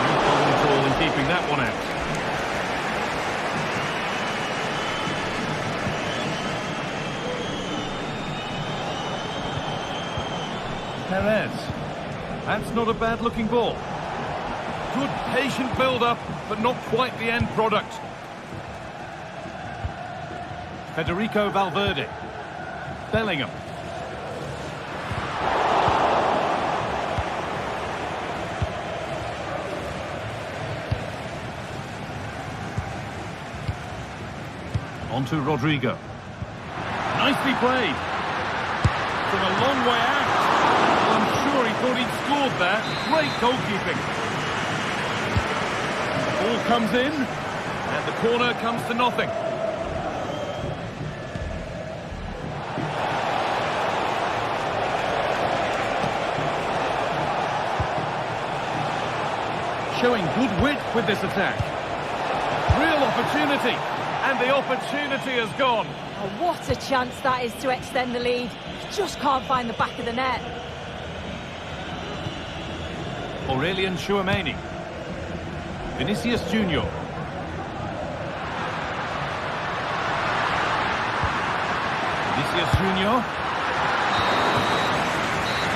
No problem at all in keeping that one out. Perez. That's not a bad-looking ball. Good, patient build-up, but not quite the end product. Federico Valverde. Bellingham. On to Rodrigo. Nicely played. From a long way out. I'm sure he thought he'd scored there. Great goalkeeping. The ball comes in, and the corner comes to nothing. Showing good wit with this attack. Real opportunity, and the opportunity has gone. Oh, what a chance that is to extend the lead. Just can't find the back of the net. Aurelian Tchouameni. Vinicius Junior. Vinicius Junior.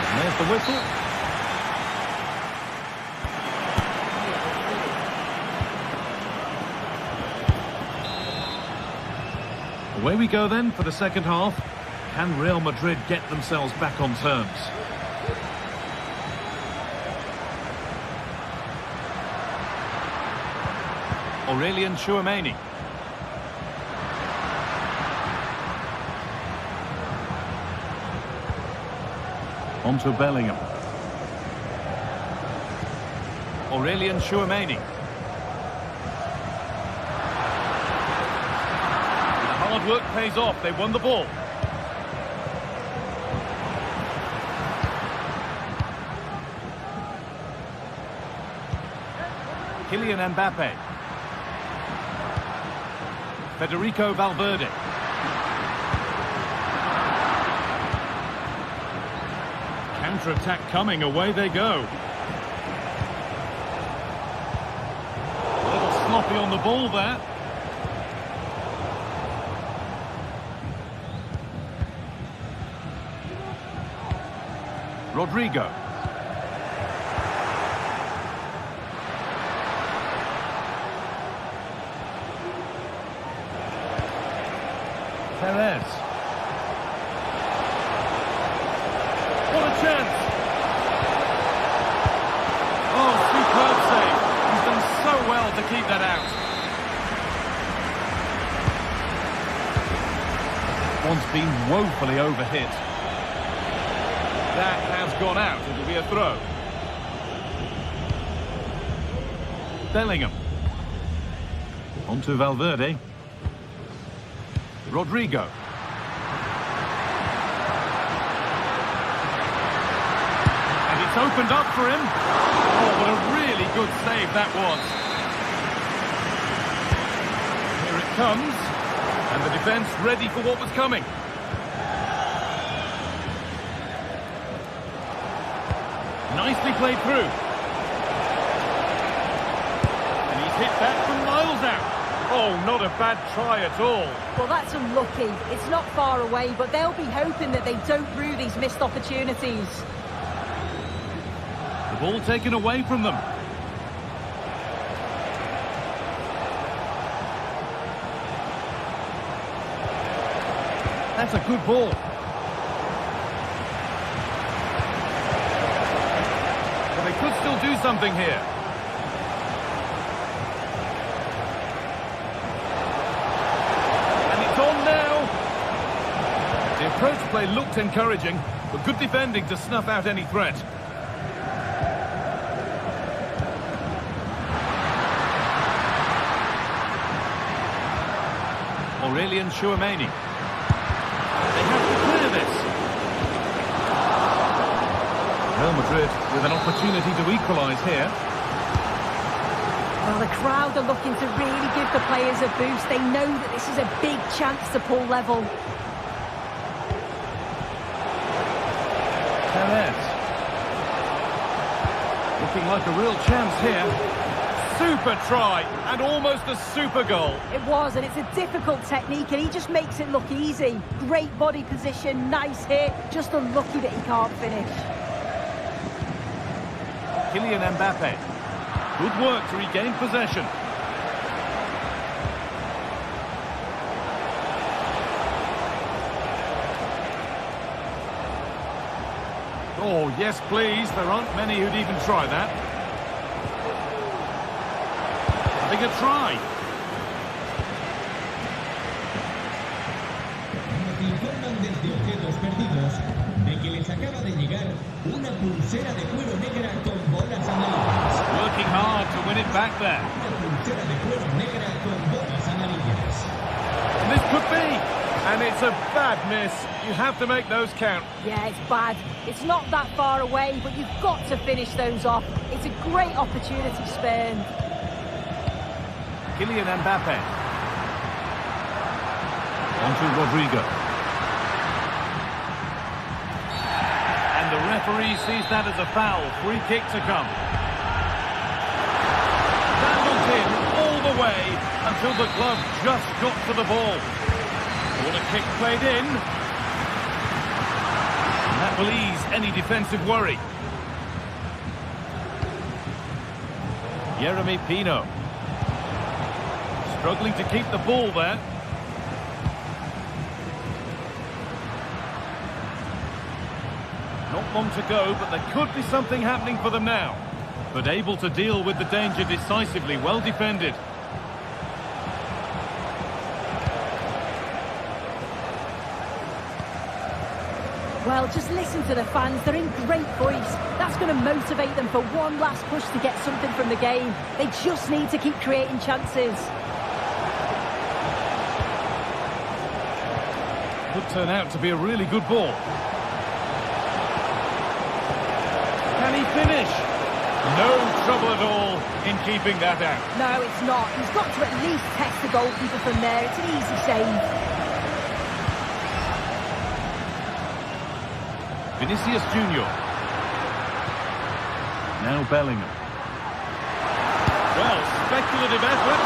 And there's the whistle. Away we go then for the second half. Can Real Madrid get themselves back on terms? Aurelian Tchouameni. On to Bellingham. Aurelian Tchouameni. Hard work pays off. They won the ball. Kylian Mbappe. Federico Valverde. Counter-attack coming. Away they go. A little sloppy on the ball there. Rodrigo. Perez. What a chance! Oh, superb save. He's done so well to keep that out. One's been woefully overhit. That has gone out. It'll be a throw. Bellingham. On to Valverde. Rodrigo. And it's opened up for him. Oh, what a really good save that was. Here it comes. And the defence ready for what was coming. Nicely played through. And he's hit that from miles out. Oh, not a bad try at all. Well, that's unlucky. It's not far away, but they'll be hoping that they don't rue these missed opportunities. The ball taken away from them. That's a good ball. But they could still do something here. The approach play looked encouraging, but good defending to snuff out any threat. Aurelian Tchouameni. They have to clear this. Real Madrid with an opportunity to equalise here. Well, the crowd are looking to really give the players a boost. They know that this is a big chance to pull level. looking like a real chance here. Super try, and almost a super goal. It was, and it's a difficult technique, and he just makes it look easy. Great body position, nice hit, just unlucky that he can't finish. Kylian Mbappe. Good work to regain possession. Oh, yes, please. There aren't many who'd even try that. Having a try. Nos informan desde objetos perdidos de que les acaba de llegar una pulsera de cuero negra con bolas amarillas. Working hard to win it back there. Una pulsera de cuero negra con bolas amarillas. This could be. And it's a bad miss. You have to make those count. Yeah, it's bad. It's not that far away, but you've got to finish those off. It's a great opportunity spurned. Kylian Mbappe. On to Rodrigo. And the referee sees that as a foul. Free kick to come. Dandled in all the way until the glove just got to the ball. Corner kick played in. And that will ease any defensive worry. Yeremy Pino. Struggling to keep the ball there. Not long to go, but there could be something happening for them now. But able to deal with the danger decisively, well defended. Well, just listen to the fans. They're in great voice. That's going to motivate them for one last push to get something from the game. They just need to keep creating chances. Could turn out to be a really good ball. Can he finish? No trouble at all in keeping that out. No, it's not. He's got to at least test the goalkeeper from there. It's an easy save. Vinicius Junior. Now Bellingham. Well, speculative effort.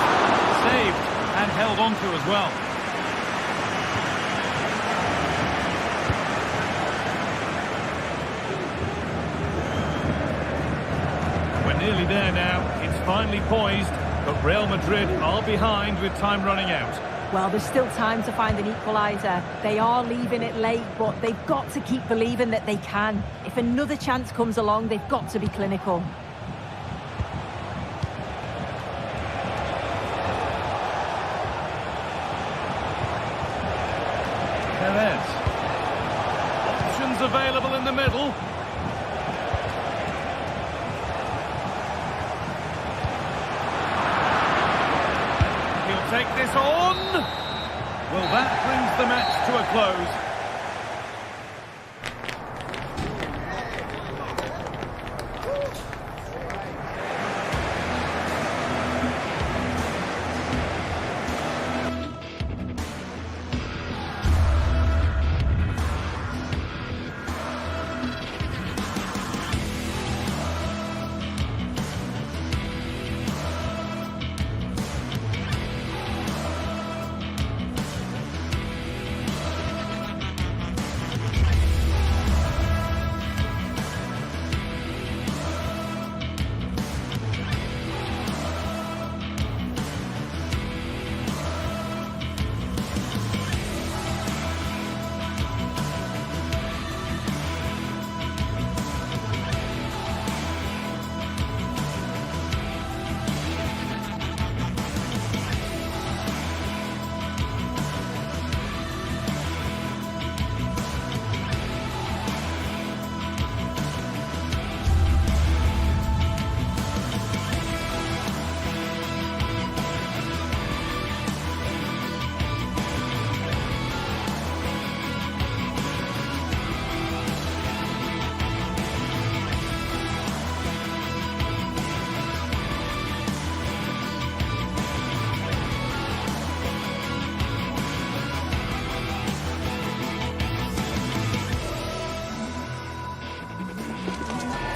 Saved and held on to as well. We're nearly there now. It's finally poised, but Real Madrid are behind with time running out. Well, there's still time to find an equaliser. They are leaving it late, but they've got to keep believing that they can. If another chance comes along, they've got to be clinical. Perez. Options available in the middle. Take this on. Well, that brings the match to a close.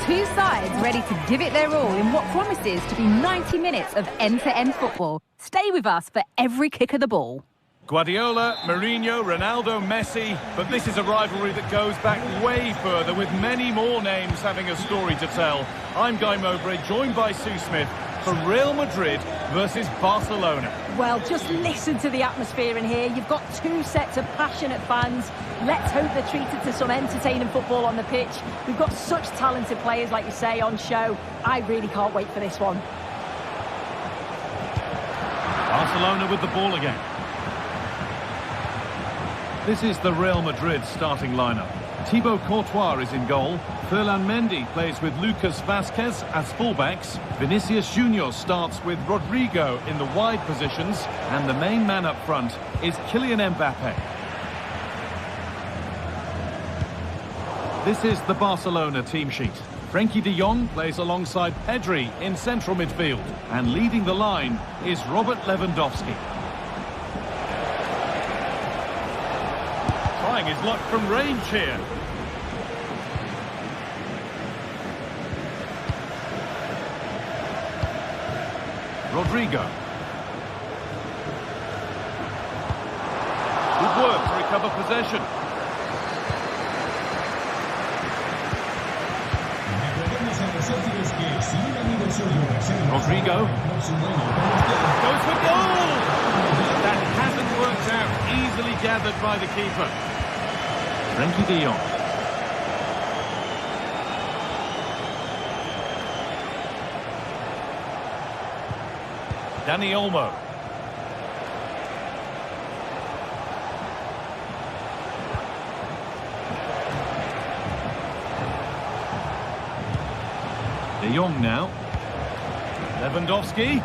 Two sides ready to give it their all in what promises to be 90 minutes of end-to-end football. Stay with us for every kick of the ball. Guardiola, Mourinho, Ronaldo, Messi, but this is a rivalry that goes back way further, with many more names having a story to tell. I'm Guy Mowbray, joined by Sue Smith for Real Madrid versus Barcelona. Well, just listen to the atmosphere in here. You've got two sets of passionate fans. Let's hope they're treated to some entertaining football on the pitch. We've got such talented players, like you say, on show. I really can't wait for this one. Barcelona with the ball again. This is the Real Madrid starting lineup. Thibaut Courtois is in goal. Ferland Mendy plays with Lucas Vazquez as fullbacks. Vinicius Junior starts with Rodrigo in the wide positions. And the main man up front is Kylian Mbappe. This is the Barcelona team sheet. Frenkie de Jong plays alongside Pedri in central midfield. And leading the line is Robert Lewandowski. Trying his luck from range here. Rodrigo. Good work to recover possession. Rodrigo. Goes for goal! That hasn't worked out. Easily gathered by the keeper. Frenkie de Jong. Dani Olmo. De Jong now. Lewandowski.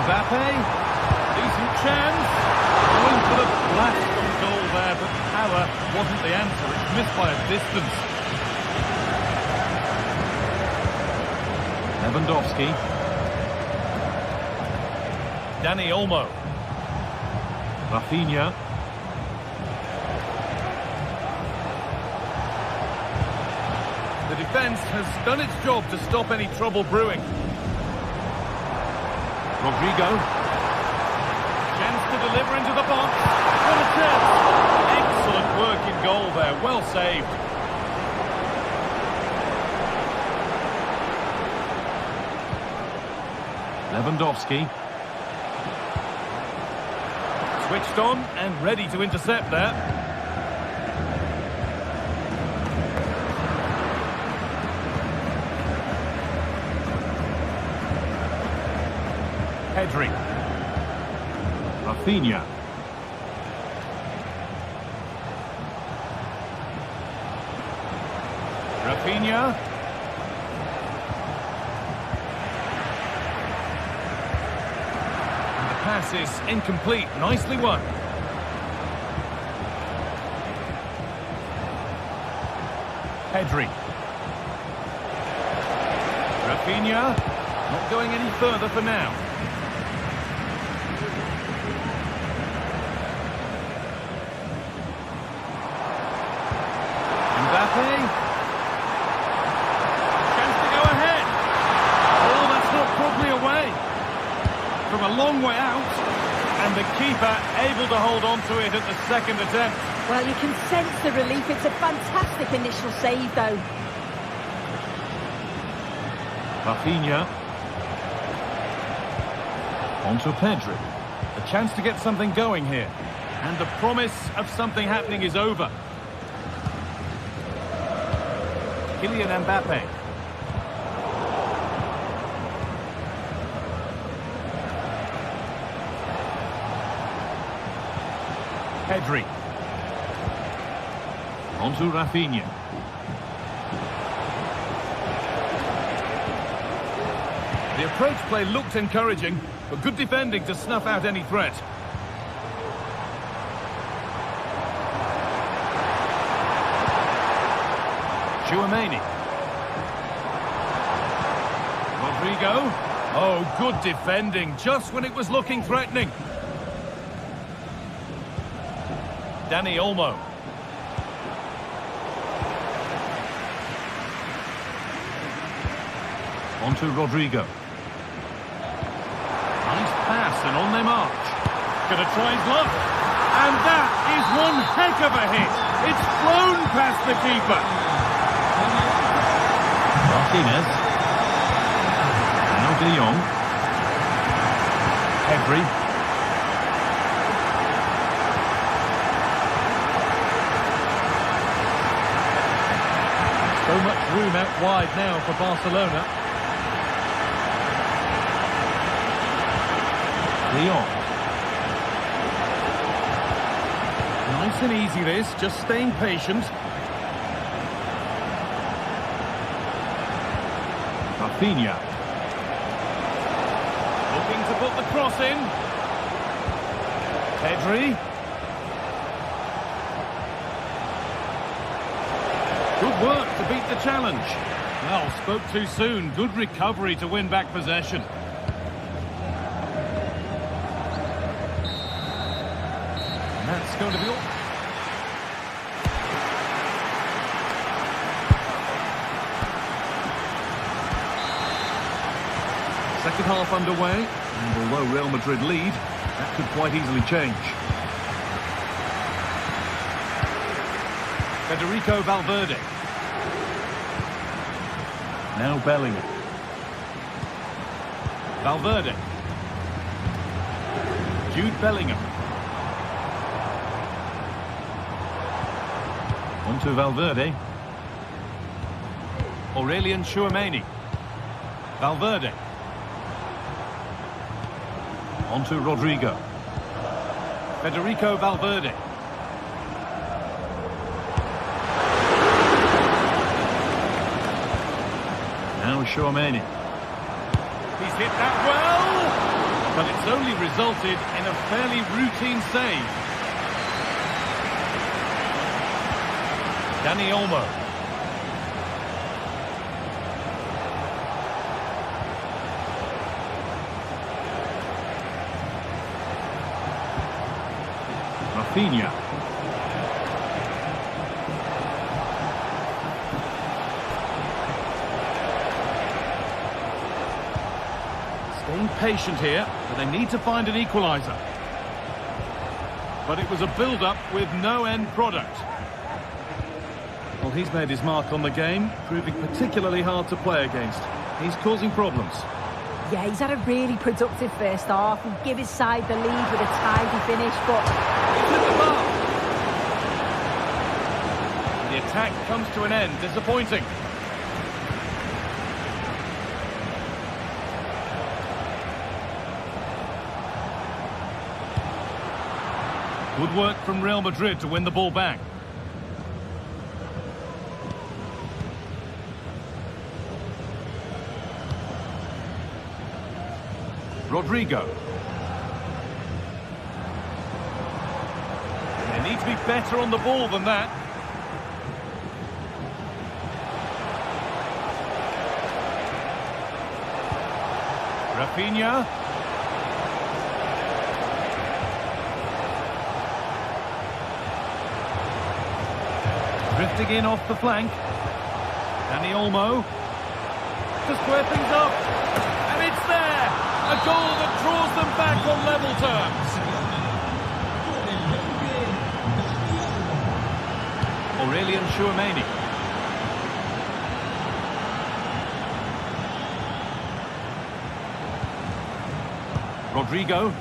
Mbappe, decent chance, going for the blast on goal there, but power wasn't the answer. It's missed by a distance. Lewandowski. Dani Olmo. Rafinha. The defence has done its job to stop any trouble brewing. Rodrigo. Chance to deliver into the box. What a chance. Excellent work in goal there. Well saved. Lewandowski. Switched on and ready to intercept there. Pedri. Rafinha. Rafinha. And the pass is incomplete. Nicely won. Pedri. Rafinha. Not going any further for now. Mbappe. Chance to go ahead. Oh, that's not properly away. From a long way out. And the keeper able to hold on to it at the second attempt. Well, you can sense the relief. It's a fantastic initial save, though. Rafinha. On to Pedri. A chance to get something going here. And the promise of something happening is over. Kylian Mbappe. Pedri. On to Rafinha. The approach play looked encouraging, but good defending to snuff out any threat. Chouameni. Rodrigo. Oh, good defending, just when it was looking threatening. Dani Olmo. On to Rodrigo. Nice pass and on they march. Gonna try his luck. And that is one heck of a hit. It's flown past the keeper. Martinez. Now De Jong. Pedri. So much room out wide now for Barcelona. De Jong. Nice and easy this, just staying patient. Rafinha. Looking to put the cross in. Pedri. Good work to beat the challenge. Well, spoke too soon. Good recovery to win back possession. And that's going to be all. Second half underway, and although Real Madrid lead, that could quite easily change. Federico Valverde. Now Bellingham. Valverde. Jude Bellingham. On to Valverde. Aurelien Tchouameni. Valverde. On to Rodrigo. Federico Valverde. Now Tchouameni. He's hit that well, but it's only resulted in a fairly routine save. Dani Olmo. Rafinha. Staying patient here, but they need to find an equaliser. But it was a build-up with no end product. Well, he's made his mark on the game, proving particularly hard to play against. He's causing problems. Yeah, he's had a really productive first half. He'll give his side the lead with a tidy finish, but He's hit the bar. The attack comes to an end. Disappointing. Good work from Real Madrid to win the ball back. Rodrigo. They need to be better on the ball than that. Rafinha. Drifting in off the flank. Dani Olmo. To square things up. And it's there. A goal that draws them back on level terms. Aurelien Tchouameni. Rodrigo.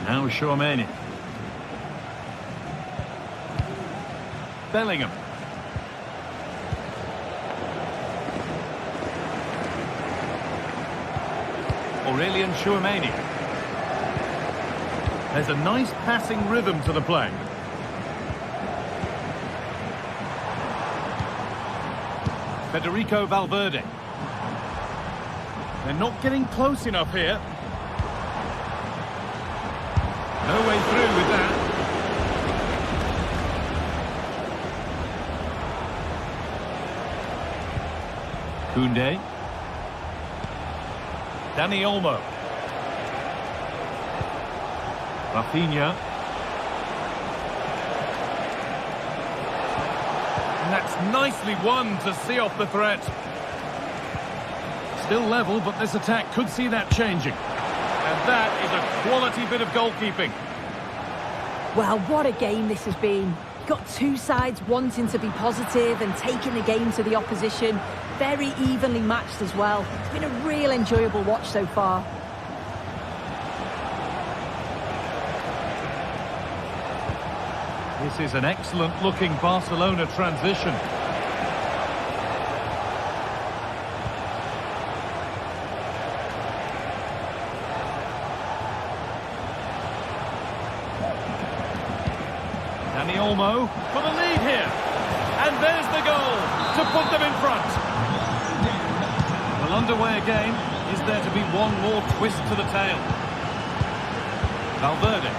Now Tchouameni. Bellingham. Aurelien Tchouameni. There's a nice passing rhythm to the play. Federico Valverde. They're not getting close enough here. No way through with that. Koundé. Dani Olmo. Rafinha. And that's nicely won to see off the threat. Still level, but this attack could see that changing. And that is a quality bit of goalkeeping. Well, what a game this has been. Got two sides wanting to be positive and taking the game to the opposition. Very evenly matched as well. It's been a real enjoyable watch so far. This is an excellent looking Barcelona transition. Dani Olmo for the lead here. And there's the goal to put them in front. Well, underway again. Is there to be one more twist to the tail? Valverde.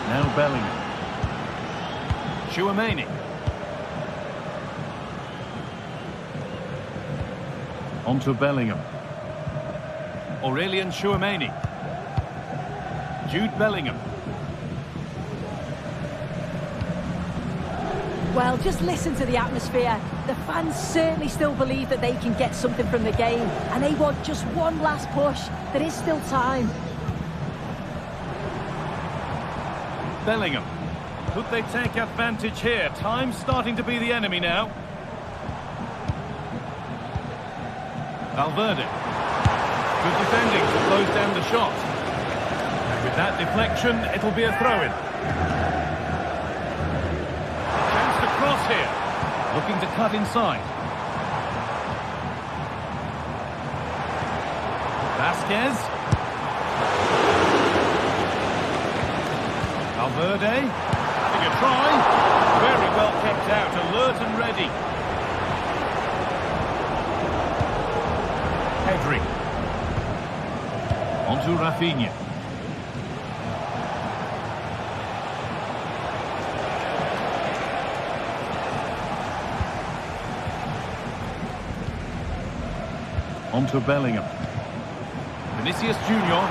Now Bellingham. Tchouaméni. On to Bellingham. Aurélien Tchouaméni. Jude Bellingham. Well, just listen to the atmosphere. The fans certainly still believe that they can get something from the game, and they want just one last push. There is still time. Bellingham. Could they take advantage here? Time's starting to be the enemy now. Valverde. Good defending to close down the shot. With that deflection, it'll be a throw-in. Chance to cross here. Looking to cut inside. Vasquez. Valverde. Having a try. Very well kept out. Alert and ready. Pedri. On to Rafinha. On to Bellingham. Vinicius Junior.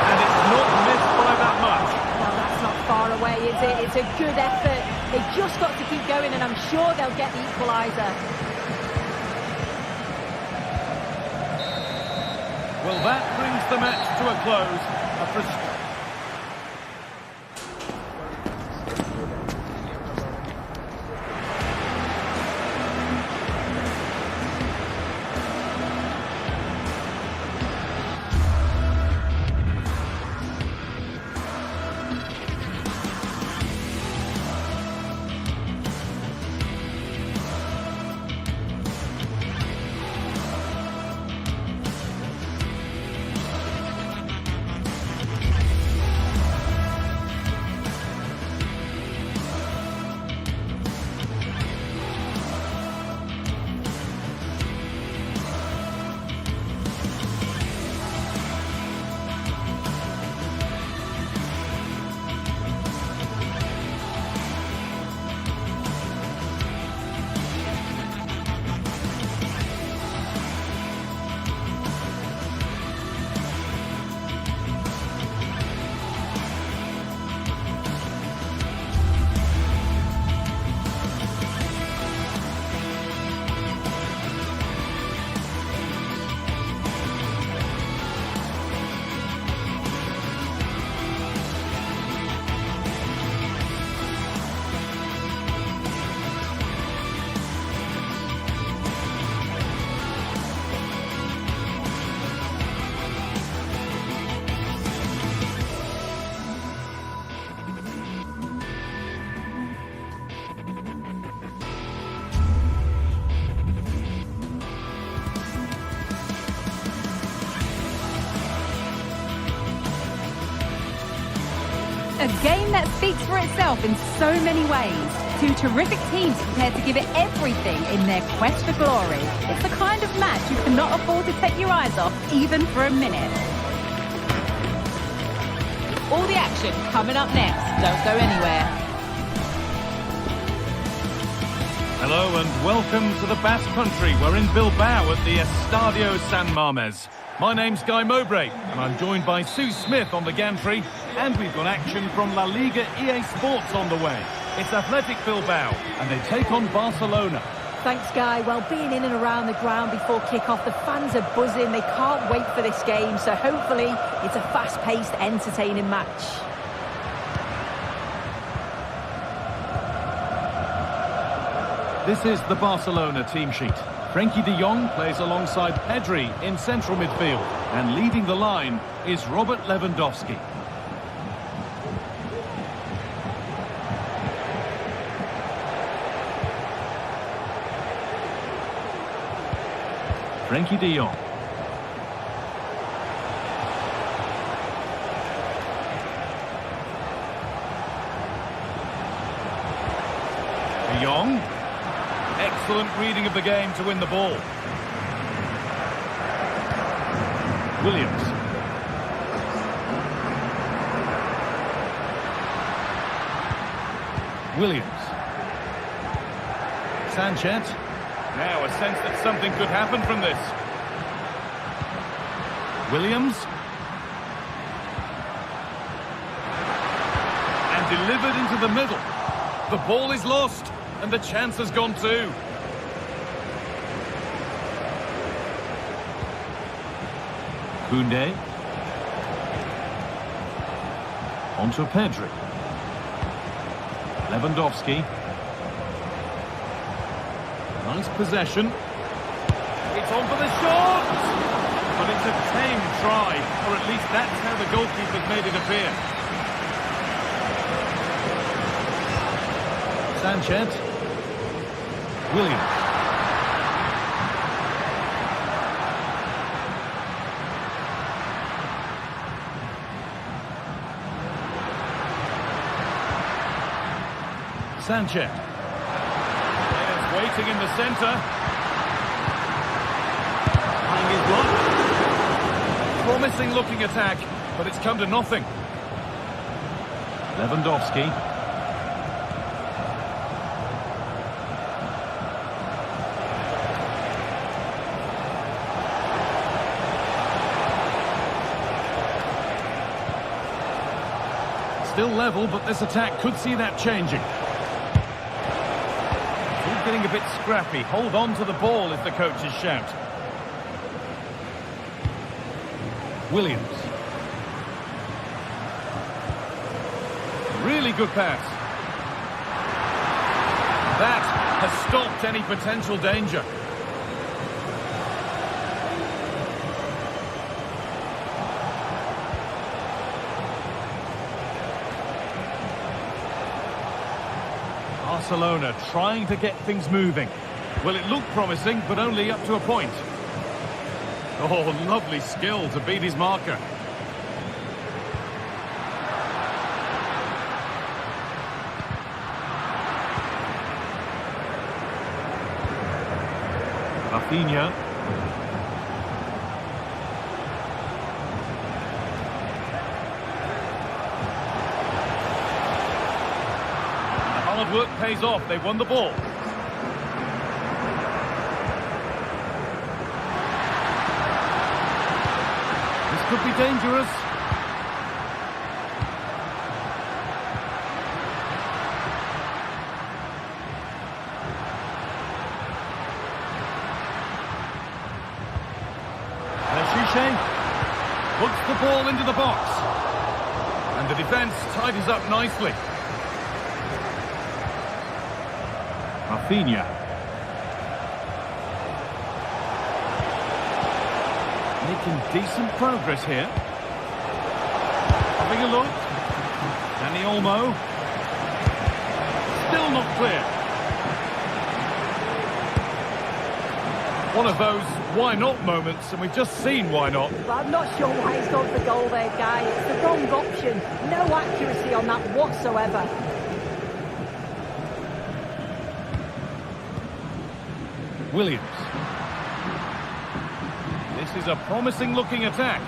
And it's not missed by that much. Well, that's not far away, is it? It's a good effort. They've just got to keep going, and I'm sure they'll get the equaliser. Well, that brings the match to a close. A game that speaks for itself in so many ways. Two terrific teams prepared to give it everything in their quest for glory. It's the kind of match you cannot afford to take your eyes off, even for a minute. All the action coming up next. Don't go anywhere. hello and welcome to the Basque Country. We're in Bilbao at the Estadio San Mamés. My name's Guy Mowbray and I'm joined by Sue Smith on the gantry, and we've got action from La Liga EA Sports on the way. It's Athletic Bilbao and they take on Barcelona. Thanks, Guy. Well, being in and around the ground before kick-off, the fans are buzzing. They can't wait for this game, so hopefully it's a fast-paced, entertaining match. This is the Barcelona team sheet. Frenkie de Jong plays alongside Pedri in central midfield, and leading the line is Robert Lewandowski. Frenkie de Jong. De Jong. Excellent reading of the game to win the ball. Williams. Williams. Sanchez. Now a sense that something could happen from this. Williams. And delivered into the middle. The ball is lost, and the chance has gone too. Koundé. Onto Pedri. Lewandowski. Nice possession. It's on for the shot! But it's a tame try, or at least that's how the goalkeeper's made it appear. Sanchez. Williams. Sanchez. Players waiting in the centre. Trying his luck. Promising looking attack, but it's come to nothing. Lewandowski. Still level, but this attack could see that changing. Still getting a bit scrappy. Hold on to the ball is the coach's shout. Williams. Really good pass. That has stopped any potential danger. Barcelona trying to get things moving. Well, it looked promising, but only up to a point. Oh, lovely skill to beat his marker. Rafinha. Hard work pays off. They won the ball. This could be dangerous. Puts the ball into the box. And the defence tidies up nicely. Rafinha. Making decent progress here. Having a look. Dani Olmo. Still not clear. One of those why not moments, and we've just seen why not. Well, I'm not sure why he's gone for goal there, Guy. It's the wrong option. No accuracy on that whatsoever. Williams. This is a promising looking attack.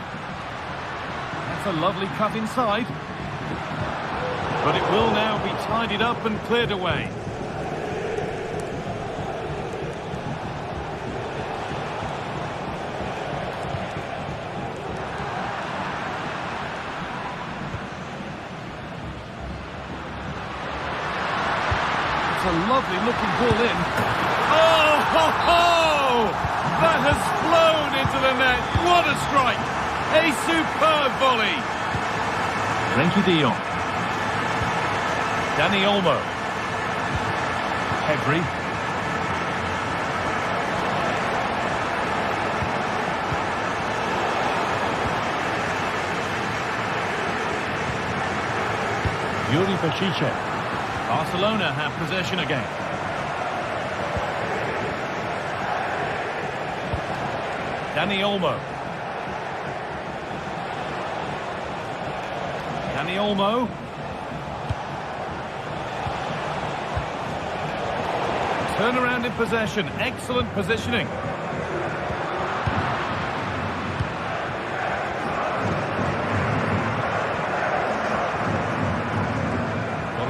That's a lovely cut inside. But it will now be tidied up and cleared away. That's a lovely looking ball in. Oh, ho, ho! That has flown into the net. What a strike! A superb volley. Frenkie de Jong. Dani Olmo. Pedri. Yuri Pachiche. Barcelona have possession again. Dani Olmo. Dani Olmo. Turnaround in possession. Excellent positioning.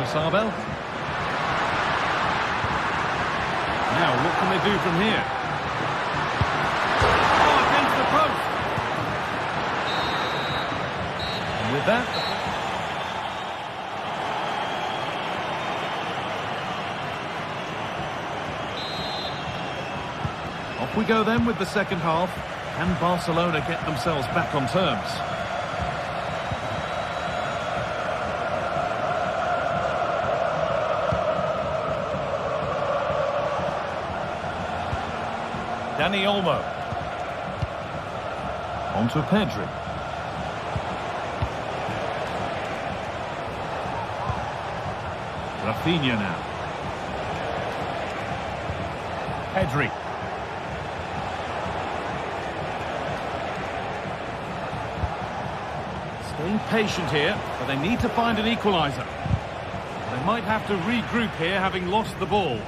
Sabel. Now, what can they do from here? Oh, against the post. And with that... off we go then with the second half. Can Barcelona get themselves back on terms? Dani Olmo. On to Pedri. Rafinha now. Pedri. Staying patient here, but they need to find an equaliser. They might have to regroup here, having lost the ball.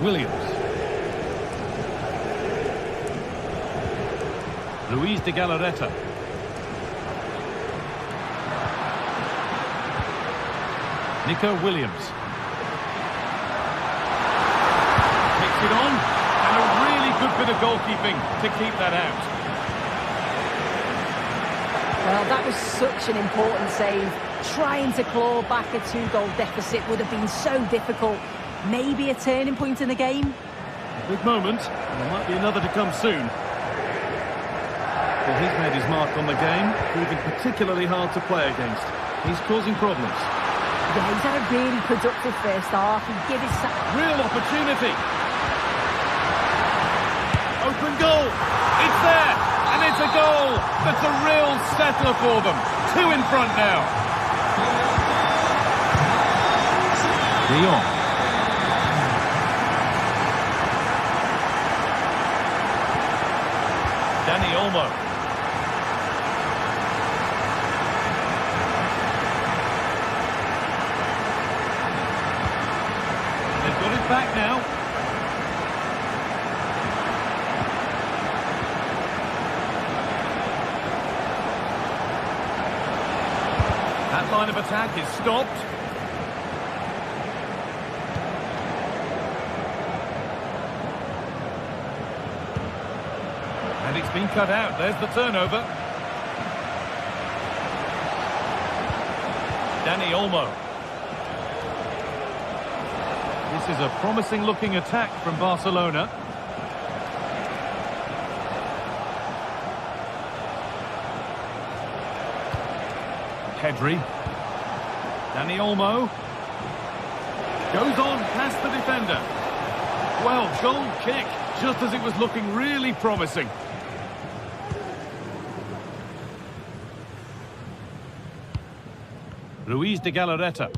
Williams. Luis de Galarreta. Nico Williams. Picks it on, and a really good bit of goalkeeping to keep that out. Well, that was such an important save. Trying to claw back a 2-goal deficit would have been so difficult. Maybe a turning point in the game. A big moment, and there might be another to come soon. Well, he's made his mark on the game, proving particularly hard to play against. He's causing problems. Yeah, he's had a really productive first half. He gave his... Real opportunity. Open goal. It's there, and it's a goal. That's a real settler for them. 2 in front now. De Jong. Dani Olmo. They've got it back now. That line of attack is stopped. And it's been cut out. There's the turnover. Dani Olmo. This is a promising looking attack from Barcelona. Pedri. Dani Olmo. Goes on past the defender. Well, goal kick, just as it was looking really promising. Luis de Galarreta.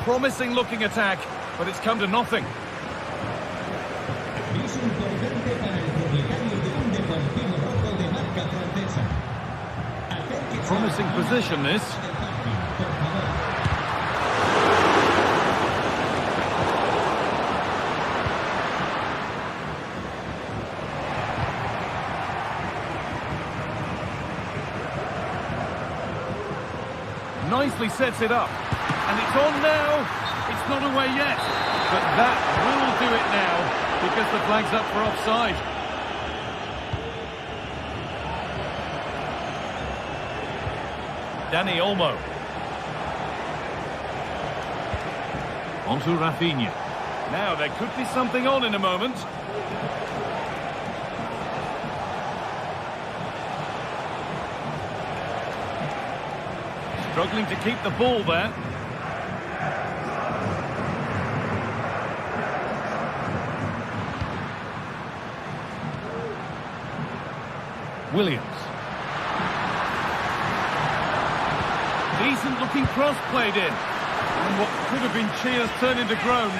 Promising looking attack, but it's come to nothing. Es importante para el propietario de un deportivo rojo de marca francesa. Promising position, this. Nicely sets it up. And it's on now. It's not away yet. But that will do it now, because the flag's up for offside. Dani Olmo. On to Rafinha. Now, there could be something on in a moment. Struggling to keep the ball there. Williams. Decent looking cross played in. And what could have been cheers turned into groans.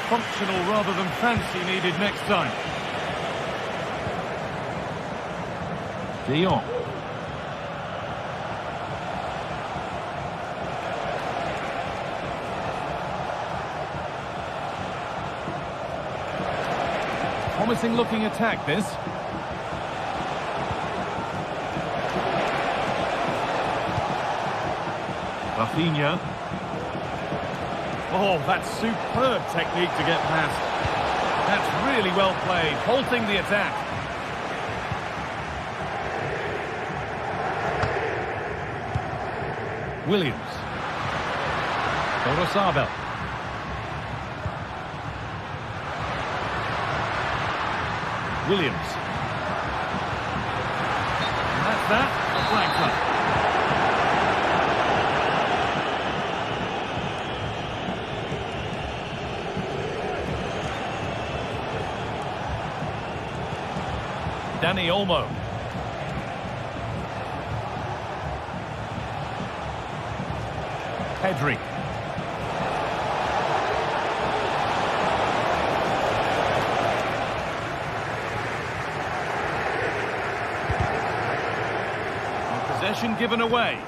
Functional rather than fancy needed next time. De Jong. Promising looking attack this. Rafinha. Oh, that's superb technique to get past. That's really well played, halting the attack. Williams. Gorosabel. Williams. And that's that, a flag cut. Dani Olmo. Pedri. Possession given away.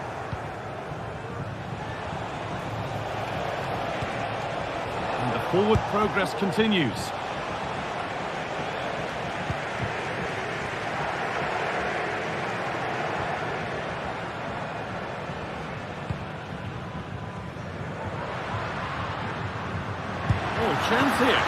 And the forward progress continues. Chance here,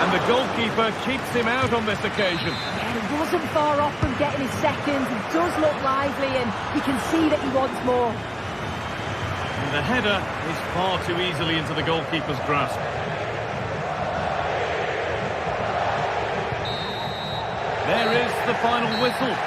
and the goalkeeper keeps him out on this occasion. Yeah, he wasn't far off from getting his second. He does look lively, and you can see that he wants more. And the header is far too easily into the goalkeeper's grasp. There is the final whistle.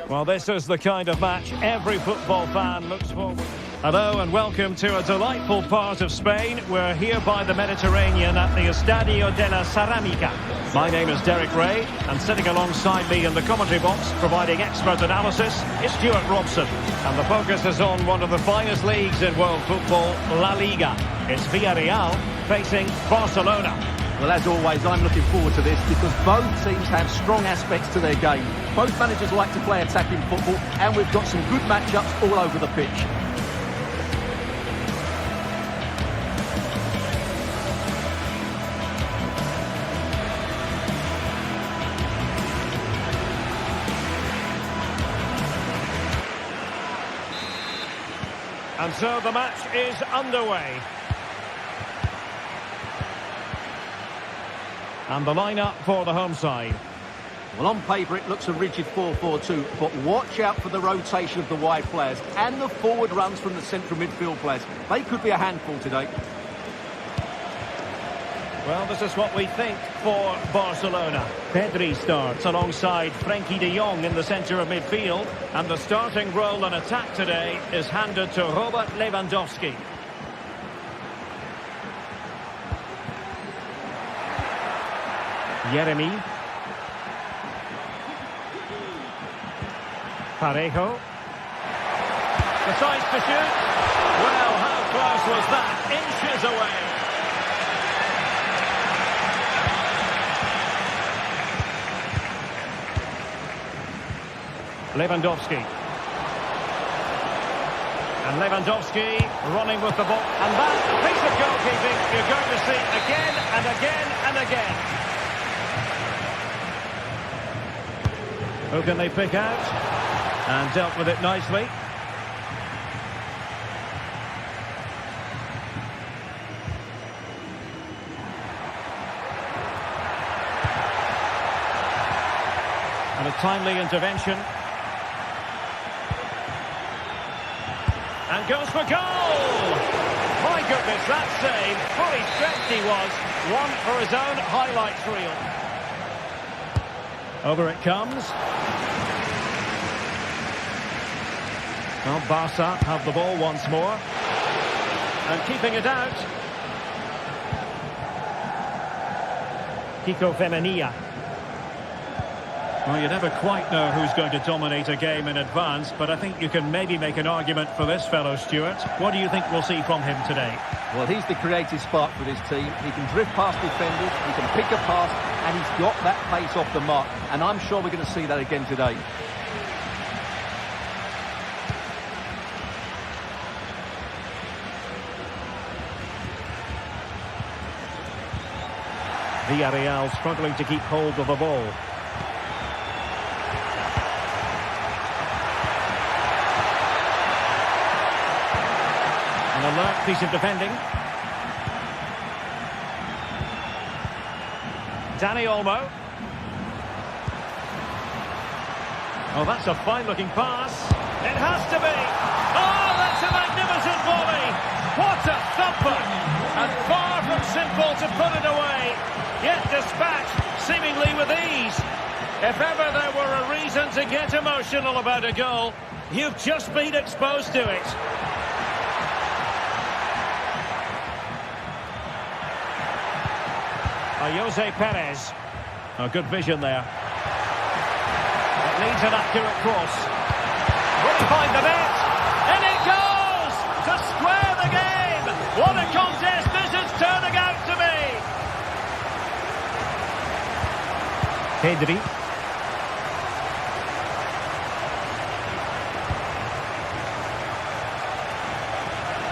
Well, this is the kind of match every football fan looks forward. Hello and welcome to a delightful part of Spain. We're here by the Mediterranean at the Estadio de la Ceramica. My name is Derek Ray, and sitting alongside me in the commentary box, providing expert analysis, is Stuart Robson. And the focus is on one of the finest leagues in world football, La Liga. It's Villarreal facing Barcelona. Well, as always, I'm looking forward to this because both teams have strong aspects to their game. Both managers like to play attacking football, and we've got some good matchups all over the pitch. And so the match is underway. And the lineup for the home side. Well, on paper it looks a rigid 4-4-2, but watch out for the rotation of the wide players and the forward runs from the central midfield players. They could be a handful today. Well, this is what we think for Barcelona. Pedri starts alongside Frenkie de Jong in the centre of midfield. And the starting role in attack today is handed to Robert Lewandowski. Yeremi. Parejo. Decides to shoot. Well, how close was that? Inches away. Lewandowski. And Lewandowski running with the ball. And that piece of goalkeeping you're going to see again and again and again. Who can they pick out? And dealt with it nicely. And a timely intervention. And goes for goal! My goodness, that save. Fully stretched he was. One for his own highlights reel. Over it comes. Well, Barca have the ball once more. And keeping it out. Kiko Femenia. Well, you never quite know who's going to dominate a game in advance, but I think you can maybe make an argument for this fellow, Stuart. What do you think we'll see from him today? Well, he's the creative spark for this team. He can drift past defenders, he can pick a pass, and he's got that pace off the mark. And I'm sure we're going to see that again today. Villarreal struggling to keep hold of the ball. An alert piece of defending. Dani Olmo. Oh, that's a fine-looking pass. It has to be. Oh, that's a magnificent volley. What a thumper. And far from simple to put it away. Yet dispatched seemingly with ease. If ever there were a reason to get emotional about a goal, you've just been exposed to it. Jose Perez. Oh, good vision there. It needs an accurate cross. Will he find the net? And it goes! To square the game! What a contest this is turning out to be! Pedri.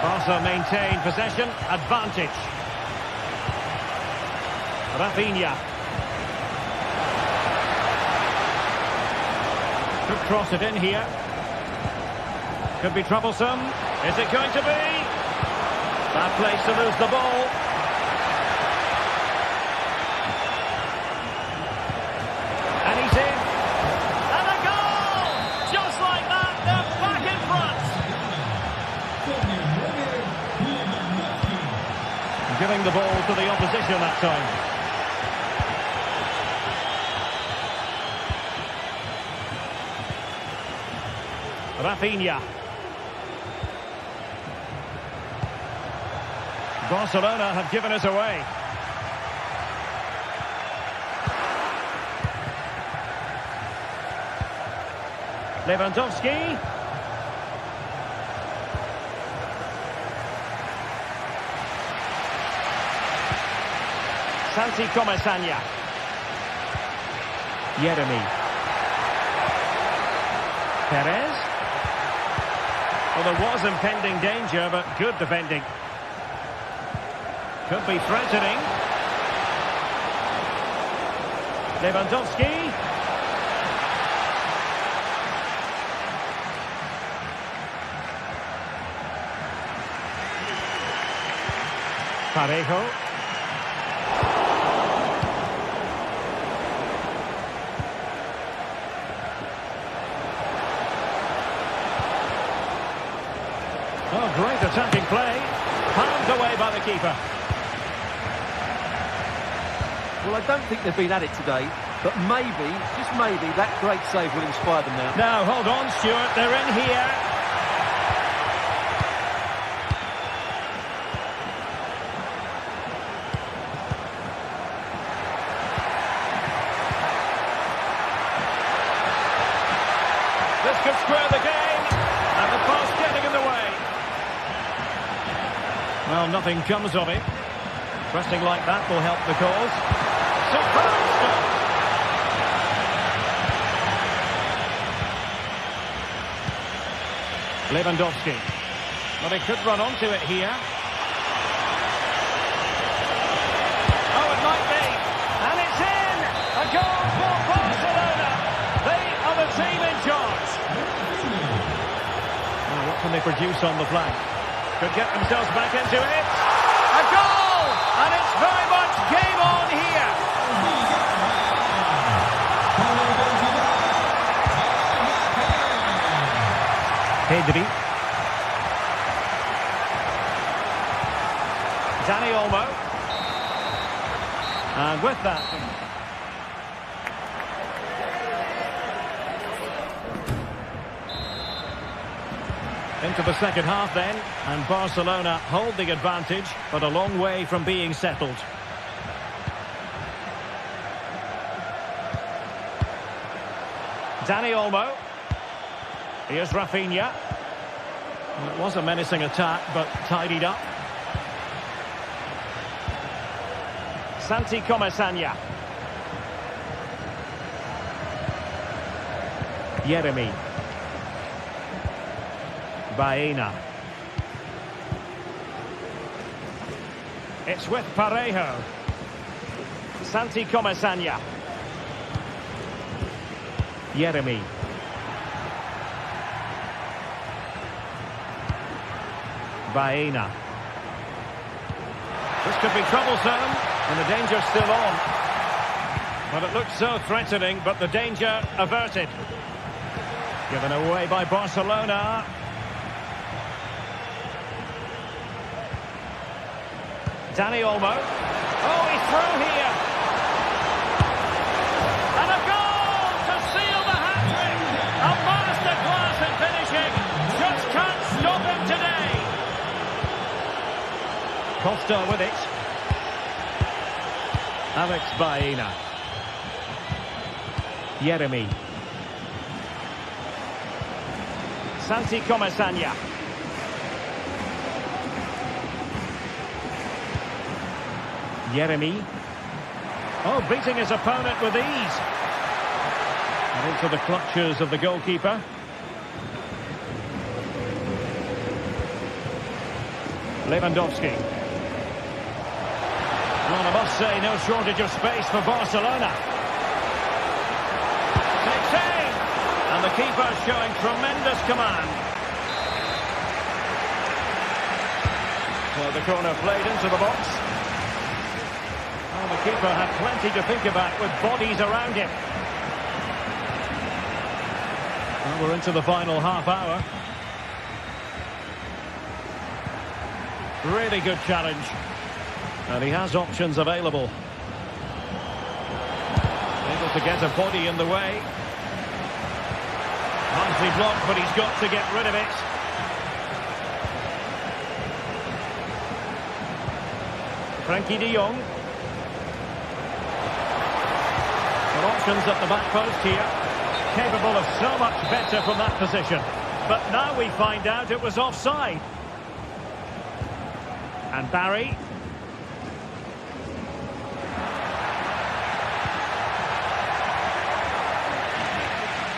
Barca maintain possession, advantage. Rafinha. Could cross it in here. Could be troublesome. Is it going to be? Bad place to lose the ball. And he's in. And a goal! Just like that, they're back in front. Giving the ball to the opposition that time. Rafinha. Barcelona have given us away. Lewandowski. Santi Comasagna. Yeremy. Perez. Well, there was impending danger, but good defending. Could be threatening. Lewandowski. Parejo. Oh, great attacking play. Palmed away by the keeper. Well, I don't think they've been at it today, but maybe, just maybe, that great save will inspire them now. Now, hold on, Stuart. They're in here. This could square the game, and the pass getting in the way. Well, nothing comes of it. Pressing like that will help the cause. Superb stop. Lewandowski. Well, he could run onto it here. Oh, it might be. And it's in! A goal for Barcelona. They are the team in charge. Well, what can they produce on the flank? Could get themselves back into it. A goal! And it's very much game on here. Pedri. Dani Olmo. And with that... into the second half then, and Barcelona hold the advantage, but a long way from being settled. Dani Olmo. Here's Rafinha. Well, it was a menacing attack, but tidied up. Santi Comasagna. Yeremy. Baena. It's with Parejo. Santi Comasagna. Yeremy. Baena. This could be troublesome, and the danger's still on. But it looked so threatening, but the danger averted. Given away by Barcelona. Dani Olmo. Oh, he's through here. And a goal to seal the hat-trick. A masterclass in finishing. Just can't stop him today. Costa with it. Alex Baena. Yeremy. Santi Comasagna. Yeremy. Oh, beating his opponent with ease. And into the clutches of the goalkeeper. Lewandowski. Well, I must say, no shortage of space for Barcelona. Takes aim. And the keeper showing tremendous command. So the corner played into the box. Well, the keeper had plenty to think about with bodies around him. Well, we're into the final half hour. Really good challenge. And he has options available. Able to get a body in the way. Nicely blocked, but he's got to get rid of it. Frankie de Jong. Got options at the back post here. Capable of so much better from that position. But now we find out it was offside. And Barry.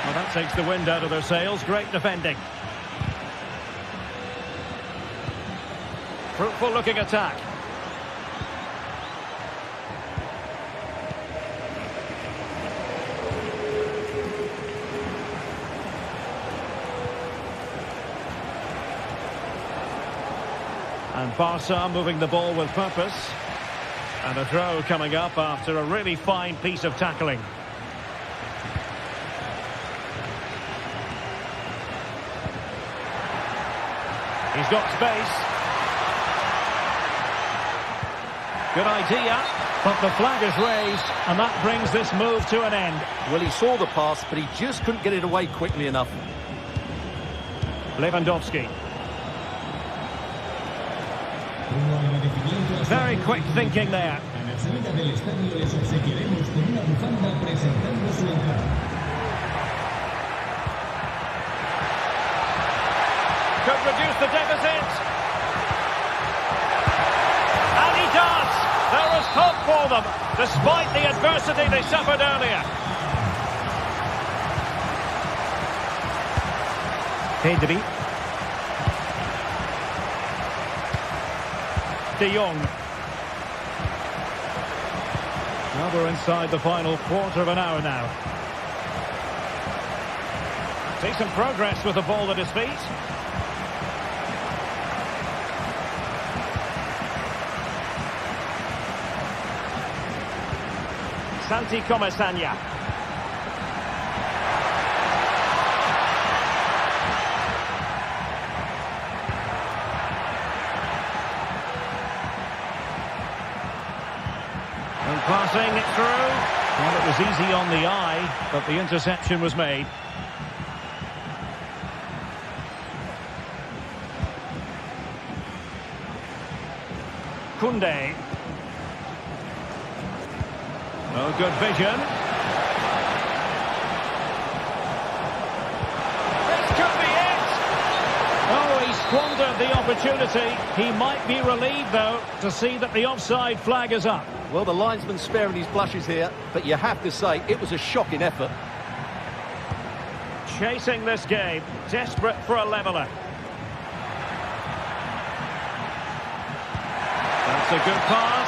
Well, that takes the wind out of their sails. Great defending. Fruitful looking attack. And Barca moving the ball with purpose. And a throw coming up after a really fine piece of tackling. He's got space. Good idea. But the flag is raised, and that brings this move to an end. Well, he saw the pass, but he just couldn't get it away quickly enough. Lewandowski. Very quick thinking there. Could reduce the deficit. And he does. There is hope for them, despite the adversity they suffered earlier. Pedri. De Jong. Now we're inside the final quarter of an hour now. Decent progress with the ball at his feet. Santi Comesaña. And passing it through. Well, it was easy on the eye, but the interception was made. Koundé. Oh, good vision. This could be it. Oh, he squandered the opportunity. He might be relieved, though, to see that the offside flag is up. Well, the linesman's sparing his blushes here, but you have to say it was a shocking effort. Chasing this game, desperate for a leveller. That's a good pass.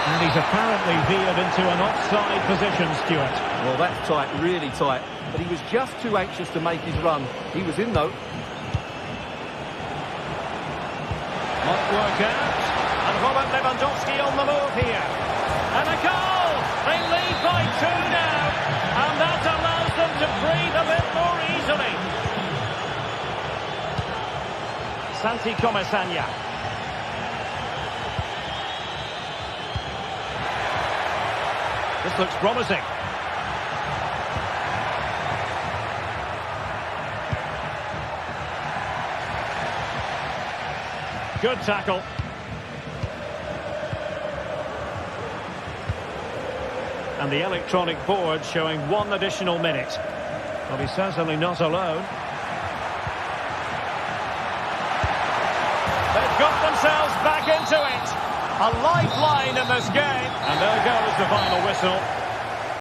And he's apparently veered into an offside position, Stuart. Well, that's tight, really tight. But he was just too anxious to make his run. He was in, though. Might work out. And Robert Lewandowski on the move here. And a goal! They lead by 2 now. And that allows them to breathe a bit more easily. Santi Comesaña. This looks promising. Good tackle. And the electronic board showing 1 additional minute. Well, he's certainly not alone. They've got themselves back into it. A lifeline in this game. And there goes the final whistle.